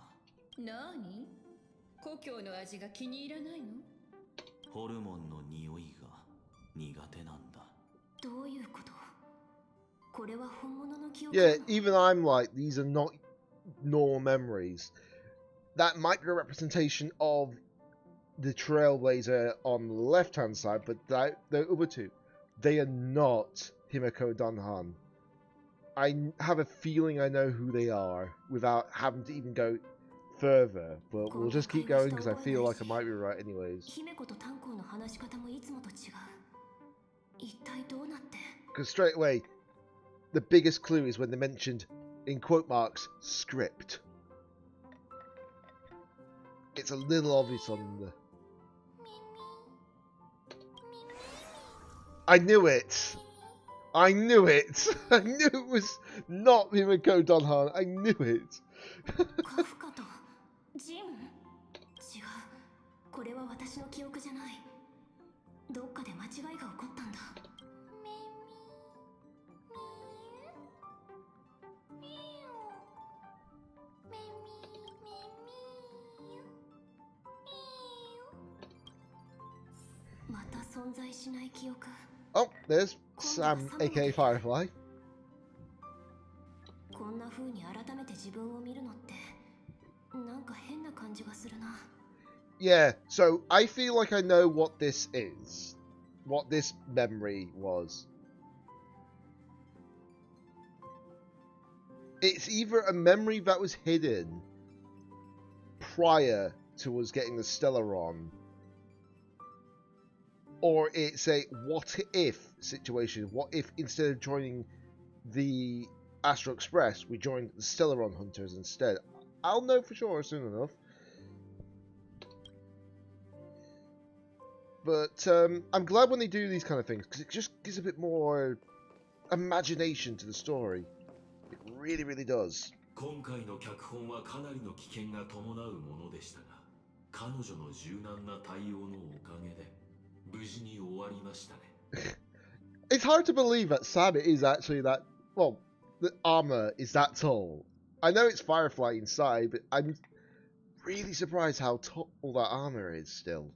なに？故郷の味が気に入らないの？ホルモンの匂いが苦手なんだ。どういうこと？これは本物の記憶？ Yeah, even I'm like, these are not normal memories. That might be a representation of the Trailblazer on the left-hand side, but the other two, they are not Himiko Donhan. I have a feeling I know who they are without having to even go further, but we'll just keep going because I feel like I might be right anyways. Because straight away, the biggest clue is when they mentioned, in quote marks, script. It's a little obvious on the... I knew it! I knew it! I knew it was not Himiko Donhan. I knew it! これは私の記憶じゃない。どっかで間違いが起こったんだ。また存在しない記憶。 Oh, there's Sam, aka Firefly. こんな風に改めて自分を見るのってなんか変な感じがするな。 Yeah, so I feel like I know what this is. What this memory was. It's either a memory that was hidden prior to us getting the Stellaron, or it's a what if situation. What if instead of joining the Astro Express, we joined the Stellaron Hunters instead? I'll know for sure soon enough. But I'm glad when they do these kind of things, because it just gives a bit more imagination to the story. It really, really does. 今回の脚本はかなりの危険が伴うものでしたが、彼女の柔軟な対応のおかげで無事に終わりましたね。It's hard to believe that Sam is actually that, well, the armor is that tall. I know it's Firefly inside, but I'm really surprised how tall that armor is still.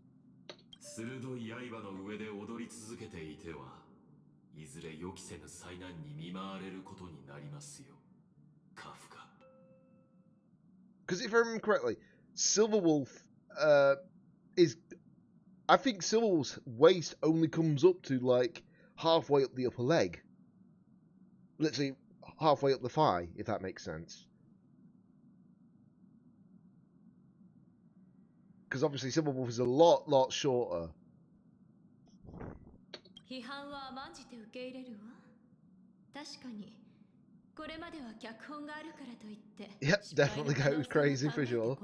鋭い刃の上で踊り続けていてはいずれ予期せぬ災難に見舞われることになりますよ、カフカ。 Because if I remember correctly, Silverwolf is... I think Silverwolf's waist only comes up to, like, halfway up the upper leg. Literally halfway up the thigh, if that makes sense. Because obviously Silverwolf is a lot shorter. 批判は甘んじて受け入れるわ。確かにこれまでは脚本があるからといって Yep, definitely goes crazy for sure.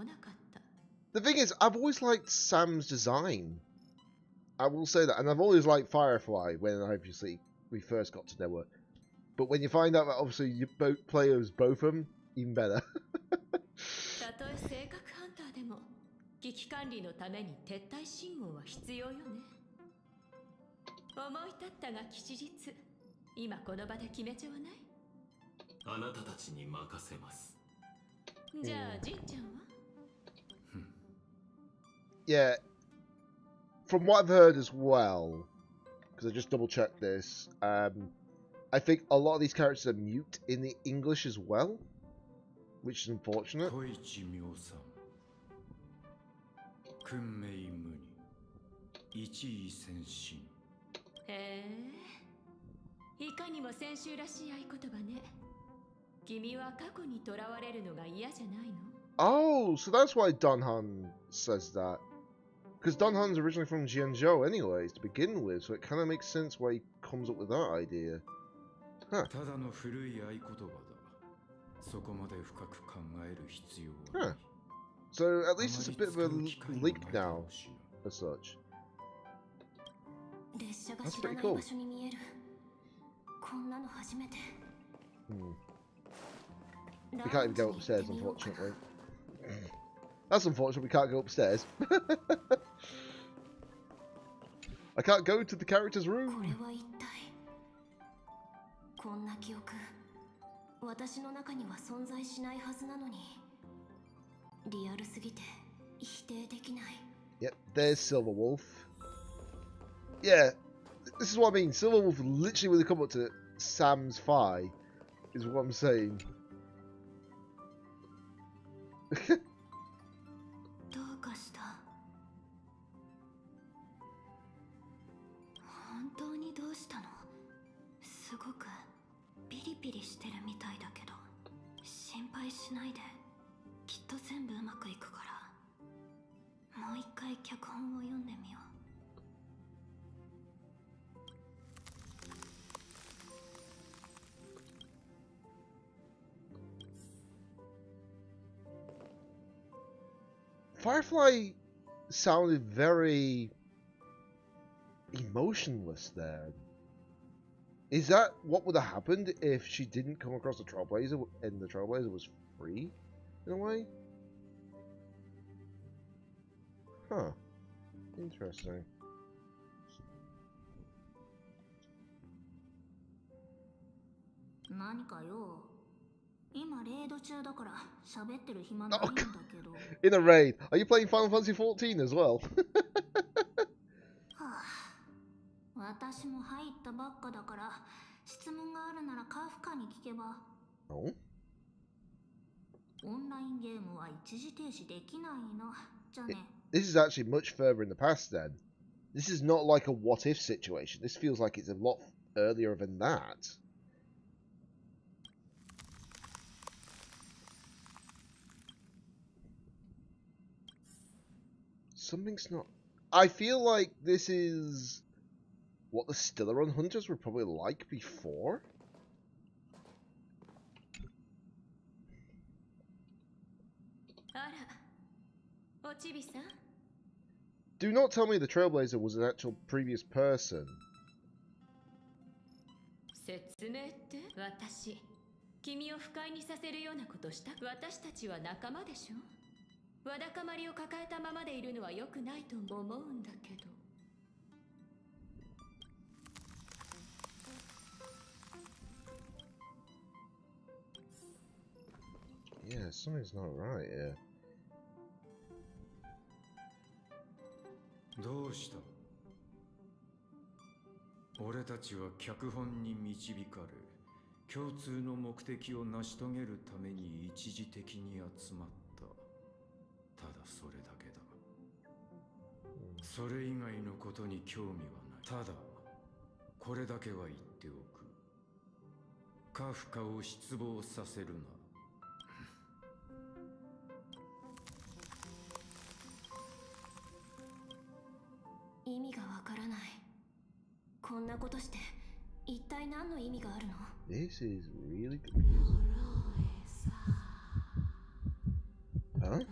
The thing is, I've always liked Sam's design. I will say that, and I've always liked Firefly when obviously we first got to know her. But when you find out that obviously you both players both of them, even better. たとえ性格ハンターでも危機管理のために撤退信号は必要よね。思い立ったが吉日。今この場で決めちゃわない？あなたたちに任せます。じゃあジンちゃんは？ Yeah, from what I've heard as well, because I just double checked this, I think a lot of these characters are mute in the English as well, which is unfortunate. へえ、いかにも先週らしい合言葉ね。君は過去にとらわれるのが嫌じゃないの？ Oh, so that's why Donhan says that. Because Donhan's originally from Jianzhou anyways, to begin with, so it kind of makes sense why he comes up with that idea. Huh. Huh. So at least it's a bit of a link now, as such. That's pretty cool. We can't even go upstairs, unfortunately. That's unfortunate, we can't go upstairs. I can't go to the character's room. こんな記憶、私の中には存在しないはずなのに、リアルすぎて否定できない。 Yep, there's Silverwolf. Yeah, this is what I mean. Silverwolf literally when they come up to Sam's Phi is what I'm saying. どうかした？本当にどうしたの？すごくピリピリしてるみたいだけど、心配しないで。きっと全部うまくいくから。もう一回脚本を読んでみよう。Firefly sounded very emotionless there. Is that what would have happened if she didn't come across the Trailblazer and the Trailblazer was free, in a way? Huh. Interesting. 何かよ。今レイド中だから喋ってる暇ないんだけど。In a raid. Are you playing Final Fantasy 14 as well? はあ、私も入ったばっかだから質問があるならカフカに聞けば。Oh? オンラインゲームは一時停止できないの。じゃね。This is actually much further in the past then. This is not like a what if situation. This feels like it's a lot earlier than that. Something's not... I feel like this is what the Stellaron Hunters were probably like before. Do not tell me the Trailblazer was an actual previous person. 説明って私君を不快にさせるようなことした私たちは仲間でしょわだかまりを抱えたままでいるのは良くないと思うんだけど Yeah, something's not right here. どうした？俺たちは脚本に導かれ、共通の目的を成し遂げるために一時的に集まった。ただそれだけだ。それ以外のことに興味はない。ただ、これだけは言っておく。カフカを失望させるな。意味がわからない。こんなことして一体何の意味があるの？ This is really confusing. Huh?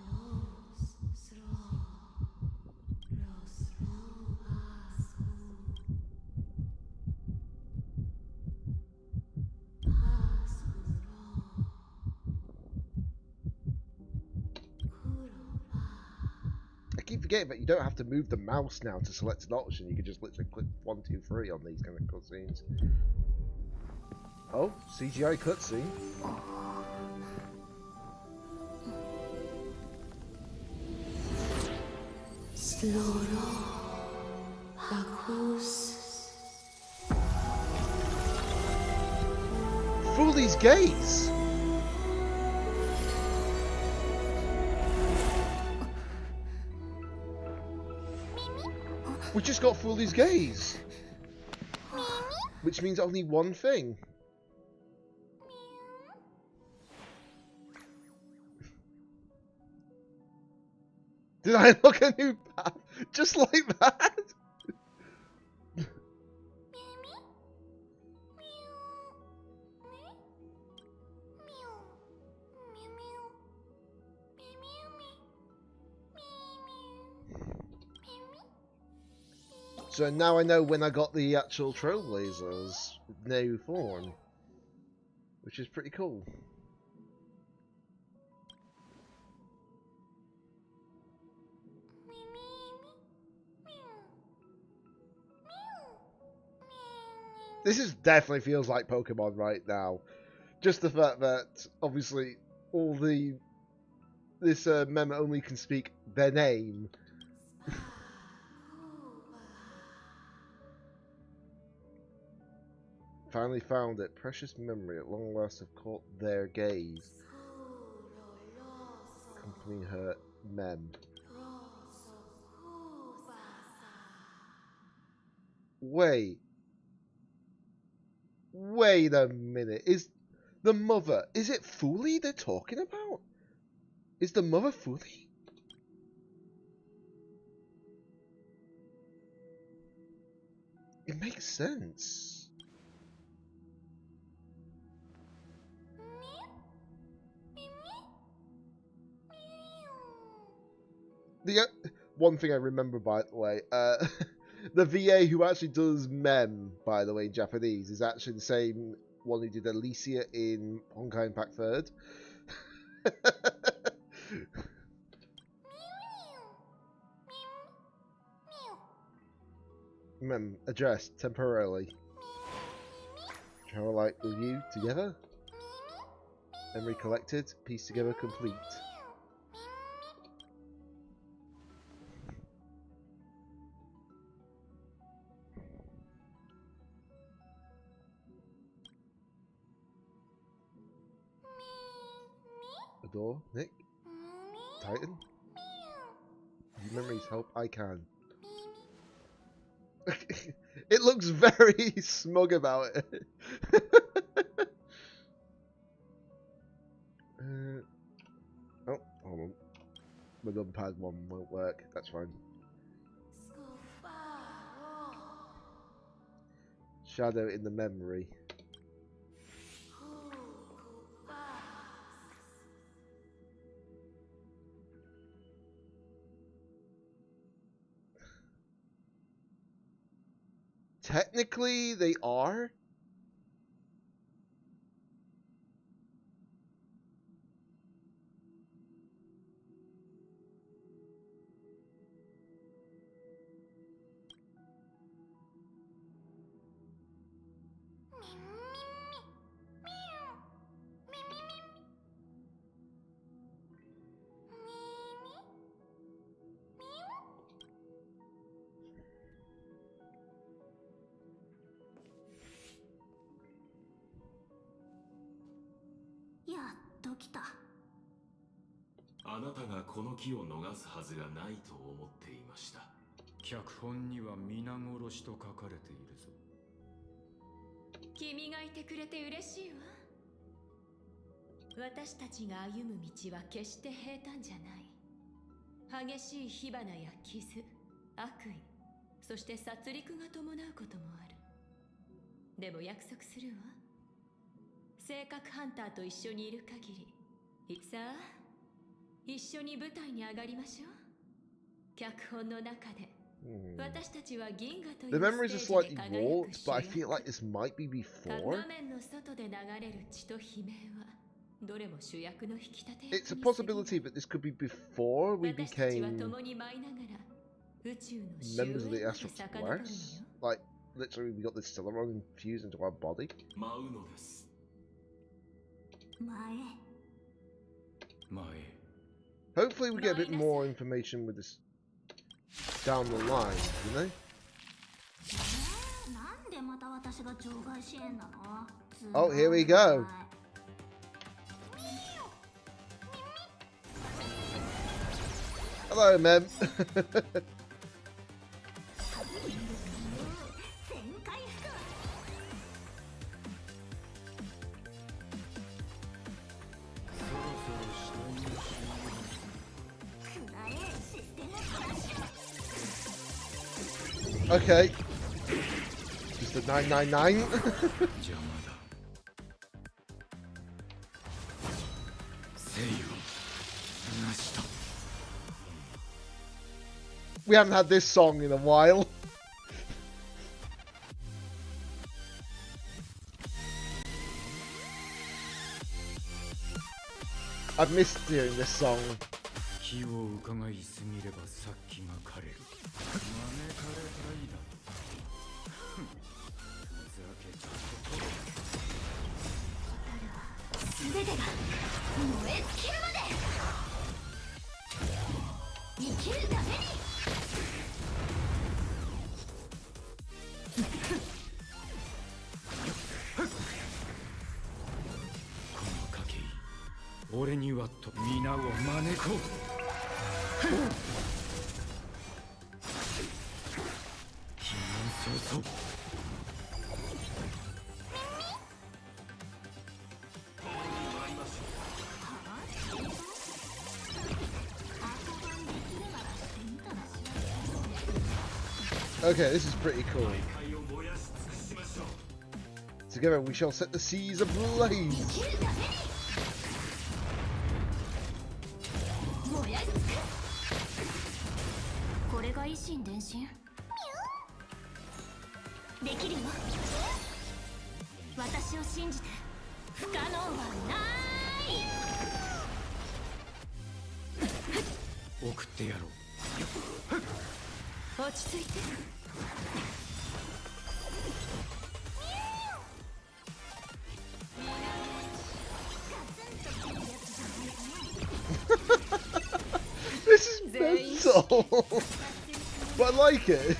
forgetting that you don't have to move the mouse now to select an option. You can just literally click 1, 2, 3 on these kind of cutscenes. Oh, CGI cutscene. Fool these gays! We just got fool these gays! Which means only one thing. Did I look a new path? Just like that? So now I know when I got the actual Trailblazers new form, which is pretty cool. This is definitely feels like Pokemon right now. Just the fact that obviously all this mem only can speak their name. Finally found it. Precious memory at long last have caught their gaze. Accompanying her mem. Wait a minute. Is the mother, is it Fooly they're talking about? Is the mother Fooly? It makes sense. The one thing I remember, by the way, the VA who actually does Mem, by the way, in Japanese, is actually the same one who did Alicia in Honkai Impact 3rd. Mem, addressed temporarily. Travel light with you together. Memory collected, piece together complete. Adore, Nick, Titan. Your memories help I can. It looks very smug about it. Oh, hold on. My numpad one won't work. That's fine. Shadow in the memory. Technically, they are.やっと来た。あなたがこの木を逃すはずがないと思っていました。脚本には皆殺しと書かれているぞ。君がいてくれて嬉しいわ。私たちが歩む道は決して平坦じゃない。激しい火花や傷、悪意、そして殺戮が伴うこともある。でも約束するわ。性格ハンターと一緒にいる限り、さあ、一緒に舞台に上がりましょう。脚本の中で。The memories are slightly warped, but I feel like this might be before. どれも主役の引き立て It's a possibility, but this could be before we 私たちは became 共に舞いながら宇宙の members of the 終焉まで Astral 遡るのよ Express. Like, literally, we got this Stellaron infused into our body. 舞うのです。前 Hopefully, we get a bit more information with this down the line, you know? なんでまた私が場外支援なの Oh, here we go. Hello, Mem. Okay. Just a 999. We haven't had this song in a while. I've missed hearing this song. 気を伺いすぎればさっきが枯れる。招かれたいだと。ふざけたところ。全てが燃え尽きるまで生きるためにこの賭け俺にはと皆を招こう。避難早々。Okay, this is pretty cool. Together we shall set the seas ablaze. This is mental, but I like it.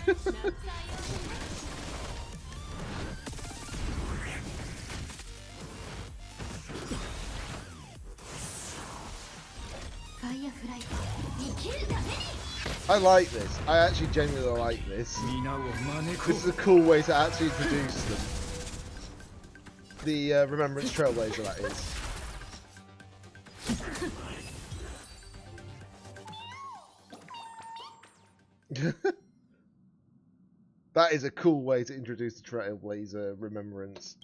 I like this. I actually genuinely like this. This is a cool way to actually introduce them. The Remembrance Trailblazer, that is. That is a cool way to introduce the Trailblazer Remembrance.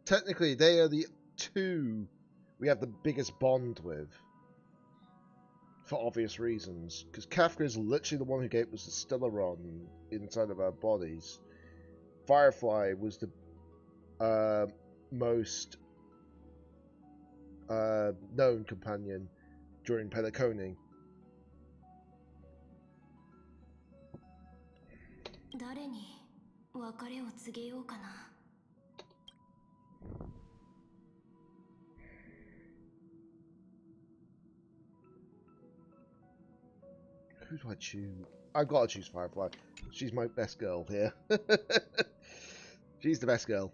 Technically, they are the two we have the biggest bond with. For obvious reasons. Because Kafka is literally the one who gave us the Stellaron inside of our bodies. Firefly was the most known companion during Peliconing. 誰に別れを告げようかな。Who do I choose? I've got to choose Firefly. She's my best girl here. She's the best girl.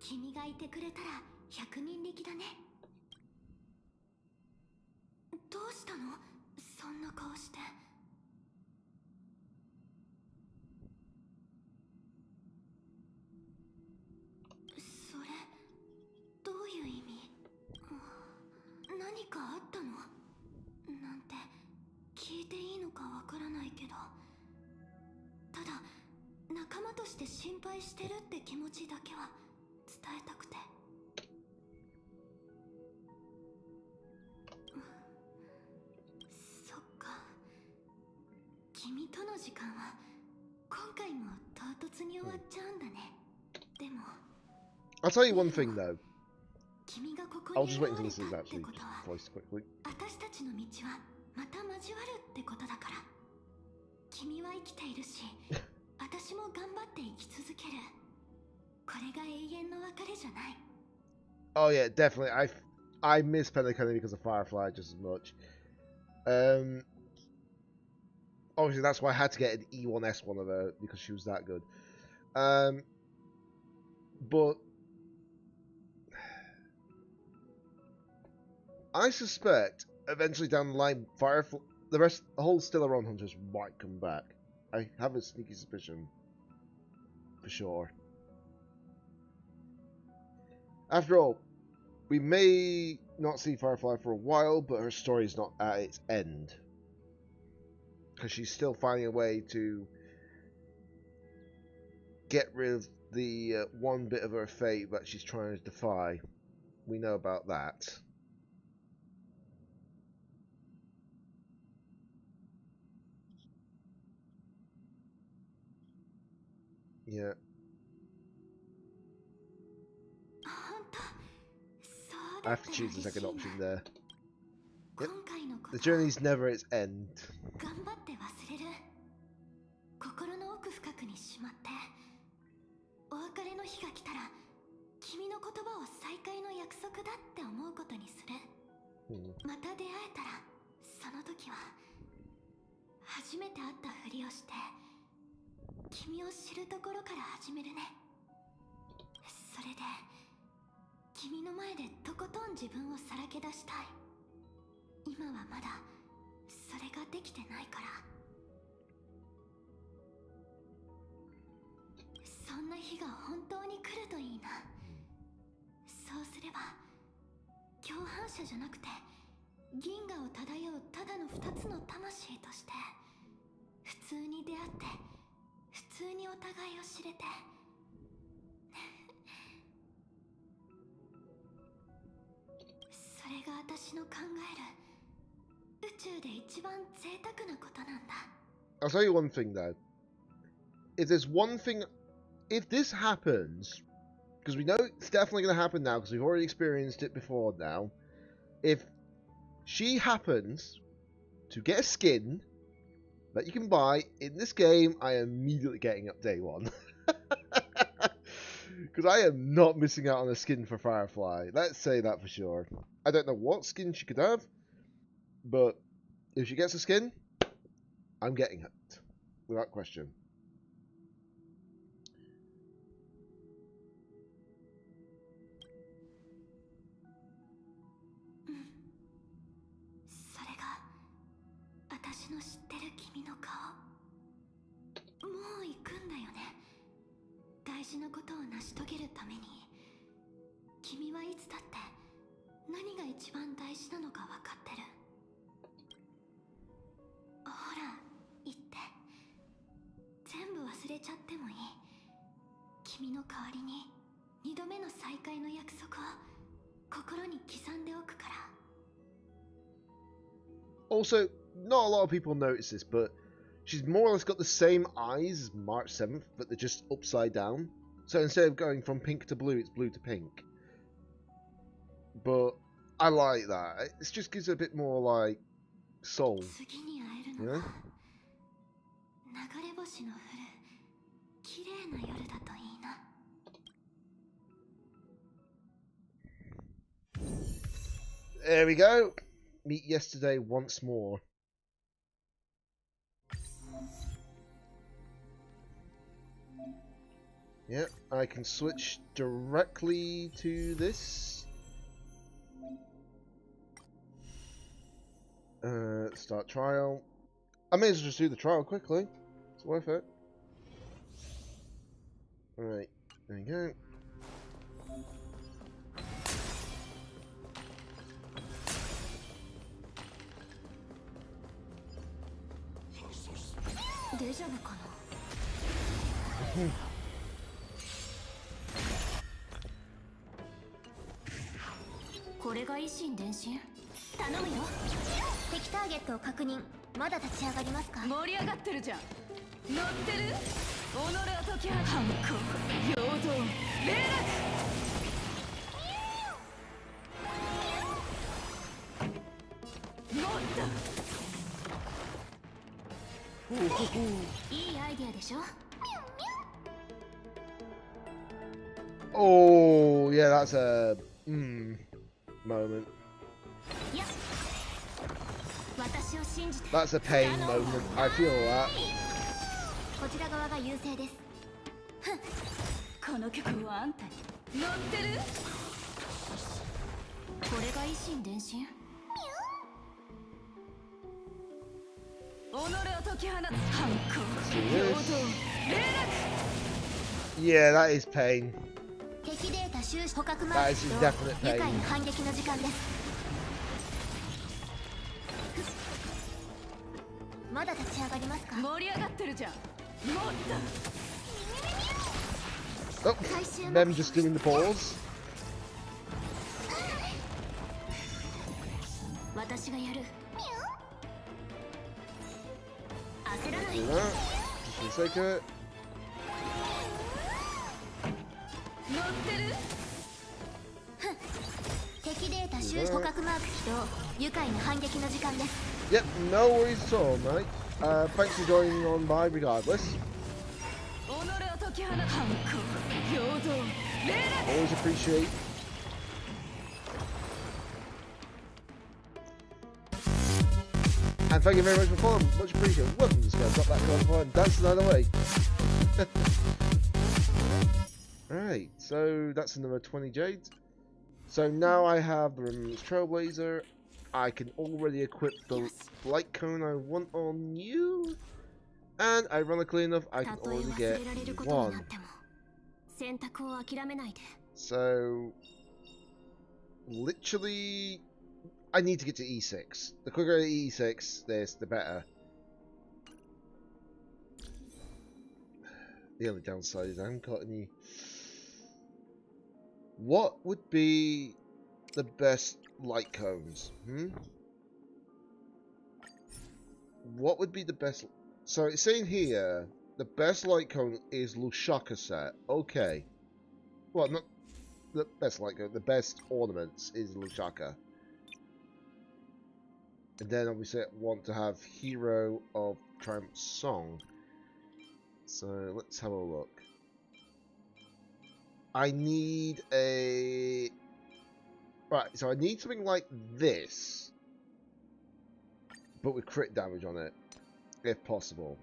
君がいてくれたら百人力だね。どうしたの？そんな顔して。それどういう意味？何かあったの？なんて聞いていいのかわからないけど、ただ仲間として心配してるって気持ちだけは伝えたくて。そっか、君との時間は今回も唐突に終わっちゃうんだね。でも I'll tell you one thing though. 君がここ I'll に just 現 wait until れ this た is って actually ことは、 voiced quickly. 私たちの道はまた交わるってことだから。君は生きているし、私も頑張って生き続ける。これが永遠の別れじゃない。 Oh yeah, definitely. I miss Penacony because of Firefly just as much. Obviously that's why I had to get an E1S1 of her because she was that good. But I suspect eventually down the line, Firefly, the whole Stellaron hunters might come back. I have a sneaky suspicion, for sure. After all, we may not see Firefly for a while, but her story is not at its end. Because she's still finding a way to get rid of the one bit of her fate that she's trying to defy. We know about that. Yeah. I have to choose the second option there. Yep. The journey's never its end. 頑張って忘れる。心の奥深くにしまって、お別れの日が来たら君の言葉を再会の約束だって思うことにする。また出会えたらその時は初めて会ったふりをして君を知るところから始めるね。それで君の前でとことん自分をさらけ出したい。今はまだそれができてないから。そんな日が本当に来るといいな。そうすれば共犯者じゃなくて銀河を漂うただの二つの魂として普通に出会って普通にお互いを知れてそれが私の考える宇宙で一番贅沢なことなんだ。 I'll tell you one thing though. If there's one thing, if this happens, because we know it's definitely going to happen now because we've already experienced it before now. If she happens to get a skin that you can buy in this game, I am immediately getting up day one. Because I am not missing out on a skin for Firefly. Let's say that for sure. I don't know what skin she could have, but if she gets a skin, I'm getting it. Without question. Also, not a lot of people notice this, but she's more or less got the same eyes as March 7th, but they're just upside down. So instead of going from pink to blue, it's blue to pink. But I like that. It just gives it a bit more, like, soul. You know? There we go. Meet yesterday once more. Yeah, I can switch directly to this. Start trial. I may as well just do the trial quickly. It's worth it. Alright, there you go.敵ターゲットを確認。まだ立ち上がりますか？盛り上がってるじゃん。乗ってる？己を解き放つ。反抗、平等、霊落。もっと。いいアイデアでしょ？ Oh, yeah, that's a moment. That's a pain moment. I feel that. こちら側が優勢です。この曲はあんたに乗ってる？これが維新伝心？己を解き放つ。反抗、平等、霊落。 Yeah, that is pain. 敵データ収集捕獲マー That ク is と definite 愉 pain. 快な反撃の時間です。まだ立ち上がりますか？盛り上がってるじゃん。もっと。 Oh, them just doing the pause. 私がやる。焦らない。 Do that. Just for the sake of it. 乗ってる？敵データ収集捕獲マーク起動。愉快な反撃の時間です。 Yep, no worries at all, mate. Thanks for joining on by regardless. Always appreciate. And thank you very much for following. Much appreciated. Welcome to Scale. Drop that comment and dance another way. Alright, so that's another 20 jades. So now I have the Remembrance Trailblazer. I can already equip the light cone I want on you. And ironically enough, I can already get one. So, literally, I need to get to E6. The quicker I get to E6, the better. The only downside is I haven't got any... What would be the best light cones? What would be the best... So it's saying here, the best light cone is Lushaka set. Okay. Well, not the best light cone, the best ornaments is Lushaka. And then obviously I want to have Hero of Triumph Song. So let's have a look. I need a... Right, so I need something like this. But with crit damage on it. If possible.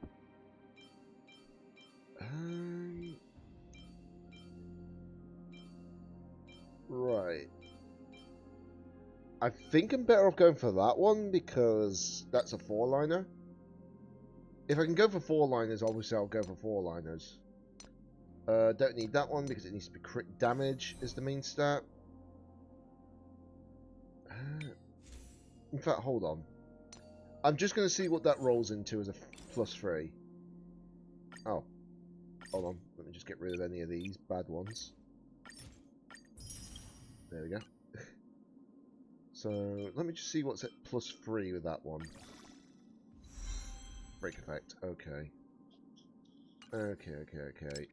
Right. I think I'm better off going for that one because that's a 4-liner. If I can go for 4-liners, obviously I'll go for 4-liners. Don't need that one because it needs to be crit damage is the main stat. In fact, hold on. I'm just going to see what that rolls into as a +3. Oh. Hold on. Let me just get rid of any of these bad ones. There we go. So, let me just see what's at +3 with that one. Break effect. Okay. Okay.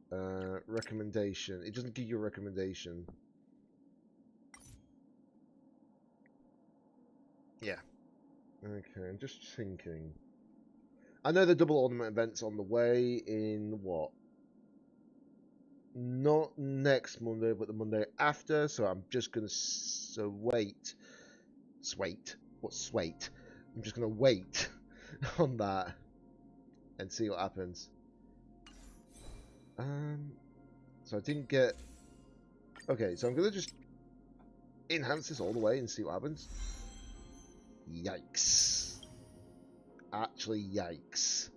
Recommendation. It doesn't give you a recommendation. Yeah. Okay, I'm just thinking. I know the double ornament event's on the way in what? Not next Monday, but the Monday after. So I'm just gonna wait. What's wait? I'm just gonna wait on that and see what happens. So I didn't get... Okay, so I'm going to just enhance this all the way and see what happens. Yikes. Actually, yikes.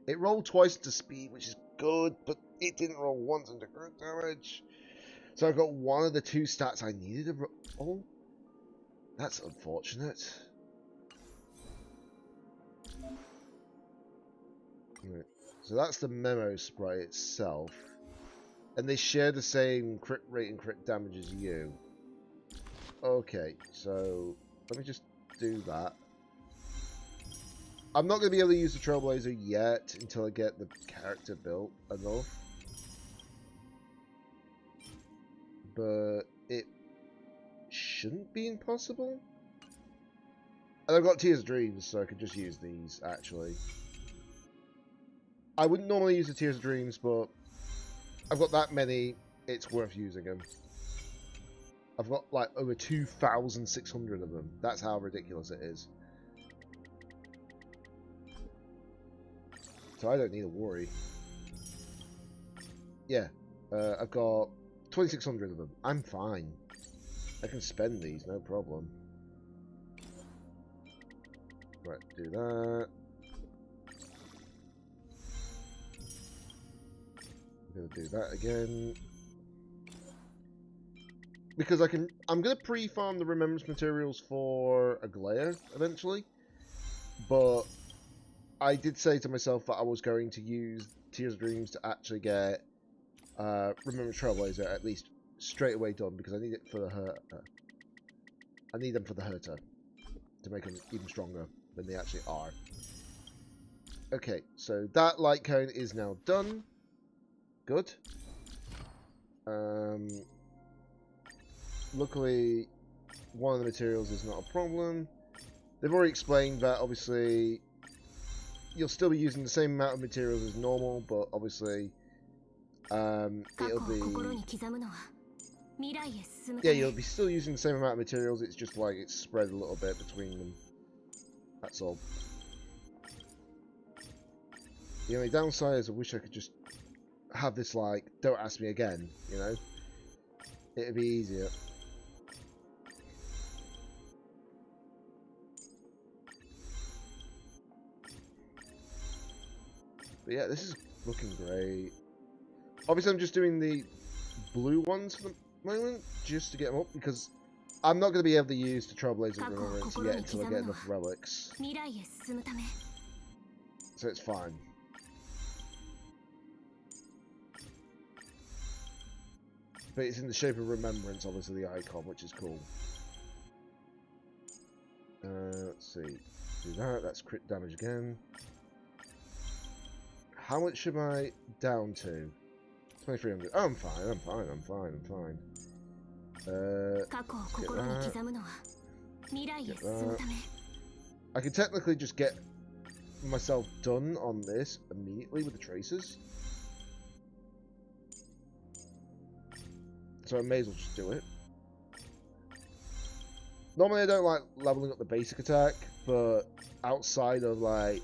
It rolled twice into speed, which is good, but it didn't roll once into crit damage. So I got one of the two stats I needed to roll. Oh, that's unfortunate. Right. So that's the memo sprite itself. And they share the same crit rate and crit damage as you. Okay, so let me just do that. I'm not going to be able to use the Trailblazer yet until I get the character built enough. But it shouldn't be impossible. And I've got Tears of Dreams, so I could just use these, actually. I wouldn't normally use the Tears of Dreams, but I've got that many, it's worth using them. I've got like over 2,600 of them. That's how ridiculous it is. So I don't need to worry. Yeah, I've got 2,600 of them. I'm fine. I can spend these, no problem. Right, do that. I'm gonna do that again. Because I'm gonna pre-farm the remembrance materials for Aglaya eventually. But I did say to myself that I was going to use Tears of Dreams to actually get Remembrance Trailblazer at least straight away done, because I need it for the I need them for the Herta to make them even stronger than they actually are. Okay, so that light cone is now done. Good. Luckily, one of the materials is not a problem. They've already explained that obviously you'll still be using the same amount of materials as normal, but obviously it'll be... Yeah, you'll be still using the same amount of materials, it's just like it's spread a little bit between them. That's all. The only downside is I wish I could just have this like, don't ask me again, you know? It'd be easier. But yeah, this is looking great. Obviously, I'm just doing the blue ones for the moment, just to get them up, because I'm not going to be able to use the Trailblazer Remembrance yet until I get enough relics. So it's fine. But it's in the shape of Remembrance, obviously, the icon, which is cool. Let's see. Do that, that's crit damage again. How much am I down to? 2,300. Oh, I'm fine, I'm fine, I'm fine, I'm fine. Get that. I can technically just get myself done on this immediately with the traces. So I may as well just do it. Normally I don't like leveling up the basic attack, but outside of like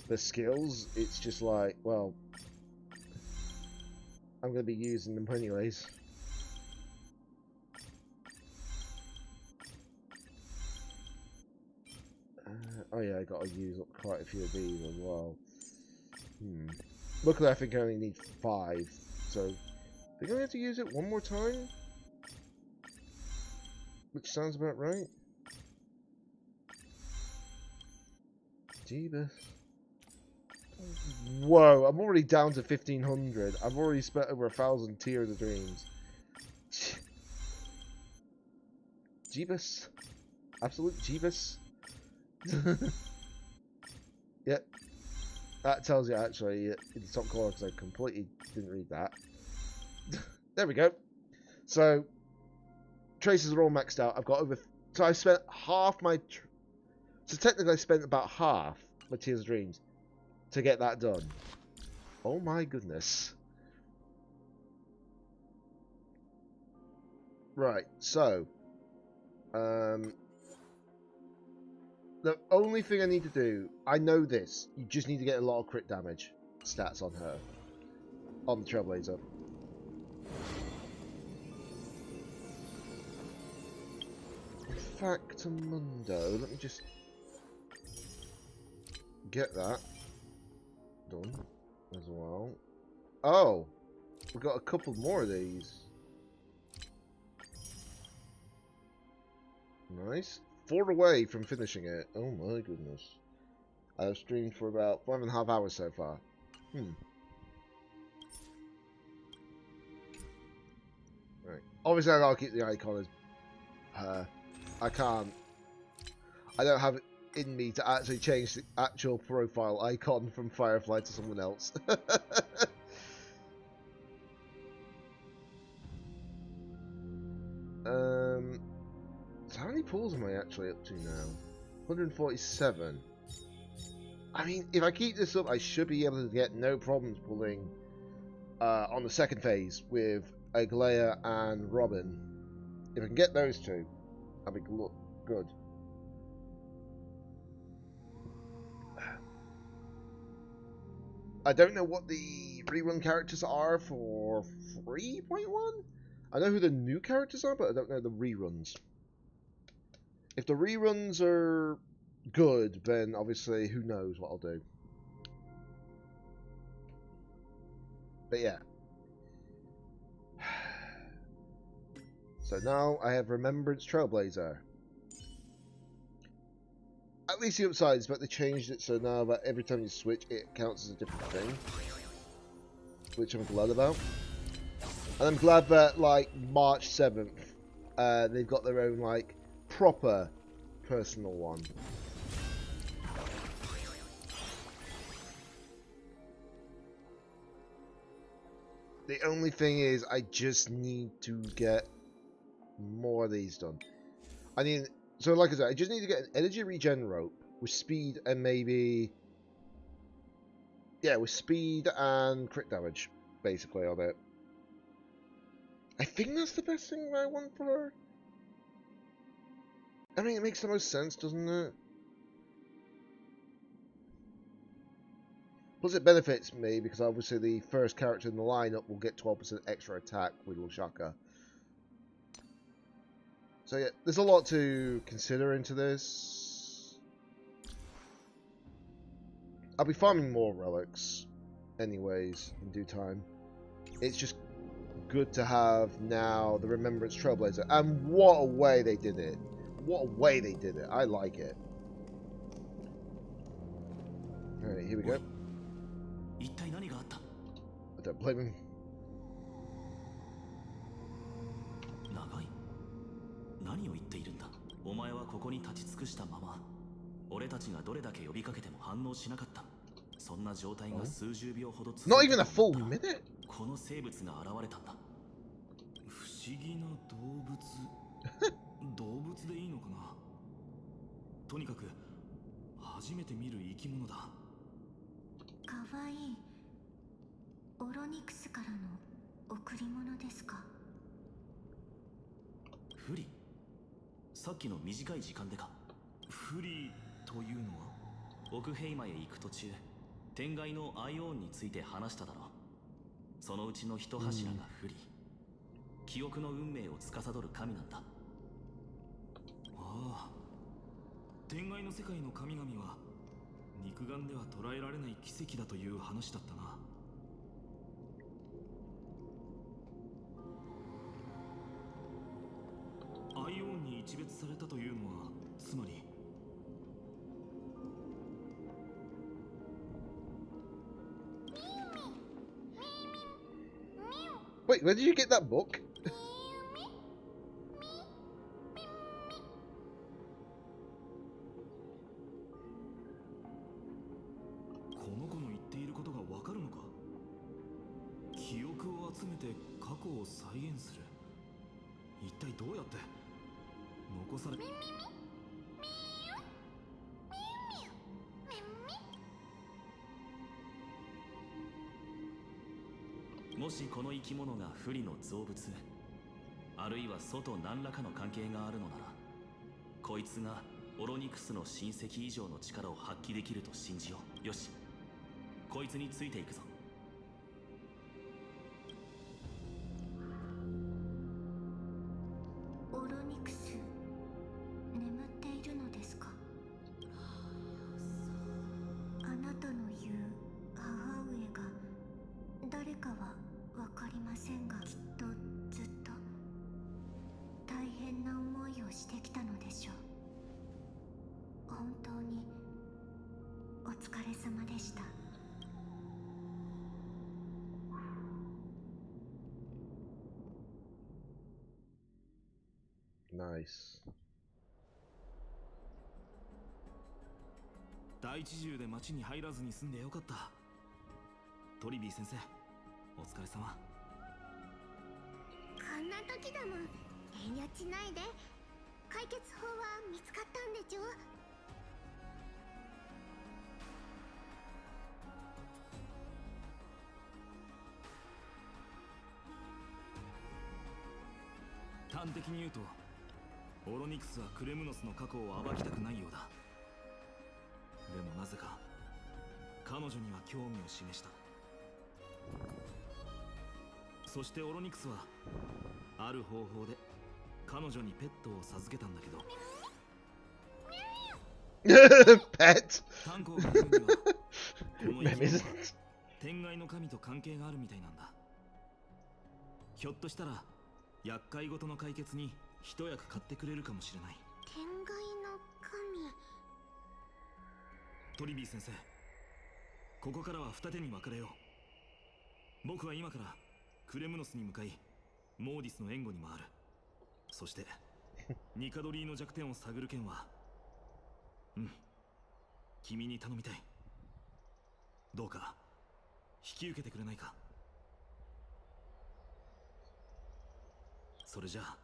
the skills, it's just like, well, I'm going to be using them anyways. Oh yeah, I got to use up quite a few of these as well. Luckily I think I only need 5, so I think I have to use it one more time, which sounds about right. Jeebus. Whoa, I'm already down to 1,500. I've already spent over 1,000 Tears of Dreams. Jeebus. Absolute Jeebus. Yep. That tells you actually in the top corner, because I completely didn't read that. There we go. So, traces are all maxed out. I've got over... So I spent half my... So technically I spent about half my Tears of Dreams to get that done. Oh my goodness. Right, so the only thing I need to do, I know this, you just need to get a lot of crit damage stats on her. on the Trailblazer. Factamundo. Let me just get that done as well. Oh, we've got a couple more of these. Nice. 4 away from finishing it. Oh my goodness. I've streamed for about 5.5 hours so far. Right. Obviously, I gotta keep the icon as her. I can't. I don't have it in me to actually change the actual profile icon from Firefly to someone else. So how many pulls am I actually up to now? 147. I mean, if I keep this up, I should be able to get no problems pulling on the second phase with Aglaya and Robin. If I can get those two, I'll be good. I don't know what the rerun characters are for 3.1. I know who the new characters are, but I don't know the reruns. If the reruns are good, then obviously who knows what I'll do. But yeah. So now I have Remembrance Trailblazer. At least the upside is that they changed it so now that every time you switch it counts as a different thing. Which I'm glad about. And I'm glad that like March 7th they've got their own like proper personal one. The only thing is I just need to get more of these done. I need, so like I said, I just need to get an energy regen rope with speed and maybe, yeah, with speed and crit damage basically on it. I think that's the best thing that I want for her. I mean, it makes the most sense, doesn't it? Plus it benefits me because obviously the first character in the lineup will get 12% extra attack with Shaka. So yeah, there's a lot to consider into this. I'll be farming more relics anyways in due time. It's just good to have now the Remembrance Trailblazer. And what a way they did it. What a way they did it. I like it. Alright, here we go. I don't blame him. 何を言っているんだ。お前はここに立ち尽くしたまま、俺たちがどれだけ呼びかけても反応しなかった。そんな状態が数十秒ほど続いた。Not even a full minute? この生物が現れたんだ。不思議な動物。動物でいいのかな。とにかく初めて見る生き物だ。かわいい。オロニクスからの贈り物ですか。不利。さっきの短い時間でか。不利というのは奥ヘイマへ行く途中、天外のアイオンについて話しただろう。そのうちの一柱が不利。記憶の運命を司る神なんだ。ああ、天外の世界の神々は肉眼では捉えられない奇跡だという話だったな。アイオンに一別されたというのはつまり。Wait, where did you get that book? この子の言っていることがわかるのか。記憶を集めて過去を再現する。一体どうやって残され。もしこの生き物が不利の造物、あるいは外何らかの関係があるのなら、こいつがオロニクスの親戚以上の力を発揮できると信じよう。よし、こいつについていくぞ。疲れ様でした。 Nice. 第一銃で町に入らずに済んでよかった。トリビー先生、お疲れ様。こんな時だもん、遠慮しないで。解決法は見つかったんでちょ。端的に言うと、オロニクスはクレムノスの過去を暴きたくないようだ。でもなぜか彼女には興味を示した。そしてオロニクスはある方法で彼女にペットを授けたんだけど、Pet. 炭鉱が言うにはこの生き物は天外の神と関係があるみたいなんだ。ひょっとしたら厄介事の解決に一役買ってくれるかもしれない。天外の神。トリビー先生、ここからは二手に分かれよう。僕は今からクレムノスに向かいモーディスの援護に回る。そしてニカドリーの弱点を探る件は君に頼みたい。どうか引き受けてくれないか。それじゃあ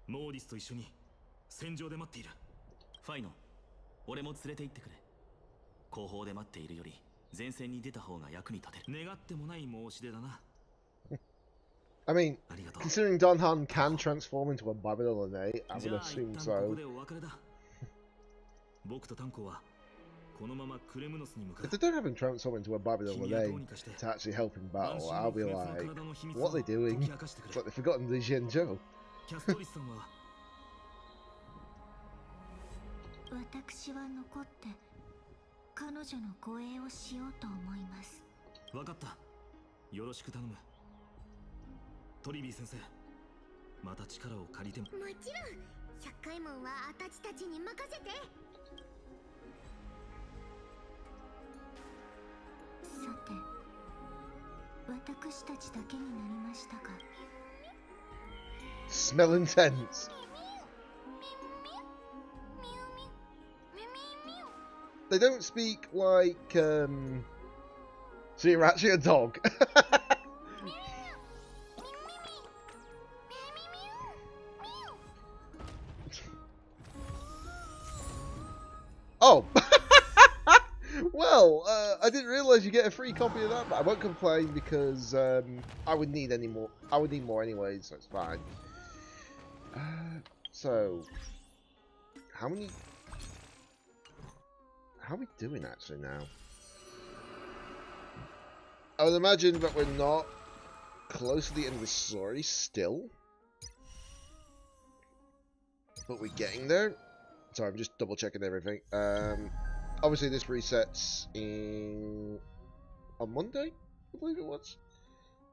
モーディスと一緒に戦場で待っている。ファイノ、俺も連れて行ってくれ。後方で待っているより前線に出た方が役に立てる。願ってもない申し出だな。I mean, considering Donhan can transform into a Babylon, I would assume so. If they don't have him transform into a Babylon to actually help in battle, I'll be like, what are they doing? It's like they've forgotten the Zhenzhou. 私は残って彼女の護衛をしようと思います。分かった。よろしく頼む。トリビー先生、また力を借りても。もちろん、百回門はあたちたちに任せて。さて、私たちだけになりましたか。 Smell intense. They don't speak like, so you're actually a dog. Oh! Well, I didn't realise you get a free copy of that, but I won't complain because I would need any more. I would need more anyway, so it's fine. So, how many? How are we doing actually now? I would imagine that we're not close to the end of the story still, but we're getting there. Sorry, I'm just double checking everything. Obviously this resets on Monday, I believe it was.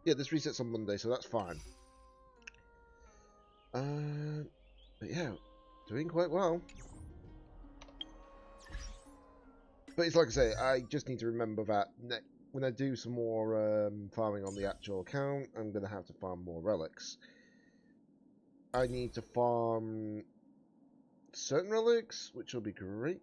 Yeah, this resets on Monday, so that's fine. But yeah, doing quite well. But it's like I say, I just need to remember that when I do some more farming on the actual account, I'm going to have to farm more relics. I need to farm certain relics, which will be great.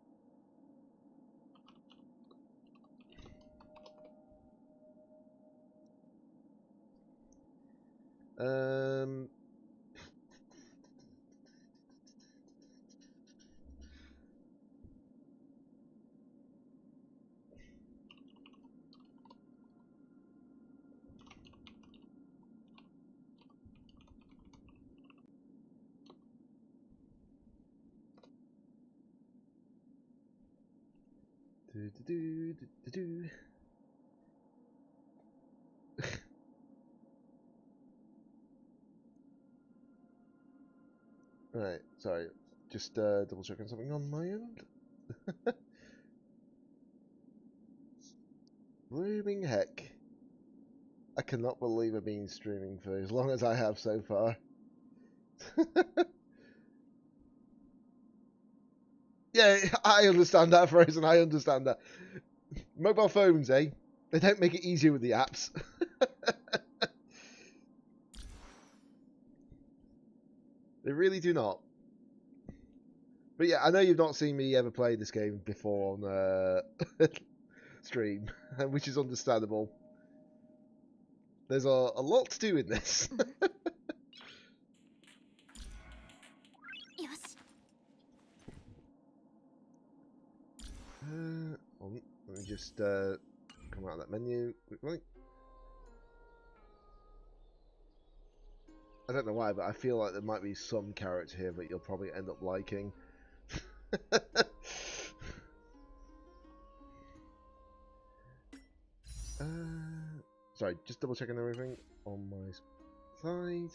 Right, sorry, just double checking something on my end. Blooming heck. I cannot believe I've been streaming for as long as I have so far. Yeah, I understand that, Frozen, I understand that. Mobile phones, eh? They don't make it easier with the apps. They really do not. But yeah, I know you've not seen me ever play this game before on stream, which is understandable. There's a lot to do in this. Let me just come out of that menu quickly. I don't know why, but I feel like there might be some character here that you'll probably end up liking. Sorry, just double checking everything on my side.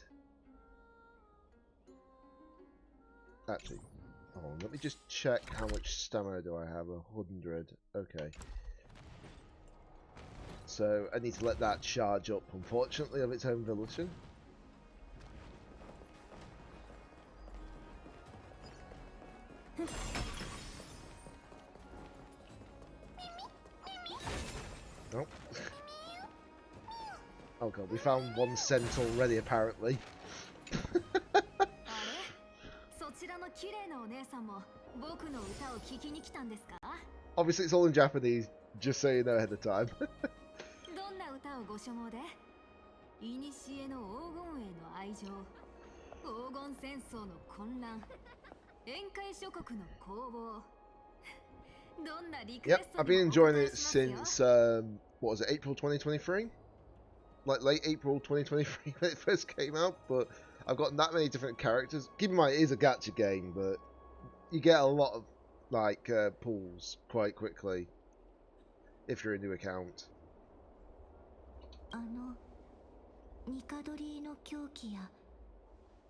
Actually, hold on, let me just check how much stamina do I have. 100. Okay. So I need to let that charge up, unfortunately, of its own volition. Oh. Oh god, we found 1 cent already, apparently. Obviously, it's all in Japanese, just so you know ahead of time. Yep, I've been enjoying it since, what was it, April 2023? Like late April 2023 when it first came out, but I've got that many different characters. Keep in mind, it is a gacha game, but you get a lot of, like, pulls quite quickly if you're a new account.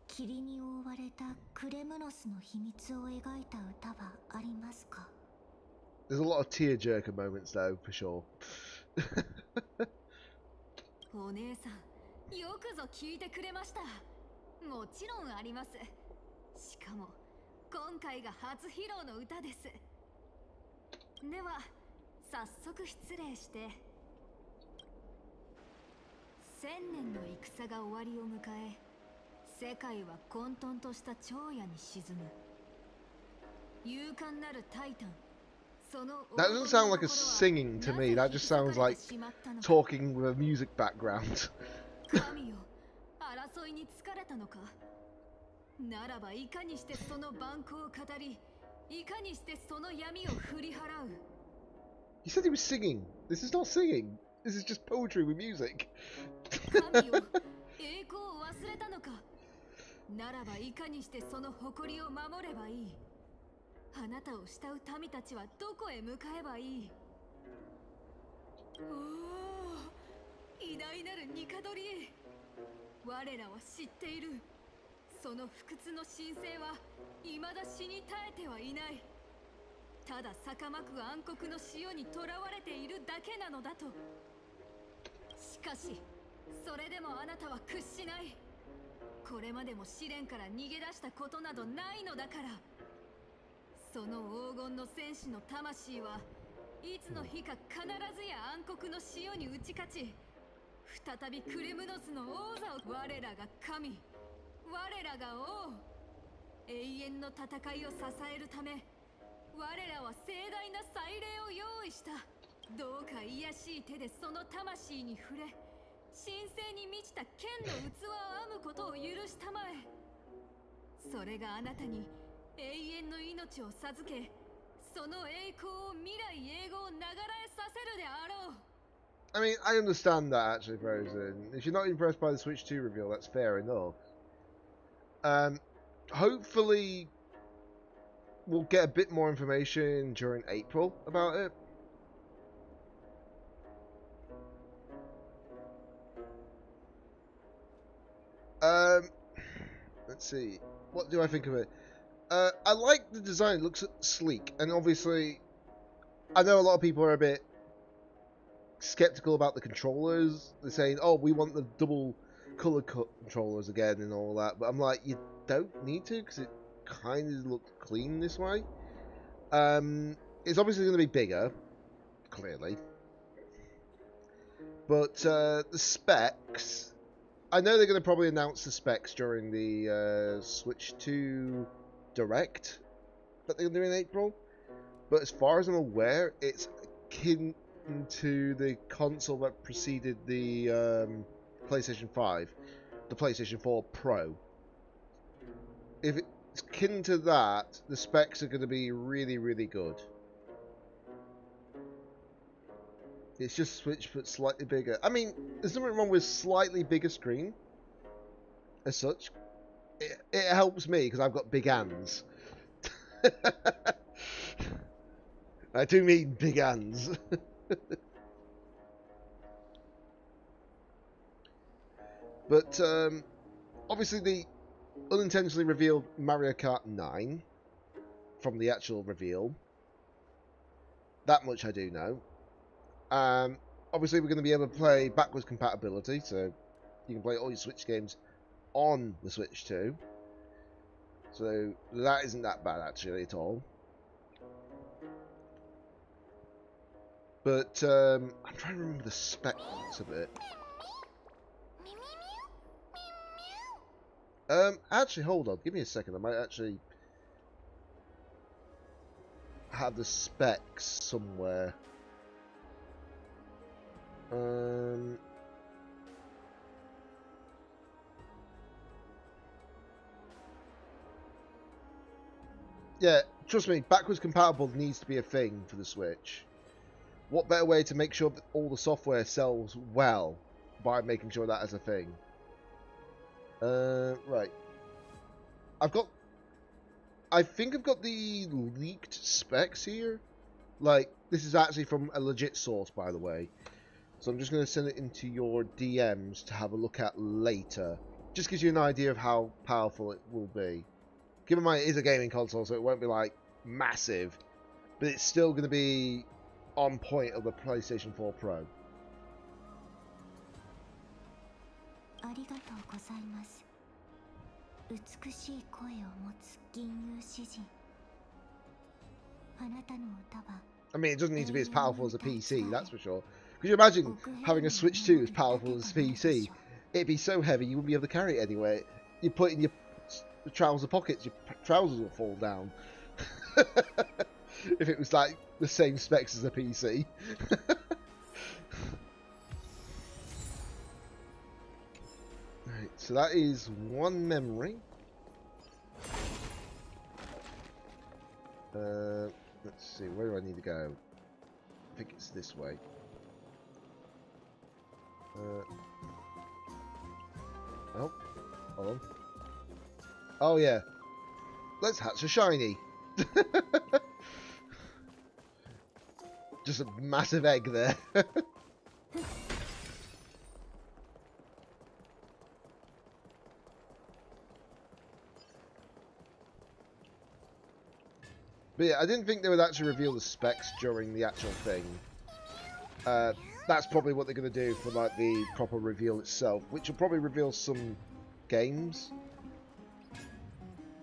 霧に覆われたクレムノスの秘密を描いた歌はありますか? There's a lot of tearjerker moments though, for sure. お姉さん、よくぞ聞いてくれました。もちろんあります。しかも今回が初披露の歌です。では早速失礼して。1000年の戦が終わりを迎え、世界は混沌とした長夜に沈む。勇敢なるタイタン。That doesn't sound like a singing to me. That just sounds like talking with a music background. 神よ、争いに疲れたのか。ならばいかにしてその蛮行を語り、いかにしてその闇を振り払う。He said he was singing. This is not singing. This is just poetry with music. 神よ、栄光を忘れたのか。ならばいかにしてその誇りを守ればいい。あなたを慕う民たちはどこへ向かえばいい。おお、偉大なるニカドリ。我らは知っている。その不屈の神聖は未だ死に絶えてはいない。ただ逆まく暗黒の潮に囚われているだけなのだと。しかしそれでもあなたは屈しない。これまでも試練から逃げ出したことなどないのだから。その黄金の戦士の魂はいつの日か必ずや暗黒の潮に打ち勝ち、再びクレムノスの王座を。我らが神、我らが王。永遠の戦いを支えるため、我らは盛大な祭礼を用意した。どうか卑しい手でその魂に触れ、神聖に満ちた剣の器を編むことを許したまえ。それがあなたに永遠の命を授け、その栄光を未来永劫流れさせるであろう。I mean, I understand that actually, Frozen. If you're not impressed by the Switch 2 reveal, that's fair enough. Hopefully, we'll get a bit more information during April about it. Let's see. What do I think of it? I like the design. It looks sleek, and obviously, I know a lot of people are a bit skeptical about the controllers. They're saying, "Oh, we want the double color controllers again and all that," but I'm like, you don't need to because it kind of looks clean this way. It's obviously going to be bigger. clearly. But the specs, I know they're going to probably announce the specs during the Switch 2 Direct that they're going to do in April. But as far as I'm aware, it's akin to the console that preceded the PlayStation 5, the PlayStation 4 Pro. If it's akin to that, the specs are going to be really, really good. It's just Switch, but slightly bigger. I mean, there's nothing wrong with slightly bigger screen, as such. It helps me, because I've got big hands. I do mean big hands. But, obviously they unintentionally revealed Mario Kart 9 from the actual reveal. That much I do know. Obviously, we're going to be able to play backwards compatibility, so you can play all your Switch games on the Switch 2. So that isn't that bad, actually, at all. But I'm trying to remember the specs of it. Actually, hold on. Give me a second. I might actually have the specs somewhere. Yeah, trust me, backwards compatible needs to be a thing for the Switch. What better way to make sure that all the software sells well by making sure that is a thing? Right. I think I've got the leaked specs here. Like, this is actually from a legit source, by the way. So I'm just going to send it into your DMs to have a look at later. Just gives you an idea of how powerful it will be. Keep in mind, it is a gaming console, so it won't be, like, massive. But it's still going to be on point of the PlayStation 4 Pro. I mean, it doesn't need to be as powerful as a PC, that's for sure. Could you imagine having a Switch 2 as powerful as a PC? It'd be so heavy you wouldn't be able to carry it anywhere. You put it in your trouser pockets, your trousers will fall down. If it was like the same specs as a PC. Right, so that is one memory. Let's see, where do I need to go? I think it's this way. Oh, hold on. Oh yeah, let's hatch a shiny. Just a massive egg there. But yeah, I didn't think they would actually reveal the specs during the actual thing. That's probably what they're going to do for like the proper reveal itself, which will probably reveal some games.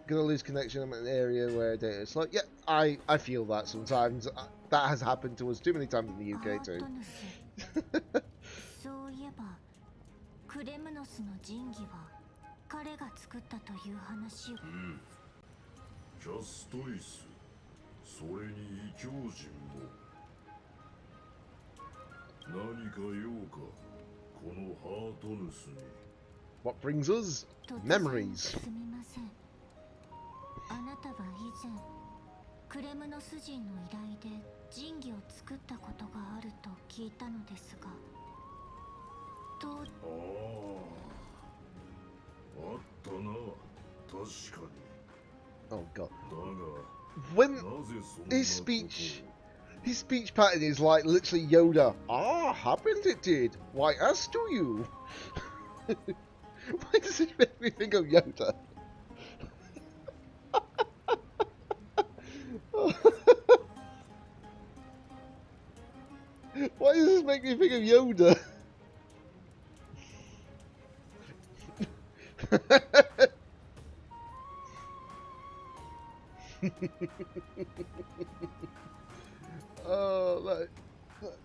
Gonna lose connection in an area where data is like, yeah, I feel that sometimes. That has happened to us too many times in the UK too. What brings us? Memories. あなたは以前クレムノス人の依頼で神器を作ったことがあると聞いたのですがとあったな確かに Oh god. When his speech pattern is like literally Yoda. Ah, happened it did. Why, as do you. Why does it make me think of Yoda? Why does this make me think of Yoda? Oh, like,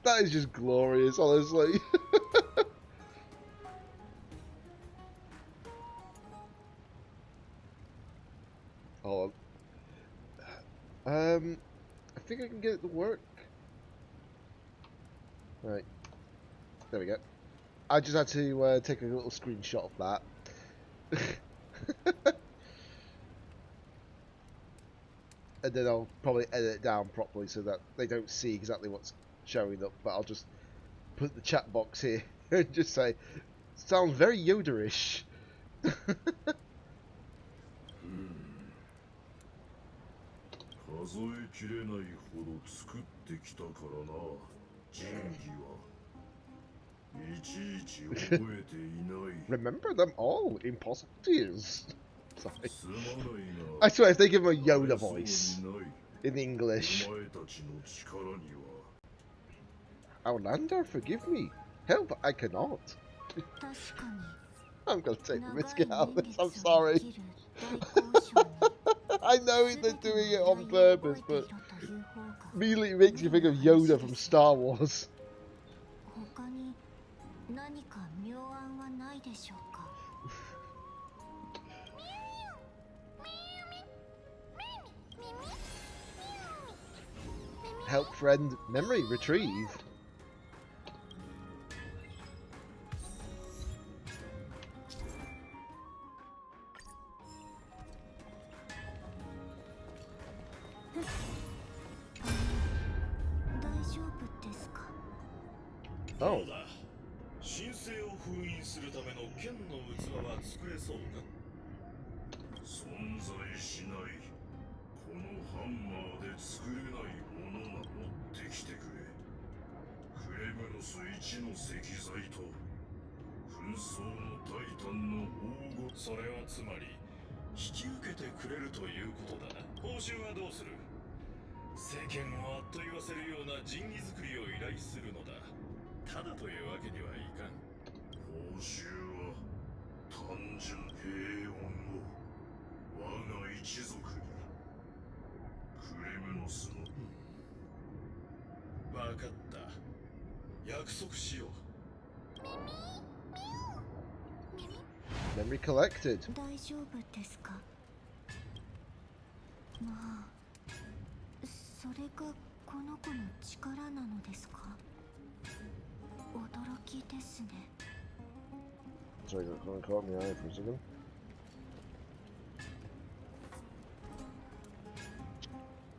That is just glorious, honestly. Hold on. I think I can get it to work. Right. There we go. I just had to take a little screenshot of that. And then I'll probably edit it down properly so that they don't see exactly what's showing up, but I'll just put the chat box here and just say, sounds very Yoda-ish. 数えきれないほど作ってきたからな、仁義はいちいち覚えていない。 Remember them all, impossible to use. Sorry. すまないな。 I swear, if they give him a Yoda voice ない in English. お前たちの力には Outlander, forgive me. Help, I cannot. 確かに I'm gonna take the 長い biscuit out of 年 this, I'm 月を sorry. 生きる大交渉に I know they're doing it on purpose, but immediately it makes you think of Yoda from Star Wars. 他に何か妙案はないでしょうか。 Help friend, memory retrieve. Oh. 神聖を封印するための剣の器は作れそうか。存在しない。このハンマーで作れないものな。持ってきてくれ。クレムノス一の石材と紛争のタイタンの黄金。それはつまり引き受けてくれるということだな。報酬はどうする？世間をあっと言わせるような仁義作りを依頼するのだ。ただというわけにはいかん。報酬は単純平穏を我が一族に。クレムノスの。わかった。約束しよう。 Memory collected. 大丈夫ですか。まあ、それがこの子の力なのですか。驚きですね。 Sorry, that caught me eye for a second.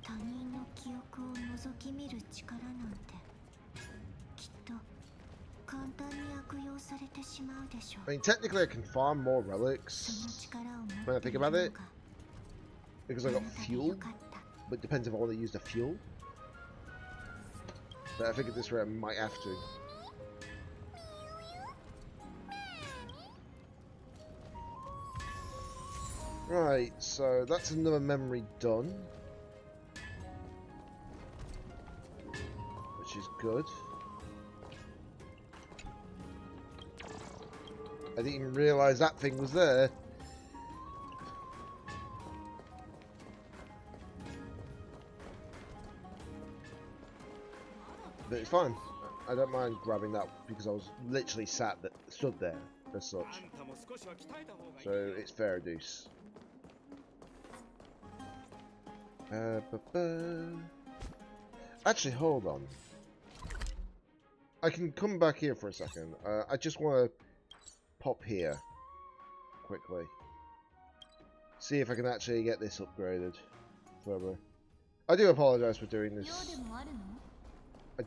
他人の記憶を覗き見る力なんてきっと簡単に悪用されてしまうでしょう。 I mean, technically I can farm more その relics 力を持 when I ってい think る about の it, が because I あ got なたで fuel, よかった。 but it depends if I want to use the fuel. But I think at this rate I might have to. Right, so that's another memory done. Which is good. I didn't even realise that thing was there. But it's fine. I don't mind grabbing that because I was literally stood there as such. So it's fair deuce. Actually, hold on. I can come back here for a second. I just want to pop here quickly. See if I can actually get this upgraded further. I do apologise for doing this. I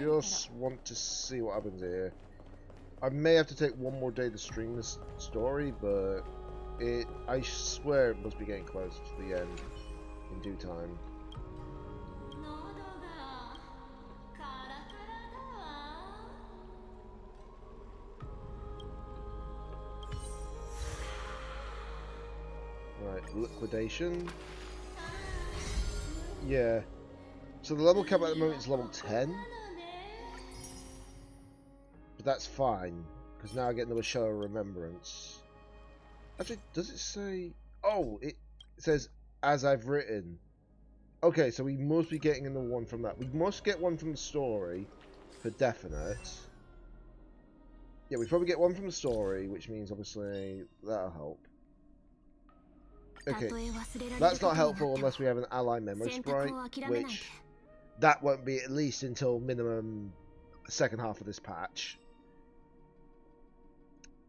just want to see what happens here. I may have to take one more day to stream this story, but I swear it must be getting close to the end in due time. Right, liquidation. Yeah. So the level cap at the moment is level 10. But that's fine, because now I get another Shadow of Remembrance. Actually, does it say... Oh, it says, as I've written. Okay, so we must be getting another one from that. We must get one from the story for definite. Yeah, we probably get one from the story, which means obviously that'll help. Okay, that's not helpful unless we have an ally memo sprite, which that won't be at least until minimum second half of this patch.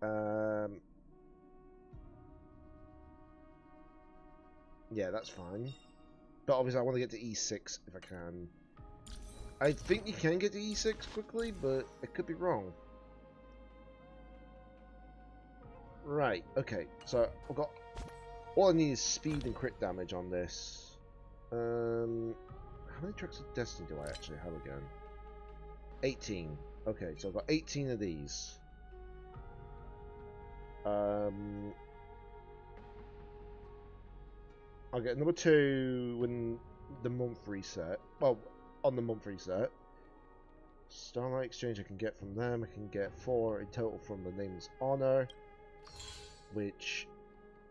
Yeah, that's fine. But obviously I want to get to E6 if I can. I think you can get to E6 quickly, but it could be wrong. Right, okay. So I've got... all I need is speed and crit damage on this. How many tricks of destiny do I actually have again? 18. Okay, so I've got 18 of these. I'll get number 2 when the month reset. Well, on the month reset. Starlight Exchange I can get from them. I can get 4 in total from the Name's Honor. Which,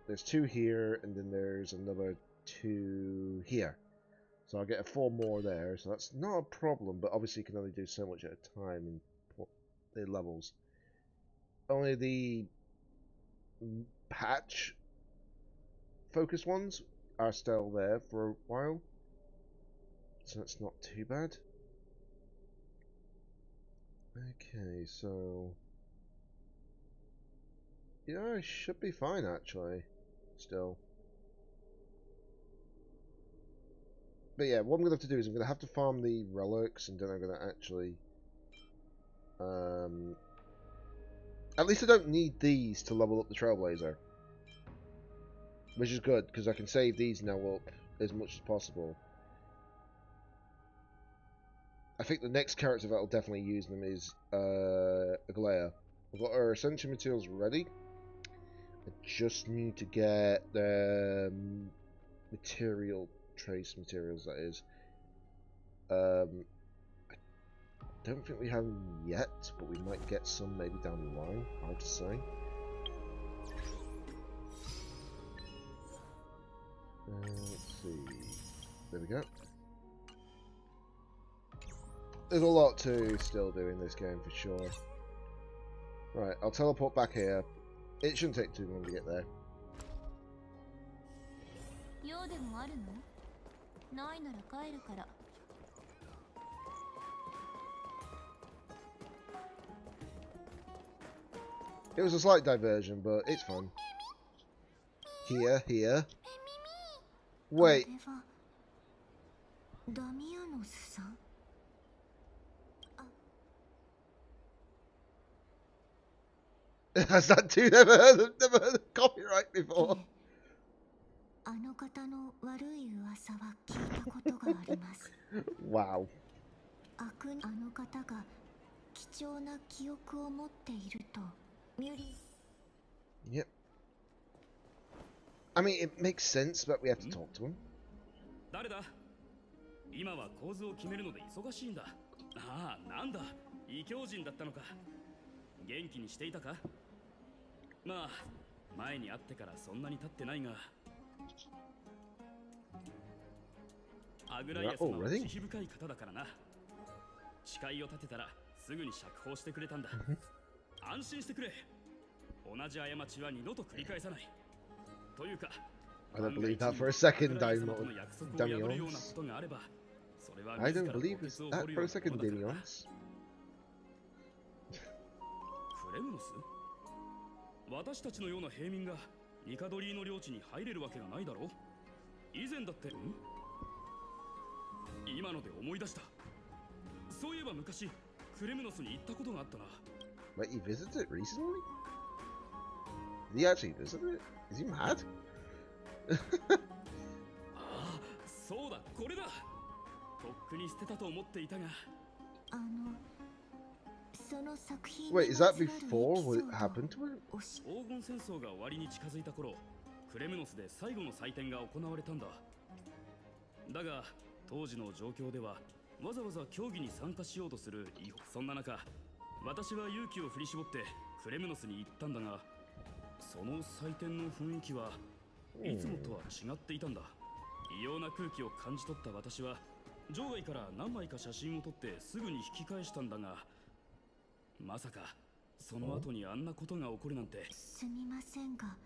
there's 2 here, and then there's another 2 here. So I'll get 4 more there, so that's not a problem, but obviously you can only do so much at a time in the levels. Only the patch focus ones are still there for a while, so that's not too bad. Okay, so yeah, I should be fine actually, still. But yeah, what I'm going to have to do is I'm going to have to farm the relics, and then I'm going to actually... at least I don't need these to level up the Trailblazer. Which is good, because I can save these now up as much as possible. I think the next character that will definitely use them is Aglaya. I've got our Ascension materials ready. I just need to get the material... trace materials, that is. I don't think we have them yet, but we might get some maybe down the line. Hard to say. Let's see. There we go. There's a lot to still do in this game for sure. Right, I'll teleport back here. It shouldn't take too long to get there. It was a slight diversion, but it's fun. Here. Wait. Has that dude never heard of copyright before? Wow. Yep. I mean, it makes sense, but we have to talk to him. 誰だ? 今は構図を決めるので忙しいんだ。ああ、なんだ。異教人だったのか。元気にしていたか? まあ、前に会ってからそんなに経ってないが。アグライアスの慈悲深い方だからな。誓いを立てたらすぐに釈放してくれたんだ。安心してくれ。同じ過ちは二度と繰り返さない。というか、 I don't believe that for a second, Damions. I don't believe that for a second, Damions. クレムノス? 私たちのような平民がニカドリーの領地に入れるわけがないだろう。以前だって、今ので思い出した。そういえば昔クレムノスに行ったことがあったな。Wait, he visited it recently? Did he actually visit it? Is he mad? ああ、そうだ、これだ。とっくに捨てたと思っていたが。Wait, is that before what happened to him? 黄金戦争が終わりに近づいた頃、クレムノスで最後の祭典が行われたんだ。だが、当時の状況ではわざわざ競技に参加しようとする違法。そんな中、私は勇気を振り絞ってクレムノスに行ったんだが、その祭典の雰囲気はいつもとは違っていたんだ。異様な空気を感じ取った私は場外から何枚か写真を撮ってすぐに引き返したんだが、まさかその後にあんなことが起こるなんて。すみませんが、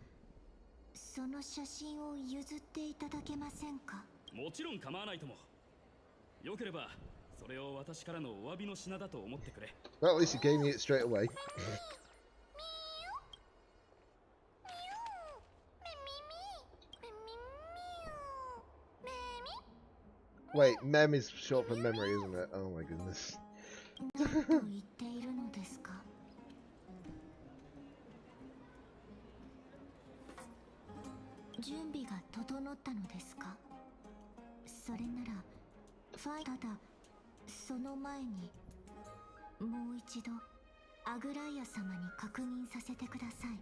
その写真を譲っていただけませんか？もちろん構わないとも。よければそれを私からのお詫びの品だと思ってくれ。 Well, at least he gave me it straight away. Wait, mem is short for memory, isn't it? Oh my goodness. 何と言っているのですか？準備が整ったのですか？それならただその前にもう一度アグライア様に確認させてください。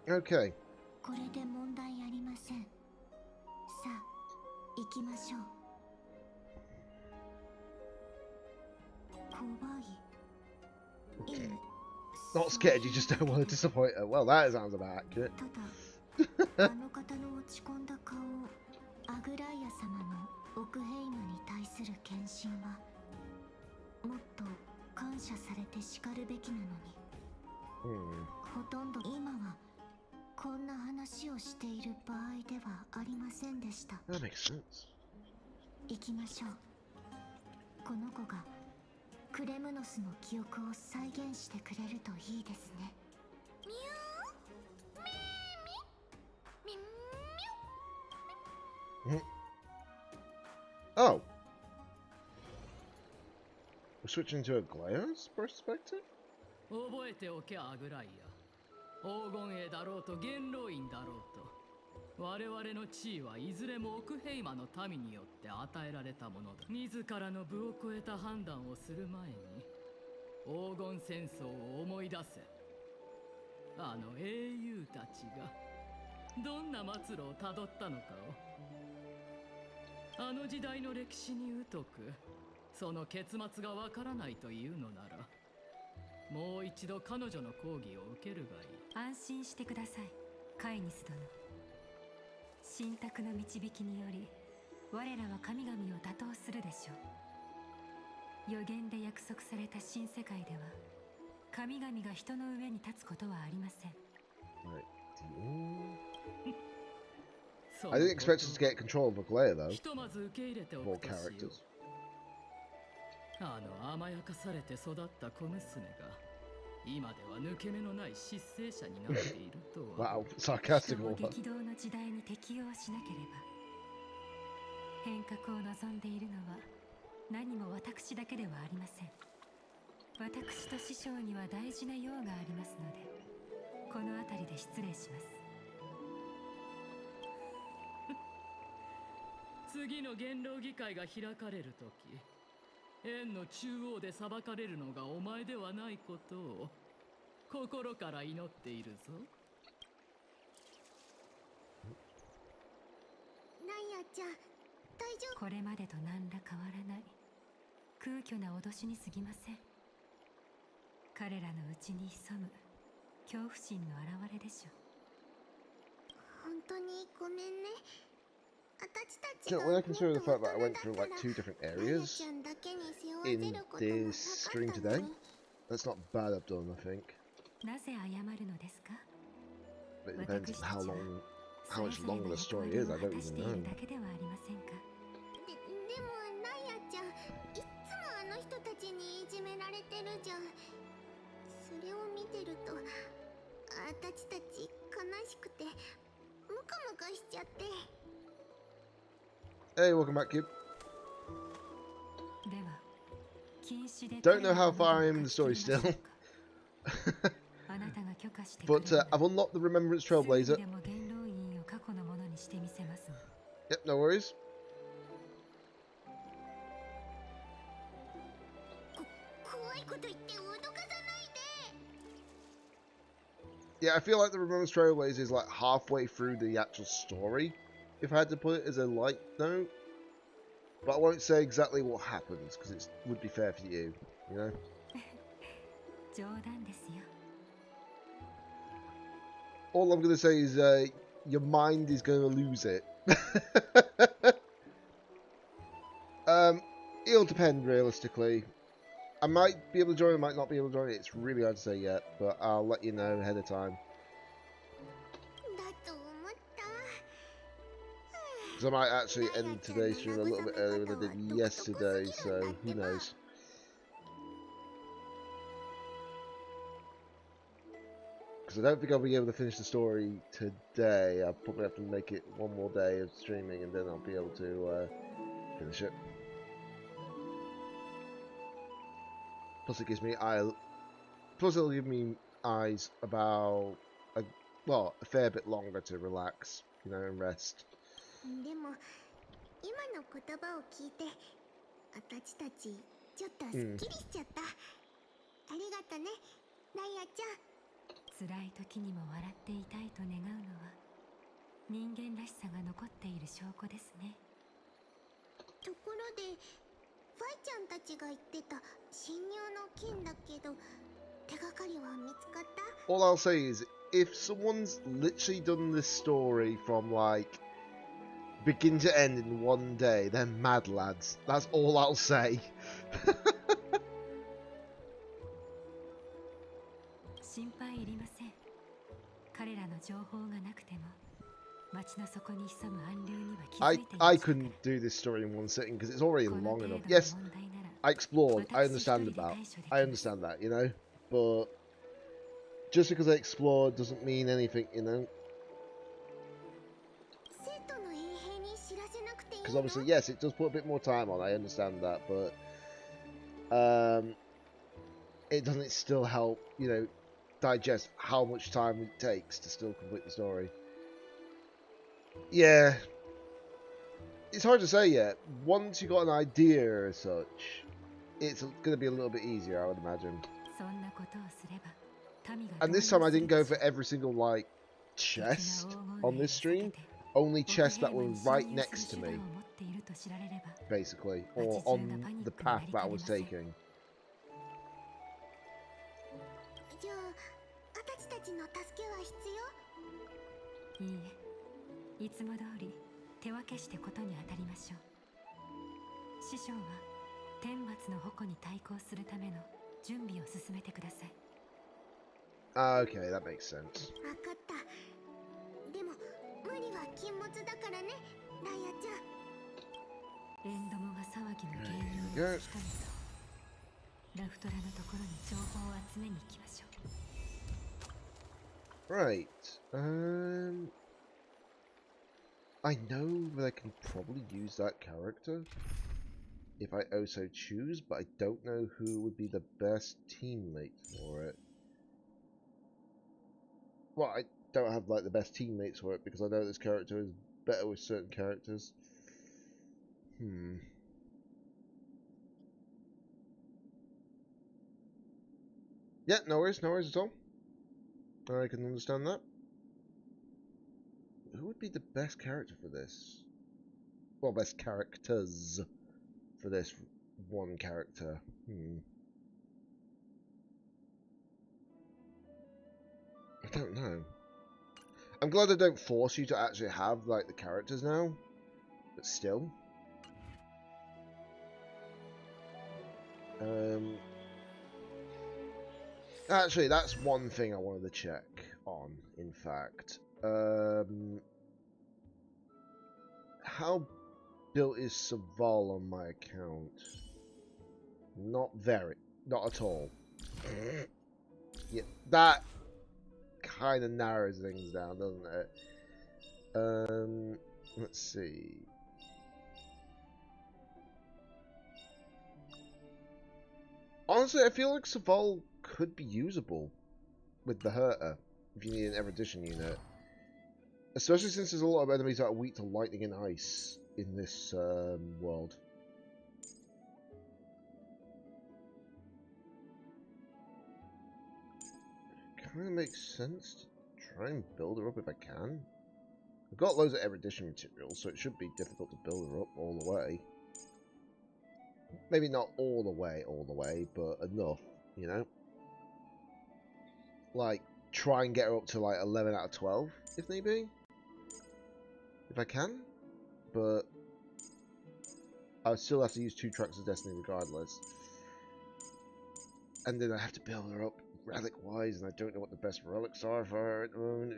Okay. これで問題ありません。さあ、行きましょう。怖い。Not scared, you just don't want to disappoint her. Well, that sounds about accurate. ただ、あの方の落ち込んだ顔、アグライア様のオクヘイムに対する献身は、もっと感謝されてしかるべきなのに。ほとんど今はこんな話をしている場合ではありませんでした。That makes sense. 行きましょう。この子がクレムノスの記憶を再現してくれるといいですね。ミューミミミミ Oh. We're switching to a Glaeo's perspective? 覚えておけ、アグライア。黄金衛だろうと元老院だろうと、我々の地位はいずれもオクヘイマの民によって与えられたものだ。自らの部を超えた判断をする前に黄金戦争を思い出せ。あの英雄たちがどんな末路をたどったのかを。あの時代の歴史に疎く、その結末がわからないというのなら、もう一度彼女の講義を受けるがいい。安心してください、カイニス殿。神託の導きにより我らは神々を打倒するでしょう。予言で約束された新世界では神々が人の上に立つことはありません。 I didn't expect us to get control of a Glaeo though. ひとまず受け入れておくとしよう。 characters. あの甘やかされて育った小娘が今では抜け目のない失勢者になっているとは。Wow, sarcastic 人を one. 激動の時代に適応しなければ。変革を望んでいるのは何も私だけではありません。私と師匠には大事な用がありますので、この辺りで失礼します。次の元老議会が開かれるとき、円の中央で裁かれるのがお前ではないことを心から祈っているぞ。ライアちゃん、大丈夫？これまでと何ら変わらない空虚な脅しに過ぎません。彼らの内に潜む恐怖心の表れでしょう。本当にごめんね。 So when I consider the fact that I went through like 2 different areas in this stream today, that's not bad I've done, I think. なぜ謝るのですか? But it depends on how much longer the story is, I don't even know. でもライアちゃん、いつもあの人たちにいじめられてるじゃん。それを見てると、私たち悲しくてムカムカしちゃって。 Hey, welcome back, Cube. Don't know how far I am in the story still. But I've unlocked the Remembrance Trailblazer. Yep, no worries. Yeah, I feel like the Remembrance Trailblazer is like halfway through the actual story, if I had to put it as a light note. But I won't say exactly what happens, because it would be fair for you, you know? 冗談ですよ。 All I'm gonna say is your mind is gonna lose it. It'll depend realistically. I might be able to join, I might not be able to join. It's really hard to say yet, but I'll let you know ahead of time. Because I might actually end today's stream a little bit earlier than I did yesterday, so who knows. Because I don't think I'll be able to finish the story today. I'll probably have to make it one more day of streaming and then I'll be able to finish it. Plus it gives me plus it'll give me eyes about a fair bit longer to relax, you know, and rest. でも今の言葉を聞いて私たちちょっとすっきりしちゃった。ありがとね、ライアちゃん。辛い時にも笑っていたいと願うのは人間らしさが残っている証拠ですね。ところでファイちゃんたちが言ってた侵入の件だけど手がかりは見つかった？ All I'll say is if someone's literally done this story from like begin to end in one day, they're mad lads. That's all I'll say. 心配いりません。彼らの情報がなくても街の底に潜む暗流には気づいていましたから。 I couldn't do this story in one sitting because it's already long enough. Yes, I explored. I understand that, you know. But just because I explored doesn't mean anything, you know. Because obviously, yes, it does put a bit more time on. I understand that, but it doesn't still help, you know, digest how much time it takes to still complete the story. Yeah, it's hard to say yet. Once you got an idea as such, it's going to be a little bit easier, I would imagine. And this time I didn't go for every single, like, chest on this stream. Only chests that were right next to me, basically, or on the path that I was taking. じゃあ、私たちの助けは必要？いいえ、いつも通り手分けしてことに当たりましょう。師匠は天罰の矛に対抗するための準備を進めてください。Okay, that makes sense. わかった。でも無理は禁物だからね、ライアちゃん。エンドモが騒ぎの原因を突き止めた。ラフトラのところに情報を集めに行きましょう。 Right. I know that I can probably use that character if I also choose, but I don't know who would be the best teammate for it. Well, I don't have like the best teammates for it because I know this character is better with certain characters. Yeah, no worries at all. I can understand that. Who would be the best character for this? Well, best characters for this one character. I don't know. I'm glad they don't force you to actually have like the characters now, but still. Actually, that's one thing I wanted to check on, in fact. How built is Saval on my account? Not very. Not at all. Yeah, that kind of narrows things down, doesn't it? Let's see. Honestly, I feel like Saval could be usable with the Herter if you need an erudition unit. Especially since there's a lot of enemies that are weak to lightning and ice in this world. Kind of makes sense to try and build her up if I can. I've got loads of erudition materials, so it should be difficult to build her up all the way. Maybe not all the way, but enough, you know? like try and get her up to like 11 out of 12 if need be, if I can, but I would still have to use 2 tracks of destiny regardless, and then I have to build her up relic wise, and I don't know what the best relics are for her at the moment.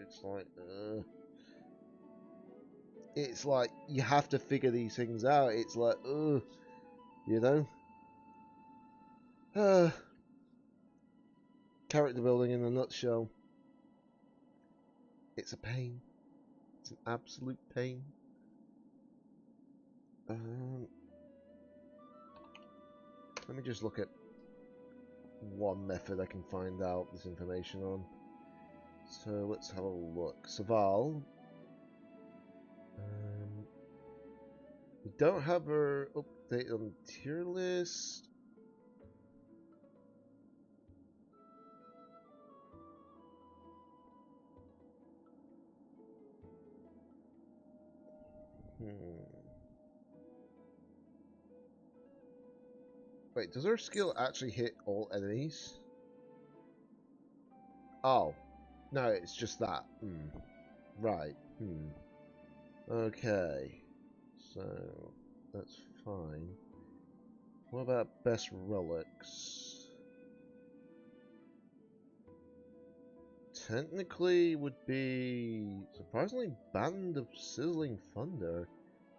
It's like you have to figure these things out. It's like you know. Character building in a nutshell. It's a pain. It's an absolute pain. Let me just look at one method I can find out this information on. So let's have a look. Saval. We don't have her updated on the tier list. Wait, does her skill actually hit all enemies? Oh. No, it's just that. Right. Okay. So, that's fine. What about best relics? Technically would be surprisingly Band of Sizzling Thunder,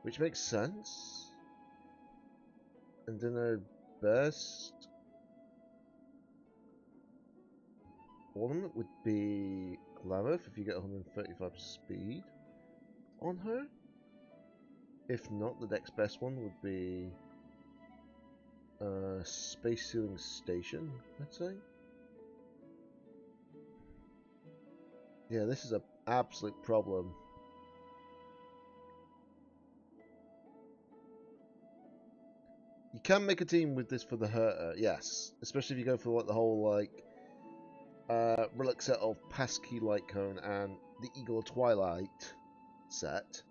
which makes sense. And then our best ornament would be Glamour if you get 135 speed on her. If not, the next best one would be Space Sealing Station, I'd say. Yeah, this is an absolute problem. You can make a team with this for the Herter, yes. Especially if you go for what the whole, like, relic set of Passkey Light Cone and the Eagle of Twilight set,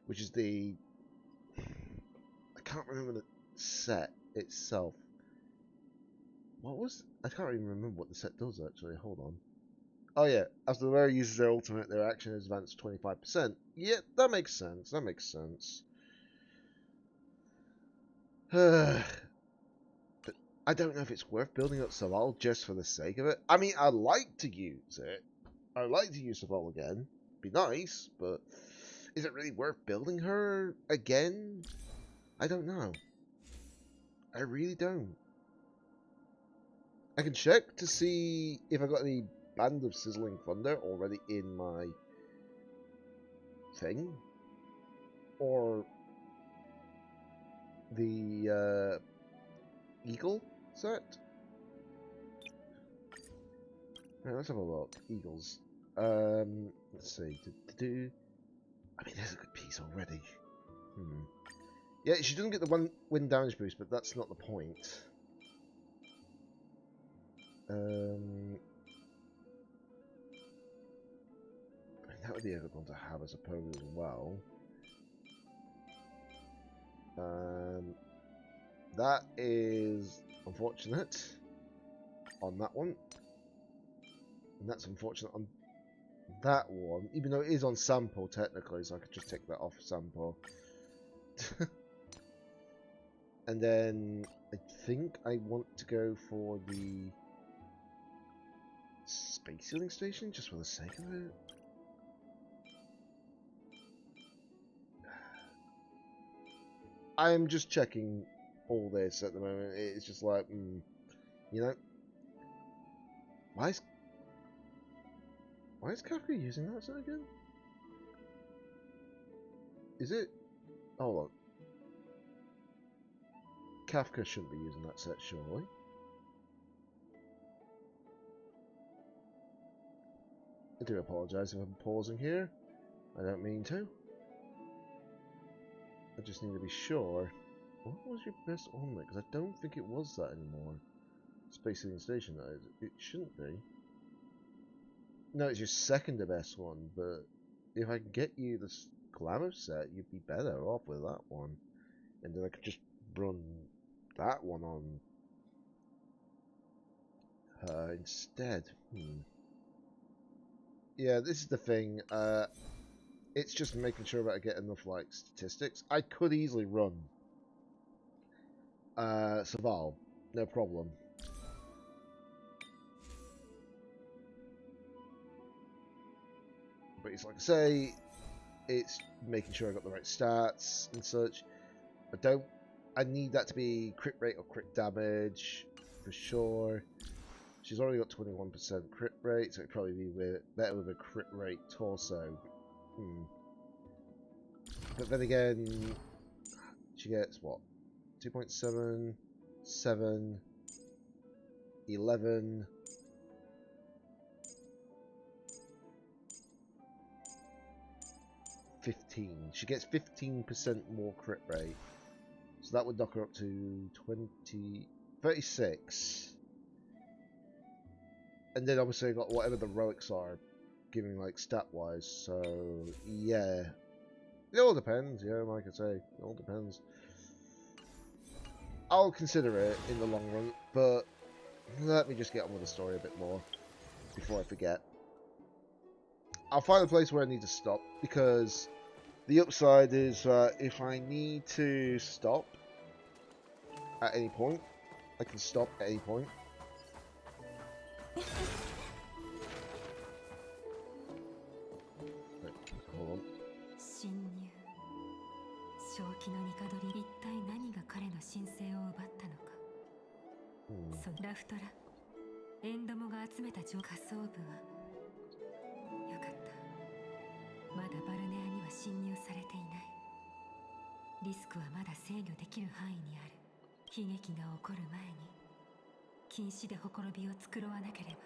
which is the... I can't remember the set itself. What was... I can't even remember what the set does, actually. Hold on. Oh yeah, as the wearer uses their ultimate, their action is advanced 25%. Yeah, that makes sense. That makes sense. But I don't know if it's worth building up Saval just for the sake of it. I mean, I'd like to use it. I'd like to use Saval again. Be nice, but is it really worth building her again? I don't know. I really don't. I can check to see if I got any Band of Sizzling Thunder already in my thing, or the Eagle set. Right, let's have a look. Eagles. Let's see. I mean, there's a good piece already. Yeah, she doesn't get the one wind damage boost, but that's not the point. I mean, that would be a good one to have, I suppose, as well. That is unfortunate on that one. And that's unfortunate on that one, even though it is on sample technically, so I could just take that off sample. And then I think I want to go for the Space Sealing Station, just for the sake of it. I'm just checking all this at the moment. It's just like, you know, why is Kafka using that set again? Is it? Hold on. Kafka shouldn't be using that set, surely. I do apologise if I'm pausing here. I don't mean to. I just need to be sure. What was your best ornament? Because I don't think it was that anymore. Space Sealing Station, that is. It shouldn't be. No, it's your second to best one, but if I can get you this Glamour set, you'd be better off with that one. And then I could just run that one on her instead. Yeah, this is the thing. It's just making sure that I get enough like statistics. I could easily run Saval, no problem. But it's like I say, it's making sure I got the right stats and such. I need that to be crit rate or crit damage for sure. She's already got 21% crit rate, so it'd probably be better with a crit rate torso. But then again, she gets what? 2.7, 7, 11. She gets 15% more crit rate. So that would knock her up to 36. And then obviously I got whatever the relics are giving like stat wise. So yeah. It all depends, yeah, like I say. It all depends. I'll consider it in the long run, but let me just get on with the story a bit more before I forget. I'll find a place where I need to stop, because the upside is if I need to stop at any point, I can stop at any point. Wait, hold on. 正気の帝一体何が彼の神聖を奪ったのか。そのラフトラ、エンドモが集めた仮想部はよかった。まだバルネアには侵入されていない。リスクはまだ制御できる範囲にある。悲劇が起こる前に禁止でほころびを作ろわなければ。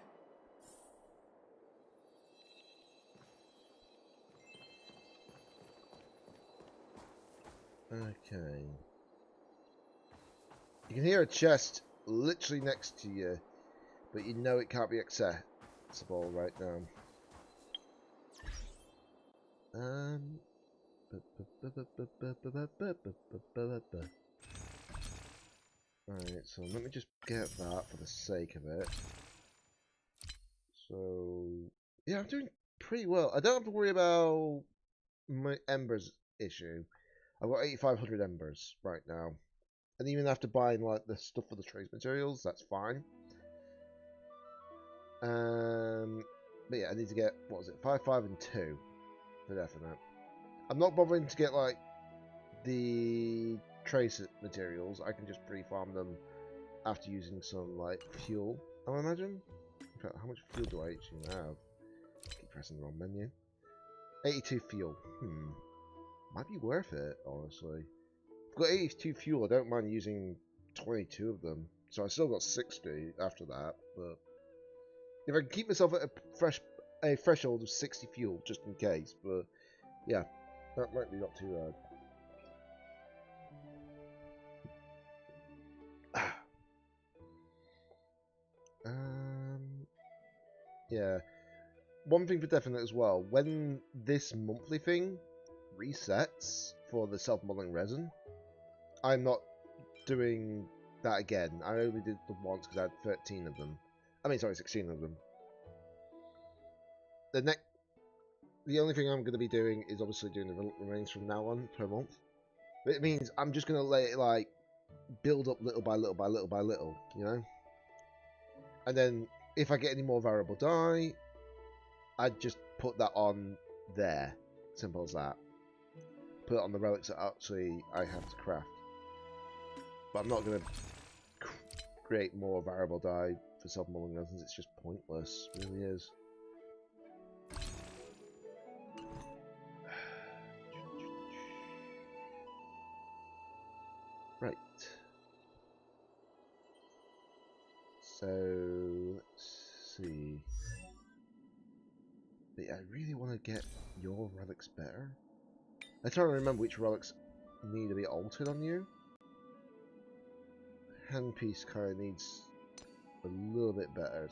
Okay. You can hear a chest literally next to you, but you know it can't be accessible right now. Alright, so let me just get that for the sake of it. So, yeah, I'm doing pretty well. I don't have to worry about my embers issue. I've got 8,500 embers right now. And even after buying like the stuff for the trace materials, that's fine. But yeah, I need to get, what was it, 5, 5 and 2 for definite. I'm not bothering to get like the trace materials. I can just pre-farm them after using some like fuel, I imagine. In fact, how much fuel do I actually have? Keep pressing the wrong menu. 82 fuel. Might be worth it, honestly. I've got 82 fuel, I don't mind using 22 of them. So I still got 60 after that, but if I can keep myself at a threshold of 60 fuel, just in case, but yeah, that might be not too bad. Yeah. One thing for definite as well, when this monthly thing resets for the self-modeling resin, I'm not doing that again. I only did them once because I had 13 of them. I mean, sorry, 16 of them. The only thing I'm going to be doing is obviously doing the remains from now on per month. But it means I'm just going to let it like build up little by little by little by little, you know? And then if I get any more variable dye, I'd just put that on there. Simple as that. Put it on the relics that actually I have to craft. But I'm not going to create more variable dye for self-modeling resins. It's just pointless. It really is. Right. So, let's see. But yeah, I really want to get your relics better. I'm trying to remember which relics need to be altered on you. Handpiece kind of needs a little bit better.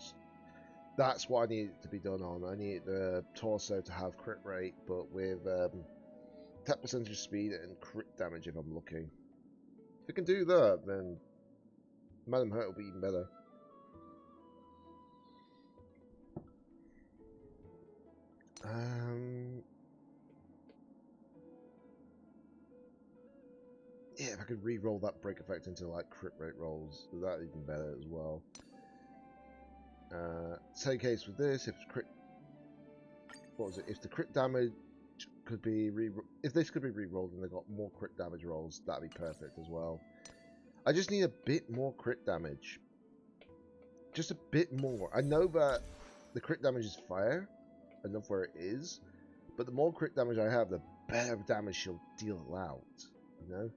That's what I need it to be done on. I need the torso to have crit rate, but with attack percentage speed and crit damage if I'm lucky. If we can do that, then Madam Hurt will be even better. Yeah, if I could re-roll that break effect into like crit rate rolls, that even better as well. Same case with this. If crit, what was it? If the crit damage could be if this could be re-rolled and they got more crit damage rolls, that'd be perfect as well. I just need a bit more crit damage. Just a bit more. I know that the crit damage is fire enough where it is, but the more crit damage I have, the better damage she'll deal out. You know?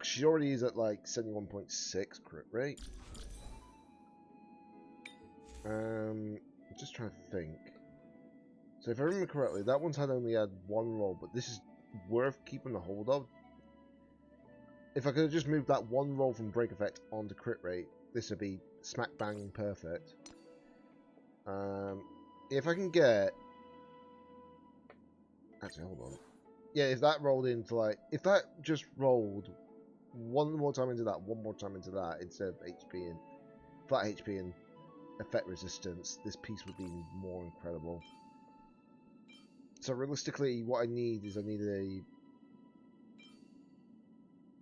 She already is at like 71.6 crit rate. I'm just trying to think. So if I remember correctly, that one's only had one roll, but this is worth keeping a hold of. If I could have just moved that one roll from break effect onto crit rate, this would be smack bang perfect. If I can get... Actually, hold on. Yeah, if that rolled into like... If that just rolled one more time into that, one more time into that, instead of HP and flat HP and effect resistance, this piece would be more incredible. So realistically, what I need is a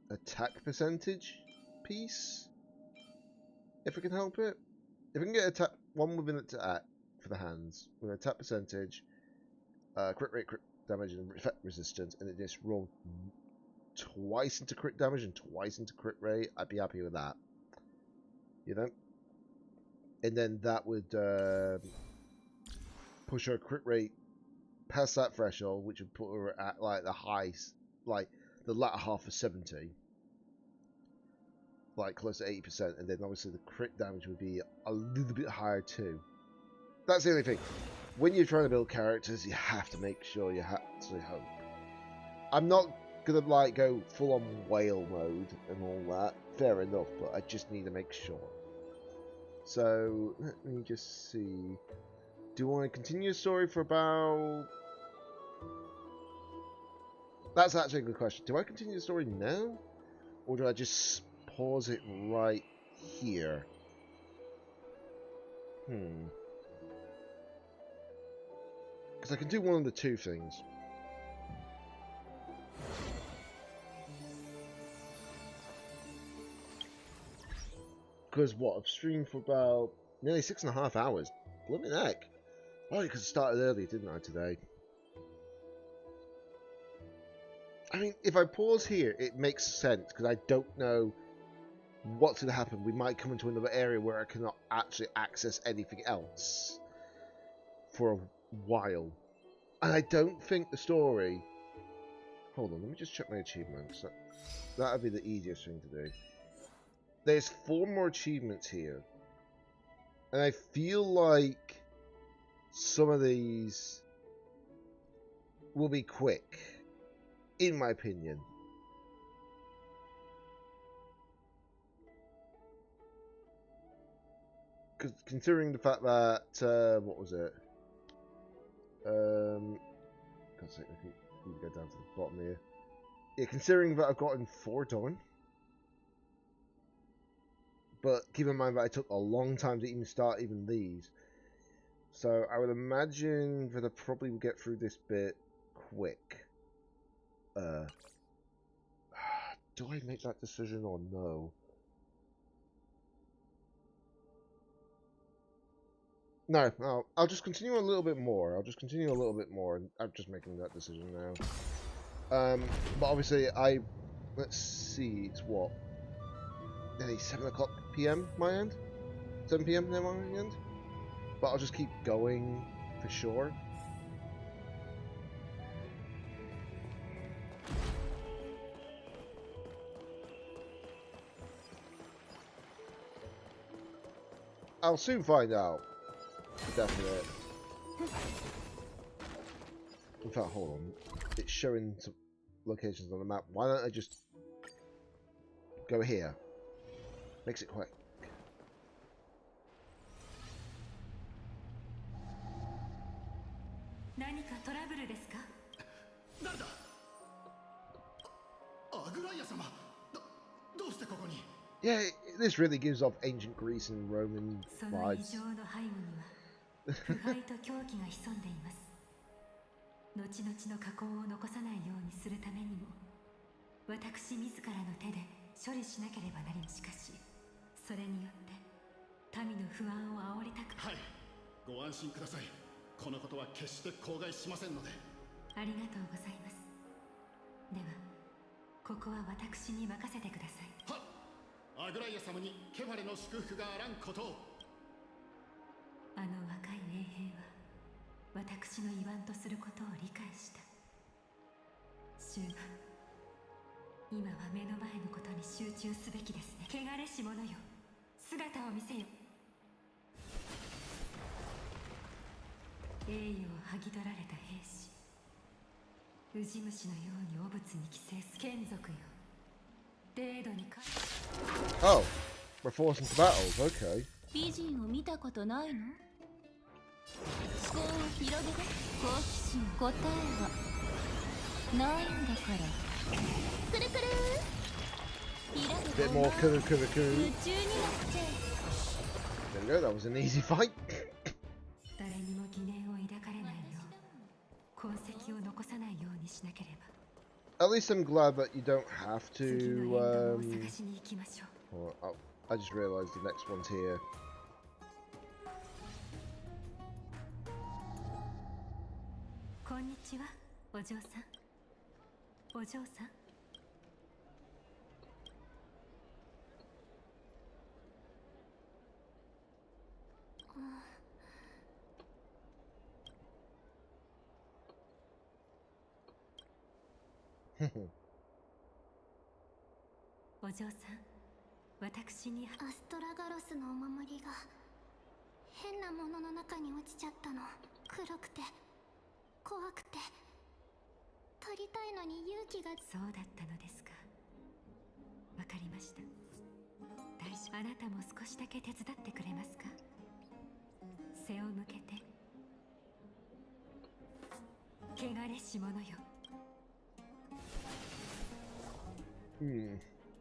attack percentage piece, if I can help it. If I can get attack one within attack for the hands with attack percentage, crit rate, crit damage, and effect resistance, and it just rolled twice into crit damage and twice into crit rate, I'd be happy with that. You know, and then that would push her crit rate past that threshold, which would put her at like the highs, like the latter half of 70, like close to 80%, and then obviously the crit damage would be a little bit higher too. That's the only thing. When you're trying to build characters, you have to make sure you actually hope. I'm not gonna like go full on whale mode and all that, fair enough, but I just need to make sure. So let me just see. Do I continue the story for about... That's actually a good question. Do I continue the story now? Or do I just pause it right here? Because I can do one of the two things. Because what? I've streamed for about nearly 6.5 hours. Blooming heck. Oh, because I started early, didn't I, today? I mean, if I pause here, it makes sense, because I don't know what's going to happen. We might come into another area where I cannot actually access anything else for a while. And I don't think the story... Hold on, let me just check my achievements. That would be the easiest thing to do. There's 4 more achievements here. And I feel like some of these will be quick, in my opinion. Because considering the fact that, what was it? God's sake, I need to go down to the bottom here. Yeah, considering that I've gotten 4 done. But keep in mind that it took a long time to even start even these. So I would imagine that I probably will get through this bit quick. Do I make that decision or no? No, I'll just continue a little bit more. I'm just making that decision now. But obviously let's see, it's what? Nearly 7 o'clock PM my end? 7 PM my end? But I'll just keep going for sure. I'll soon find out. Definitely. In fact, hold on. It's showing some locations on the map. Why don't I just go here? Makes it quick. Yeah, this really gives off ancient Greece and Roman vibes. 後々の禍根を残さないようにするためにも私自らの手で処理しなければなりません。しかしそれによって民の不安を煽りたく。はい、ご安心ください。このことは決して口外しませんので。ありがとうございます。ではここは私に任せてください。はっ、アグライア様にケファレの祝福があらんことを。あの若い衛兵は私の言わんとすることを理解した。シューマン、今は目の前のことに集中すべきですね。汚れし者よ、姿を見せよ。栄誉を剥ぎ取られた兵士、ウジ虫のように汚物に寄生す眷属よ、程度にか。 Oh, we're forced into battles. Okay. 美人を見たことないの？思考を広げて。好奇心、答えはないんだから。くるくる A bit more kuru kuru kuru. 夢中になっちゃう。 There we go, that was an easy fight. 誰にも疑念を抱かれないよう痕跡を残さないようにしなければ。 At least I'm glad that you don't have 次のエンドを to. 探しに行きましょう。 Oh, I just realised the next one's here. こんにちは、お嬢さん。お嬢さん。お嬢さん、私にアストラガロスのお守りが変なものの中に落ちちゃったの。黒くて怖くて取りたいのに勇気が。そうだったのですか。わかりました。大丈夫。あなたも少しだけ手伝ってくれますか。背を向けて。汚れし者よ。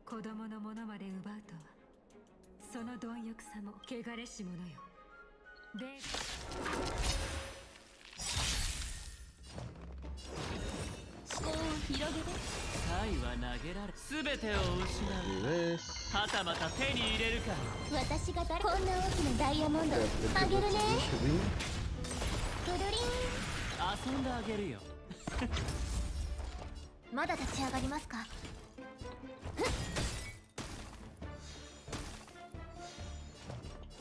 子供のものまで奪うとは、その貪欲さも汚れし者よ。で思考を広げて。愛は投げられ全てを失う。はたまた手に入れるか。私がこんな大きなダイヤモンドあげるね。ぐるりん。遊んであげるよ。まだ立ち上がりますか。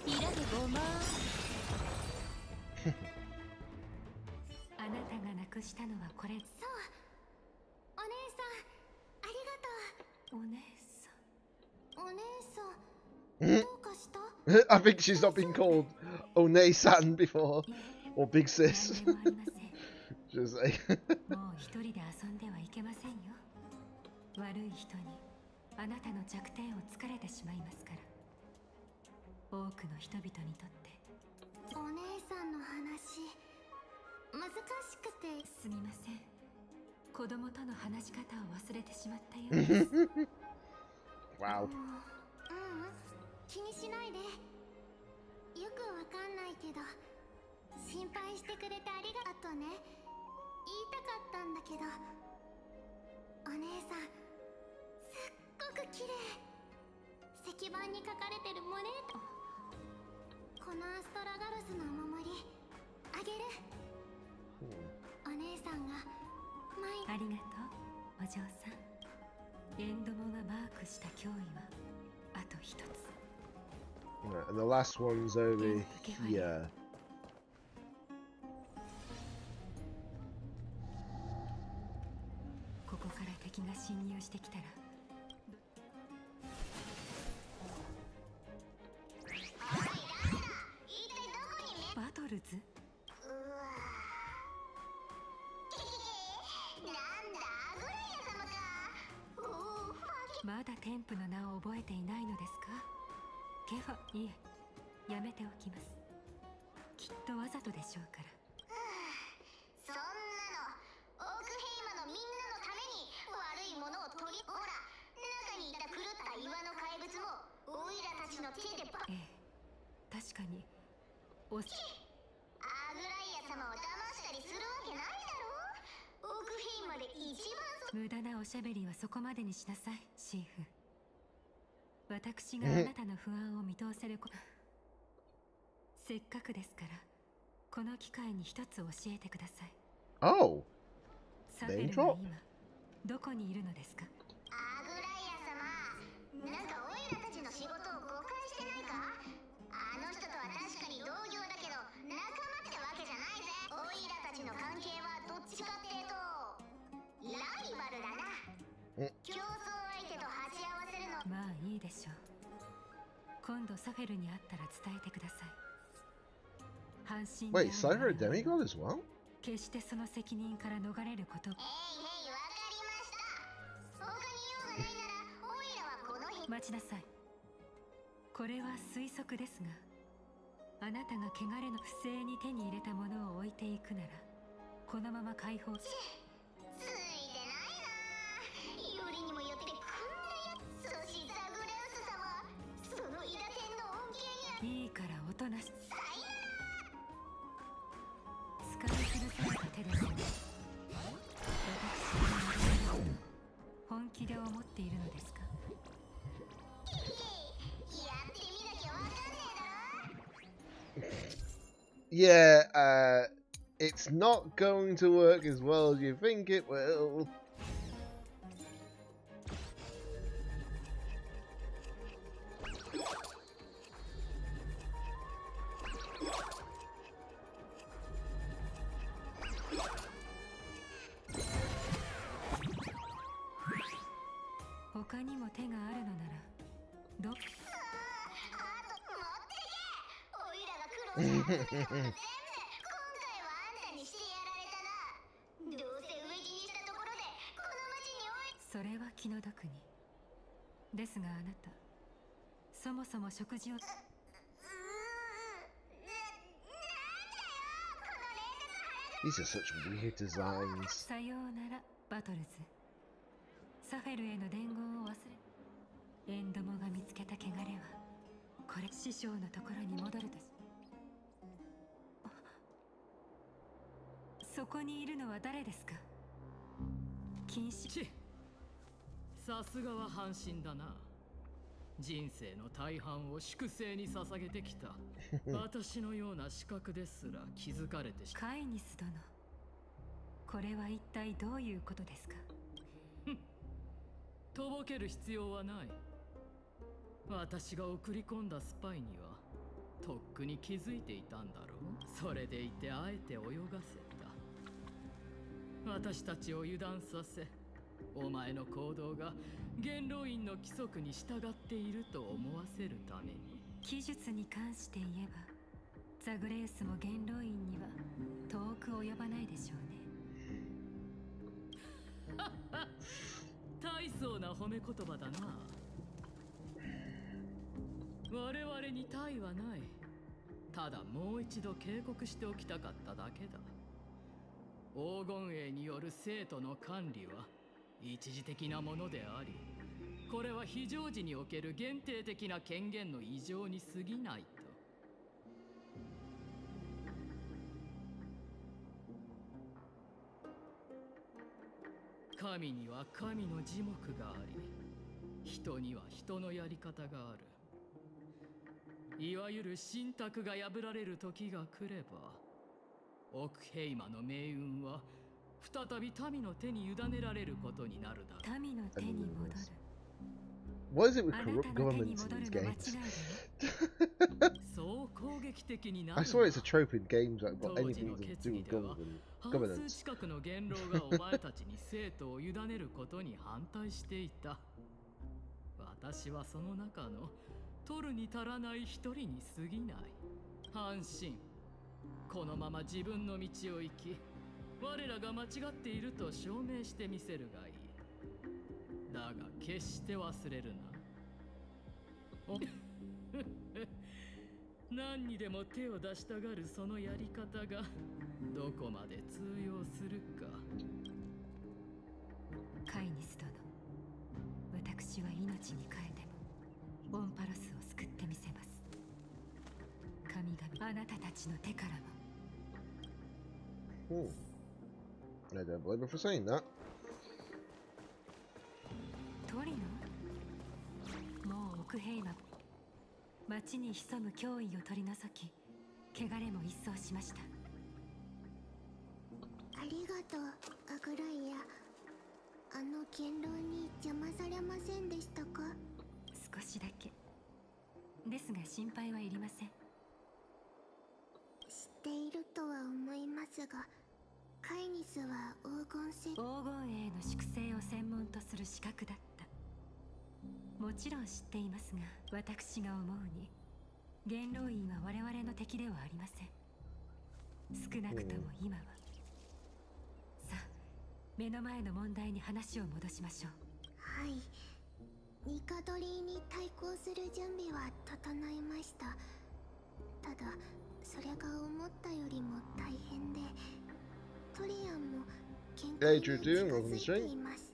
ひらでごま。あなたがなくしたのはこれ。そう、お姉さんありがとう。お姉さん。お姉さんどうかした？ I think she's not been called One-san before, or Big Sis. Just say. もう一人で遊んではいけませんよ。悪い人にあなたの弱点を突かれてしまいますから。多くの人々にとってお姉さんの話難しくて。すみません。子供との話し方を忘れてしまったようです。Wow. 気にしないで。よくわかんないけど心配してくれてありがとうね。言いたかったんだけど、お姉さんすっごく綺麗。石板に書かれてるモネート。このアストラガロスのお守りあげる。お姉さんがありがとう、お嬢さん。エンドモがマークした脅威はあと一つ。Right, and the last one's over here. ここから敵が侵入してきたら。バトルズ？まだテンプの名を覚えていないのですか？ケファ、いえ、やめておきます。きっとわざとでしょうから。そんなのオークヘイマのみんなのために悪いものを取り。ほら、中にいた狂った岩の怪物もオイラたちの手でええ、確かにアグライア様を騙したりするわけないだろ。無駄なおしゃべりはそこまでにしなさい、シーフ。私があなたの不安を見通せるせっかくですから、この機会に一つ教えてください。Oh! サフェルは今、どこにいるのですか？アグライア様、なんかオイラたちの仕事を誤解してないか？あの人とは確かに同業だけど、仲間ってわけじゃないぜ。オイラたちの関係はどっちかっていうと、ライバルだな。競争相手と鉢合わせるの。まあいいでしょう。今度サフェルに会ったら伝えてください。半身 Wait, Cypher a demigod as well? 決してその責任から逃れること。わかりました。他に用がないなら、オイラはこの日。待ちなさい。これは推測ですが、あなたが汚れの不正に手に入れたものを置いていくなら、このまま解放し。ついてないな。よりにもよってこんなやつ。そしザグレウス様、そのイダテンの恩恵に。いいからおとなし。さよなら。使い古された手ですね。私は本気で思っているのですか？やってみなきゃわかんねえだろ。Yeah, it's not going to work as well as you think it will. These are such weird designs. さようなら、バトルズ。サフェルへの伝言を忘れ。エンドモが見つけた汚れは、これ師匠のところに戻るとし。そこにいるのは誰ですか？禁止。さすがは半身だな。人生の大半を粛清に捧げてきた私のような資格ですら気づかれてしまう。カイニス殿、これは一体どういうことですか？とぼける必要はない。私が送り込んだスパイにはとっくに気づいていたんだろう。それでいてあえて泳がせた。私たちを油断させ、お前の行動が元老院の規則に従っていると思わせるために。記述に関して言えば、ザグレウスも元老院には遠く及ばないでしょうね。大層な褒め言葉だな。我々に大はない。ただもう一度警告しておきたかっただけだ。黄金衛による生徒の管理は一時的なものであり、これは非常時における限定的な権限の異常に過ぎないと。神には神の耳目があり、人には人のやり方がある。いわゆる信託が破られる時が来れば、オクヘイマの命運は再び民の手に委ねられることになるだろう。民の手に戻る。What is it with corrupt governments in these games? I swear it's a trope in games that got anything to do with governance. 近くの元老がお前たちに生徒を委ねることに反対していた。私はその中の取るに足らない一人に過ぎない。半身、このまま自分の道を行き、我らが間違っていると証明してみせるがいい。だが決して忘れるな。何にでも手を出したがるそのやり方がどこまで通用するか。カイニス殿、私は命に代えてもオンパロスを救ってみせます。神々、あなたたちの手からも。I don't blame him for saying that. トリノ、もう奥平馬、町に潜む脅威を取り除き、汚れも一掃しました。ありがとう、アグライア。あの堅牢に邪魔されませんでしたか？少しだけですが心配はいりません。知っているとは思いますが、カイニスは黄金栄の粛清を専門とする資格だった。もちろん知っていますが、私が思うに元老院は我々の敵ではありません。少なくとも今は。さあ、目の前の問題に話を戻しましょう。はい、ニカドリーに対抗する準備は整いました。ただそれが思ったよりも大変で、トリアンも限界に近づいています。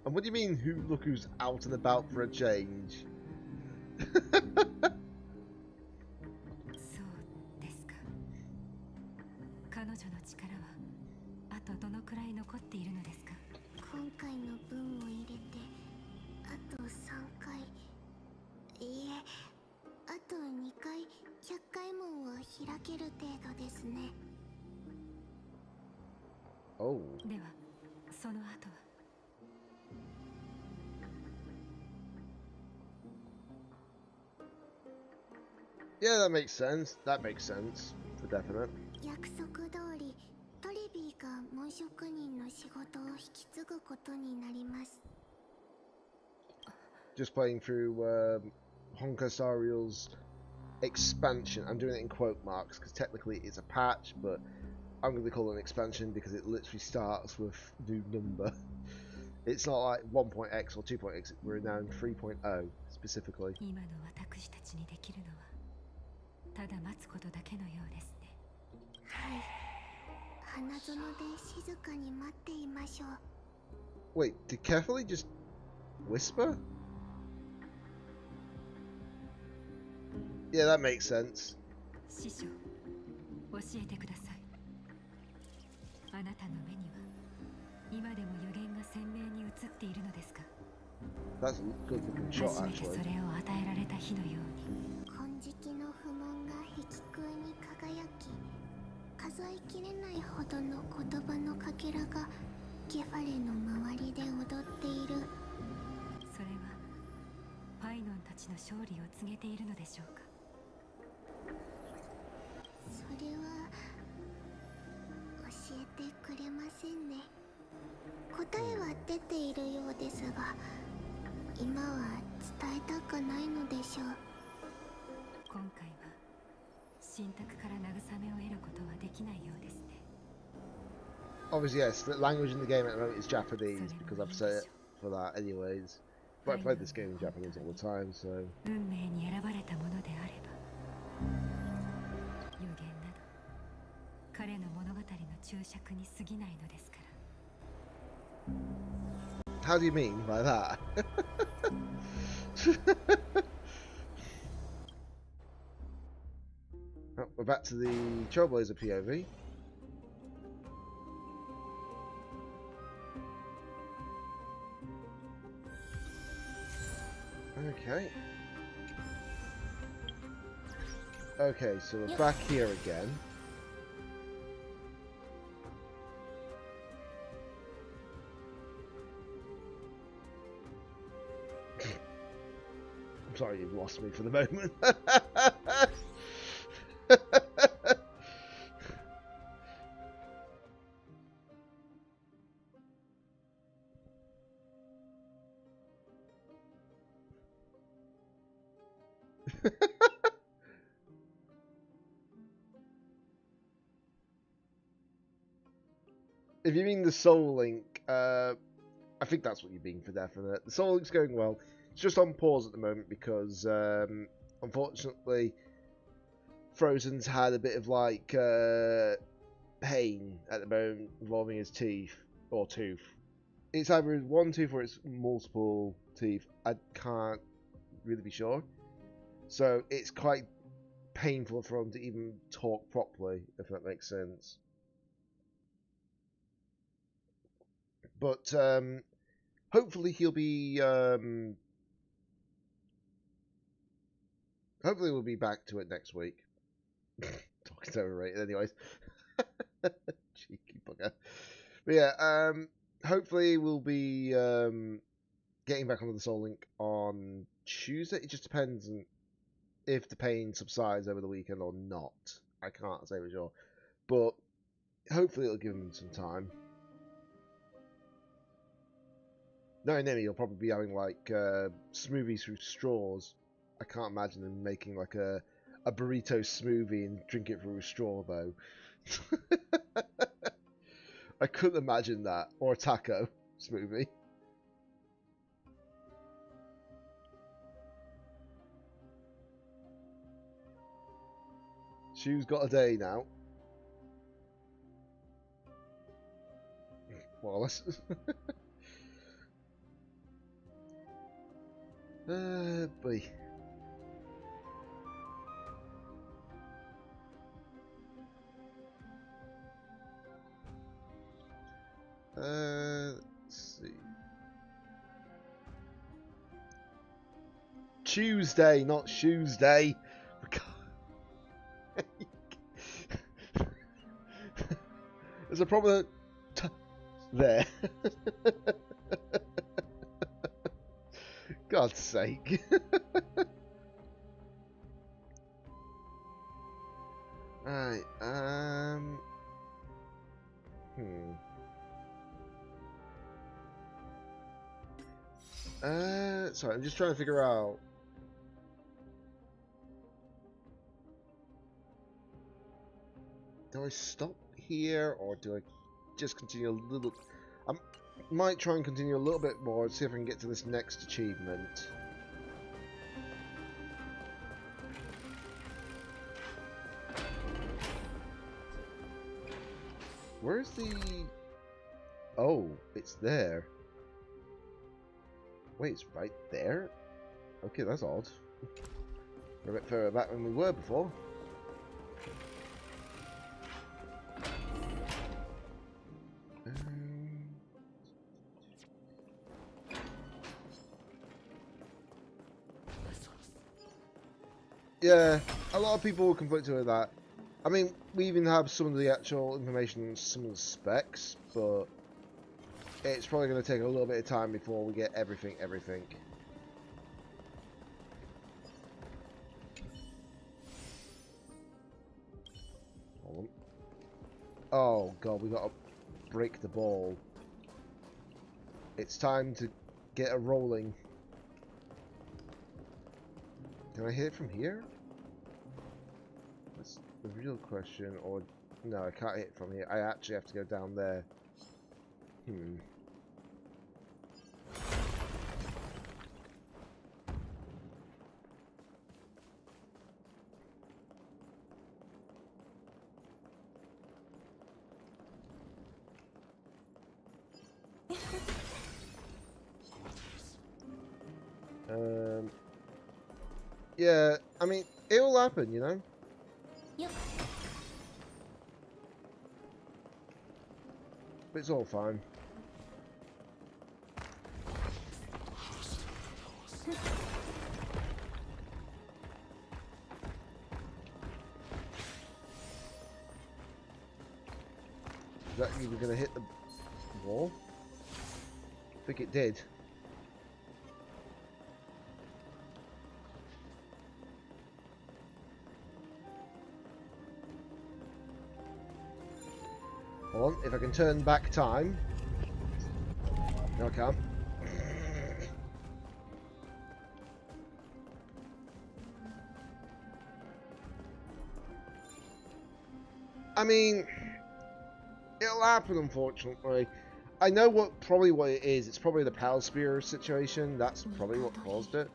And what do you mean, look who's out and about for a change? そうですか。彼女の力はあとどのくらい残っているのですか？今回の分を入れてあと3回、いいえ、あと2回100回門を開ける程度ですね。Oh. ではその後は。Yeah, that makes sense. That makes sense for definite. 約束通り、トリビーが門職人の仕事を引き継ぐことになります。Just playing through Honka Star Rail's expansion. I'm doing it in quote marks because technically it's a patch, but I'm going to call it an expansion because it literally starts with new number. It's not like 1.x or 2.x. We're now in 3.0 specifically. 今の私たちにできるのはただ待つことだけのようですね。はい。花園で静かに待っていましょう。Wait, did carefully just whisper? Yeah, that makes sense. 師匠、教えてください。あなたの目には今でも予言が鮮明に映っているのですか？ That's a good looking shot, 初めて actually. それを与えられた日のように。金色の不問が壁空に輝き、数えきれないほどの言葉のかけらがケファレの周りで踊っている。それはパイノンたちの勝利を告げているのでしょうか？それは教えてくれませんね。答えは出ているようですが、今は伝えたくないのでしょう。今回は神託から慰めを得ることはできないようですね。 Obviously, yes, the language in the game at the moment is Japanese because I've set it for that anyways. But I played this game in Japanese all the time, so... 運命に選ばれたものであれば、予言など彼の物語の注釈に過ぎないのですから。 How do you mean by that? Oh, we're back to the Trailblazer POV. Okay. Okay, so we're back here again. I'm sorry you've lost me for the moment. If you mean the Soul Link, I think that's what you mean for definite. The Soul Link's going well. It's just on pause at the moment because, unfortunately, Frozen's had a bit of like pain at the moment involving his teeth or tooth. It's either his one tooth or it's multiple teeth. I can't really be sure. So it's quite painful for him to even talk properly, if that makes sense. But hopefully he'll be hopefully we'll be back to it next week. Talking's overrated anyways. Cheeky bugger. But yeah, hopefully we'll be getting back onto the Soul Link on Tuesday. It just depends on if the pain subsides over the weekend or not. I can't say for sure. But hopefully it'll give him some time. Knowing him, he'll probably be having like smoothies through straws. I can't imagine him making like a burrito smoothie and drink it through a straw though. I couldn't imagine that. Or a taco smoothie. Shu's got a day now. Well, let's... boy. Let's see. Tuesday, not Tuesday. There's a problem there. God's sake. Alright, sorry, I'm just trying to figure out. Do I stop here, or do I just continue a little... I might try and continue a little bit more and see if I can get to this next achievement. Where's the... Oh, it's there. Wait, it's right there? Okay, that's odd. We're a bit further back than we were before. Yeah, a lot of people were conflicted with that. I mean, we even have some of the actual information, some of the specs, but it's probably going to take a little bit of time before we get everything. Hold on. Oh god, we got to break the ball. It's time to get a rolling. Can I hit it from here? That's the real question. Or no, I can't hit it from here. I actually have to go down there. Yeah, I mean, it will happen, you know? Yep. But it's all fine. Is that even going to hit the wall? I think it did. Hold on, if I can turn back time. No, I can't. I mean, it'll happen, unfortunately. I know probably what it is. It's probably the Pal Spear situation. That's probably what caused it.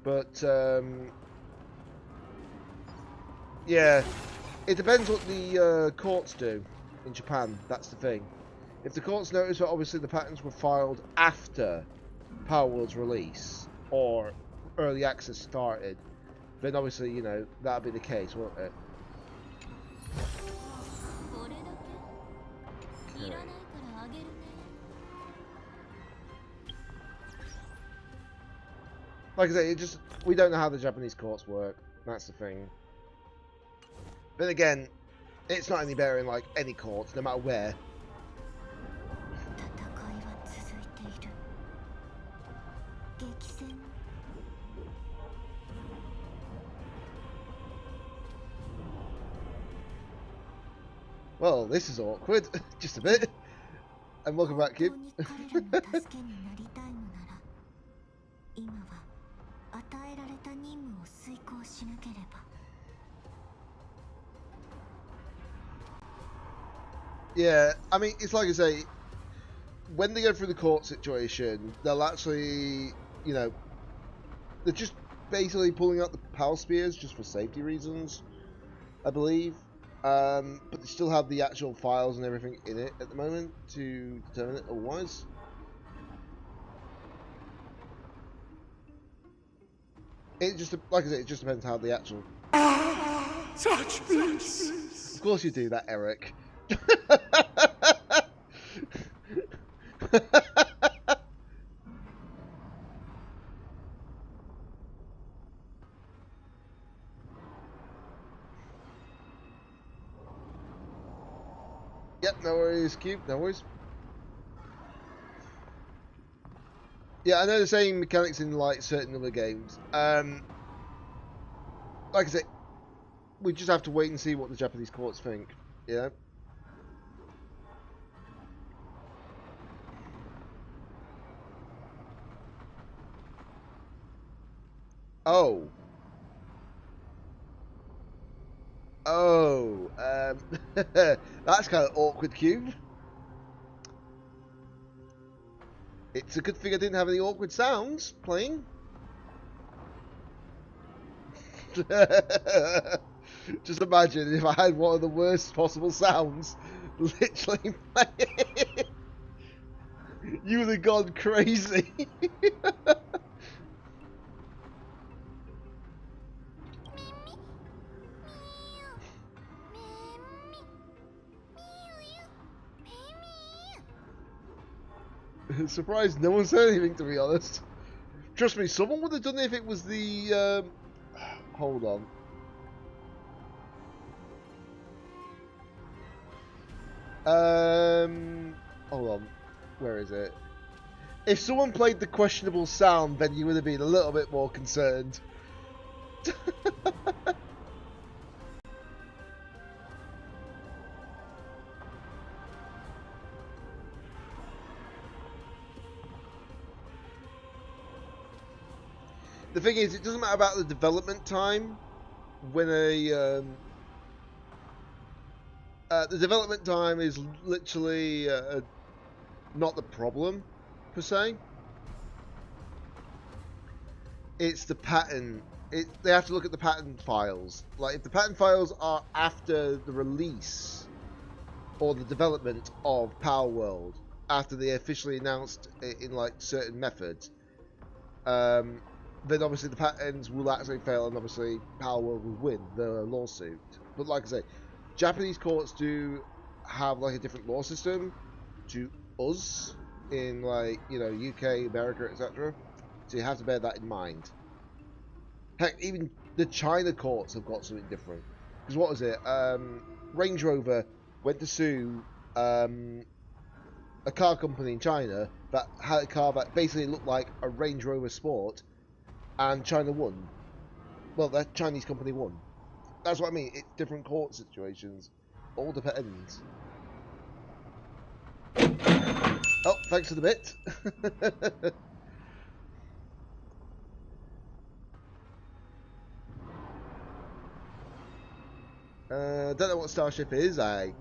But, yeah, it depends what the courts do in Japan. That's the thing. If the courts notice that obviously the patents were filed after Power World's release or early access started, then obviously, you know, that'll be the case, won't it? Okay. Like I say, we don't know how the Japanese courts work. That's the thing. But again, it's not any better in like any court, no matter where. Well, this is awkward, just a bit. And welcome back, kid. Yeah, I mean, it's like I say, when they go through the court situation, they'll actually, you know, they're just basically pulling out the power spears just for safety reasons, I believe. But they still have the actual files and everything in it at the moment to determine it otherwise. It just, like I say, it just depends how the actual... Touch this! Of course you do that, Eric. Yep, no worries, Cube, no worries. Yeah, I know the same mechanics in like certain other games. Like I said, we just have to wait and see what the Japanese courts think. Yeah. Oh. Oh. That's kind of awkward, Cube. It's a good thing I didn't have any awkward sounds playing. Just imagine if I had one of the worst possible sounds literally playing. You would have gone crazy. Surprised no one said anything, to be honest. Trust me, someone would have done it if it was the... Hold on. Hold on. Where is it? If someone played the questionable sound, then you would have been a little bit more concerned. The thing is, it doesn't matter about the development time. When the development time is literally not the problem, per se. It's the pattern. They have to look at the patent files. Like, if the patent files are after the release or the development of Power World, after they officially announced it in like certain methods, then obviously the patents will actually fail, and obviously Power World will win the lawsuit. But like I say, Japanese courts do have like a different law system to us in, like, you know, UK, America, etc. So you have to bear that in mind. Heck, even the China courts have got something different. Because what was it? Range Rover went to sue a car company in China that had a car that basically looked like a Range Rover Sport, and China won. Well, that Chinese company won. That's what I mean. It's different court situations. All depends. Oh, thanks for the bit. Don't know what Starship is. I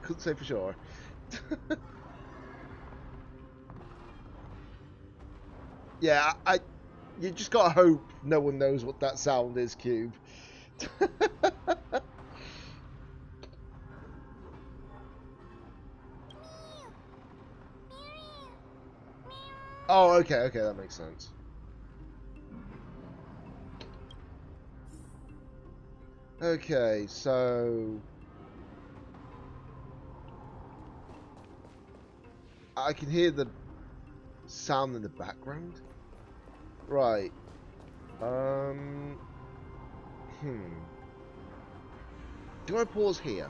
couldn't say for sure. Yeah, you just gotta hope no one knows what that sound is, Cube. Oh, okay, okay, that makes sense. Okay, so I can hear the sound in the background. Right. Do I pause here?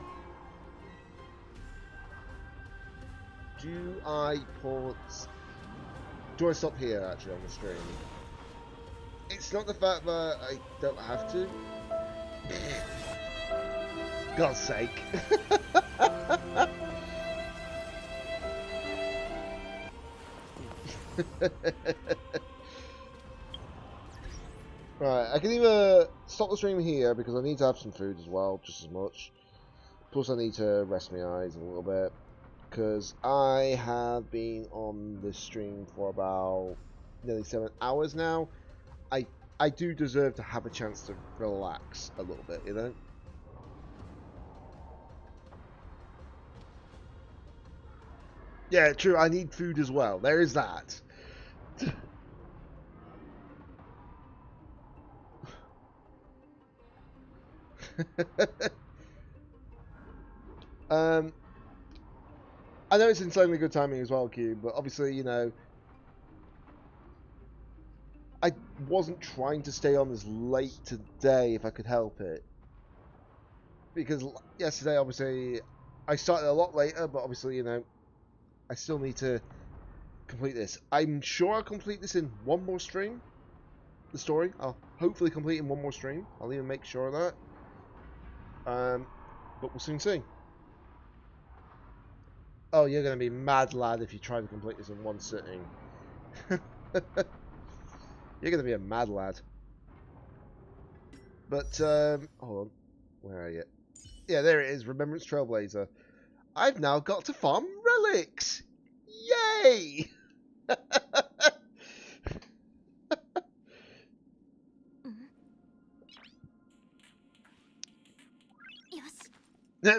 Do I pause? Do I stop here actually on the stream? It's not the fact that I don't have to. God's sake. Right, I can either stop the stream here because I need to have some food as well, just as much. Plus I need to rest my eyes a little bit. Because I have been on this stream for about nearly 7 hours now. I do deserve to have a chance to relax a little bit, you know? Yeah, true, I need food as well. There is that. I know it's insanely good timing as well, Cube, but obviously, you know, I wasn't trying to stay on as late today if I could help it. Because yesterday, obviously, I started a lot later, but obviously, you know, I still need to complete this. I'm sure I'll complete this in one more stream. The story. I'll hopefully complete in one more stream. I'll even make sure of that. But we'll soon see. Oh, you're going to be mad, lad, if you try to complete this in one sitting. You're going to be a mad lad. But, hold on. Where are you? Yeah, there it is. Remembrance Trailblazer. I've now got to farm relics! Yay!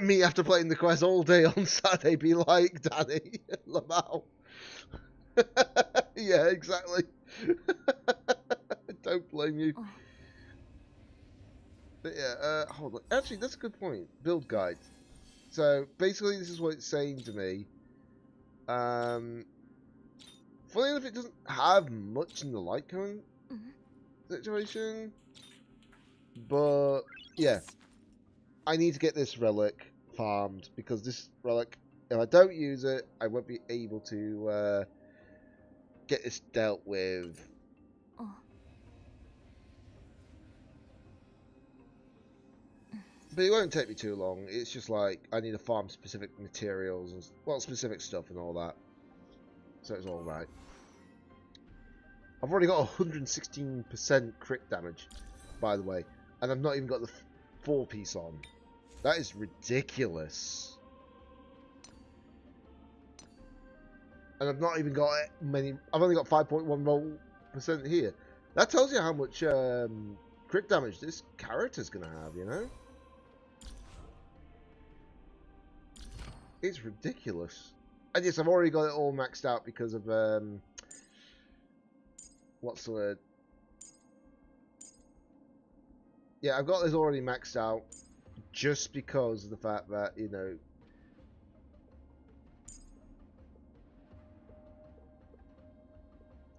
Me, after playing the quest all day on Saturday, be like, Danny, Lamau. Yeah, exactly. Don't blame you. But yeah, hold on. Actually, that's a good point. Build guide. So, basically, this is what it's saying to me. Funny enough, it doesn't have much in the light cone situation. But, yeah. I need to get this relic farmed, because this relic, if I don't use it, I won't be able to get this dealt with. But it won't take me too long. It's just like, I need to farm specific materials and, well, specific stuff and all that. So it's alright. I've already got 116% crit damage, by the way. And I've not even got the 4-piece on. That is ridiculous. And I've not even got many... I've only got 5.1 roll% here. That tells you how much crit damage this character's going to have, you know? It's ridiculous. And yes, I've already got it all maxed out because of... what's the word? Yeah, I've got this already maxed out just because of the fact that, you know...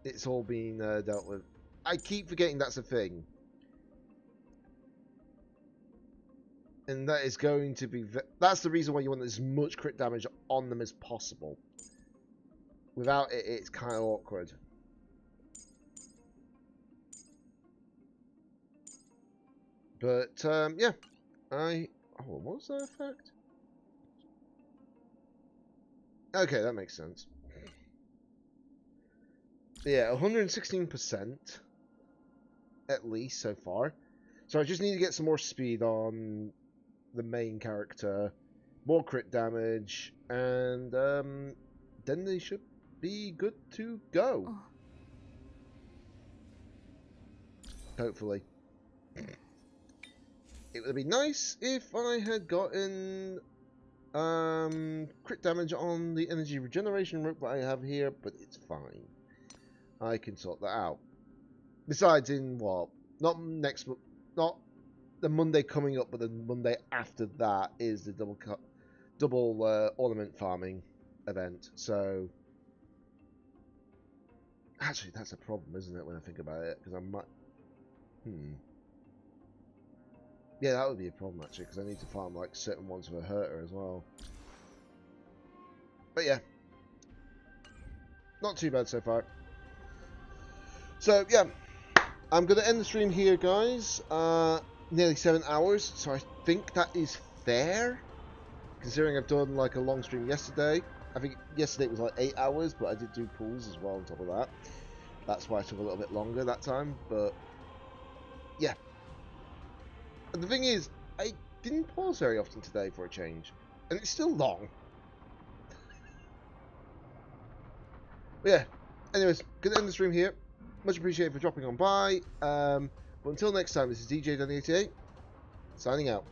It's all being dealt with. I keep forgetting that's a thing. And that is going to be... That's the reason why you want as much crit damage on them as possible. Without it, it's kind of awkward. But, yeah. Oh, what was that effect? Okay, that makes sense. Yeah, 116% at least so far. So I just need to get some more speed on the main character, more crit damage, and then they should be good to go. Hopefully. It would be nice if I had gotten crit damage on the energy regeneration rope that I have here, but it's fine. I can sort that out. Besides, in what? Not next, not the Monday coming up, but the Monday after that is the double ornament farming event. So, actually, that's a problem, isn't it? When I think about it, because I might. Yeah, that would be a problem actually, because I need to farm like certain ones for a herter as well. But yeah, not too bad so far. So yeah, I'm going to end the stream here, guys. Nearly 7 hours, so I think that is fair, considering I've done like a long stream yesterday. I think yesterday it was like 8 hours, but I did do pools as well on top of that. That's why it took a little bit longer that time, but yeah. And the thing is, I didn't pause very often today for a change, and it's still long. But yeah, anyways, gonna end the stream here. Much appreciated for dropping on by. But until next time, this is DJ Danny88, signing out.